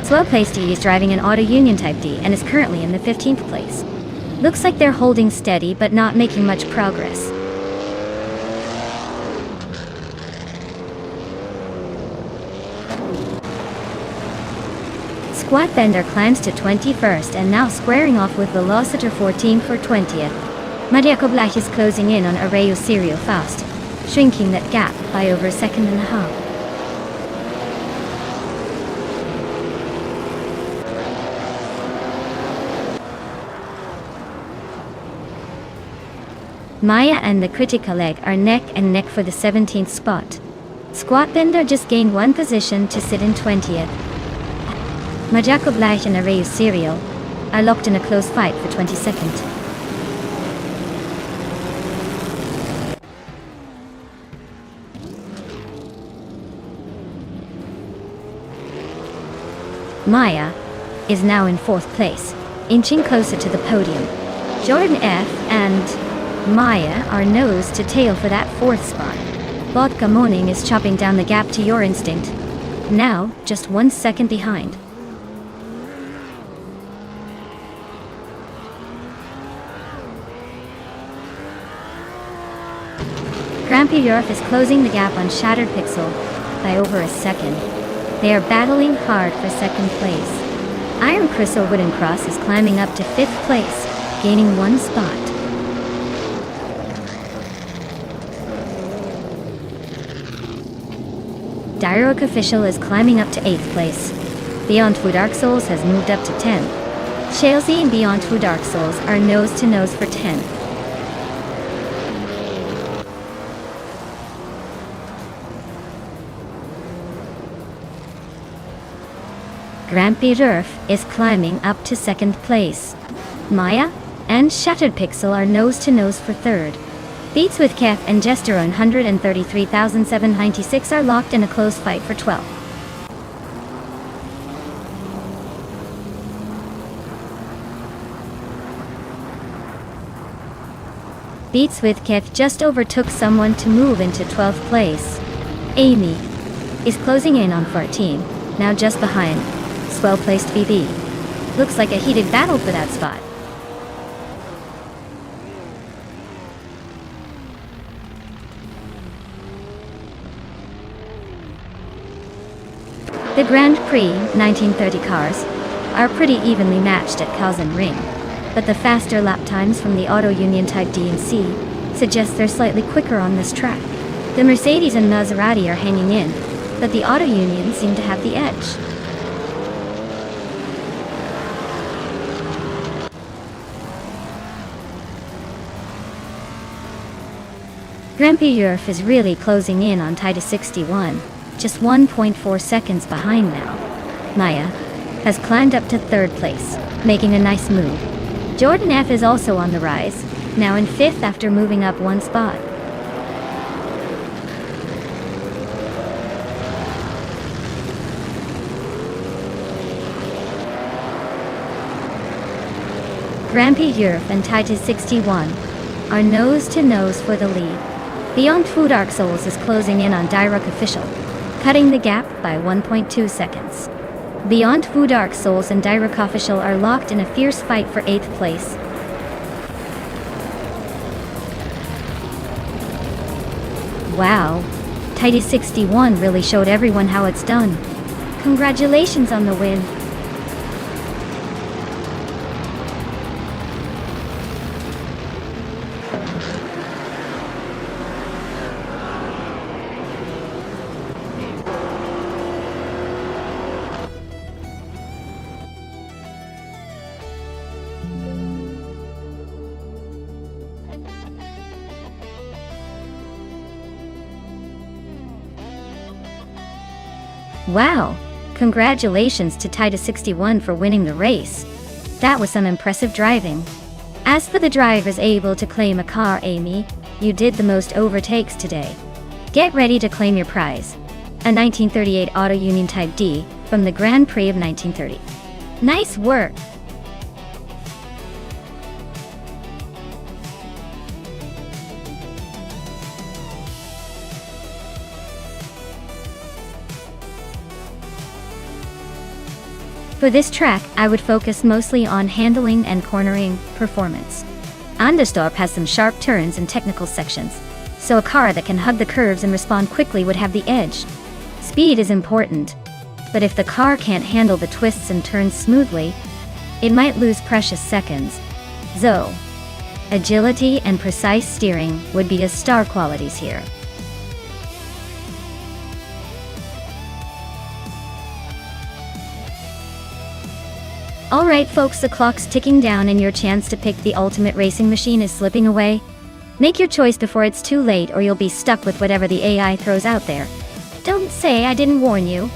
Slow Place D is driving an Auto Union Type D and is currently in the 15th place. Looks like they're holding steady but not making much progress. Squat Bender climbs to 21st and now squaring off with Velociter 14 for 20th. Mariako Black is closing in on Areo Serial fast, shrinking that gap by over a second and a half. Maya and the Critical Leg are neck and neck for the 17th spot. Squat Bender just gained 1 position to sit in 20th. Majako Black and Areo Serial are locked in a close fight for 22nd. Maya is now in 4th place, inching closer to the podium. Jordan F and Maya are nose to tail for that 4th spot. Vodka Morning is chopping down the gap to Your Instinct, now just 1 second behind. Grampy Yurf is closing the gap on Shattered Pixel by over a second. They are battling hard for 2nd place. Iron Crystal Wooden Cross is climbing up to 5th place, gaining 1 spot. Dirok Official is climbing up to 8th place. Beyond Fu Dark Souls has moved up to 10th. Shalesy and Beyond Fu Dark Souls are nose to nose for 10th. Grampy Rurf is climbing up to second place. Maya and Shattered Pixel are nose-to-nose for third. Beats with Kef and Jester 133,796 are locked in a close fight for 12th. Beats with Kef just overtook someone to move into 12th place. Amy is closing in on 14, now just behind well-placed BB. Looks like a heated battle for that spot. The Grand Prix 1930 cars are pretty evenly matched at Kazan Ring, but the faster lap times from the Auto Union Type D and C suggest they're slightly quicker on this track. The Mercedes and Maserati are hanging in, but the Auto Union seem to have the edge. Grampy Rurf is really closing in on Titus 61, just 1.4 seconds behind now. Maya has climbed up to third place, making a nice move. Jordan F is also on the rise, now in 5th after moving up one spot. Grampy Rurf and Titus 61 are nose-to-nose for the lead. Beyond Fu Dark Souls is closing in on Direct Official, cutting the gap by 1.2 seconds. Beyond Fu Dark Souls and Direct Official are locked in a fierce fight for 8th place. Wow, Titus 61 really showed everyone how it's done. Congratulations on the win. Wow, congratulations to Titus 61 for winning the race. That was some impressive driving. As for the drivers able to claim a car, Amy, you did the most overtakes today. Get ready to claim your prize, a 1938 Auto Union Type D from the Grand Prix of 1930. Nice work! For this track, I would focus mostly on handling and cornering performance. Nonstop has some sharp turns and technical sections, so a car that can hug the curves and respond quickly would have the edge. Speed is important, but if the car can't handle the twists and turns smoothly, it might lose precious seconds. So, agility and precise steering would be as star qualities here. Alright folks, the clock's ticking down and your chance to pick the ultimate racing machine is slipping away. Make your choice before it's too late or you'll be stuck with whatever the AI throws out there. Don't say I didn't warn you.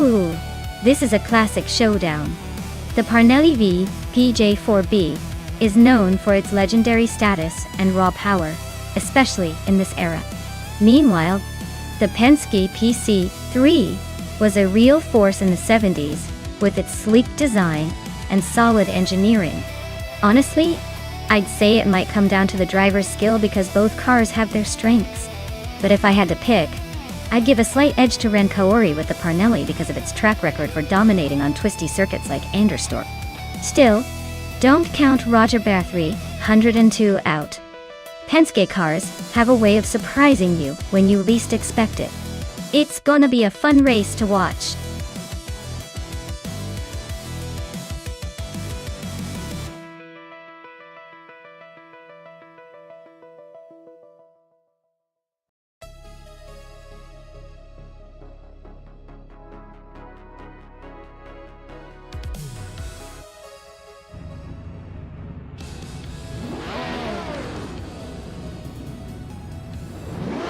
Ooh, this is a classic showdown. The Parnelli V PJ4B is known for its legendary status and raw power, especially in this era. Meanwhile, the Penske PC3 was a real force in the 70s with its sleek design and solid engineering. Honestly, I'd say it might come down to the driver's skill because both cars have their strengths. But if I had to pick, I'd give a slight edge to Ren Kaori with the Parnelli because of its track record for dominating on twisty circuits like Anderstorp. Still, don't count Roger Bear 302 out. Penske cars have a way of surprising you when you least expect it. It's gonna be a fun race to watch.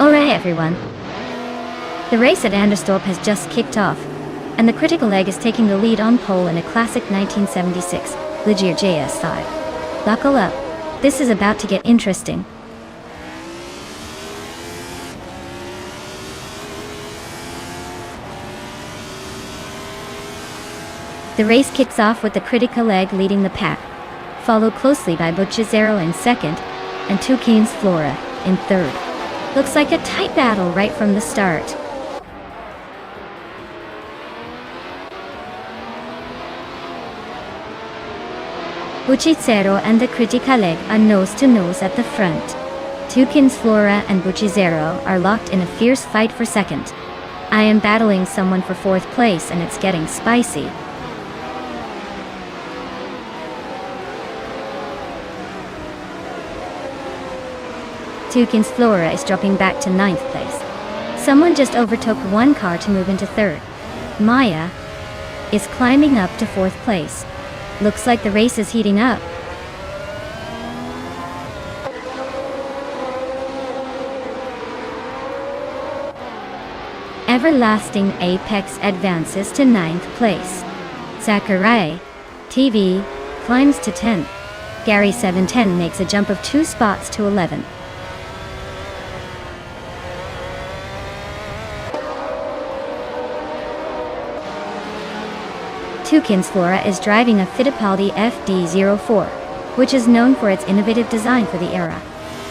Alright everyone. The race at Anderstorp has just kicked off, and the critical leg is taking the lead on pole in a classic 1976 Ligier JS5. Buckle up, this is about to get interesting. The race kicks off with the critical leg leading the pack, followed closely by Buccizzaro in second, and Toucan's Flora in third. Looks like a tight battle right from the start. Buccizzaro and the critical leg are nose to nose at the front. Toucan's Flora and Buccizzaro are locked in a fierce fight for second. I am battling someone for fourth place and it's getting spicy. Toucan's Flora is dropping back to ninth place. Someone just overtook one car to move into third. Maya is climbing up to fourth place. Looks like the race is heating up. Everlasting Apex advances to ninth place. Sakurai TV climbs to 10th. Gary 710 makes a jump of 2 spots to 11th. Toucan's Flora is driving a Fittipaldi FD04, which is known for its innovative design for the era.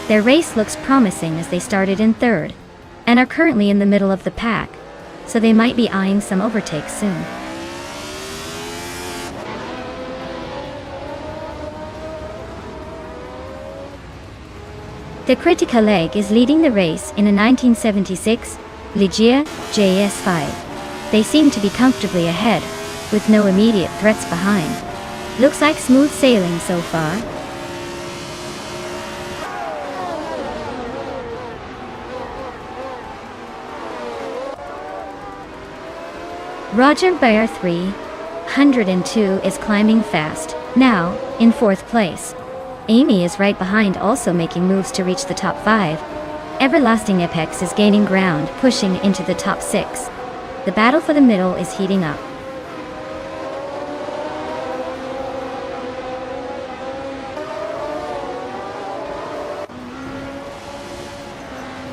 Their race looks promising as they started in third, and are currently in the middle of the pack, so they might be eyeing some overtakes soon. The critical leg is leading the race in a 1976 Ligier JS5. They seem to be comfortably ahead, with no immediate threats behind. Looks like smooth sailing so far. Roger Bear 302 is climbing fast, now in fourth place. Amy is right behind, also making moves to reach the top 5. Everlasting Apex is gaining ground, pushing into the top 6. The battle for the middle is heating up.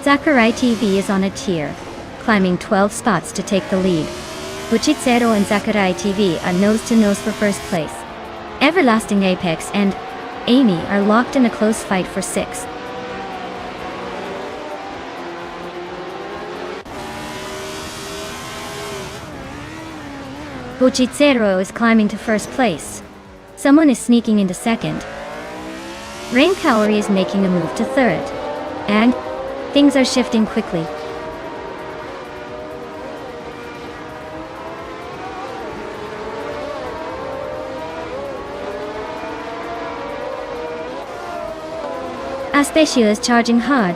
Sakurai TV is on a tear, climbing 12 spots to take the lead. Buccizzaro and Sakurai TV are nose-to-nose for first place. Everlasting Apex and Amy are locked in a close fight for 6th. Buccizzaro is climbing to first place. Someone is sneaking into second. Ren Kaori is making a move to third. And things are shifting quickly. Aspecio is charging hard,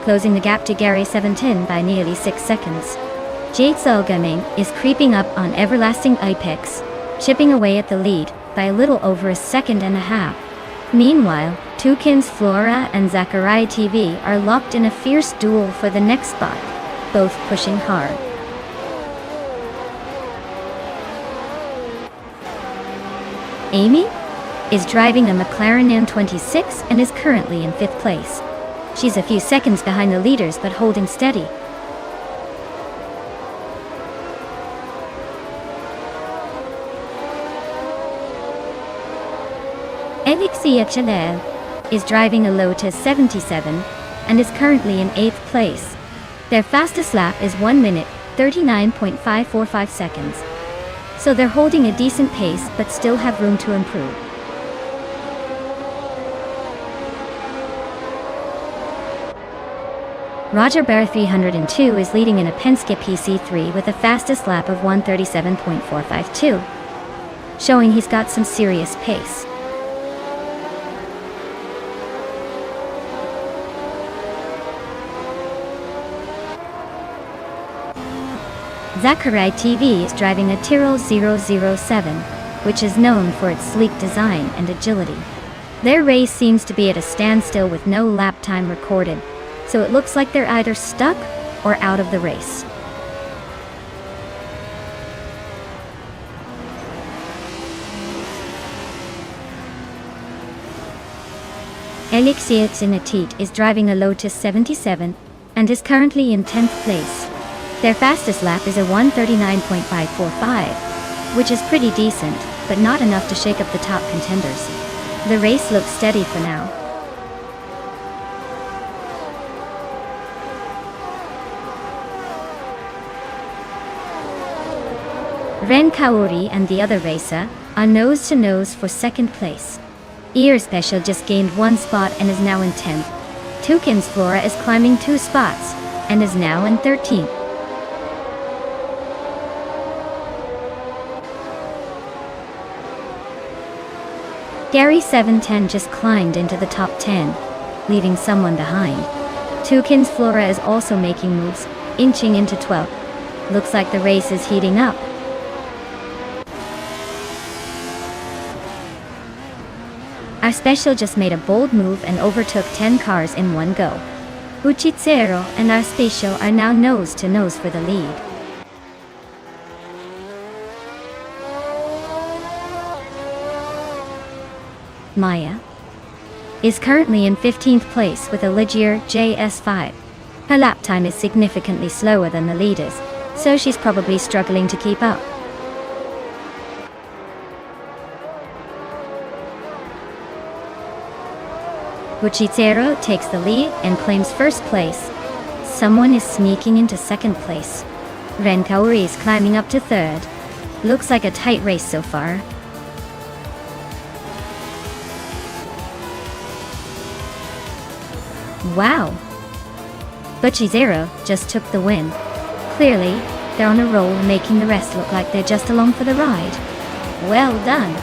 closing the gap to Gary 710 by nearly 6 seconds. Jade Gaming is creeping up on Everlasting Apex, chipping away at the lead by a little over a second and a half. Meanwhile, Toucan's Flora and Sakurai TV are locked in a fierce duel for the next spot, both pushing hard. Amy is driving a McLaren M26 and is currently in 5th place. She's a few seconds behind the leaders but holding steady. Elixir Chanel is driving a Lotus 77 and is currently in 8th place. Their fastest lap is 1 minute, 39.545 seconds. So they're holding a decent pace but still have room to improve. Roger Barr 302 is leading in a Penske PC3 with a fastest lap of 1:37.452, showing he's got some serious pace. Zachary TV is driving a Tyrrell 007, which is known for its sleek design and agility. Their race seems to be at a standstill with no lap time recorded, so it looks like they're either stuck or out of the race. Elixir Zinatit is driving a Lotus 77 and is currently in 10th place. Their fastest lap is a 1:39.545, which is pretty decent, but not enough to shake up the top contenders. The race looks steady for now. Ren Kaori and the other racer are nose-to-nose for second place. Ear Special just gained 1 spot and is now in 10th. Toucan's Flora is climbing 2 spots and is now in 13th. Gary 710 just climbed into the top 10, leaving someone behind. Toucan's Flora is also making moves, inching into 12th. Looks like the race is heating up. Our Special just made a bold move and overtook 10 cars in one go. Uchitsero and Our Special are now nose-to-nose for the lead. Maya is currently in 15th place with a Ligier JS5. Her lap time is significantly slower than the leaders, so she's probably struggling to keep up. Uchitsero takes the lead and claims first place. Someone is sneaking into second place. Ren Kaori is climbing up to third. Looks like a tight race so far. Wow! Uchitsero just took the win. Clearly, they're on a roll, making the rest look like they're just along for the ride. Well done!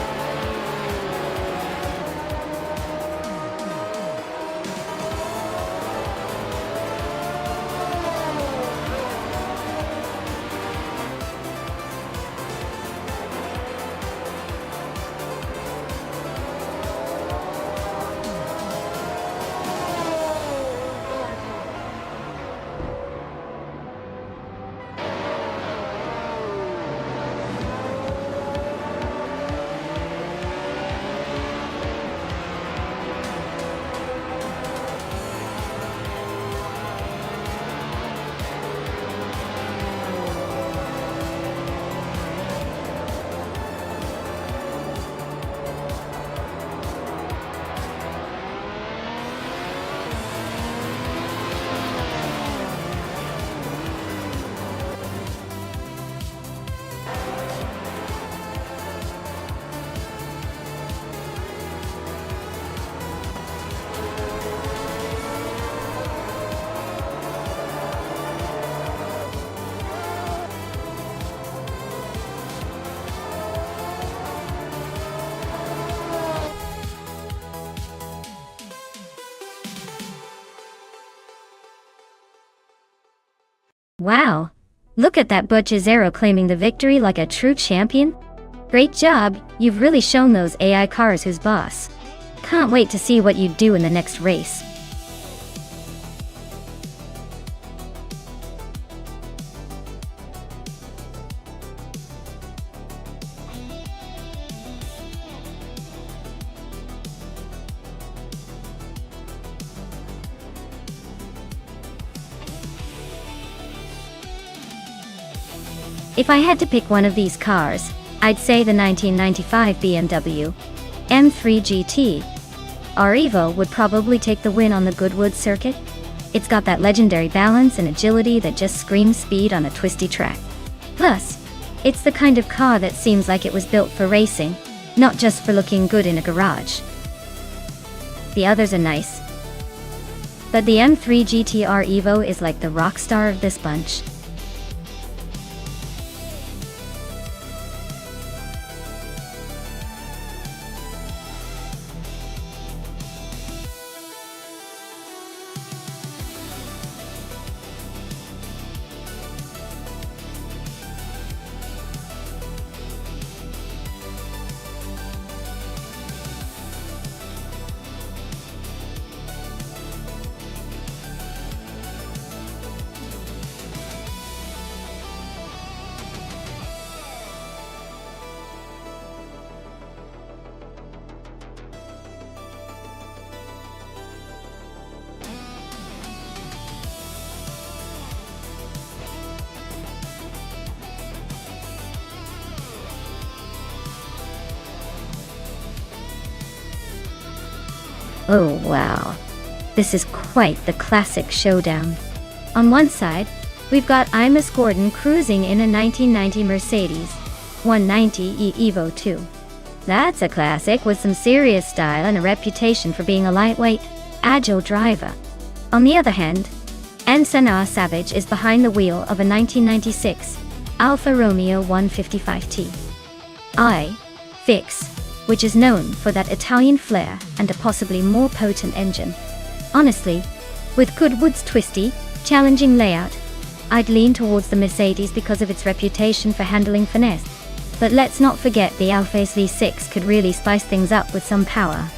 Wow! Look at that Uchitsero claiming the victory like a true champion. Great job, you've really shown those AI cars who's boss. Can't wait to see what you do in the next race. If I had to pick one of these cars, I'd say the 1995 BMW M3 GT. Our Evo would probably take the win on the Goodwood circuit. It's got that legendary balance and agility that just screams speed on a twisty track. Plus, it's the kind of car that seems like it was built for racing, not just for looking good in a garage. The others are nice, but the M3 GTR Evo is like the rock star of this bunch. Oh wow, this is quite the classic showdown. On one side, we've got Imus Gordon cruising in a 1990 Mercedes 190e Evo 2. That's a classic with some serious style and a reputation for being a lightweight, agile driver. On the other hand, Ensenada Savage is behind the wheel of a 1996 Alfa Romeo 155T. Fix, which is known for that Italian flair and a possibly more potent engine. Honestly, with Goodwood's twisty, challenging layout, I'd lean towards the Mercedes because of its reputation for handling finesse. But let's not forget the Alfa's V6 could really spice things up with some power.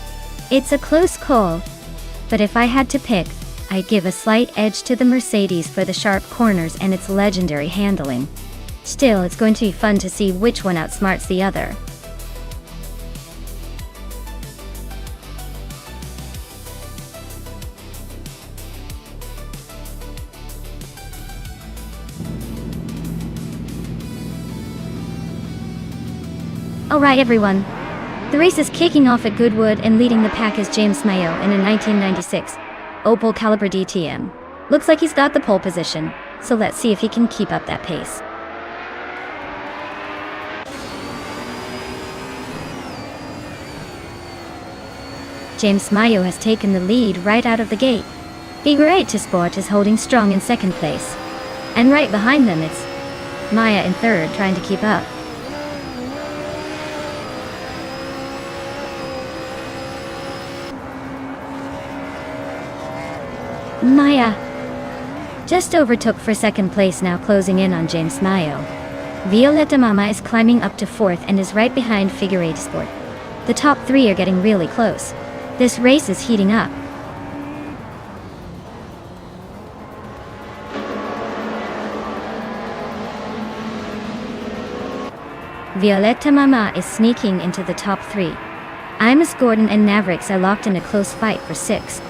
It's a close call, but if I had to pick, I'd give a slight edge to the Mercedes for the sharp corners and its legendary handling. Still, it's going to be fun to see which one outsmarts the other. Alright everyone, the race is kicking off at Goodwood, and leading the pack is James Mayo in a 1996 Opel Calibre DTM. Looks like he's got the pole position, so let's see if he can keep up that pace. James Mayo has taken the lead right out of the gate. Figurate Sport is holding strong in second place, and right behind them it's Maya in third, trying to keep up. Maya just overtook for second place, now closing in on James Mayo. Violetta Mama is climbing up to fourth and is right behind Figurate Sport. The top three are getting really close. This race is heating up. Violetta Mama is sneaking into the top three. Imus Gordon and Mavericks are locked in a close fight for sixth.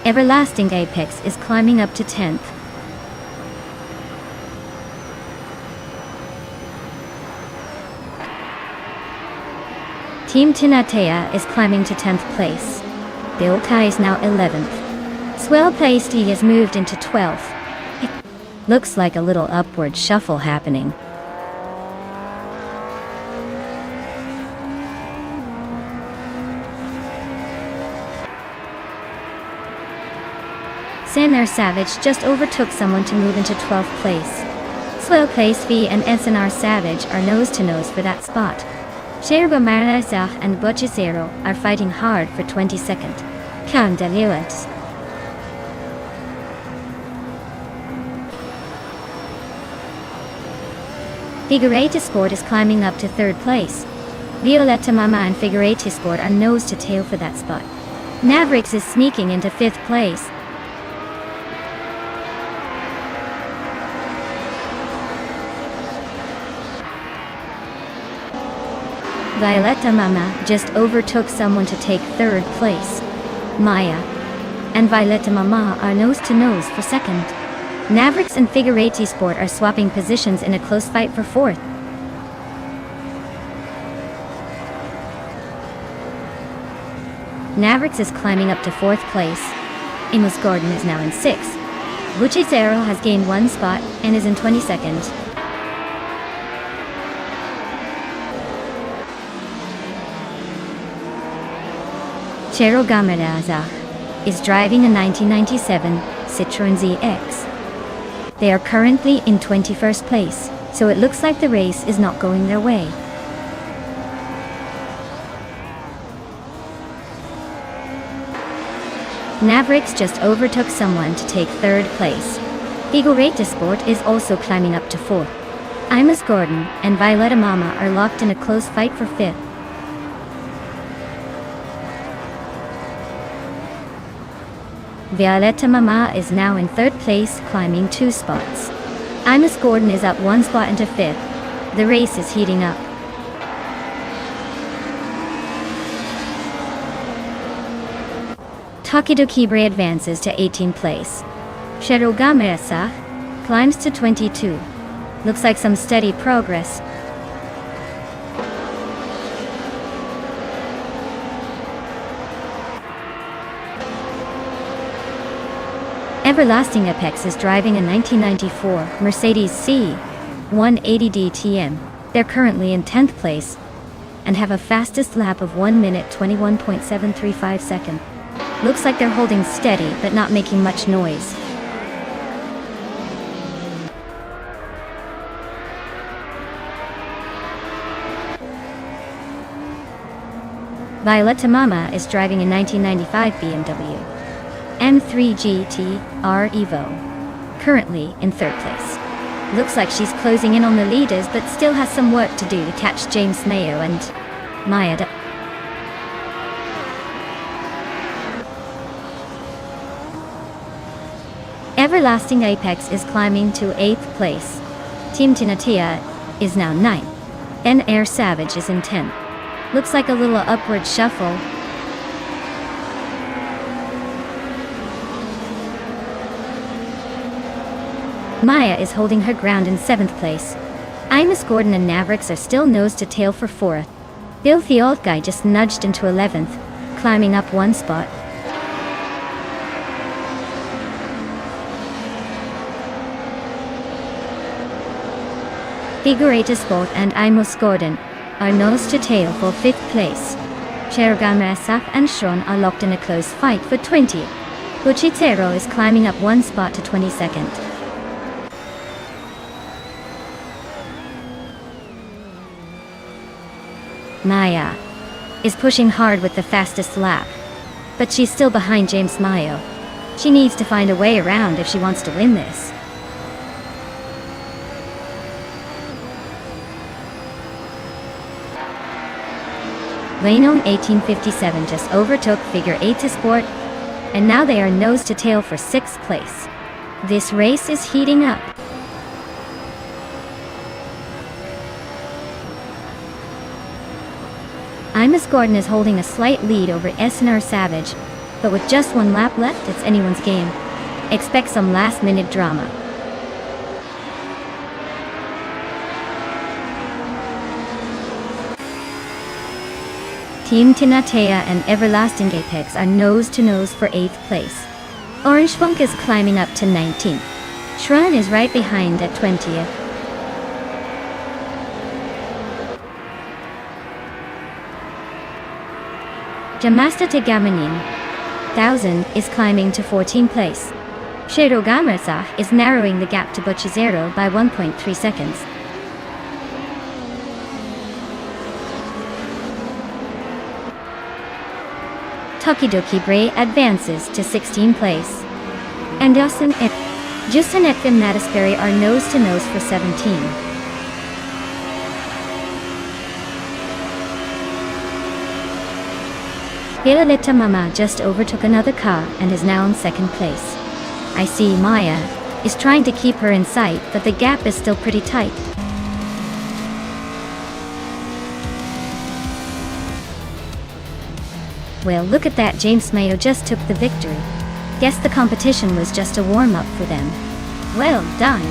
Everlasting Apex is climbing up to 10th. Team Tinatea is climbing to 10th place. Bilkai is now 11th. Swell Pasty has moved into 12th. It looks like a little upward shuffle happening. Sennar Savage just overtook someone to move into 12th place. Swell Place V and SNR Savage are nose-to-nose for that spot. Sherba Marazach and Bocicero are fighting hard for 22nd. Candelius. Figurate Sport is climbing up to 3rd place. Violetta Mama and Figurate Sport are nose-to-tail for that spot. Mavericks is sneaking into 5th place. Violetta Mama just overtook someone to take 3rd place. Maya and Violetta Mama are nose-to-nose for 2nd. Mavericks and Figurate Sport are swapping positions in a close fight for 4th. Mavericks is climbing up to 4th place. Imus Gordon is now in 6th. Zero has gained 1 spot and is in 22nd. Cheryl Gameraza is driving a 1997 Citroën ZX. They are currently in 21st place, so it looks like the race is not going their way. Mavericks just overtook someone to take 3rd place. Igoreta Sport is also climbing up to 4th. Imus Gordon and Violetta Mama are locked in a close fight for 5th. Violetta Mama is now in 3rd place, climbing 2 spots. Imus Gordon is up 1 spot into 5th. The race is heating up. Takidokibre advances to 18th place. Cheryl Gameresa climbs to 22. Looks like some steady progress. Everlasting Apex is driving a 1994 Mercedes C180 DTM. They're currently in 10th place and have a fastest lap of 1 minute 21.735 seconds. Looks like they're holding steady but not making much noise. Violetta Mama is driving a 1995 BMW M3 GT R Evo, currently in 3rd place. Looks like she's closing in on the leaders but still has some work to do to catch James Mayo and Maya. Everlasting Apex is climbing to 8th place. Team Tinatia is now 9th. And Air Savage is in 10th. Looks like a little upward shuffle. Maya is holding her ground in 7th place. Imus Gordon and Mavericks are still nose to tail for 4th. Filthy Old Guy just nudged into 11th, climbing up 1 spot. Igoreta Sport and Imus Gordon are nose to tail for 5th place. Cherogama Asaf and Shron are locked in a close fight for 20th. Buchitero is climbing up 1 spot to 22nd. Maya is pushing hard with the fastest lap, but she's still behind James Mayo. She needs to find a way around if she wants to win this. Lano 1857 just overtook Figure 8 to Sport, and now they are nose to tail for 6th place. This race is heating up. Imus Gordon is holding a slight lead over SNR Savage, but with just 1 lap left, it's anyone's game. Expect some last-minute drama. Team Tinatea and Everlasting Apex are nose-to-nose for 8th place. Orange Funk is climbing up to 19th. Shran is right behind at 20th. Jamasta Tegamanin 1000 is climbing to 14th place. Shero Gamersa is narrowing the gap to Buchizero by 1.3 seconds. Tokidoki Bray advances to 16th place. And Justin and Natisberry are nose-to-nose for 17. Violetta Mama just overtook another car and is now in 2nd place. I see Maya is trying to keep her in sight, but the gap is still pretty tight. Well, look at that, James Mayo just took the victory. Guess the competition was just a warm-up for them. Well done.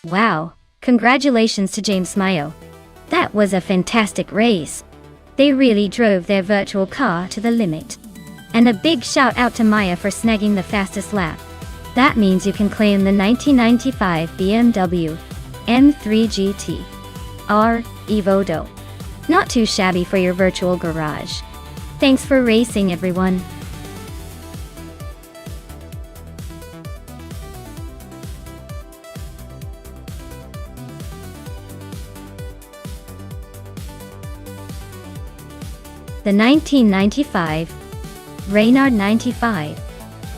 Wow, congratulations to James Mayo. That was a fantastic race. They really drove their virtual car to the limit. And a big shout out to Maya for snagging the fastest lap. That means you can claim the 1995 BMW M3 GT R Evodo. Not too shabby for your virtual garage. Thanks for racing, everyone. The 1995 Reynard 95.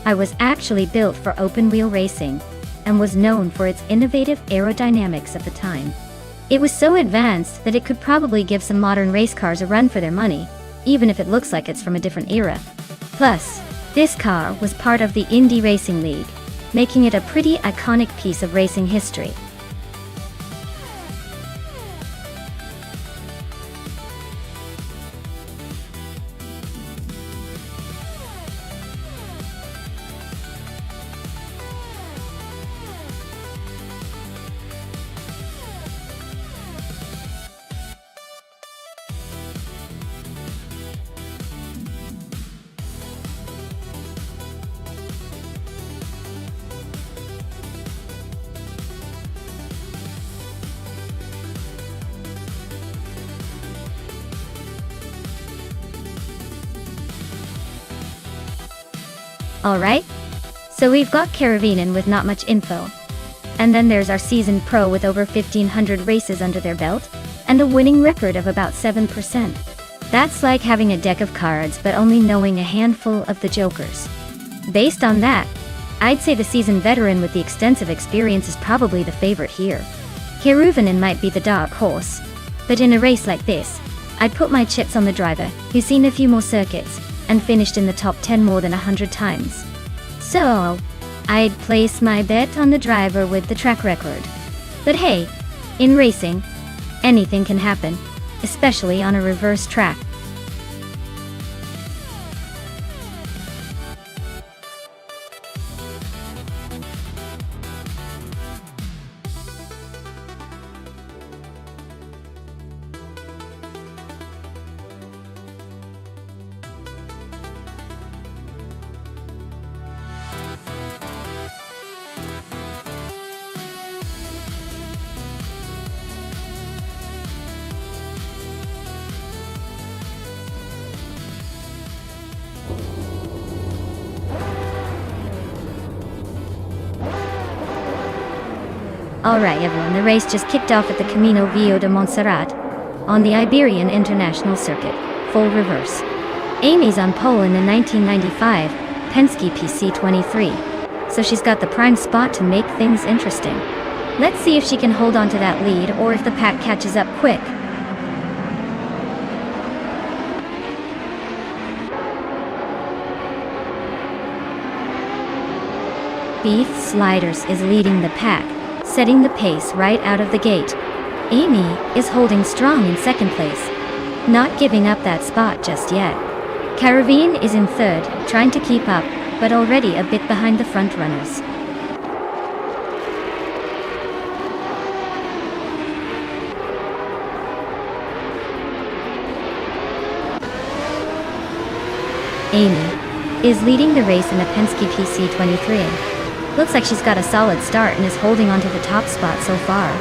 I was actually built for open-wheel racing and was known for its innovative aerodynamics at the time. It was so advanced that it could probably give some modern race cars a run for their money, even if it looks like it's from a different era. Plus, this car was part of the Indy Racing League, making it a pretty iconic piece of racing history. Alright, so we've got Caravinen with not much info. And then there's our seasoned pro with over 1,500 races under their belt, and a winning record of about 7%. That's like having a deck of cards but only knowing a handful of the jokers. Based on that, I'd say the seasoned veteran with the extensive experience is probably the favorite here. Caravinen might be the dark horse, but in a race like this, I'd put my chips on the driver, who's seen a few more circuits, and finished in the top 10 more than 100 times. So, I'd place my bet on the driver with the track record. But hey, in racing, anything can happen, especially on a reverse track. Alright everyone, the race just kicked off at the Camino Viejo de Montserrat on the Iberian International Circuit, full reverse. Amy's on pole in the 1995 Penske PC23, so she's got the prime spot to make things interesting. Let's see if she can hold on to that lead or if the pack catches up quick. Beef Sliders is leading the pack, setting the pace right out of the gate. Amy is holding strong in second place, not giving up that spot just yet. Caravine is in third, trying to keep up, but already a bit behind the front runners. Amy is leading the race in the Penske PC23. Looks like she's got a solid start and is holding onto the top spot so far.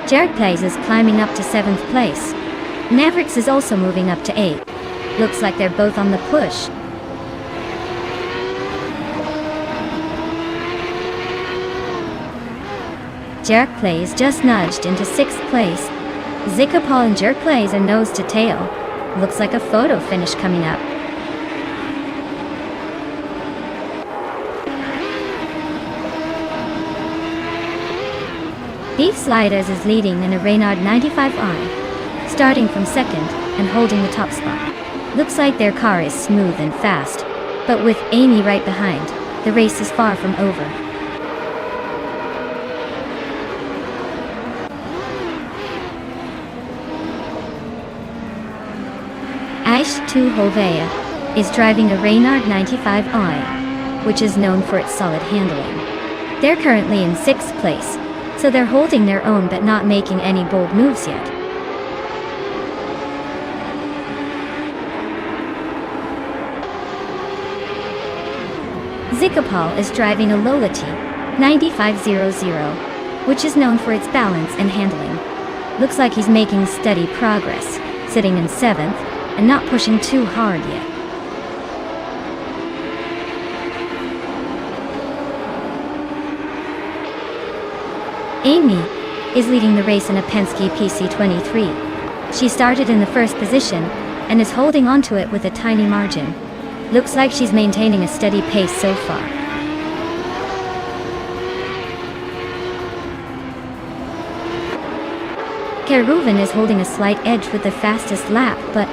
Jared Plays is climbing up to 7th place. Mavericks is also moving up to 8th. Looks like they're both on the push. Jared Plays just nudged into 6th place. Zikapal and Jared Plays are nose to tail. Looks like a photo finish coming up. Beef Sliders is leading in a Reynard 95i, starting from second and holding the top spot. Looks like their car is smooth and fast, but with Amy right behind, the race is far from over. Aish 2 Hovea is driving a Reynard 95i. which is known for its solid handling. They're currently in 6th place, so they're holding their own but not making any bold moves yet. Zikapal is driving a Lola T 9500, which is known for its balance and handling. Looks like he's making steady progress, sitting in 7th and not pushing too hard yet. Amy is leading the race in a Penske PC23. She started in the first position and is holding onto it with a tiny margin. Looks like she's maintaining a steady pace so far. Kerouven is holding a slight edge with the fastest lap, but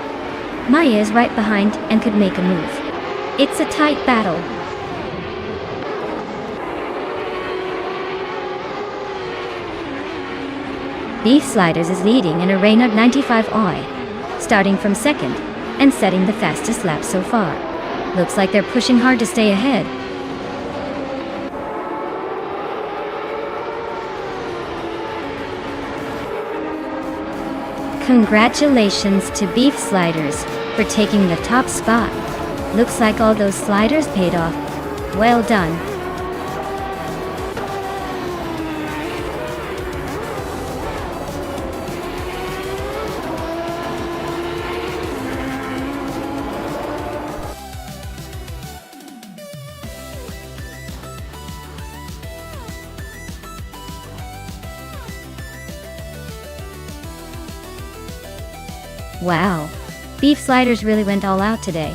Maya is right behind and could make a move. It's a tight battle. Beef Sliders is leading in a Reynard 95 Oi, starting from 2nd and setting the fastest lap so far. Looks like they're pushing hard to stay ahead. Congratulations to Beef Sliders for taking the top spot. Looks like all those sliders paid off. Well done. Wow, Beef Sliders really went all out today,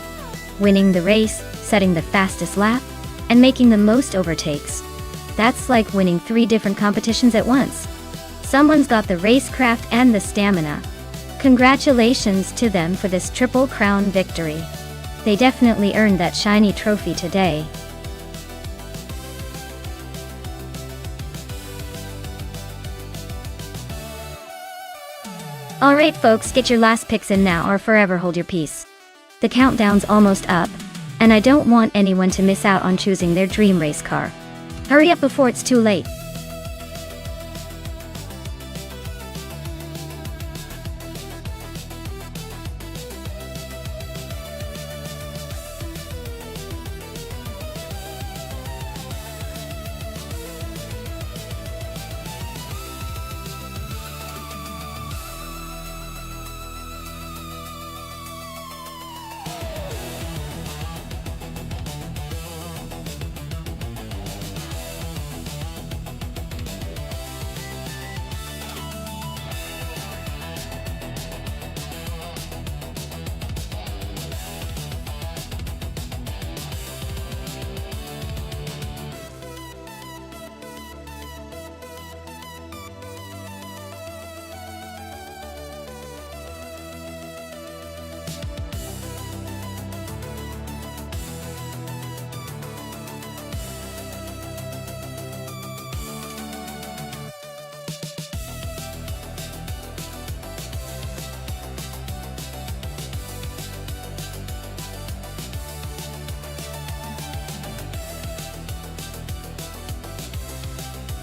winning the race, setting the fastest lap, and making the most overtakes. That's like winning 3 different competitions at once. Someone's got the racecraft and the stamina. Congratulations to them for this Triple Crown victory. They definitely earned that shiny trophy today. Alright folks, get your last picks in now or forever hold your peace. The countdown's almost up, and I don't want anyone to miss out on choosing their dream race car. Hurry up before it's too late.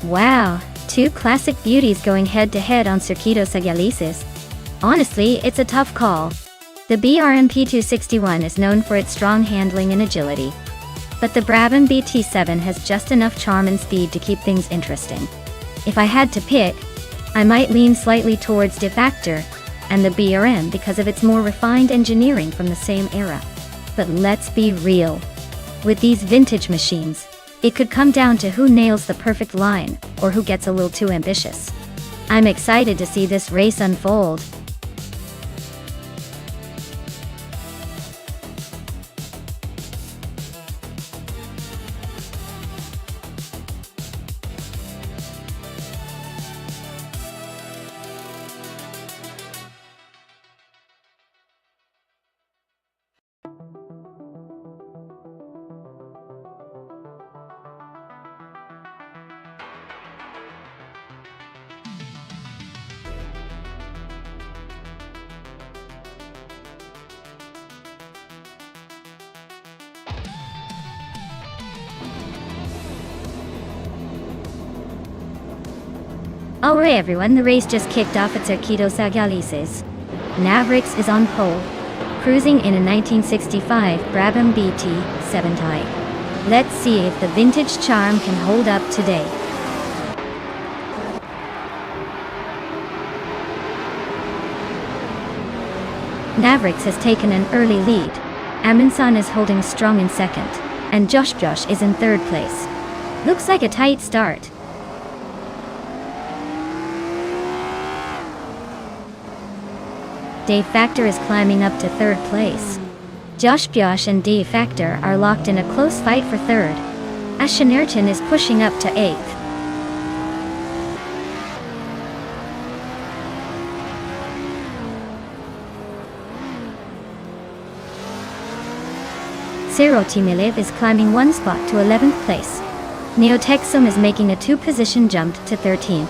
Wow, 2 classic beauties going head-to-head on Circuito Sagalices. Honestly, it's a tough call. The BRM P261 is known for its strong handling and agility, but the Brabham BT7 has just enough charm and speed to keep things interesting. If I had to pick, I might lean slightly towards Defactor and the BRM because of its more refined engineering from the same era. But let's be real. With these vintage machines, it could come down to who nails the perfect line, or who gets a little too ambitious. I'm excited to see this race unfold. Alright everyone, the race just kicked off at Circuito Sagalices. Mavericks is on pole, cruising in a 1965 Brabham BT 7 Let's see if the vintage charm can hold up today. Mavericks has taken an early lead. Amundsen is holding strong in second, and Josh is in third place. Looks like a tight start. Dave Factor is climbing up to third place. Josh and Dave Factor are locked in a close fight for third. Ashton Ayrton is pushing up to eighth. Ciro Timilev is climbing one spot to 11th place. Neotexum is making a two-position jump to 13th.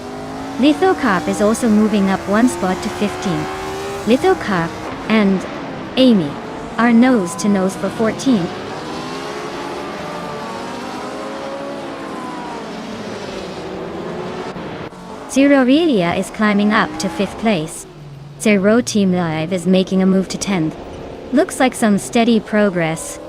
Lithocarp is also moving up one spot to 15th. Lithocarp and Amy are nose-to-nose for 14th. Zerorelia is climbing up to 5th place. Zero Team Live is making a move to 10th. Looks like some steady progress.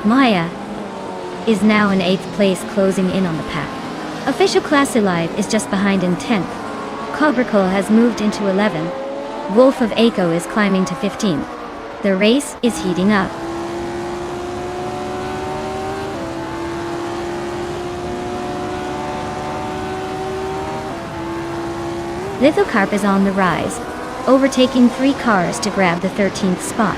Maya is now in 8th place, closing in on the pack. Official Class Alive is just behind in 10th. Cobracle has moved into 11th. Wolf of Aco is climbing to 15th. The race is heating up. Lithocarp is on the rise, overtaking 3 cars to grab the 13th spot.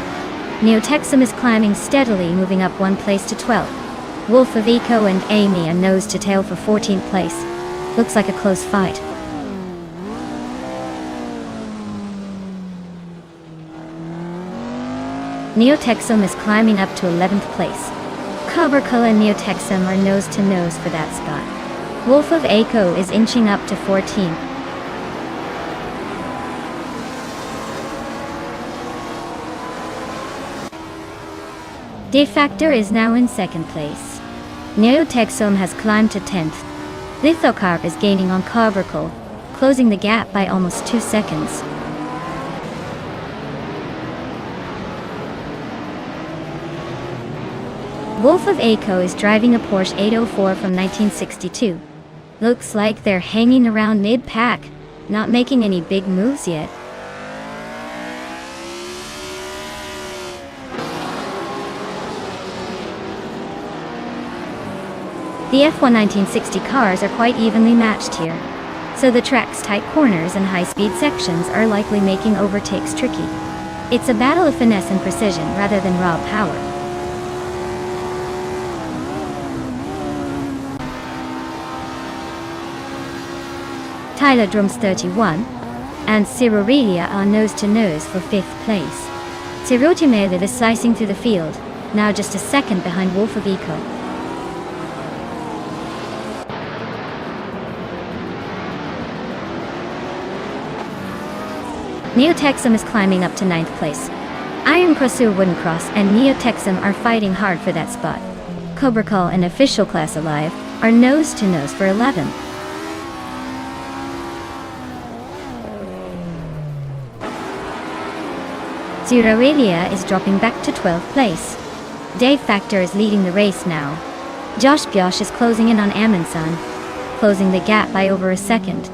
Neotexum is climbing steadily, moving up 1 place to 12th. Wolf of Eco and Amy are nose to tail for 14th place. Looks like a close fight. Neotexum is climbing up to 11th place. Cobracle and Neotexum are nose to nose for that spot. Wolf of Aco is inching up to 14th. De Factor is now in 2nd place. Neotexum has climbed to 10th. Lithocarp is gaining on Cobracle, closing the gap by almost 2 seconds. Wolf of Aco is driving a Porsche 804 from 1962. Looks like they're hanging around mid-pack, not making any big moves yet. The F1 1960 cars are quite evenly matched here, so the track's tight corners and high-speed sections are likely making overtakes tricky. It's a battle of finesse and precision rather than raw power. Tyler Drums 31 and Cirorelia are nose-to-nose for 5th place. Cirotimele is slicing through the field, now just a second behind Wolf of Eco. Neotexum is climbing up to 9th place. Iron Crossur Wooden Cross and Neotexum are fighting hard for that spot. Cobracle and Official Class Alive are nose-to-nose for 11th. Zerorelia is dropping back to 12th place. Dave Factor is leading the race now. Josh is closing in on Amundsen, closing the gap by over a second.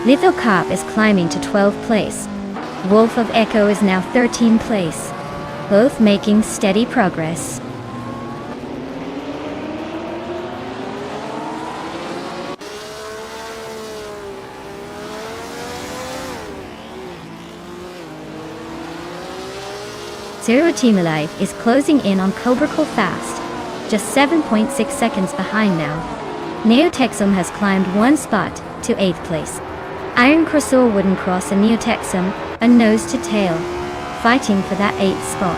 Lithocarp is climbing to 12th place. Wolf of Eco is now 13th place, both making steady progress. Zero Team Alive is closing in on Cobracle fast, just 7.6 seconds behind now. Neotexum has climbed 1 spot to 8th place. Iron Crossur Wooden Cross and Neotexum are nose to tail, fighting for that 8th spot.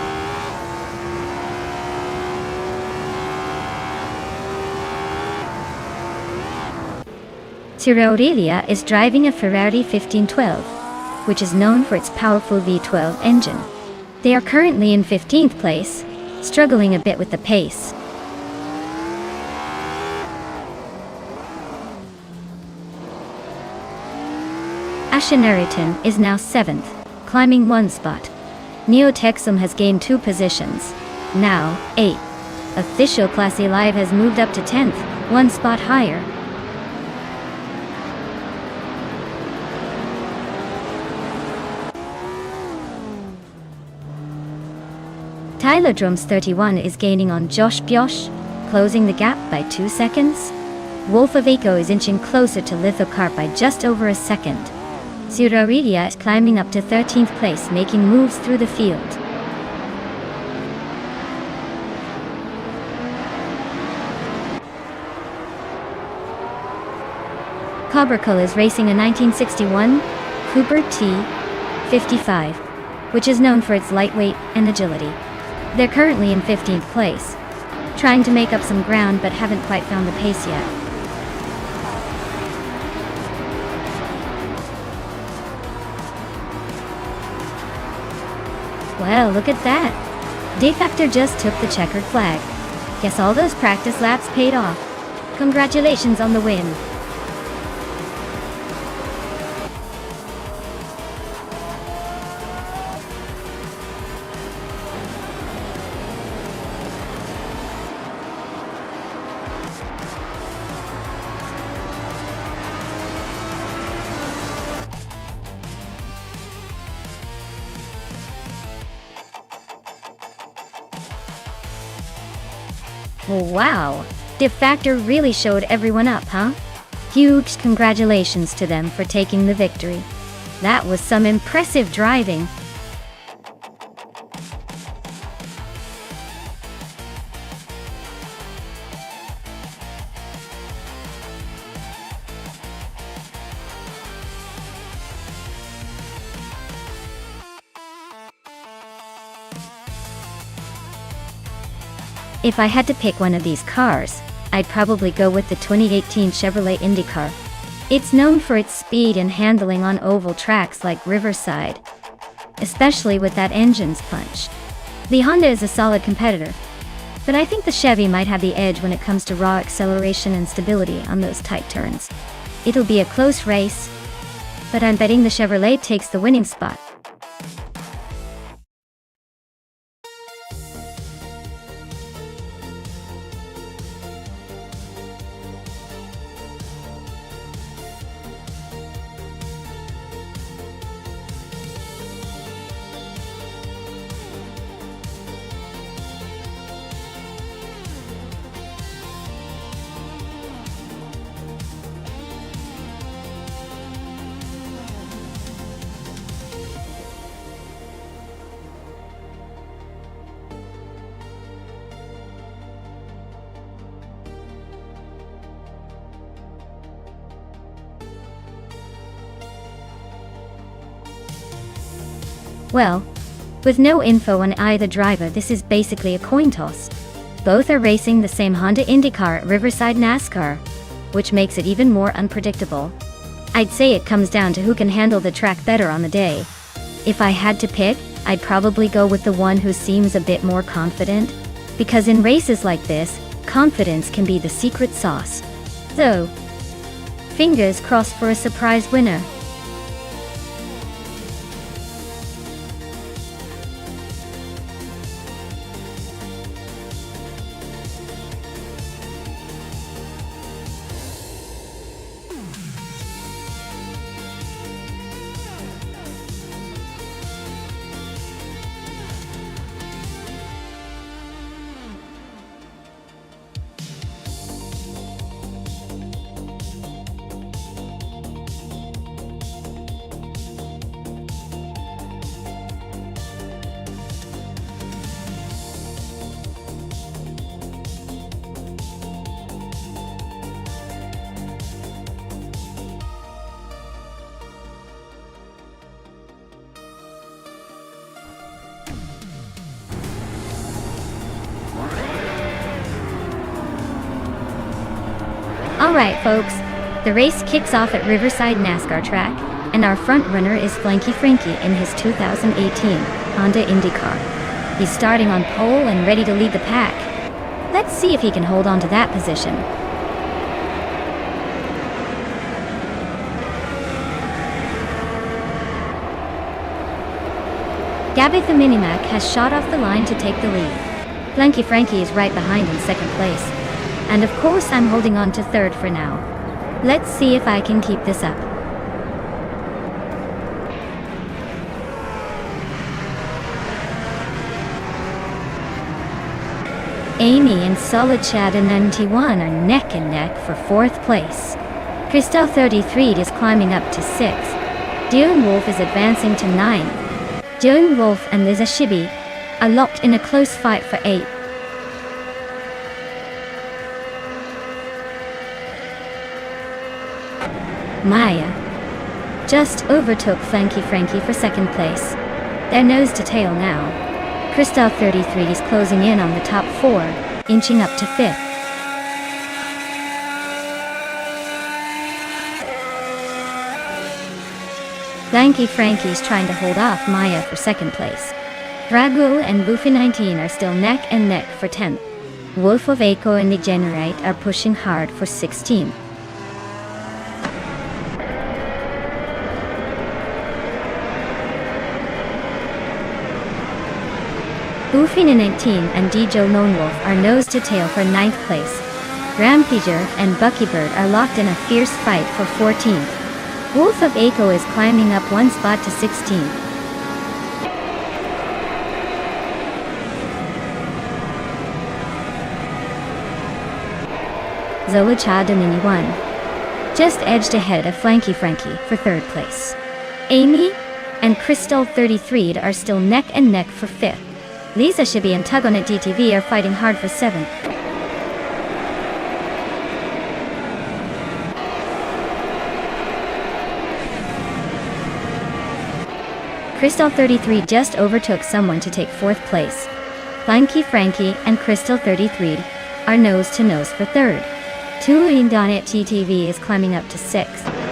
Ciro Aurelia is driving a Ferrari 1512, which is known for its powerful V12 engine. They are currently in 15th place, struggling a bit with the pace. Ashen is now 7th, climbing 1 spot. Neo Texum has gained 2 positions, now 8th. Official Classy Live has moved up to 10th, 1 spot higher. Tylodrome's 31 is gaining on Josh Bjosh, closing the gap by 2 seconds. Wolf of Eco is inching closer to Lithocarp by just over a second. Ciro Aurelia is climbing up to 13th place, making moves through the field. Cobracle is racing a 1961 Cooper T55, which is known for its lightweight and agility. They're currently in 15th place, trying to make up some ground but haven't quite found the pace yet. Well, look at that! De Factor just took the checkered flag. Guess all those practice laps paid off. Congratulations on the win! Wow, De Factor really showed everyone up, huh? Huge congratulations to them for taking the victory. That was some impressive driving. If I had to pick one of these cars, I'd probably go with the 2018 Chevrolet IndyCar. It's known for its speed and handling on oval tracks like Riverside, especially with that engine's punch. The Honda is a solid competitor, but I think the Chevy might have the edge when it comes to raw acceleration and stability on those tight turns. It'll be a close race, but I'm betting the Chevrolet takes the winning spot. Well, with no info on either driver, this is basically a coin toss. Both are racing the same Honda IndyCar at Riverside NASCAR, which makes it even more unpredictable. I'd say it comes down to who can handle the track better on the day. If I had to pick, I'd probably go with the one who seems a bit more confident, because in races like this, confidence can be the secret sauce. So, fingers crossed for a surprise winner. Alright folks, The race kicks off at Riverside NASCAR track, and our front runner is Flanky Frankie in his 2018 Honda IndyCar. He's starting on pole and ready to lead the pack. Let's see if he can hold on to that position. Gabby the Minimac has shot off the line to take the lead. Flanky Frankie is right behind in second place. And of course I'm holding on to third for now. Let's see if I can keep this up. Amy and Solid Chad and 91 are neck and neck for fourth place. Christelle 33 is climbing up to 6th. Dylan Wolf is advancing to 9th. Dylan Wolf and Liza Shibi are locked in a close fight for 8th. Maya just overtook Flanky Frankie for second place. They're nose to tail now. Christelle 33 is closing in on the top 4, inching up to 5th. Flanky Frankie's trying to hold off Maya for second place. Drago and Boofy 19 are still neck and neck for 10th. Wolf of Aiko and Degenerate are pushing hard for 16th. Boofy 19 and DJ Lone Wolf are nose to tail for 9th place. Rampager and Buckybird are locked in a fierce fight for 14th. Wolf of Aiko is climbing up one spot to 16th. Zola Chadanini won. Just edged ahead of Flanky Frankie for third place. Amy and Crystal 33 are still neck and neck for 5th. Lisa Shibi and Tug on It DTV are fighting hard for 7th. Crystal 33 just overtook someone to take 4th place. Flanky Frankie and Crystal 33 are nose to nose for 3rd. Tulin Donnet TTV is climbing up to 6th.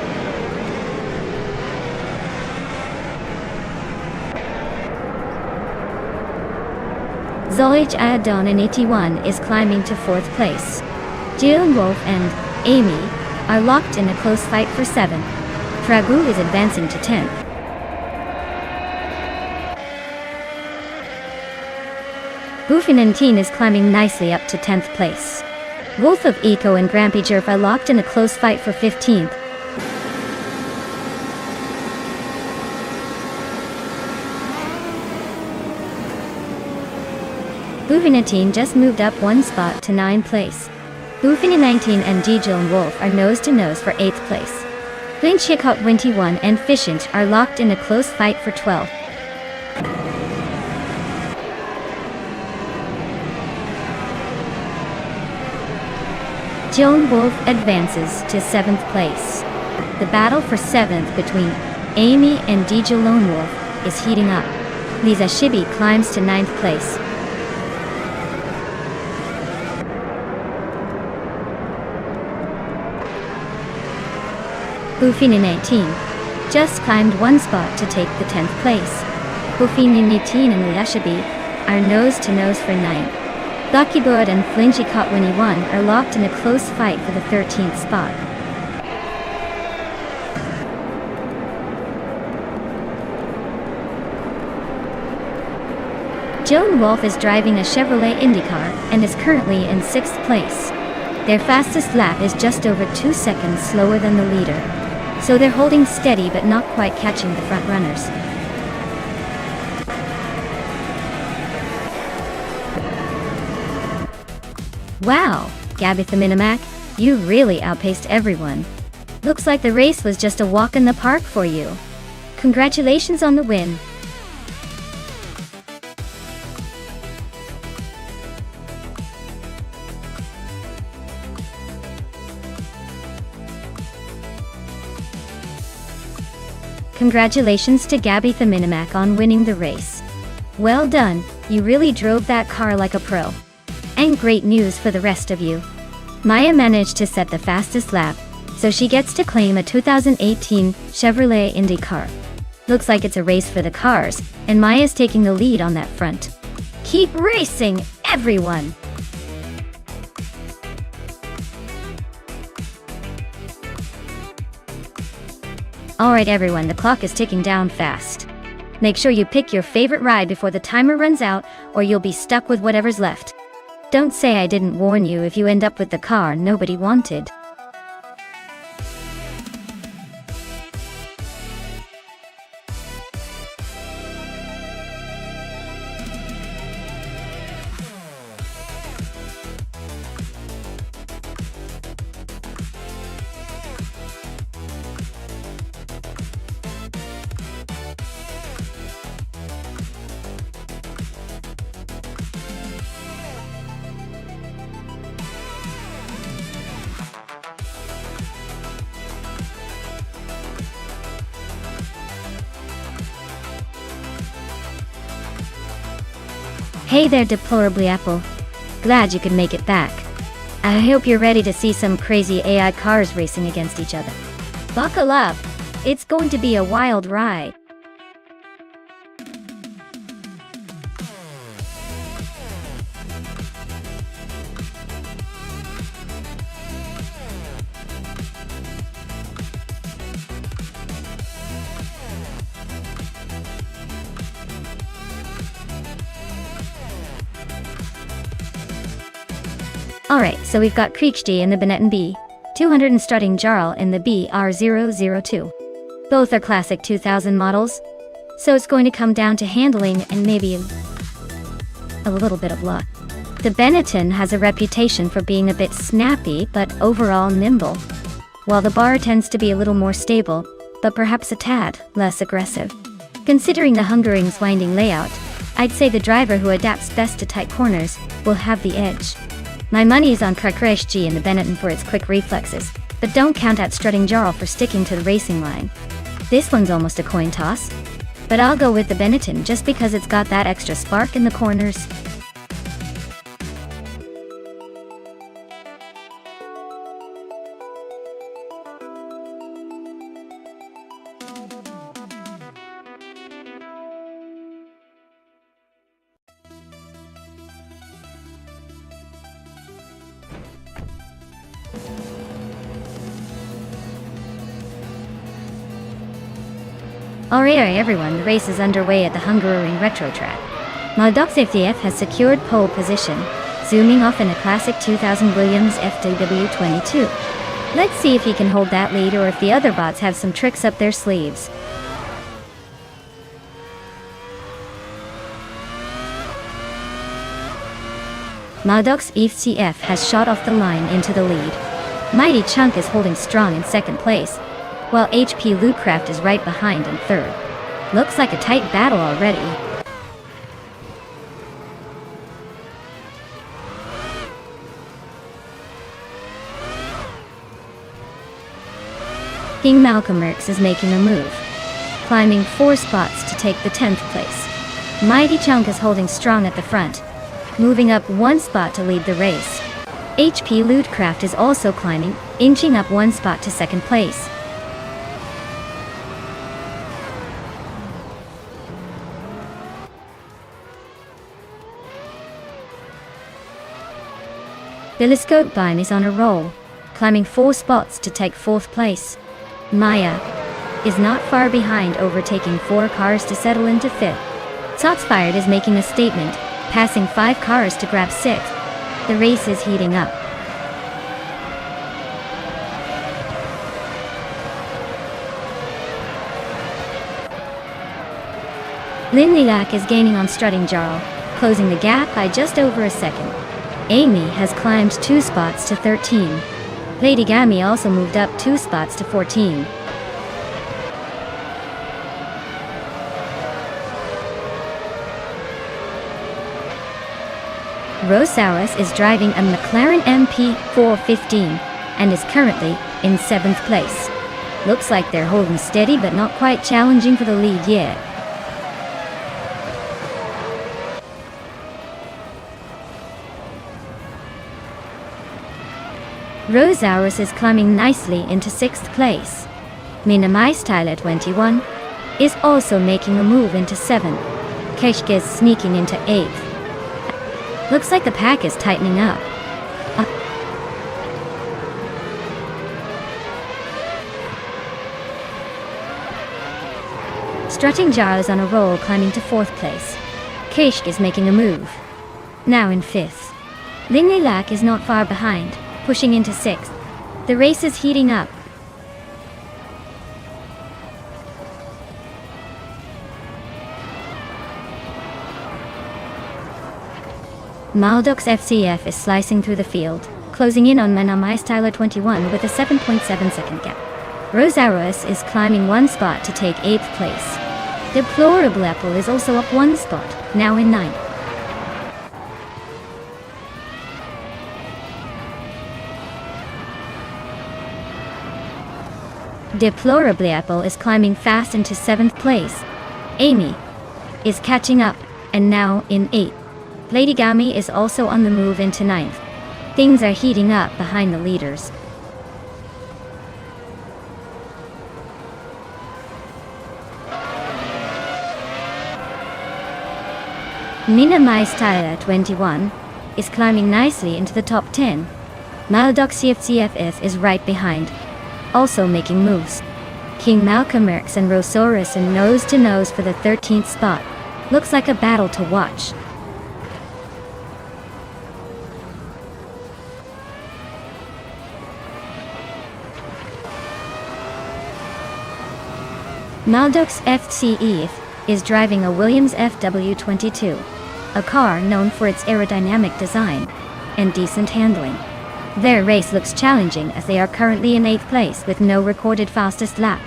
Zolich Adon and 81 is climbing to 4th place. Jill Wolf and Amy are locked in a close fight for 7th. Tragu is advancing to 10th. Boofy19 is climbing nicely up to 10th place. Wolf of Eco and Grampy Jerf are locked in a close fight for 15th. Boofy19 just moved up one spot to 9th place. Boofy19 and DJ Wolf are nose to nose for 8th place. Flinchicot 21 and Fishinch are locked in a close fight for 12th. Joan Wolf advances to 7th place. The battle for 7th between Amy and DJ Lone Wolf is heating up. Lisa Shibi climbs to 9th place. Boofinin 18 just climbed one spot to take the 10th place. Boofinin 18 and Lisa Shibi are nose to nose for 9th. Buckybird and Flinchy Cot 21 are locked in a close fight for the 13th spot. Joan Wolf is driving a Chevrolet IndyCar and is currently in 6th place. Their fastest lap is just over 2 seconds slower than the leader, so they're holding steady but not quite catching the front runners. Wow, Gabby the Minimac, you really outpaced everyone. Looks like the race was just a walk in the park for you. Congratulations on the win. Congratulations to Gabby the Minimac on winning the race. Well done, you really drove that car like a pro. And great news for the rest of you. Maya managed to set the fastest lap, so she gets to claim a 2018 Chevrolet Indy car. Looks like it's a race for the cars, and Maya's taking the lead on that front. Keep racing, everyone! Alright everyone, the clock is ticking down fast. Make sure you pick your favorite ride before the timer runs out, or you'll be stuck with whatever's left. Don't say I didn't warn you if you end up with the car nobody wanted. Hey there, deplorably Apple. Glad you could make it back. I hope you're ready to see some crazy AI cars racing against each other. Buckle up! It's going to be a wild ride. Alright, so we've got Kriechdi in the Benetton B, 200 and strutting Jarl in the BR002. Both are classic 2000 models, so it's going to come down to handling and maybe a little bit of luck. The Benetton has a reputation for being a bit snappy but overall nimble, while the bar tends to be a little more stable, but perhaps a tad less aggressive. Considering the Hungaroring's winding layout, I'd say the driver who adapts best to tight corners will have the edge. My money is on Kriechdi in the Benetton for its quick reflexes, but don't count out strutting Jarl for sticking to the racing line. This one's almost a coin toss, but I'll go with the Benetton just because it's got that extra spark in the corners. Alright everyone, the race is underway at the Hungaroring Retro Track. Nonstop FDF has secured pole position, zooming off in a classic 2000 Williams FW22. Let's see if he can hold that lead or if the other bots have some tricks up their sleeves. Nonstop FDF has shot off the line into the lead. Mighty Chunk is holding strong in second place, while HP Lootcraft is right behind in third. Looks like a tight battle already. King Malcolm Merckx is making a move, climbing 4 spots to take the 10th place. Mighty Chunk is holding strong at the front, moving up 1 spot to lead the race. HP Lootcraft is also climbing, inching up 1 spot to second place. Telescope Beam is on a roll, climbing 4 spots to take 4th place. Maya is not far behind, overtaking 4 cars to settle into 5th. Sotsfired is making a statement, passing 5 cars to grab 6th. The race is heating up. Lin Lilac is gaining on strutting Jarl, closing the gap by just over a second. Amy has climbed 2 spots to 13. Lady Gami also moved up 2 spots to 14. Rosauer is driving a McLaren MP415 and is currently in 7th place. Looks like they're holding steady but not quite challenging for the lead yet. Rosaurus is climbing nicely into 6th place. Minamai Style at 21 is also making a move into 7th. Keshk is sneaking into 8th. Looks like the pack is tightening up. Strutting Jar is on a roll, climbing to 4th place. Keshk is making a move. Now in 5th. Linglilak is not far behind, pushing into 6th. The race is heating up. Maldux FCF is slicing through the field, closing in on Minamai Style at 21 with a 7.7 second gap. Rosaurus is climbing 1 spot to take 8th place. Deplorable Apple is also up 1 spot, now in 9th. Deplorably Apple is climbing fast into 7th place. Amy is catching up, and now in 8th. Lady Gami is also on the move into 9th. Things are heating up behind the leaders. Minamai Style at 21 is climbing nicely into the top 10. Maldux CFCFF is right behind, also making moves. King Malcolmerx and Rosaurus are nose to nose for the 13th spot. Looks like a battle to watch. Maldux FCE is driving a Williams FW22, a car known for its aerodynamic design and decent handling. Their race looks challenging as they are currently in 8th place with no recorded fastest lap,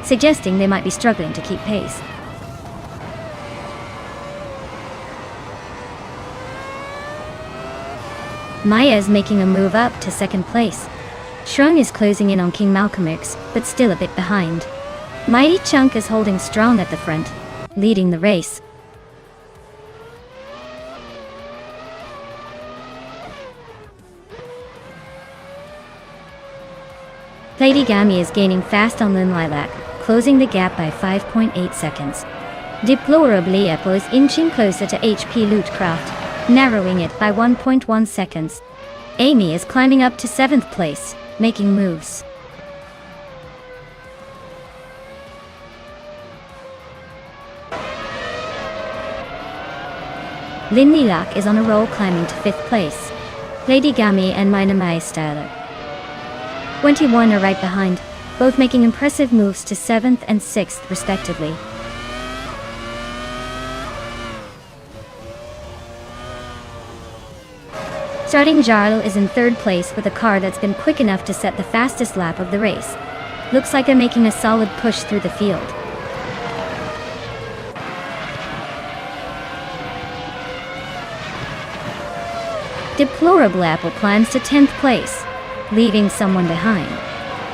suggesting they might be struggling to keep pace. Maya is making a move up to 2nd place. Shrung is closing in on King Malcolmerx, but still a bit behind. Mighty Chunk is holding strong at the front, leading the race. Lady Gami is gaining fast on Lin Lilac, closing the gap by 5.8 seconds. Deplorably Apple is inching closer to HP Lootcraft, narrowing it by 1.1 seconds. Amy is climbing up to 7th place, making moves. Lin Lilac is on a roll, climbing to 5th place. Lady Gami and Minamai Style 21 are right behind, both making impressive moves to 7th and 6th respectively. Starting Jarl is in 3rd place with a car that's been quick enough to set the fastest lap of the race. Looks like they're making a solid push through the field. Deplorable Apple climbs to 10th place, leaving someone behind.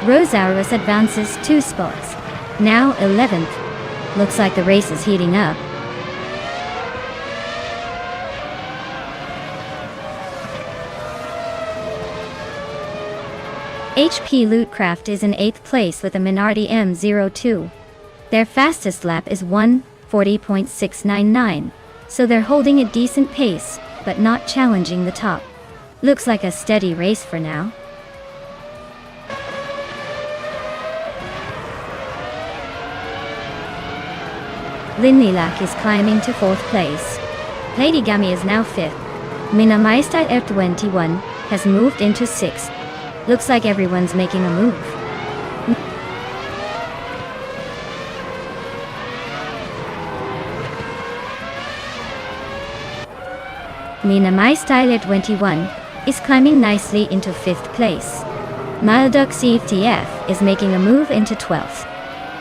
Rosaurus advances 2 spots, now 11th. Looks like the race is heating up. HP Lootcraft is in 8th place with a Minardi M02. Their fastest lap is 1:40.699, so they're holding a decent pace, but not challenging the top. Looks like a steady race for now. Lin Lilac is climbing to 4th place. Lady Gami is now 5th. Minamai Style F21 has moved into 6th. Looks like everyone's making a move. Minamai Style at 21 is climbing nicely into 5th place. Maldux CFTF is making a move into 12th.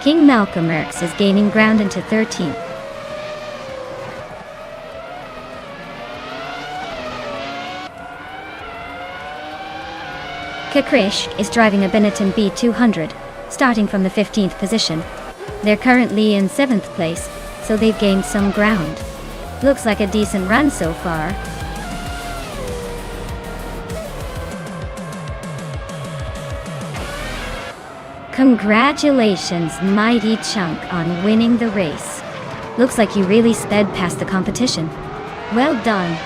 King Malcolmerx is gaining ground into 13th. Kakrish is driving a Benetton B200, starting from the 15th position. They're currently in 7th place, so they've gained some ground. Looks like a decent run so far. Minamai Style at 22 is climbing nicely into 5th place. Maldux CFTF is making a move into 12th. King Malcolmerx is gaining ground into 13th. Kakrish is driving a Benetton B200, starting from the 15th position. They're currently in 7th place, so they've gained some ground. Looks like a decent run so far. Congratulations, Mighty Chunk, on winning the race. Looks like you really sped past the competition. Well done.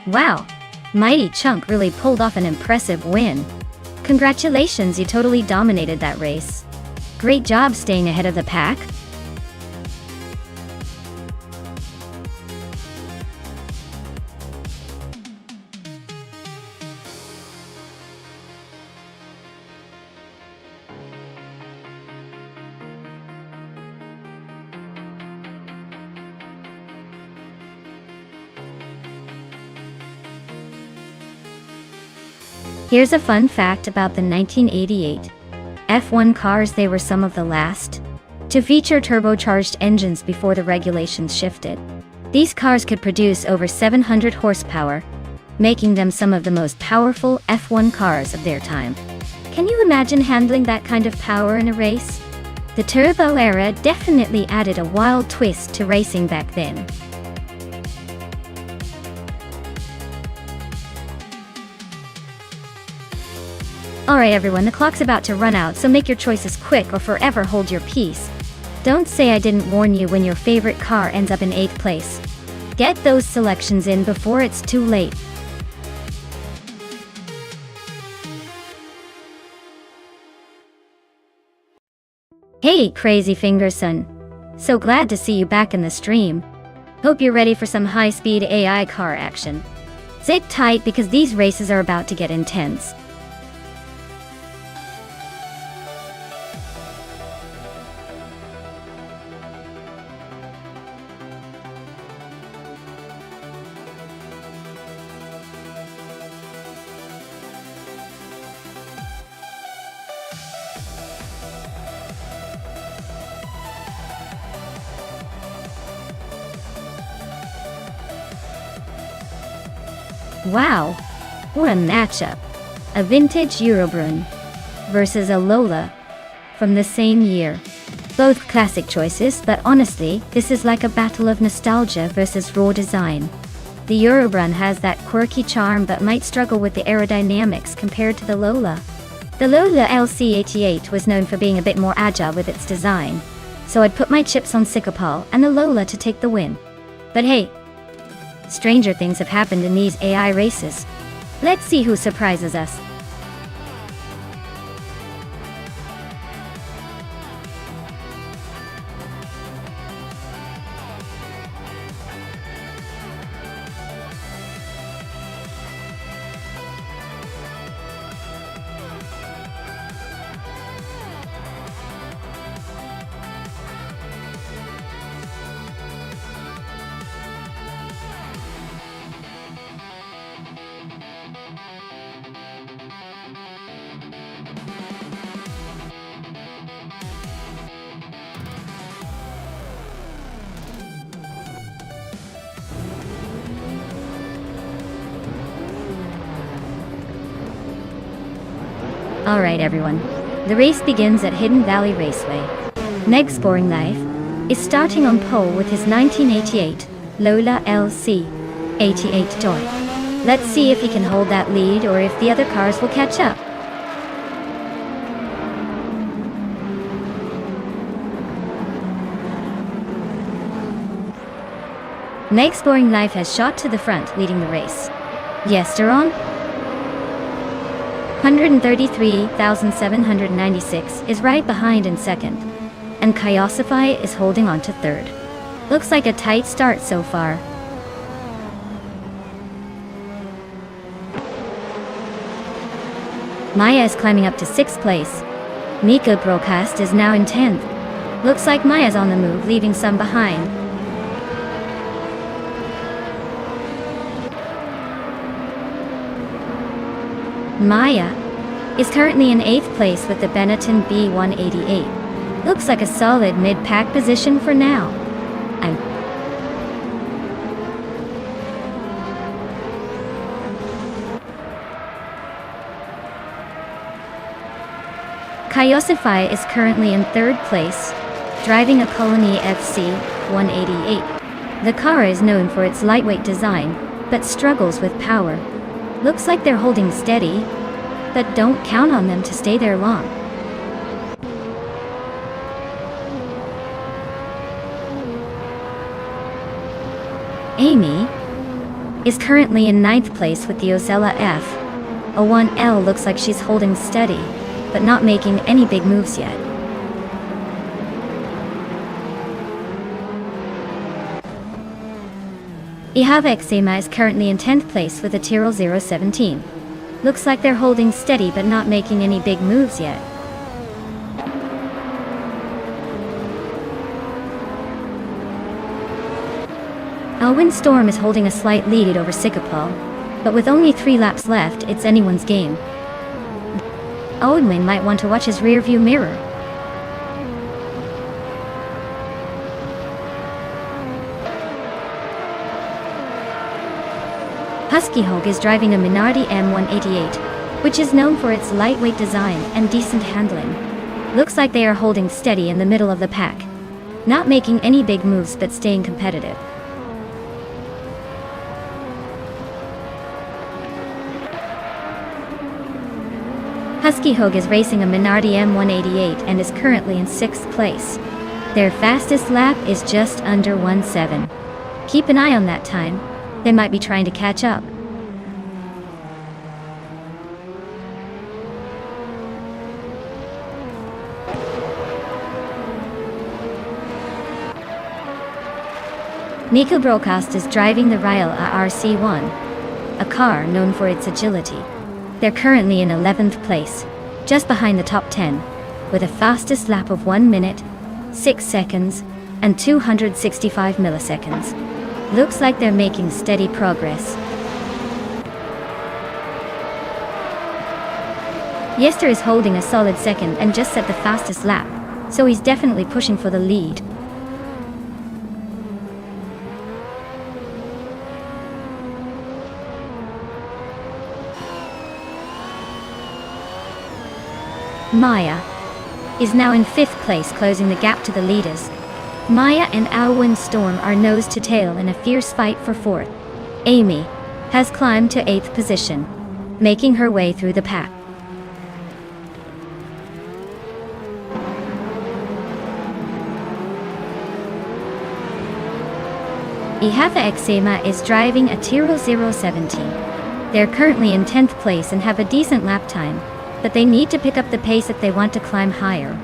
Wow, Mighty Chunk really pulled off an impressive win. Congratulations, you totally dominated that race. Great job staying ahead of the pack. Here's a fun fact about the 1988 F1 cars. They were some of the last to feature turbocharged engines before the regulations shifted. These cars could produce over 700 horsepower, making them some of the most powerful F1 cars of their time. Can you imagine handling that kind of power in a race? The turbo era definitely added a wild twist to racing back then. Alright everyone, the clock's about to run out, so make your choices quick or forever hold your peace. Don't say I didn't warn you when your favorite car ends up in 8th place. Get those selections in before it's too late. Hey Crazy Fingerson. So glad to see you back in the stream. Hope you're ready for some high-speed AI car action. Sit tight because these races are about to get intense. Wow, what a matchup. A vintage Eurobrunn versus a Lola from the same year. Both classic choices, but honestly, this is like a battle of nostalgia versus raw design. The Eurobrunn has that quirky charm but might struggle with the aerodynamics compared to the Lola. The Lola LC88 was known for being a bit more agile with its design, so I'd put my chips on Sikapal and the Lola to take the win. But hey, stranger things have happened in these AI races. Let's see who surprises us. Alright everyone, The race begins at Hidden Valley Raceway. Meg's Boring Life is starting on pole with his 1988 Lola LC 88 toy. Let's see if he can hold that lead or if the other cars will catch up. Meg's Boring Life has shot to the front, leading the race. Yes, they're on. 133,796 is right behind in second, and Kyosify is holding on to third. Looks like a tight start so far. Maya is climbing up to 6th place. Mika Broadcast is now in 10th. Looks like Maya's on the move, leaving some behind. Maya is currently in 8th place with the Benetton B188. Looks like a solid mid-pack position for now. Kyosify is currently in 3rd place, driving a Colony FC 188. The car is known for its lightweight design, but struggles with power. Looks like they're holding steady, but don't count on them to stay there long. Amy is currently in 9th place with the Ozella F. A1L looks like she's holding steady, but not making any big moves yet. Ihava Exema is currently in 10th place with a Tyrrell 017. Looks like they're holding steady but not making any big moves yet. Elwin Storm is holding a slight lead over Sikapol, but with only 3 laps left, it's anyone's game. Owenwin might want to watch his rearview mirror. Husky Hog is driving a Minardi M188, which is known for its lightweight design and decent handling. Looks like they are holding steady in the middle of the pack, not making any big moves but staying competitive. Husky Hog is racing a Minardi M188 and is currently in 6th place. Their fastest lap is just under 1:07. Keep an eye on that time. They might be trying to catch up. Nico Broadcast is driving the Ryle RC1, a car known for its agility. They're currently in 11th place, just behind the top 10, with a fastest lap of 1 minute, 6 seconds, and 265 milliseconds. Looks like they're making steady progress. Yester is holding a solid second and just set the fastest lap, so he's definitely pushing for the lead. Maya is now in 5th place, closing the gap to the leaders. Maya and Alwyn Storm are nose to tail in a fierce fight for 4th. Amy has climbed to 8th position, making her way through the pack. Ihava Exema is driving a Tyrrell 017. They're currently in 10th place and have a decent lap time, but they need to pick up the pace if they want to climb higher.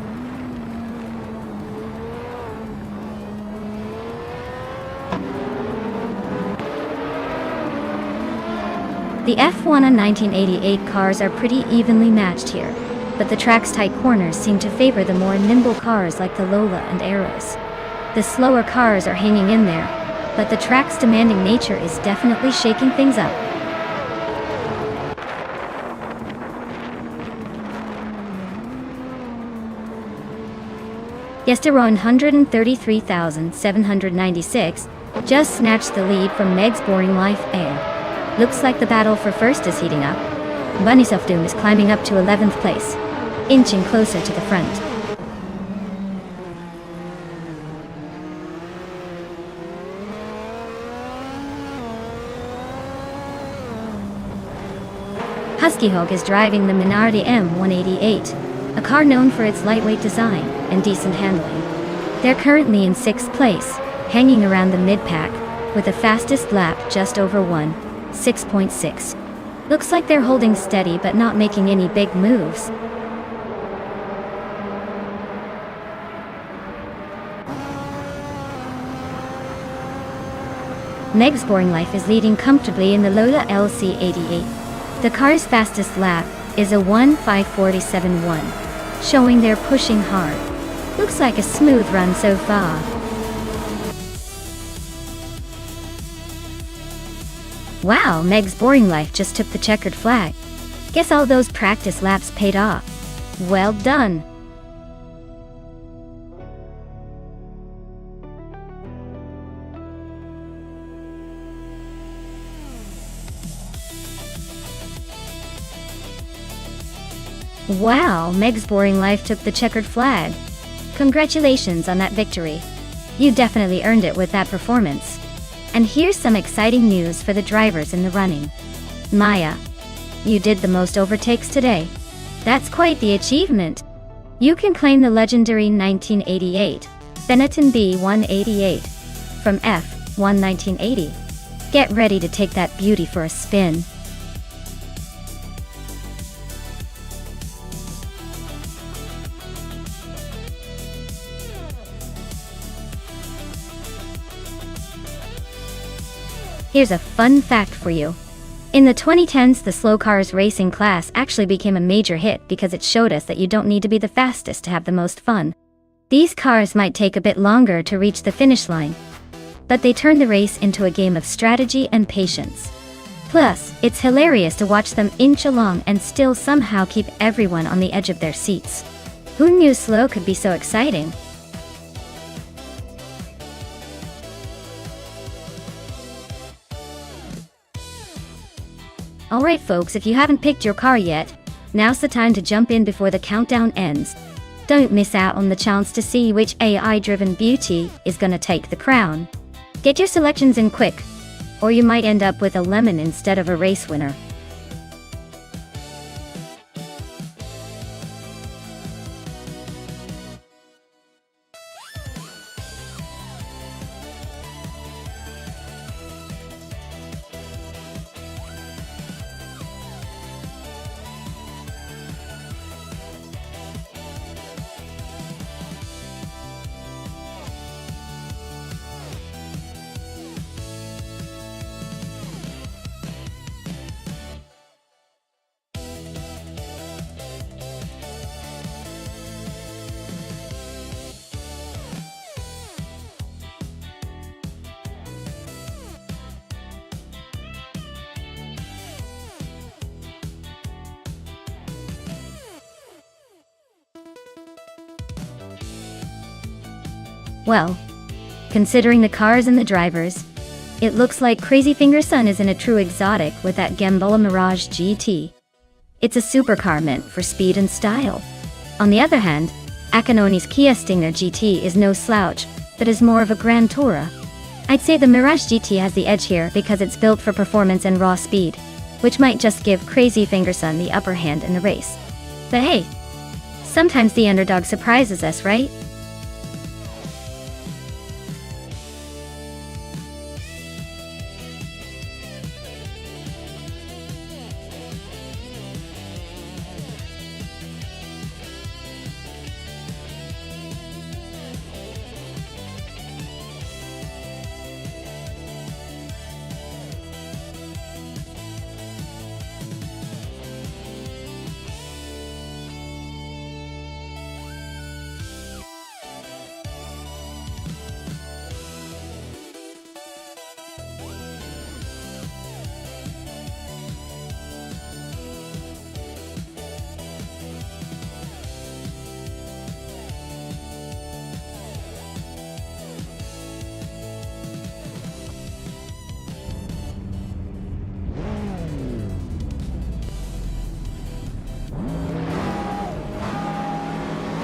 The F1 and 1988 cars are pretty evenly matched here, but the track's tight corners seem to favor the more nimble cars like the Lola and Aeros. The slower cars are hanging in there, but the track's demanding nature is definitely shaking things up. Yesteron 133,796 just snatched the lead from Meg's Boring Life Air. Looks like the battle for first is heating up. Bunnysoft Doom is climbing up to 11th place. inching closer to the front. Husky Hog is driving the Minardi M188, a car known for its lightweight design and decent handling. They're currently in 6th place, hanging around the mid-pack, with the fastest lap just over 6.6. Looks like they're holding steady but not making any big moves. Meg's Boring Life is leading comfortably in the Lola LC88. The car's fastest lap is a 1:5:47.1, showing they're pushing hard. Looks like a smooth run so far. Wow, Meg's Boring Life just took the checkered flag. Guess all those practice laps paid off. Well done. Wow, Meg's Boring Life took the checkered flag. Congratulations on that victory. You definitely earned it with that performance. And here's some exciting news for the drivers in the running. Maya, you did the most overtakes today. That's quite the achievement. You can claim the legendary 1988 Benetton B188 from F1 1980. Get ready to take that beauty for a spin. Here's a fun fact for you. In the 2010s, the slow cars racing class actually became a major hit because it showed us that you don't need to be the fastest to have the most fun. These cars might take a bit longer to reach the finish line, but they turn the race into a game of strategy and patience. Plus, it's hilarious to watch them inch along and still somehow keep everyone on the edge of their seats. Who knew slow could be so exciting? Alright folks, if you haven't picked your car yet, now's the time to jump in before the countdown ends. Don't miss out on the chance to see which AI-driven beauty is gonna take the crown. Get your selections in quick, or you might end up with a lemon instead of a race winner. Well, considering the cars and the drivers, it looks like Crazy Finger Sun is in a true exotic with that Gamboa Mirage GT. It's a supercar meant for speed and style. On the other hand, Acanoni's Kia Stinger GT is no slouch, but is more of a Grand Tourer. I'd say the Mirage GT has the edge here because it's built for performance and raw speed, which might just give Crazy Finger Sun the upper hand in the race. But hey, sometimes the underdog surprises us, right?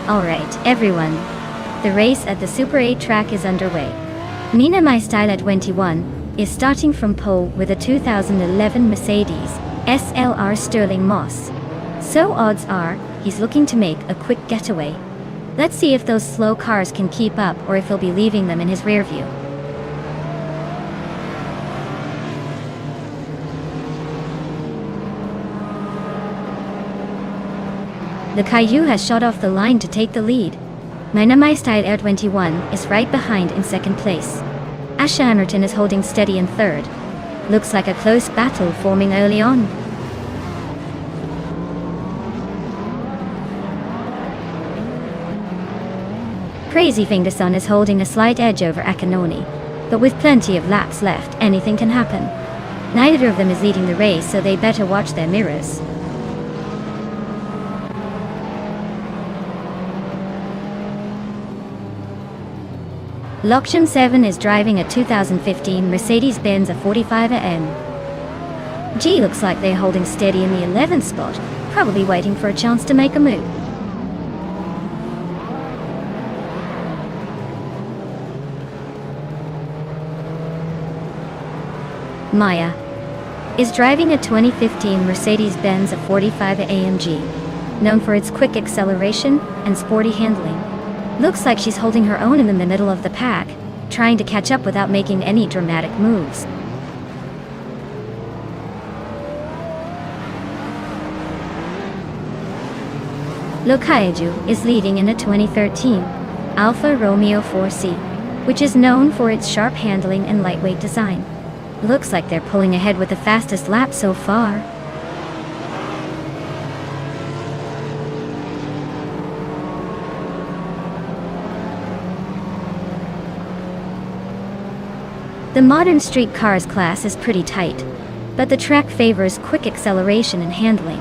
Alright, everyone. The race at the Super 8 track is underway. Mina My Style at 21 is starting from pole with a 2011 Mercedes SLR Sterling Moss. So odds are, he's looking to make a quick getaway. Let's see if those slow cars can keep up or if he'll be leaving them in his rear view. The Caillou has shot off the line to take the lead. Mina My Style Air 21 is right behind in second place. Asha Amerton is holding steady in third. Looks like a close battle forming early on. Crazy Fingerson is holding a slight edge over Akanoni, but with plenty of laps left, anything can happen. Neither of them is leading the race, so they better watch their mirrors. Lokshan 7 is driving a 2015 Mercedes-Benz A45 G. Looks like they're holding steady in the 11th spot, probably waiting for a chance to make a move. Maya is driving a 2015 Mercedes-Benz A45 AMG, known for its quick acceleration and sporty handling. Looks like she's holding her own in the middle of the pack, trying to catch up without making any dramatic moves. Lokaiju is leading in a 2013 Alfa Romeo 4C, which is known for its sharp handling and lightweight design. Looks like they're pulling ahead with the fastest lap so far. The modern street cars class is pretty tight, but the track favors quick acceleration and handling.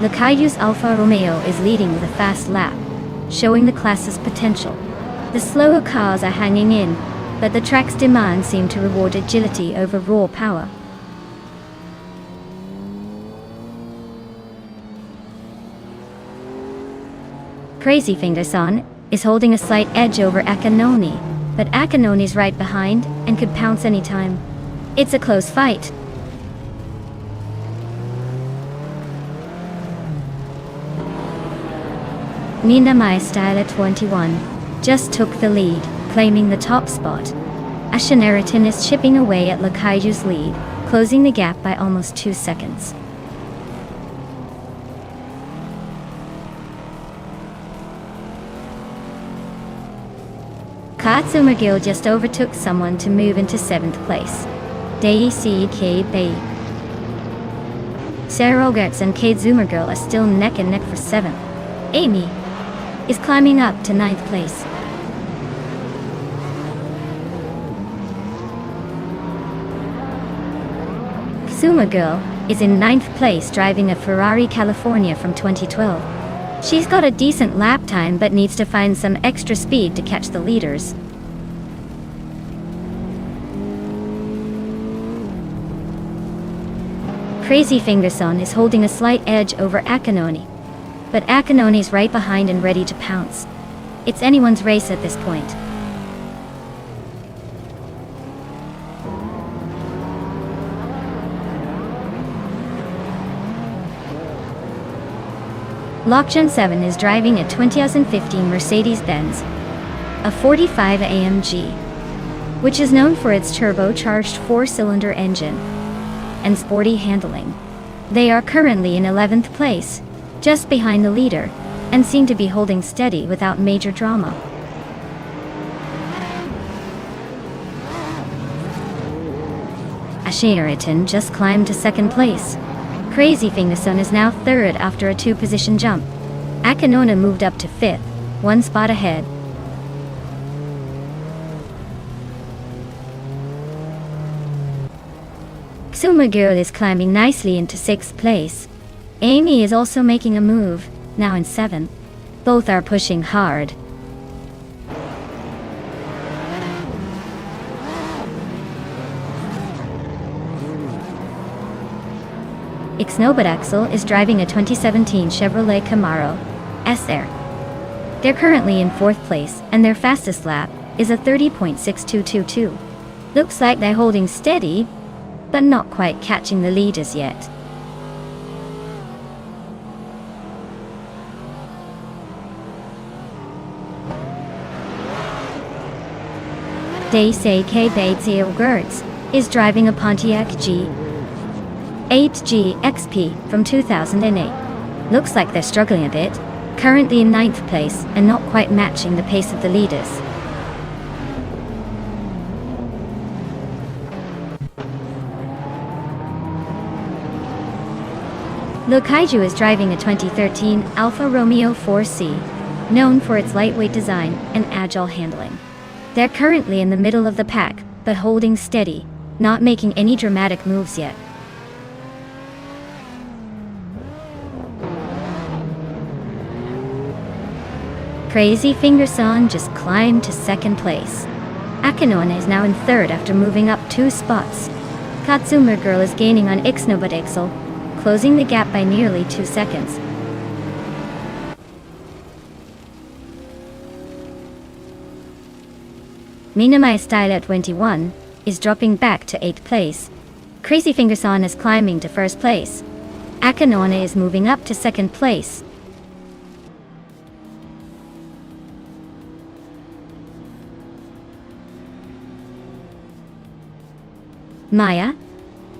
Lokaju's Alfa Romeo is leading with a fast lap, showing the class's potential. The slower cars are hanging in, but the track's demands seem to reward agility over raw power. Crazy Fingerson is holding a slight edge over Akanoni, but Akanoni's right behind and could pounce anytime. It's a close fight. Mina My Style at 21 just took the lead, claiming the top spot. Asha Amerton is chipping away at Lokaiju's lead, closing the gap by almost 2 seconds. Katsumagil just overtook someone to move into 7th place. DECK Bay. Sarah Rogerts and Kate Zoomergirl are still neck and neck for 7th. Amy is climbing up to 9th place. Zoomergirl is in 9th place driving a Ferrari California from 2012. She's got a decent lap time but needs to find some extra speed to catch the leaders. Crazy Fingerson is holding a slight edge over Akanoni, but Akanoni's right behind and ready to pounce. It's anyone's race at this point. Lokshan 7 is driving a 2015 Mercedes-Benz, a 45 AMG, which is known for its turbocharged 4-cylinder engine and sporty handling. They are currently in 11th place, just behind the leader, and seem to be holding steady without major drama. Asha Amerton just climbed to 2nd place. Crazy Fingerson is now 3rd after a 2-position jump. Akanona moved up to 5th, 1 spot ahead. Zoomergirl is climbing nicely into 6th place. Amy is also making a move, now in 7th. Both are pushing hard. Ixnobadaxel is driving a 2017 Chevrolet Camaro SR. They're currently in 4th place, and their fastest lap is a 30.6222. Looks like they're holding steady, but not quite catching the leaders yet. Daisei K-Beitzio Gertz is driving a Pontiac G8G XP from 2008. Looks like they're struggling a bit, currently in 9th place and not quite matching the pace of the leaders. Le Kaiju is driving a 2013 Alfa Romeo 4C, known for its lightweight design and agile handling. They're currently in the middle of the pack, but holding steady, not making any dramatic moves yet. Crazy Fingerson just climbed to 2nd place. Akanone is now in 3rd after moving up 2 spots. Katsumer Girl is gaining on Ixnobot closing the gap by nearly 2 seconds. Minamai Style at 21 is dropping back to 8th place. Crazy Fingerson is climbing to 1st place. Akanone is moving up to 2nd place. Maya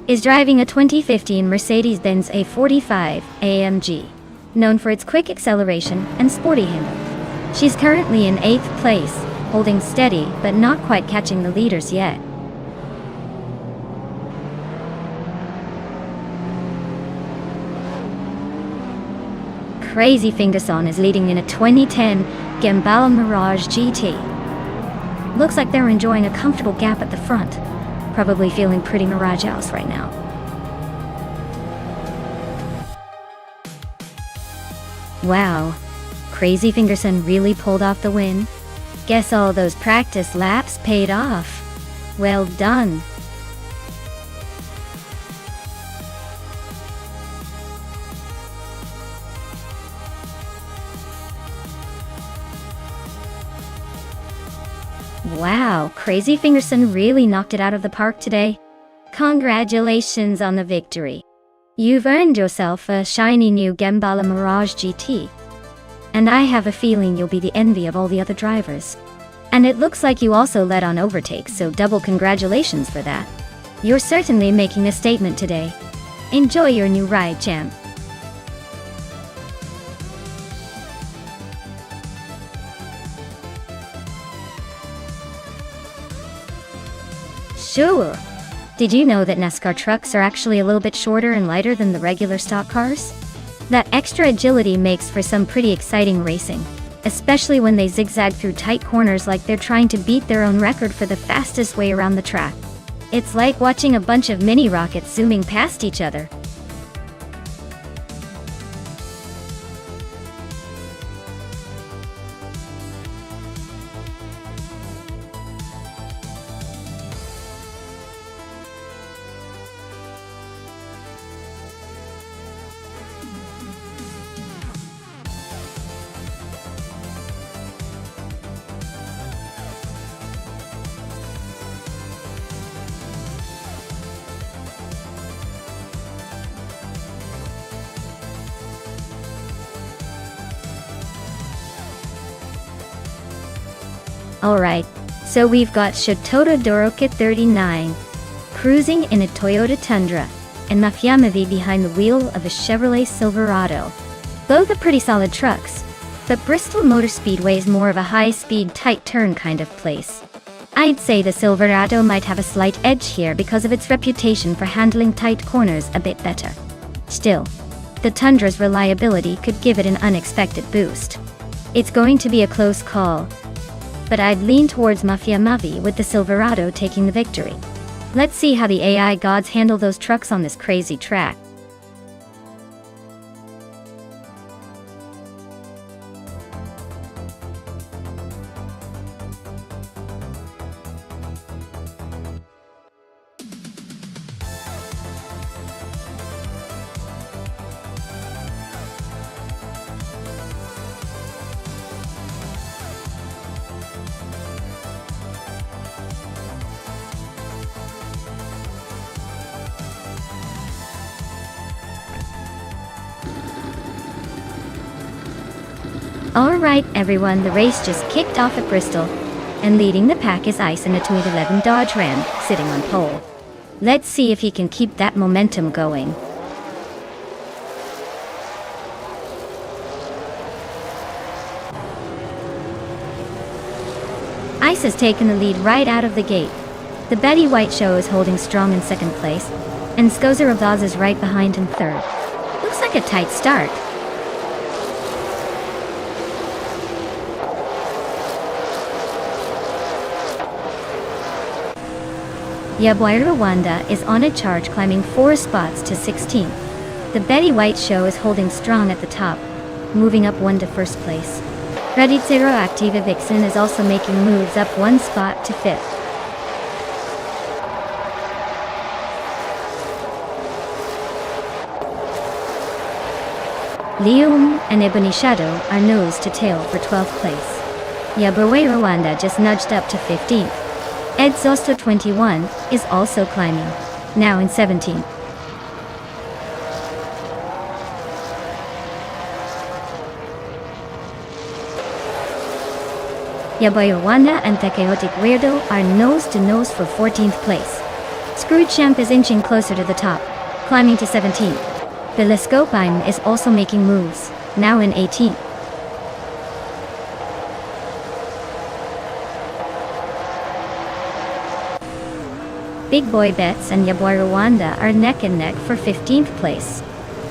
is driving a 2015 Mercedes-Benz A45 AMG, known for its quick acceleration and sporty handling. She's currently in 8th place, holding steady but not quite catching the leaders yet. Crazy Fingerson is leading in a 2010 Gembala Mirage GT. Looks like they're enjoying a comfortable gap at the front, probably feeling pretty Mirage-house right now. Wow, Crazy Fingerson really pulled off the win. Guess all those practice laps paid off. Well done. Wow, Crazy Fingerson really knocked it out of the park today. Congratulations on the victory. You've earned yourself a shiny new Gembala Mirage GT. And I have a feeling you'll be the envy of all the other drivers. And it looks like you also led on overtakes, so double congratulations for that. You're certainly making a statement today. Enjoy your new ride, champ. Sure. Did you know that NASCAR trucks are actually a little bit shorter and lighter than the regular stock cars? That extra agility makes for some pretty exciting racing, especially when they zigzag through tight corners like they're trying to beat their own record for the fastest way around the track. It's like watching a bunch of mini rockets zooming past each other. Alright, so we've got Shotota Doroka 39, cruising in a Toyota Tundra, and Mafia-Mavi behind the wheel of a Chevrolet Silverado. Both are pretty solid trucks, but Bristol Motor Speedway is more of a high-speed, tight-turn kind of place. I'd say the Silverado might have a slight edge here because of its reputation for handling tight corners a bit better. Still, the Tundra's reliability could give it an unexpected boost. It's going to be a close call, but I'd lean towards Mafia-Mavi with the Silverado taking the victory. Let's see how the AI gods handle those trucks on this crazy track. Alright everyone, the race just kicked off at Bristol, and leading the pack is Ice in a 2011 Dodge Ram, sitting on pole. Let's see if he can keep that momentum going. Ice has taken the lead right out of the gate. The Betty White Show is holding strong in second place, and Skozerabaz is right behind in third. Looks like a tight start. Yaboy Rwanda is on a charge, climbing 4 spots to 16th. The Betty White Show is holding strong at the top, moving up 1 to first place. Radicero Activa Vixen is also making moves up 1 spot to 5th. Lium and Ebony Shadow are nose to tail for 12th place. Yaboy Rwanda just nudged up to 15th. Ed Zosto 21 is also climbing, now in 17th. Yaboy Rwanda and The Chaotic Weirdo are nose to nose for 14th place. Scrooge Champ is inching closer to the top, climbing to 17th. Telescopeim is also making moves, now in 18th. Big Boy Bets and Yaboy Rwanda are neck and neck for 15th place.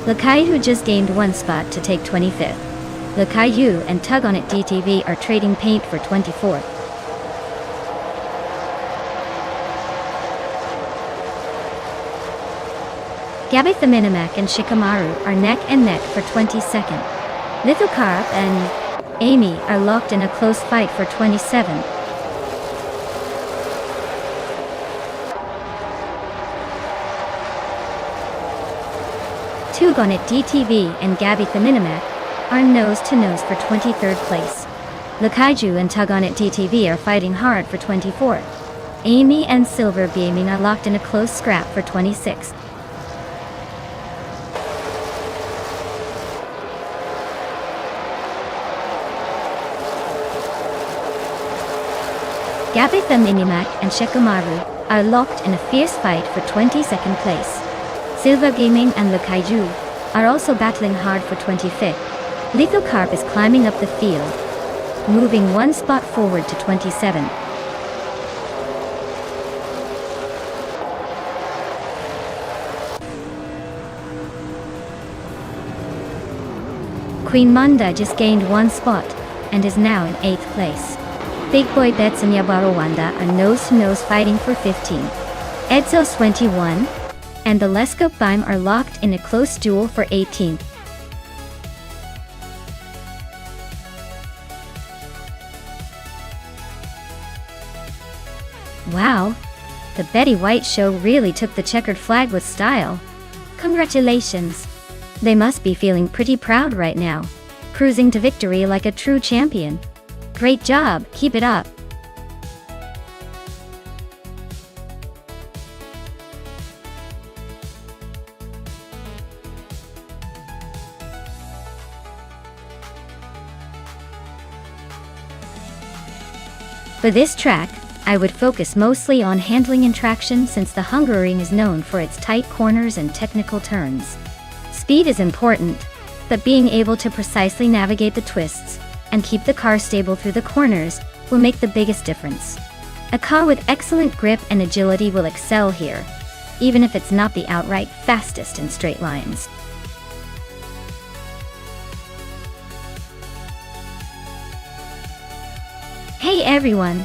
Lakaiyu just gained 1 spot to take 25th. Lakaiyu and Tug on It DTV are trading paint for 24th. Gabby the Minimac and Shikamaru are neck and neck for 22nd. Lithocarp and Amy are locked in a close fight for 27th. Tug on It DTV and Gabby the Minimac are nose to nose for 23rd place. Lakaiju and Tug on It DTV are fighting hard for 24th. Amy and Silver Beaming are locked in a close scrap for 26th. Gabby the Minimac and Shikamaru are locked in a fierce fight for 22nd place. Silver Gaming and Lakaiju are also battling hard for 25th. Lithocarp is climbing up the field, moving 1 spot forward to 27th. Queen Manda just gained 1 spot and is now in 8th place. Big Boy Bets and Yaboy Rwanda are nose to nose fighting for 15th. Edzos 21 and the Telescopeim are locked in a close duel for 18th. Wow, the Betty White Show really took the checkered flag with style. Congratulations. They must be feeling pretty proud right now, cruising to victory like a true champion. Great job, keep it up. For this track, I would focus mostly on handling and traction, since the Hungaroring is known for its tight corners and technical turns. Speed is important, but being able to precisely navigate the twists and keep the car stable through the corners will make the biggest difference. A car with excellent grip and agility will excel here, even if it's not the outright fastest in straight lines. Hey everyone!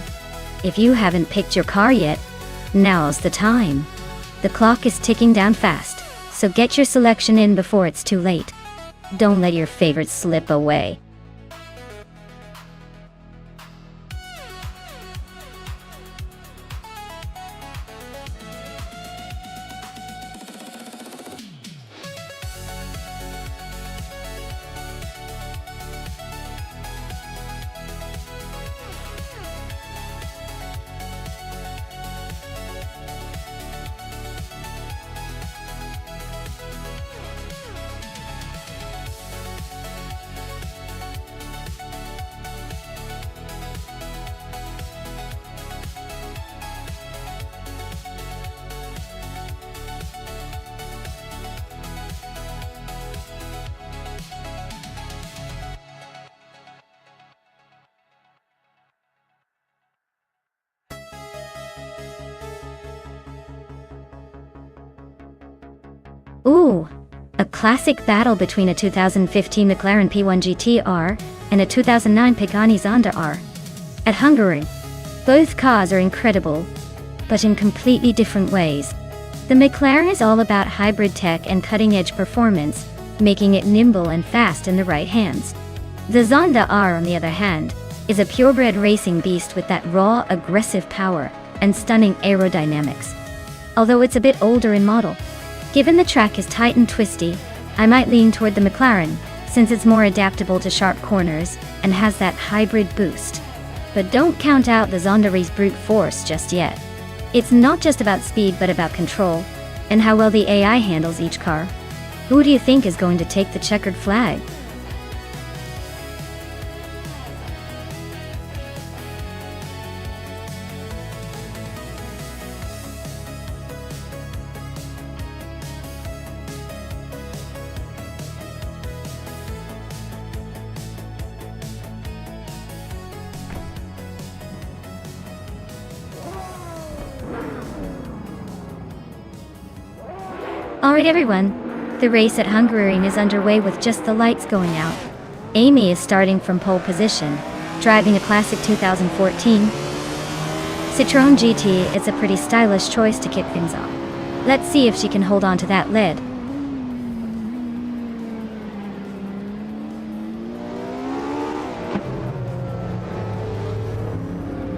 If you haven't picked your car yet, now's the time. The clock is ticking down fast, so get your selection in before it's too late. Don't let your favorites slip away. Ooh, a classic battle between a 2015 McLaren P1 GT-R and a 2009 Pagani Zonda R. At Hungary, both cars are incredible, but in completely different ways. The McLaren is all about hybrid tech and cutting-edge performance, making it nimble and fast in the right hands. The Zonda R, on the other hand, is a purebred racing beast with that raw, aggressive power and stunning aerodynamics. Although it's a bit older in model. Given the track is tight and twisty, I might lean toward the McLaren, since it's more adaptable to sharp corners and has that hybrid boost. But don't count out the Zonda R's brute force just yet. It's not just about speed but about control, and how well the AI handles each car. Who do you think is going to take the checkered flag? Alright everyone, the race at Hungaroring is underway with just the lights going out. Amy is starting from pole position, driving a classic 2014 Citroën GT. It's a pretty stylish choice to kick things off. Let's see if she can hold on to that lead.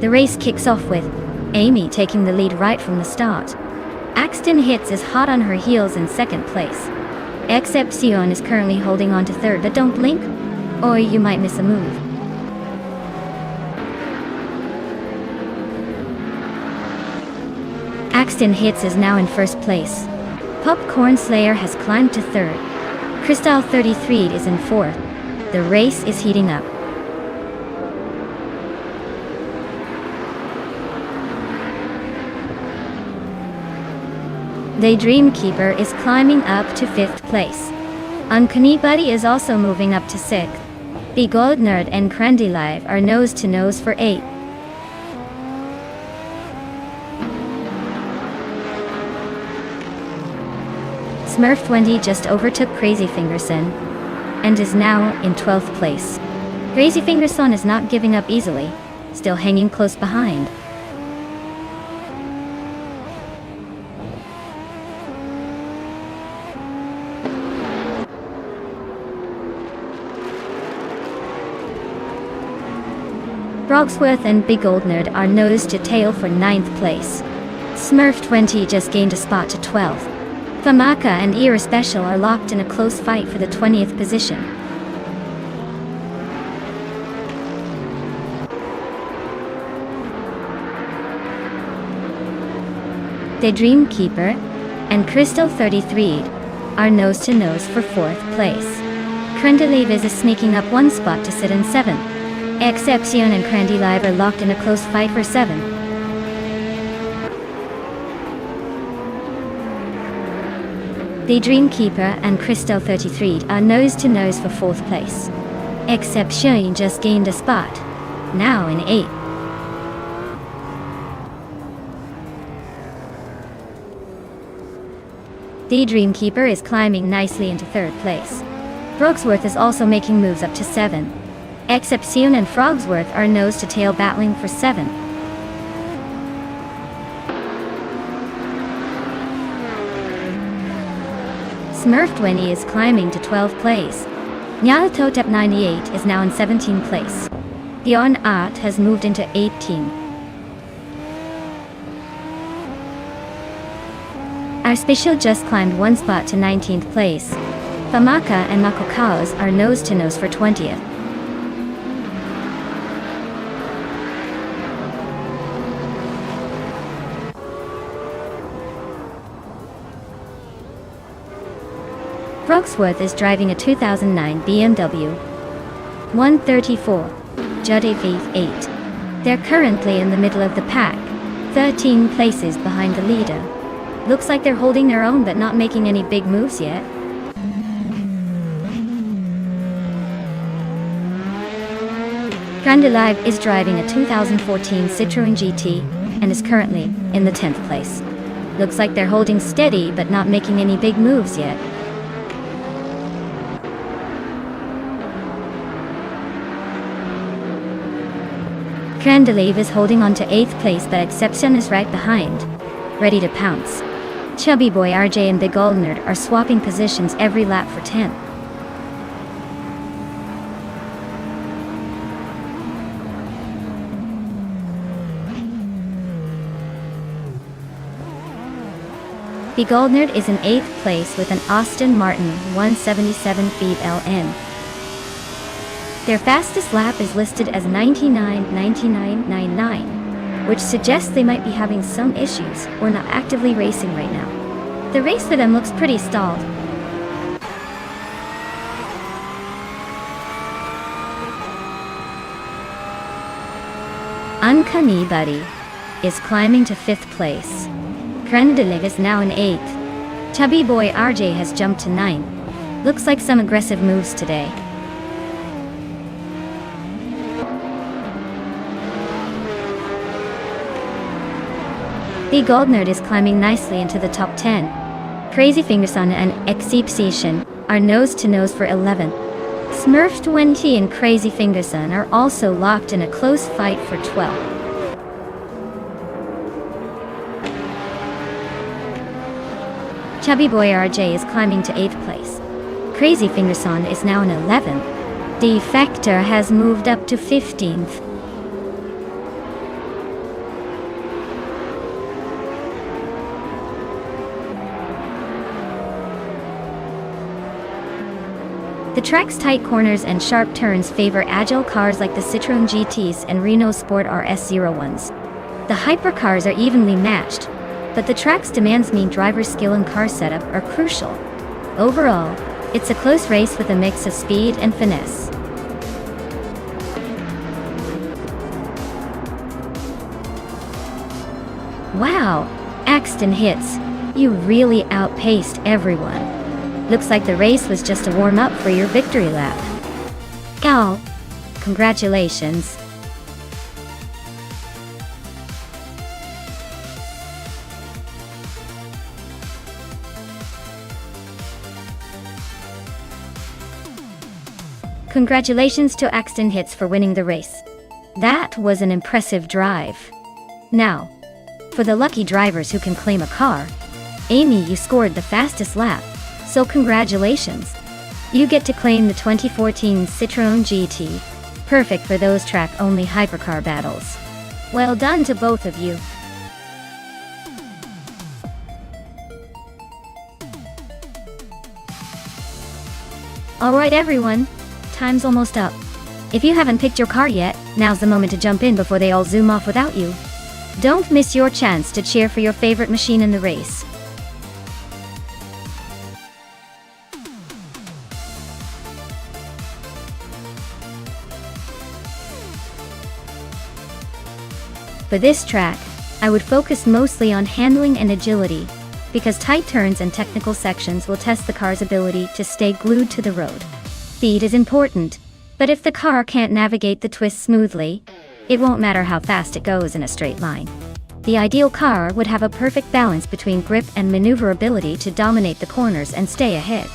The race kicks off with Amy taking the lead right from the start. Axton Hits is hot on her heels in second place. Excepcion is currently holding on to third, but don't blink, or you might miss a move. Axton Hits is now in first place. Popcorn Slayer has climbed to third. Crystal 33 is in fourth. The race is heating up. Daydream Keeper is climbing up to 5th place. Uncanny Buddy is also moving up to 6th. The Gold Nerd and Crandy Live are nose to nose for 8th. Smurf 20 just overtook Crazy Fingerson and is now in 12th place. Crazy Fingerson is not giving up easily, still hanging close behind. Brogsworth and Big Old Nerd are nose to tail for 9th place. Smurf 20 just gained a spot to 12th. Famaka and Era Special are locked in a close fight for the 20th position. Daydream Keeper and Crystal 33 are nose to nose for 4th place. Crendelive is sneaking up 1 spot to sit in 7th. Excepcion and Crandy Live are locked in a close fight for 7th. Daydream Keeper and Crystal 33 are nose to nose for 4th place. Excepcion just gained a spot, now in 8th. Daydream Keeper is climbing nicely into 3rd place. Brogsworth is also making moves up to 7th. Excepcion and Frogsworth are nose to tail battling for 7th. Smurf 20 is climbing to 12th place. Nyalototep 98 is now in 17th place. Bjorn Art has moved into 18th. Our Special just climbed 1 spot to 19th place. Famaka and Makokaos are nose to nose for 20th. Brogsworth is driving a 2009 BMW 134 Judy V8. They're currently in the middle of the pack, 13 places behind the leader. Looks like they're holding their own but not making any big moves yet. Grandelive is driving a 2014 Citroën GT and is currently in the 10th place. Looks like they're holding steady but not making any big moves yet. Krendelev is holding on to 8th place, but Exception is right behind, ready to pounce. Chubby Boy RJ and Big Old Nerd are swapping positions every lap for 10th. Big Old Nerd is in 8th place with an Aston Martin 177 feet LN. Their fastest lap is listed as 99.9999, which suggests they might be having some issues or not actively racing right now. The race for them looks pretty stalled. Uncanny Buddy is climbing to 5th place. Krendelev is now in 8th. Chubby Boy RJ has jumped to 9th. Looks like some aggressive moves today. Big Old Nerd is climbing nicely into the top 10. Crazy Fingerson and Exception are nose-to-nose for 11th. Smurf 20 and Crazy Fingerson are also locked in a close fight for 12th. Chubby Boy RJ is climbing to 8th place. Crazy Fingerson is now in 11th. Defector has moved up to 15th. The track's tight corners and sharp turns favor agile cars like the Citroën GTs and Renault Sport RS01s. The hypercars are evenly matched, but the track's demands mean driver skill and car setup are crucial. Overall, it's a close race with a mix of speed and finesse. Wow, Axton Hits, you really outpaced everyone. Looks like the race was just a warm-up for your victory lap. Gal, congratulations. Congratulations to Axton Hits for winning the race. That was an impressive drive. Now, for the lucky drivers who can claim a car, Amy, you scored the fastest lap. So congratulations! You get to claim the 2014 Citroën GT, perfect for those track-only hypercar battles. Well done to both of you. Alright everyone, time's almost up. If you haven't picked your car yet, now's the moment to jump in before they all zoom off without you. Don't miss your chance to cheer for your favorite machine in the race. For this track, I would focus mostly on handling and agility, because tight turns and technical sections will test the car's ability to stay glued to the road. Speed is important, but if the car can't navigate the twists smoothly, it won't matter how fast it goes in a straight line. The ideal car would have a perfect balance between grip and maneuverability to dominate the corners and stay ahead.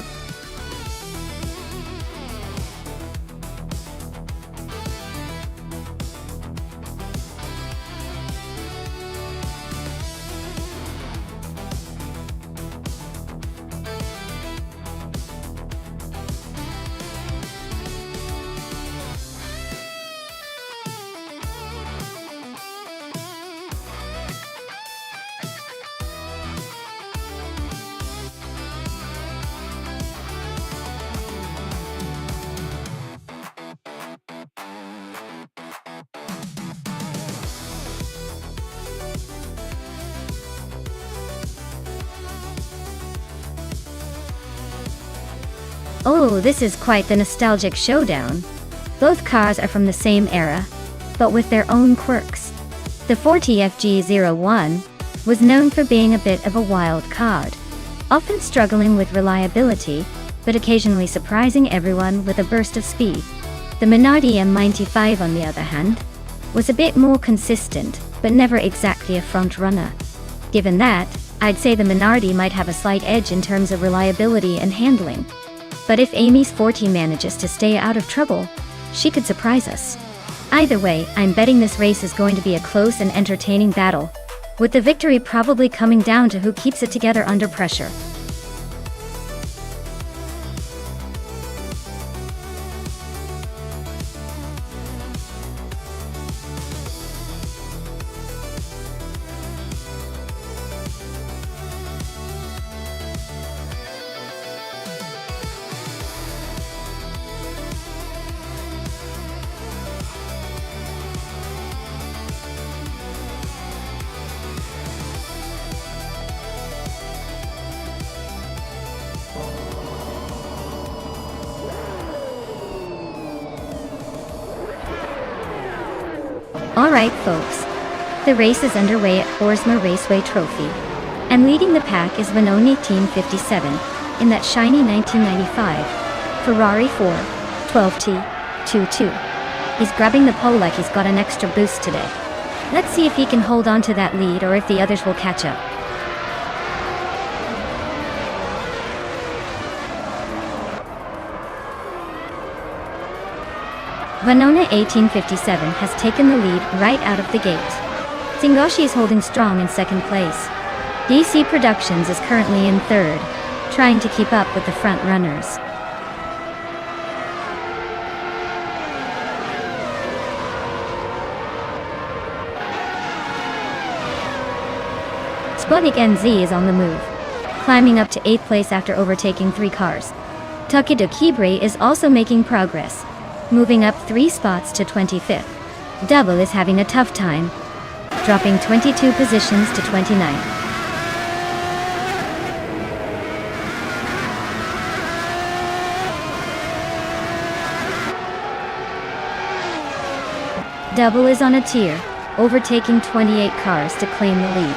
Oh, this is quite the nostalgic showdown. Both cars are from the same era, but with their own quirks. The 40FG01 was known for being a bit of a wild card, often struggling with reliability, but occasionally surprising everyone with a burst of speed. The Minardi M95, on the other hand, was a bit more consistent, but never exactly a front runner. Given that, I'd say the Minardi might have a slight edge in terms of reliability and handling. But if Amy's 40 manages to stay out of trouble, she could surprise us. Either way, I'm betting this race is going to be a close and entertaining battle, with the victory probably coming down to who keeps it together under pressure. Alright folks, the race is underway at Horsma Raceway Trophy, and leading the pack is Vanoni Team 57, in that shiny 1995 Ferrari 412T22. He's grabbing the pole like he's got an extra boost today. Let's see if he can hold on to that lead or if the others will catch up. Vanona 1857 has taken the lead right out of the gate. Singoshi is holding strong in second place. DC Productions is currently in third, trying to keep up with the front runners. Sputnik NZ is on the move, climbing up to 8th place after overtaking 3 cars. Takedo Kibre is also making progress, moving up 3 spots to 25th. Double is having a tough time, dropping 22 positions to 29th. Double is on a tear, overtaking 28 cars to claim the lead.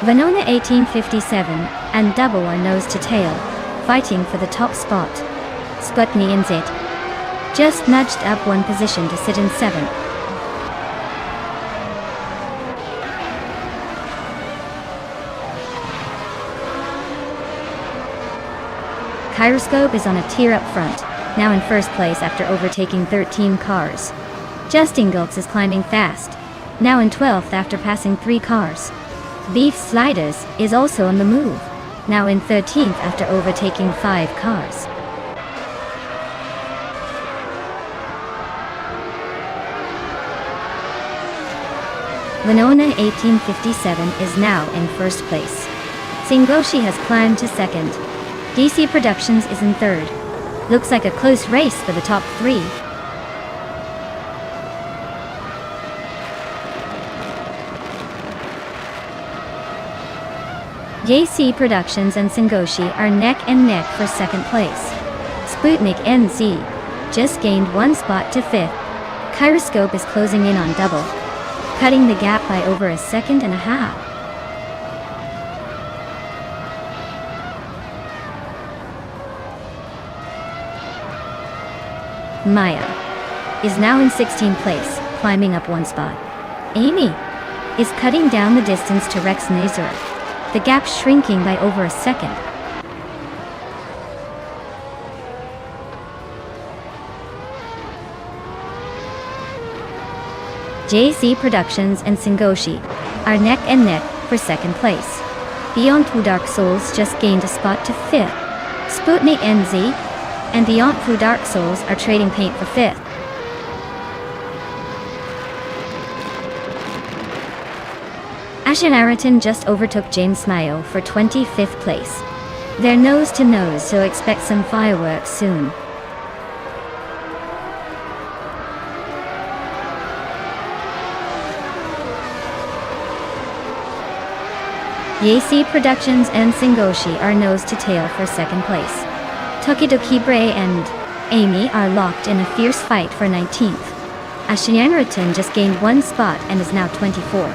Vanona 1857 and Double are nose to tail, fighting for the top spot. Sputnik NZ just nudged up 1 position to sit in 7th. Kyroscope is on a tier up front, now in first place after overtaking 13 cars. Justin Gultz is climbing fast, now in 12th after passing 3 cars. Beef Sliders is also on the move, now in 13th after overtaking 5 cars. Vanona 1857 is now in first place. Singoshi has climbed to second. DC Productions is in third. Looks like a close race for the top 3. JC Productions and Singoshi are neck and neck for second place. Sputnik NZ just gained 1 spot to 5th. Kyroscope is closing in on Double, cutting the gap by over a second and a half. Maya is now in 16th place, climbing up 1 spot. Amy is cutting down the distance to Rex Nazareth, the gap shrinking by over a second. JC Productions and Singoshi are neck and neck for second place. Beyond Two Dark Souls just gained a spot to 5th. Sputnik NZ and Beyond Two Dark Souls are trading paint for 5th. Ashen Araton just overtook James Mayo for 25th place. They're nose to nose, so expect some fireworks soon. JC Productions and Singoshi are nose to tail for second place. Takedo Kibre and Amy are locked in a fierce fight for 19th. Ashiyanraton just gained 1 spot and is now 24.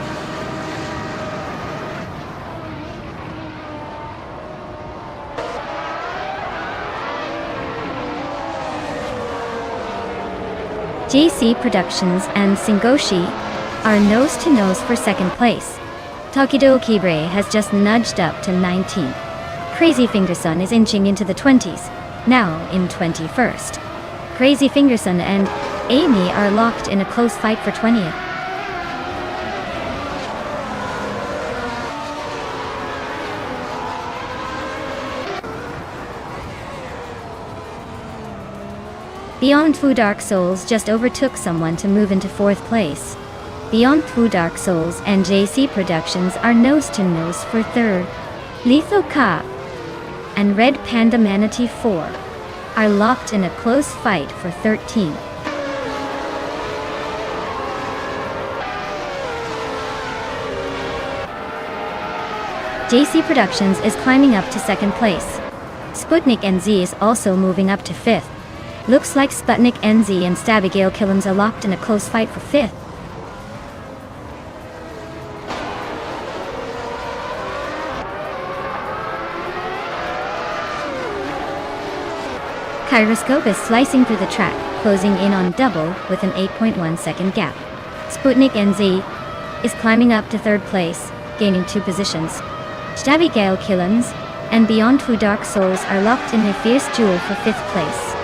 JC Productions and Singoshi are nose to nose for second place. Tokidoki Bray has just nudged up to 19th. Crazy Fingerson is inching into the 20s, now in 21st. Crazy Fingerson and Amy are locked in a close fight for 20th. Beyond Two Dark Souls just overtook someone to move into 4th place. Beyond Two Dark Souls and JC Productions are nose to nose for 3rd. Lethal Cop and Red Panda Manatee 4 are locked in a close fight for 13th. JC Productions is climbing up to 2nd place. Sputnik NZ is also moving up to 5th. Looks like Sputnik NZ and Stabigale Killens are locked in a close fight for 5th. Kyroscope is slicing through the track, closing in on double with an 8.1 second gap. Sputnik NZ is climbing up to 3rd place, gaining 2 positions. Stabigale Killens and Beyond Two Dark Souls are locked in a fierce duel for 5th place.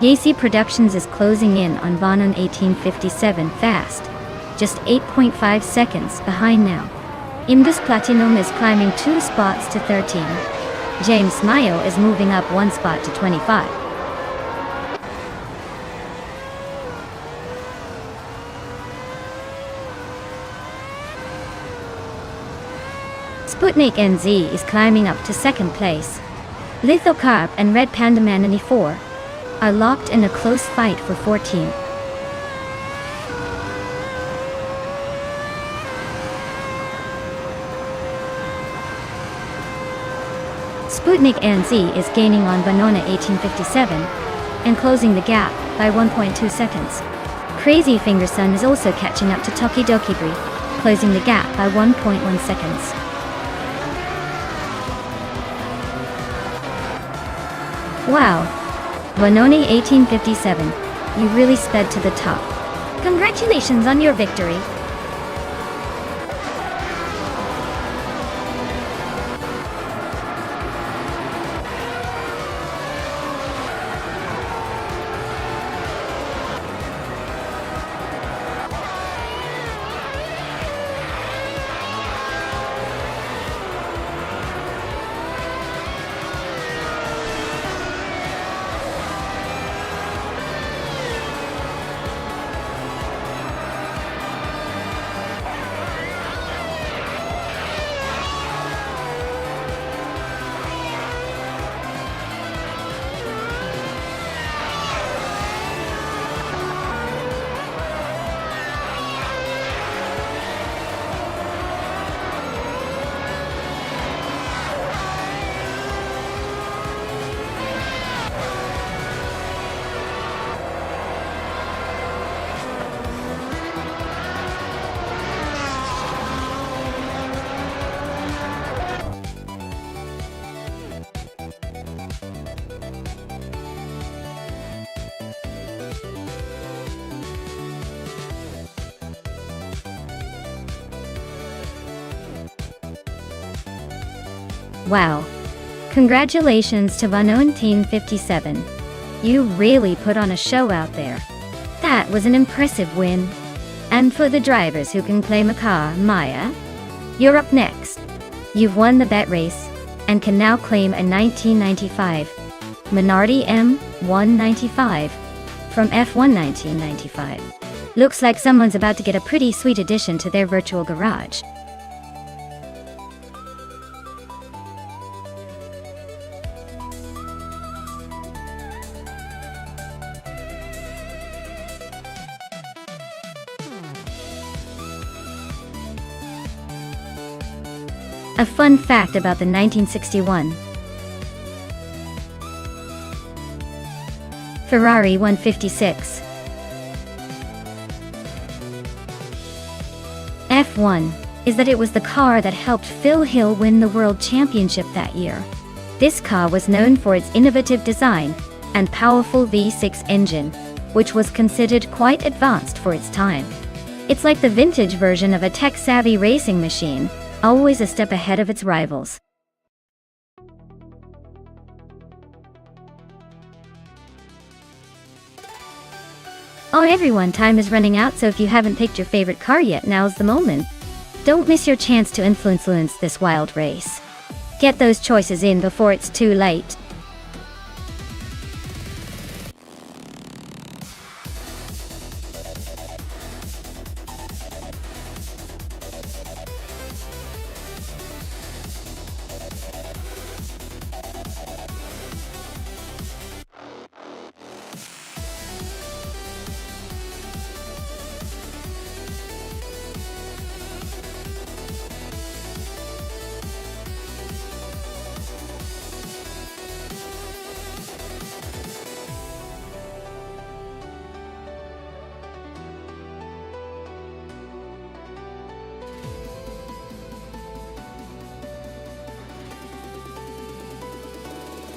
JC Productions is closing in on Bonon 1857 fast, just 8.5 seconds behind now. Indus Platinum is climbing 2 spots to 13. James Mayo is moving up 1 spot to 25. Sputnik NZ is climbing up to 2nd place. Lithocarp and Red Panda Manatee 4 are locked in a close fight for 14th. Sputnik NZ is gaining on Banana 1857 and closing the gap by 1.2 seconds. Crazy Fingerson is also catching up to Tokidoki Bray, closing the gap by 1.1 seconds. Wow! Vanoni 1857, you really sped to the top. Congratulations on your victory! Wow. Congratulations to Vanone 1857. You really put on a show out there. That was an impressive win. And for the drivers who can claim a car, Maya, you're up next. You've won the bet race and can now claim a 1995 Minardi M195 from F1 1995. Looks like someone's about to get a pretty sweet addition to their virtual garage. A fun fact about the 1961 Ferrari 156 F1 is that it was the car that helped Phil Hill win the World Championship that year. This car was known for its innovative design and powerful V6 engine, which was considered quite advanced for its time. It's like the vintage version of a tech-savvy racing machine, always a step ahead of its rivals. Oh everyone, time is running out, so if you haven't picked your favorite car yet, now's the moment. Don't miss your chance to influence this wild race. Get those choices in before it's too late.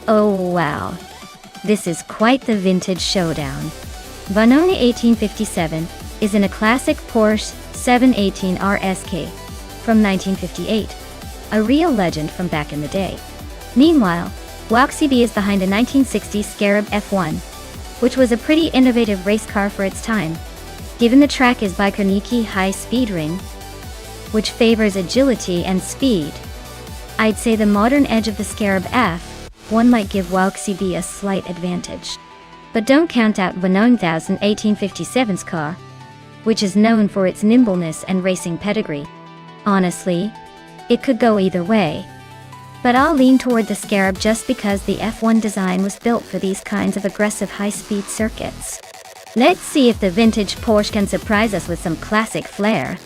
Oh wow, this is quite the vintage showdown. Vanoni 1857 is in a classic Porsche 718 RSK from 1958, a real legend from back in the day. Meanwhile, WAXCB is behind a 1960s Scarab F1, which was a pretty innovative race car for its time. Given the track is Bajkorniki High Speed Ring, which favors agility and speed, I'd say the modern edge of the Scarab F1 might give WAXCB a slight advantage. But don't count out Vanoni 1857's car, which is known for its nimbleness and racing pedigree. Honestly, it could go either way. But I'll lean toward the Scarab just because the F1 design was built for these kinds of aggressive high-speed circuits. Let's see if the vintage Porsche can surprise us with some classic flair.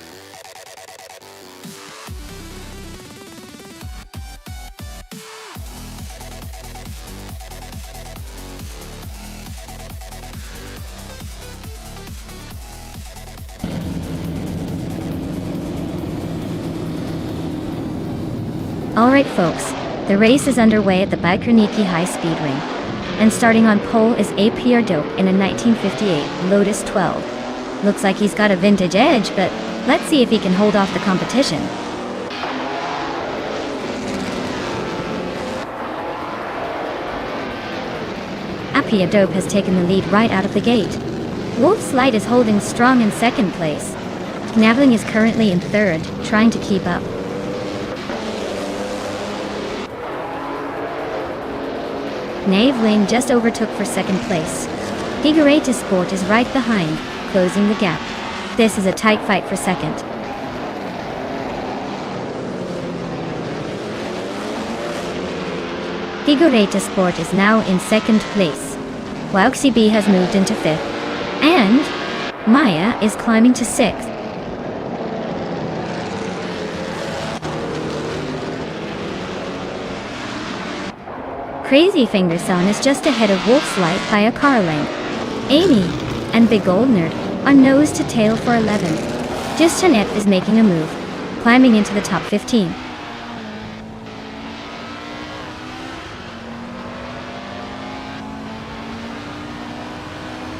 Alright folks, the race is underway at the Bajkorniki High Speed Ring. And starting on pole is APR Dope in a 1958 Lotus 12. Looks like he's got a vintage edge, but let's see if he can hold off the competition. APR Dope has taken the lead right out of the gate. Wolf's Light is holding strong in second place. Knavling is currently in third, trying to keep up. Knavling just overtook for second place. Figureta Sport is right behind, closing the gap. This is a tight fight for second. Figureta Sport is now in second place. WAXCB has moved into fifth. And Maya is climbing to sixth. Crazy Fingerson is just ahead of Wolf's Light by a car length. Amy and Big Old Nerd are nose to tail for 11. Justanet is making a move, climbing into the top 15.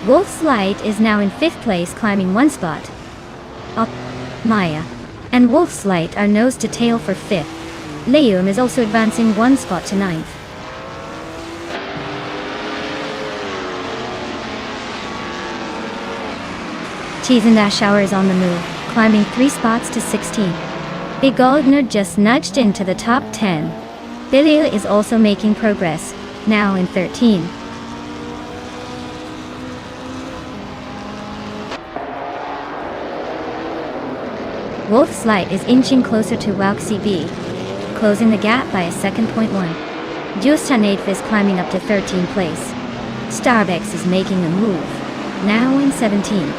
Wolf's Light is now in 5th place, climbing one spot. Maya and Wolf's Light are nose to tail for 5th. Leum is also advancing one spot to 9th. Cheese and Dash Shower is on the move, climbing 3 spots to 16. Big Goldner just nudged into the top 10. Billy is also making progress, now in 13. Wolf's Light is inching closer to WAXCB, closing the gap by a second. Justanate is climbing up to 13th place. Starbucks is making a move, now in 17.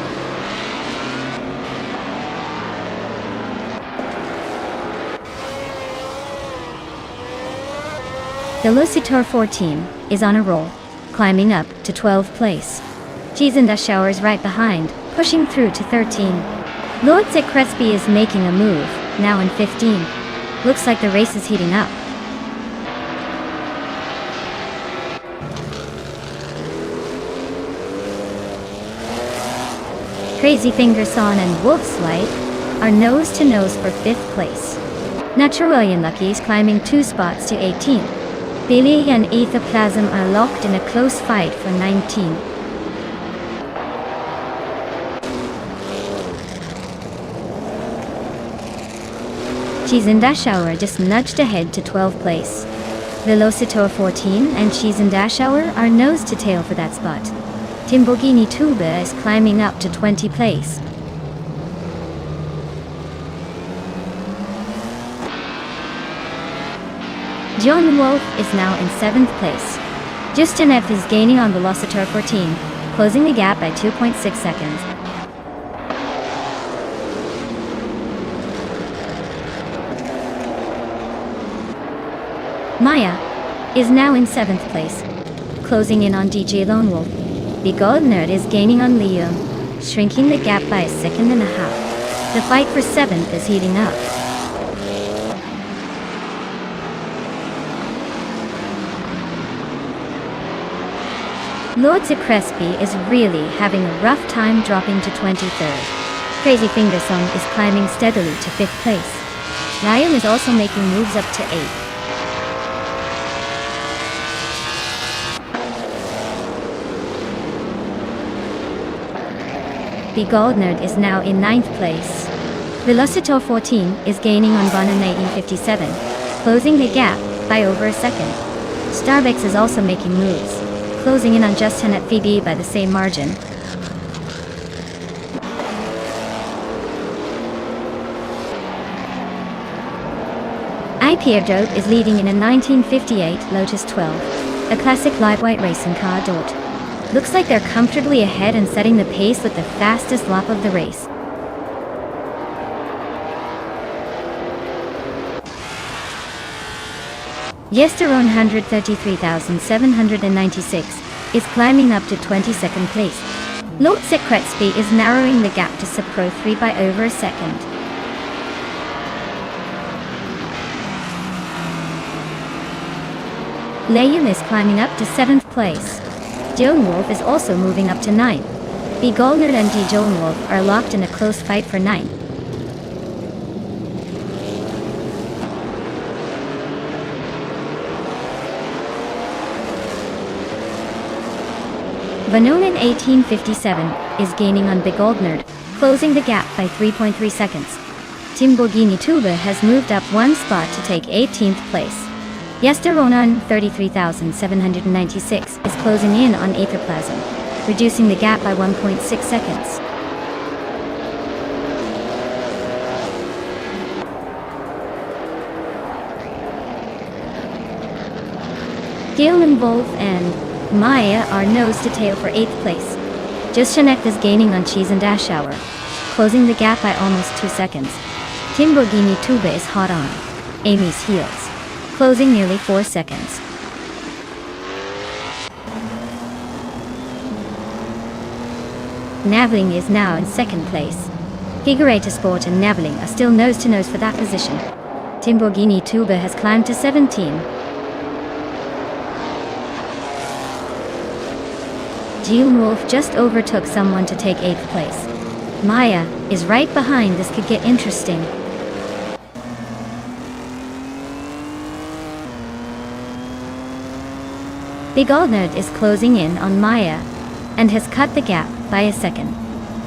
The Lucitor 14 is on a roll, climbing up to 12th place. Cheese and Dash Shower is right behind, pushing through to 13. Lordse Crespi is making a move, now in 15. Looks like the race is heating up. Crazy Finger Son and Wolf's Light are nose to nose for 5th place. Naturalian Lucky is climbing 2 spots to 18th. Billy and Aethoplasm are locked in a close fight for 19th. Cheese and Dash Hour just nudged ahead to 12th place. Velocitor 14 and Cheese and Dash Hour are nose to tail for that spot. Timborghini Tuba is climbing up to 20th place. John Wolf is now in 7th place. Justin F is gaining on Velocitor 14, closing the gap by 2.6 seconds. Maya is now in 7th place, closing in on DJ Lone Wolf. The Gold Nerd is gaining on Liam, shrinking the gap by 1.5 seconds. The fight for 7th is heating up. Lord Crespi is really having a rough time dropping to 23rd. Crazy Finger Song is climbing steadily to 5th place. Liam is also making moves up to 8th. The Gold Nerd is now in 9th place. Velocitor 14 is gaining on Bonanate 57, closing the gap by over a second. Starbucks is also making moves, closing in on Justin at Phoebe by the same margin. Pierdote is leading in a 1958 Lotus 12, a classic lightweight racing car dot. Looks like they're comfortably ahead and setting the pace with the fastest lap of the race. Yesterone 133,796 is climbing up to 22nd place. Lord Secretsby is narrowing the gap to Supro 3 by over a second. Liam is climbing up to 7th place. Joan Wolf is also moving up to 9th. The Goldner and D. Joan Wolf are locked in a close fight for 9th. Vanonin 1857 is gaining on Big Old Nerd, closing the gap by 3.3 seconds. Timborghini Tuba has moved up 1 spot to take 18th place. Yesteronan 33,796 is closing in on Aethoplasm, reducing the gap by 1.6 seconds. Galen Wolf and Maya are nose to tail for 8th place. Jushanek is gaining on Cheese and Dash Hour, closing the gap by almost 2 seconds. Timborghini Tuba is hot on Amy's heels, closing nearly 4 seconds. Naveling is now in 2nd place. Figurata Sport and Naveling are still nose to nose for that position. Timborghini Tuba has climbed to 17. June Wolf just overtook someone to take 8th place. Maya is right behind. This could get interesting. Big Aldnerd is closing in on Maya and has cut the gap by a second.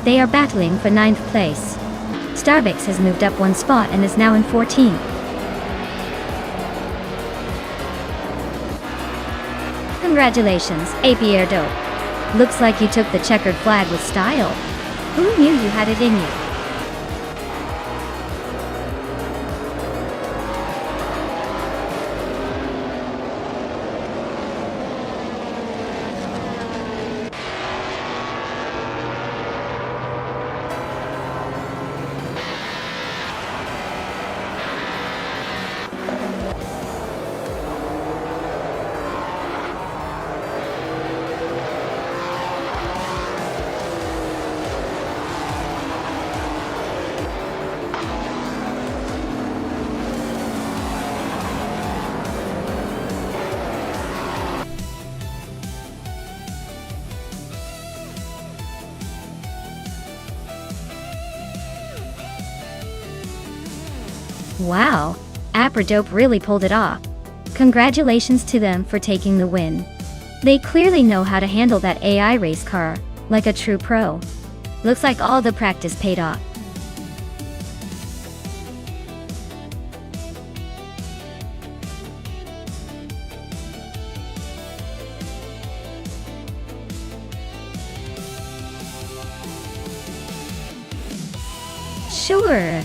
They are battling for 9th place. Starbucks has moved up 1 spot and is now in 14th. Congratulations, APR Dope. Looks like you took the checkered flag with style. Who knew you had it in you? Wow, Apradope really pulled it off. Congratulations to them for taking the win. They clearly know how to handle that AI race car, like a true pro. Looks like all the practice paid off. Sure.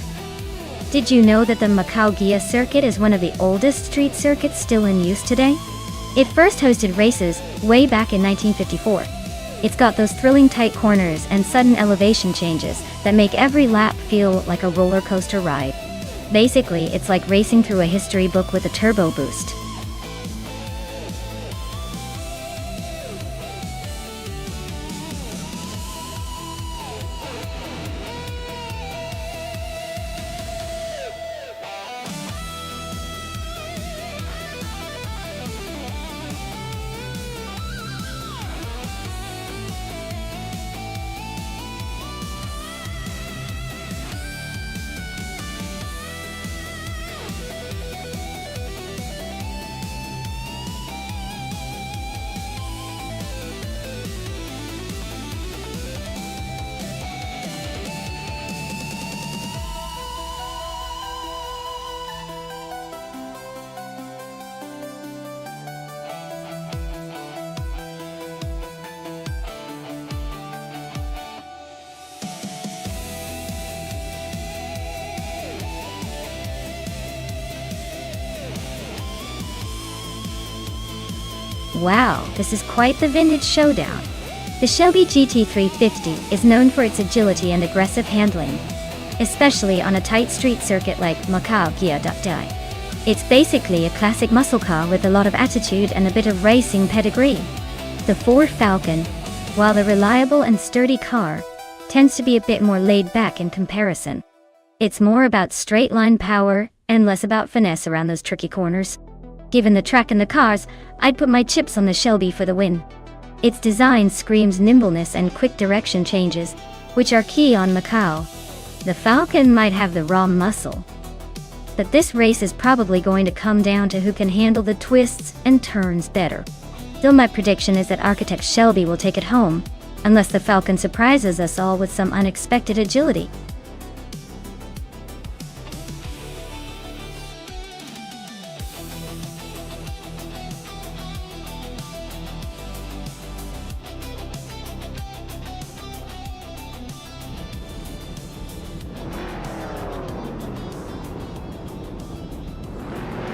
Did you know that the Macau Gia circuit is one of the oldest street circuits still in use today? It first hosted races way back in 1954. It's got those thrilling tight corners and sudden elevation changes that make every lap feel like a roller coaster ride. Basically, it's like racing through a history book with a turbo boost. Wow, this is quite the vintage showdown. The Shelby GT350 is known for its agility and aggressive handling, especially on a tight street circuit like Macau Gia Dai. It's basically a classic muscle car with a lot of attitude and a bit of racing pedigree. The Ford Falcon, while a reliable and sturdy car, tends to be a bit more laid back in comparison. It's more about straight line power and less about finesse around those tricky corners. Given the track and the cars, I'd put my chips on the Shelby for the win. Its design screams nimbleness and quick direction changes, which are key on Macau. The Falcon might have the raw muscle, but this race is probably going to come down to who can handle the twists and turns better. Still, my prediction is that Architect Shelby will take it home, unless the Falcon surprises us all with some unexpected agility.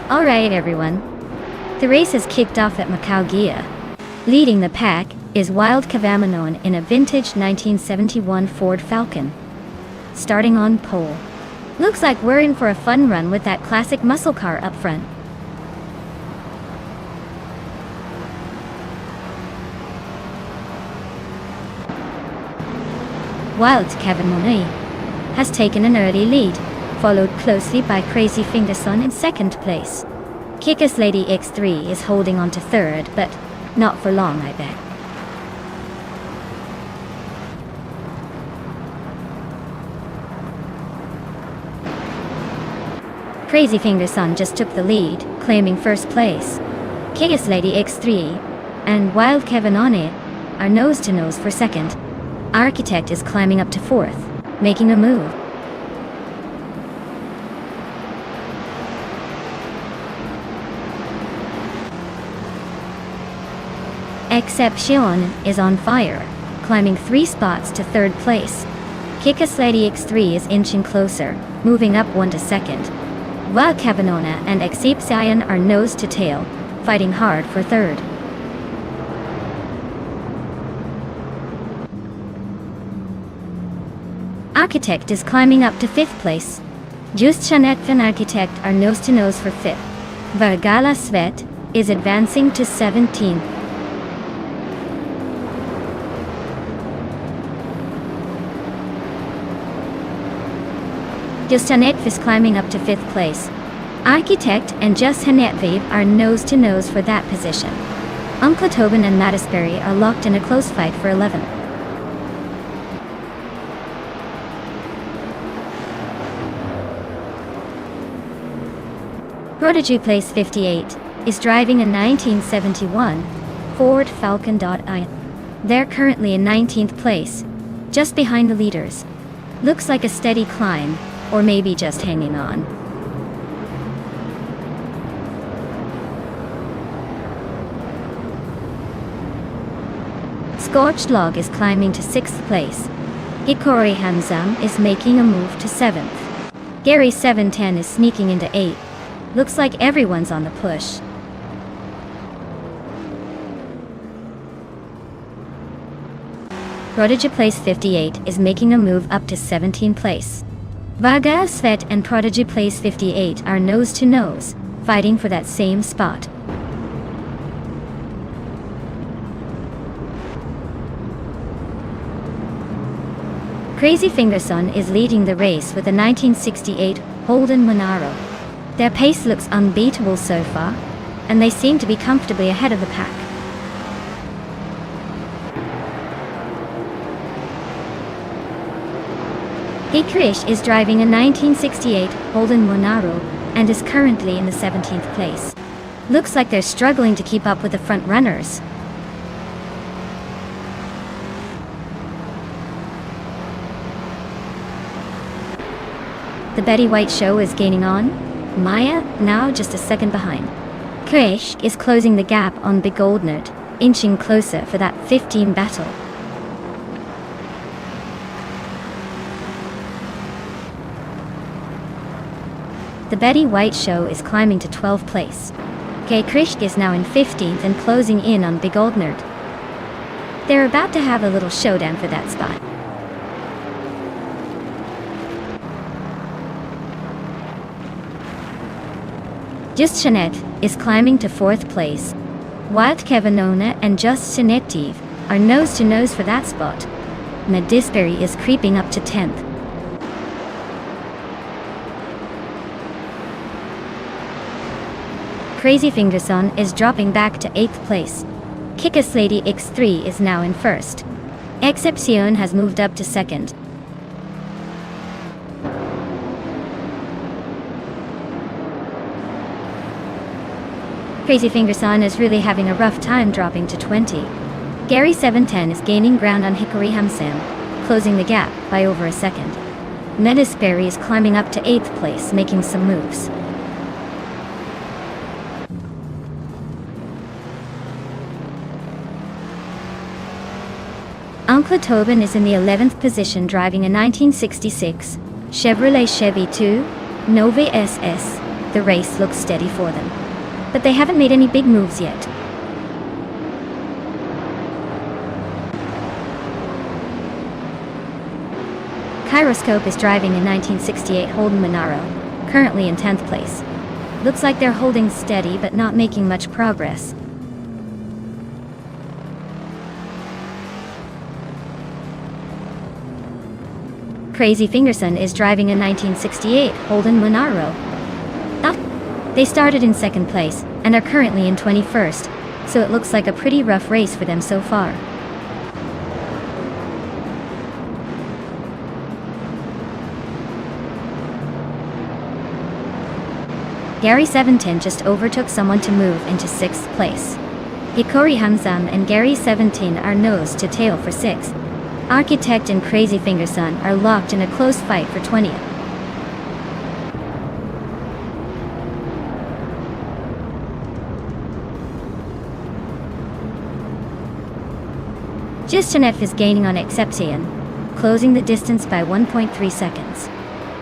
Alright everyone, the race has kicked off at Macau Gia. Leading the pack is Wild Cavamanon in a vintage 1971 Ford Falcon. Starting on pole. Looks like we're in for a fun run with that classic muscle car up front. Wild Cavamanon has taken an early lead, followed closely by Crazy Fingerson in second place. Kickass Lady X3 is holding on to third, but not for long, I bet. Crazy Fingerson just took the lead, claiming first place. Kickass Lady X3 and Wild Kevin on it are nose to nose for second. Architect is climbing up to fourth, making a move. Exception is on fire, climbing 3 spots to third place. Kickass Lady X3 is inching closer, moving up 1 to second. While Cabanona and Exception are nose to tail, fighting hard for third. Architect is climbing up to 5th place. Just Chanette and Architect are nose to nose for 5th. Vargala Svet is advancing to 17th. Justanet is climbing up to 5th place. Architect and Just Hanetviv are nose to nose for that position. Uncle Tobin and Mattisbury are locked in a close fight for 11th. Prodigy Place 58 is driving a 1971 Ford Falcon.I. They're currently in 19th place, just behind the leaders. Looks like a steady climb, or maybe just hanging on. Scorched Log is climbing to 6th place. Hikori Hamzam is making a move to 7th. Gary 710 is sneaking into 8th. Looks like everyone's on the push. Prodigy Place 58 is making a move up to 17th place. Vaga Svet and Prodigy Place 58 are nose to nose, fighting for that same spot. Crazy Fingerson is leading the race with a 1968 Holden Monaro. Their pace looks unbeatable so far, and they seem to be comfortably ahead of the pack. Hikrish is driving a 1968 Holden Monaro and is currently in the 17th place. Looks like they're struggling to keep up with the front runners. The Betty White Show is gaining on. Maya, now just a second behind. Krish is closing the gap on Big Goldnut, inching closer for that 15 battle. The Betty White Show is climbing to 12th place. K. Krish is now in 15th and closing in on Big Goldnut. They're about to have a little showdown for that spot. Just Jeanette is climbing to 4th place. Wild Kevinona and Just Jeanette Eve are nose to nose for that spot. Medisbury is creeping up to 10th. Crazy Fingerson is dropping back to 8th place. Kickass Lady X3 is now in 1st. Excepcion has moved up to 2nd. Crazy Fingerson is really having a rough time dropping to 20. Gary 710 is gaining ground on Hikori Hamsam, closing the gap by over a second. Medisbury is climbing up to 8th place, making some moves. Uncle Tobin is in the 11th position driving a 1966 Chevrolet Chevy 2 Nova SS. The race looks steady for them, but they haven't made any big moves yet. Kyroscope is driving a 1968 Holden Monaro, currently in 10th place. Looks like they're holding steady but not making much progress. Crazy Fingerson is driving a 1968 Holden Monaro. They started in 2nd place and are currently in 21st, so it looks like a pretty rough race for them so far. Gary 710 just overtook someone to move into 6th place. Hikori Hamzam and Gary 17 are nose to tail for 6th. Architect and Crazy Fingerson are locked in a close fight for 20th. Justinef is gaining on Excepcion, closing the distance by 1.3 seconds.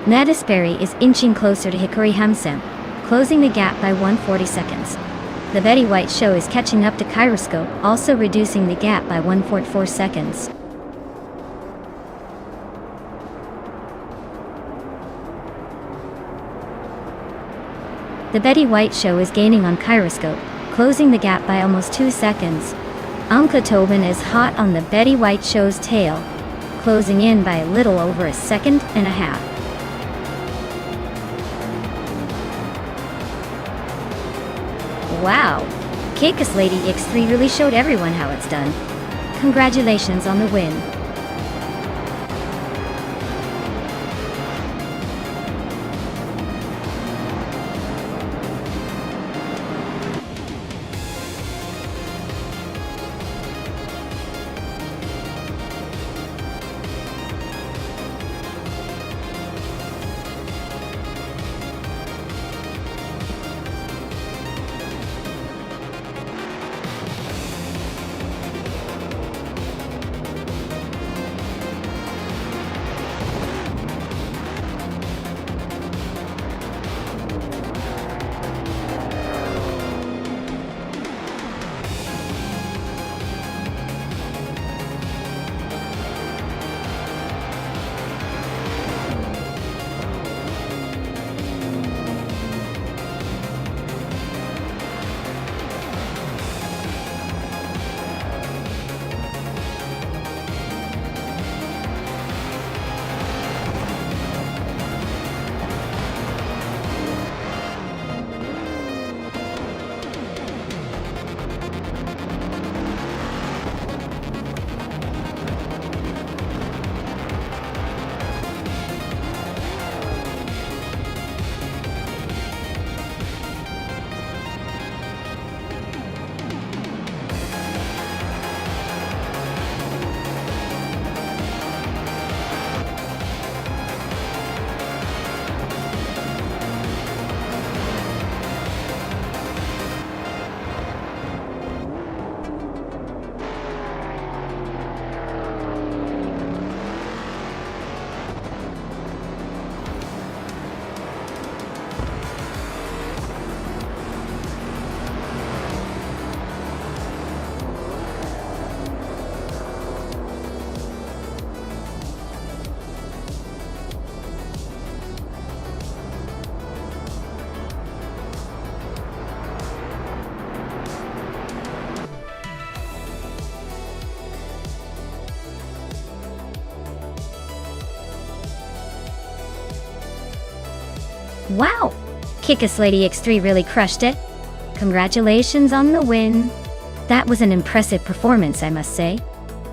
Medisbury is inching closer to Hikori Hamsam, closing the gap by 140 seconds. The Betty White Show is catching up to Kyroscope, also reducing the gap by 1.4 seconds. The Betty White Show is gaining on Kyroscope, closing the gap by almost 2 seconds. Uncle Tobin is hot on the Betty White Show's tail, closing in by a little over a second and a half. Wow! Kickass Lady X3 really showed everyone how it's done. Congratulations on the win. Wow! Kick-Ass Lady X3 really crushed it. Congratulations on the win. That was an impressive performance, I must say.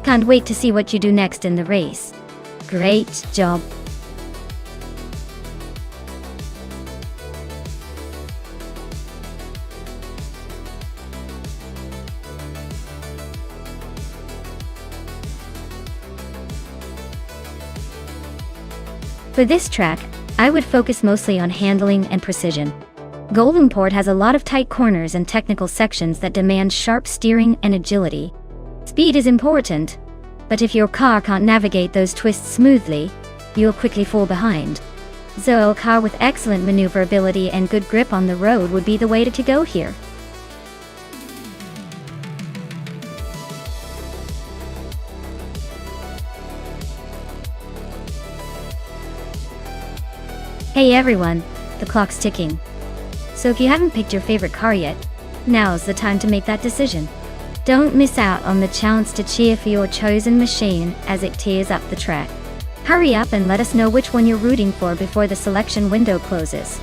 Can't wait to see what you do next in the race. Great job. For this track, I would focus mostly on handling and precision. Goldenport has a lot of tight corners and technical sections that demand sharp steering and agility. Speed is important, but if your car can't navigate those twists smoothly, you'll quickly fall behind. So a car with excellent maneuverability and good grip on the road would be the way to go here. Hey everyone, the clock's ticking. So if you haven't picked your favorite car yet, now's the time to make that decision. Don't miss out on the chance to cheer for your chosen machine as it tears up the track. Hurry up and let us know which one you're rooting for before the selection window closes.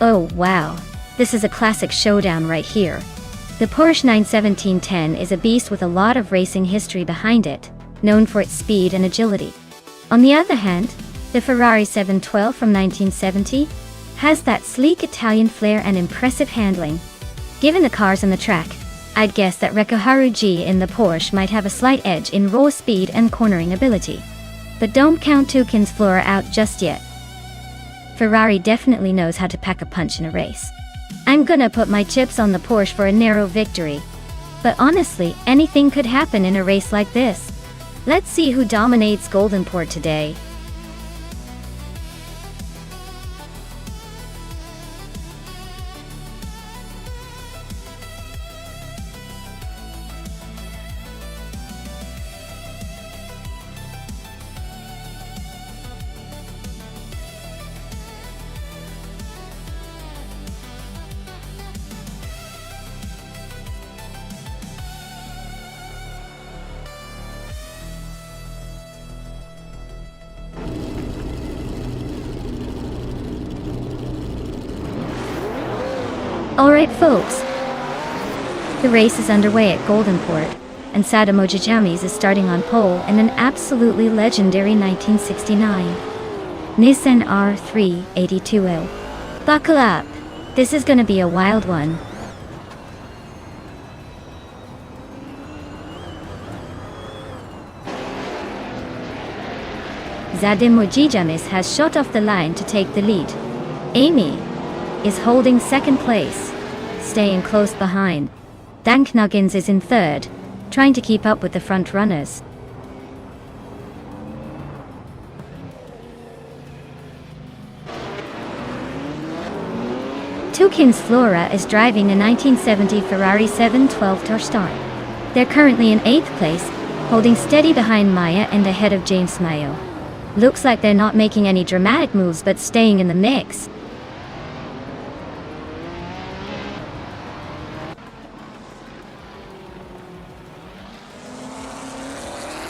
Oh wow, this is a classic showdown right here. The Porsche 91710 is a beast with a lot of racing history behind it, known for its speed and agility. On the other hand, the Ferrari 712 from 1970 has that sleek Italian flair and impressive handling. Given the cars and the track, I'd guess that Recco G in the Porsche might have a slight edge in raw speed and cornering ability. But don't count Tukin's Flora out just yet. Ferrari definitely knows how to pack a punch in a race. I'm gonna put my chips on the Porsche for a narrow victory. But honestly, anything could happen in a race like this. Let's see who dominates Goldenport today. Alright folks, the race is underway at Goldenport, and Sadamo Jajamis is starting on pole in an absolutely legendary 1969 Nissan R382L. Buckle up, this is gonna be a wild one. Sadamo Jajamis has shot off the line to take the lead. Amy is holding second place, staying close behind. Dan Knuggins is in third, trying to keep up with the front runners. Tukin's Flora is driving a 1970 Ferrari 712 Touchstone. They're currently in 8th place, holding steady behind Maya and ahead of James Mayo. Looks like they're not making any dramatic moves but staying in the mix.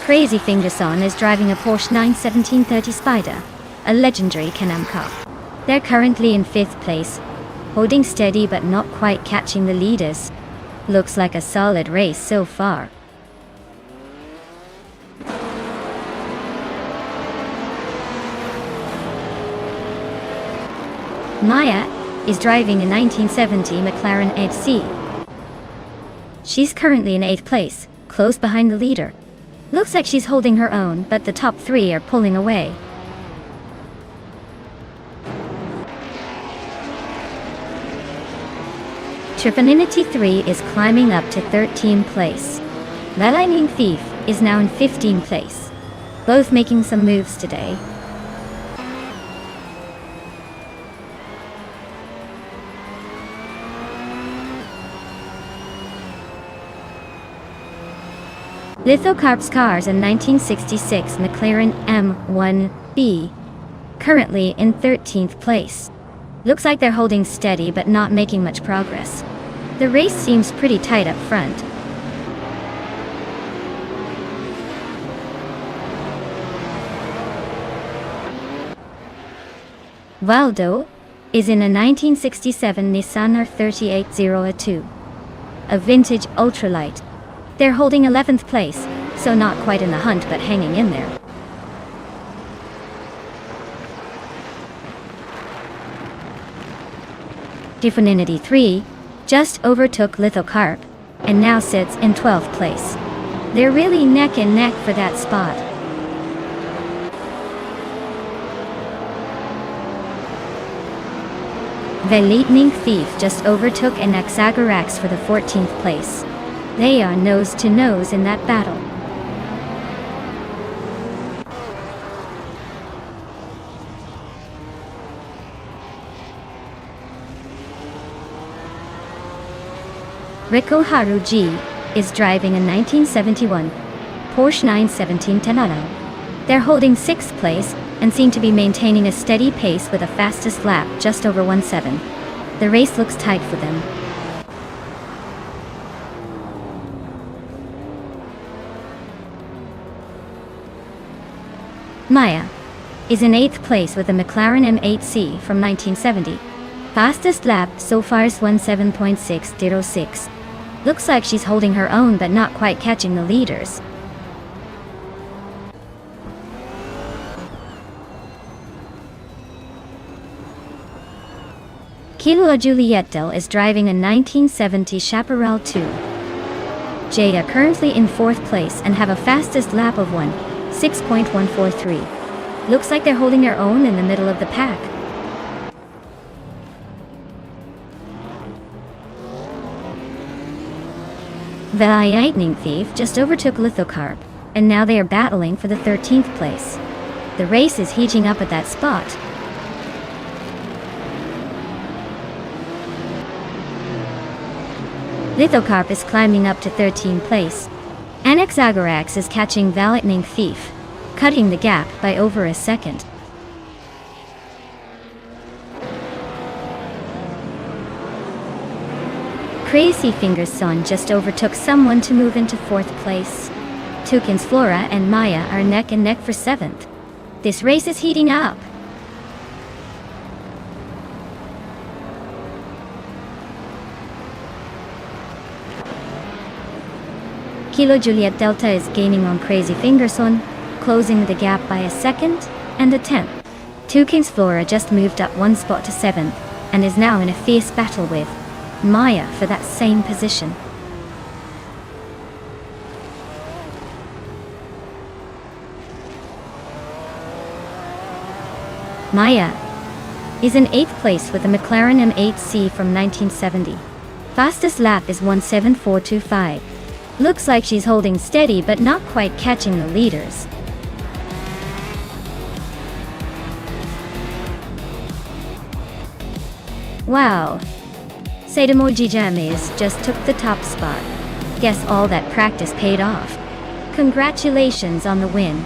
Crazy Fingerson is driving a Porsche 91730 Spider, a legendary Can-Am car. They're currently in 5th place, holding steady but not quite catching the leaders. Looks like a solid race so far. Maya is driving a 1970 McLaren HC. She's currently in 8th place, close behind the leader. Looks like she's holding her own, but the top 3 are pulling away. Trifinity 3 is climbing up to 13th place. The Lightning Thief is now in 15th place. Both making some moves today. Lithocarp's cars in 1966 McLaren M1B, currently in 13th place. Looks like they're holding steady but not making much progress. The race seems pretty tight up front. Valdo is in a 1967 Nissan R3802, a vintage ultralight. They're holding 11th place, so not quite in the hunt but hanging in there. Trifinity 3 just overtook Lithocarp and now sits in 12th place. They're really neck and neck for that spot. The Lightning Thief just overtook an Exagerax for the 14th place. They are nose to nose in that battle. Rico Haruji is driving a 1971 Porsche 917 Tenano. They're holding 6th place and seem to be maintaining a steady pace with a fastest lap just over 1:7. The race looks tight for them. Maya is in 8th place with a McLaren M8C from 1970. Fastest lap so far is 17.606. Looks like she's holding her own but not quite catching the leaders. Kilo Julietel is driving a 1970 Chaparral 2. Jaya currently in 4th place and have a fastest lap of 6.143. Looks like they're holding their own in the middle of the pack. The Lightning Thief just overtook Lithocarp, and now they are battling for the 13th place. The race is heating up at that spot. Lithocarp is climbing up to 13th place. Exagerax is catching the Lightning Thief, cutting the gap by over a second. Crazy Fingers Son just overtook someone to move into 4th place. Tukin's Flora and Maya are neck and neck for 7th. This race is heating up. Kilo Juliet Delta is gaining on Crazy Fingerson, closing the gap by a 2nd and a 10th. Tukin's Flora just moved up 1 spot to 7th and is now in a fierce battle with Maya for that same position. Maya is in 8th place with a McLaren M8C from 1970. Fastest lap is 1:7.425. Looks like she's holding steady but not quite catching the leaders. Wow. Sadamoji James just took the top spot. Guess all that practice paid off. Congratulations on the win.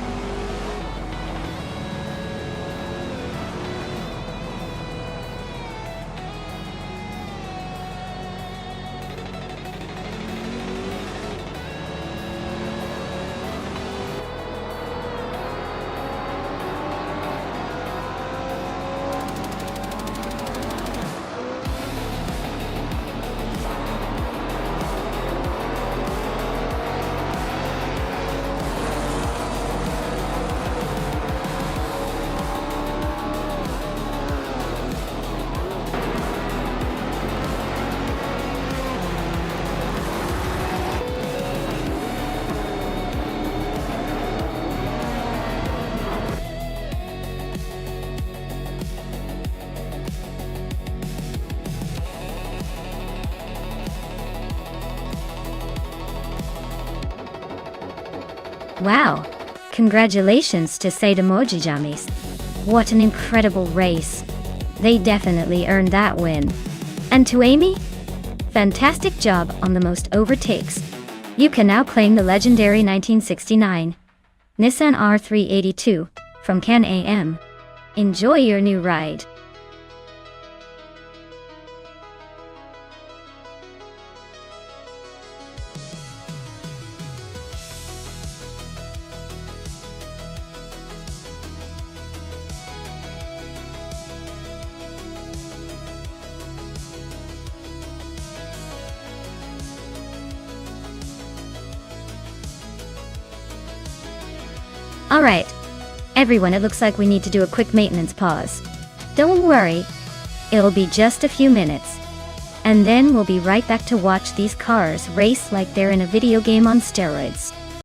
Wow! Congratulations to Sadamoji Jamis. What an incredible race. They definitely earned that win. And to Amy? Fantastic job on the most overtakes. You can now claim the legendary 1969 Nissan R382 from Can-Am. Enjoy your new ride. Alright. Everyone, it looks like we need to do a quick maintenance pause. Don't worry. It'll be just a few minutes. And then we'll be right back to watch these cars race like they're in a video game on steroids.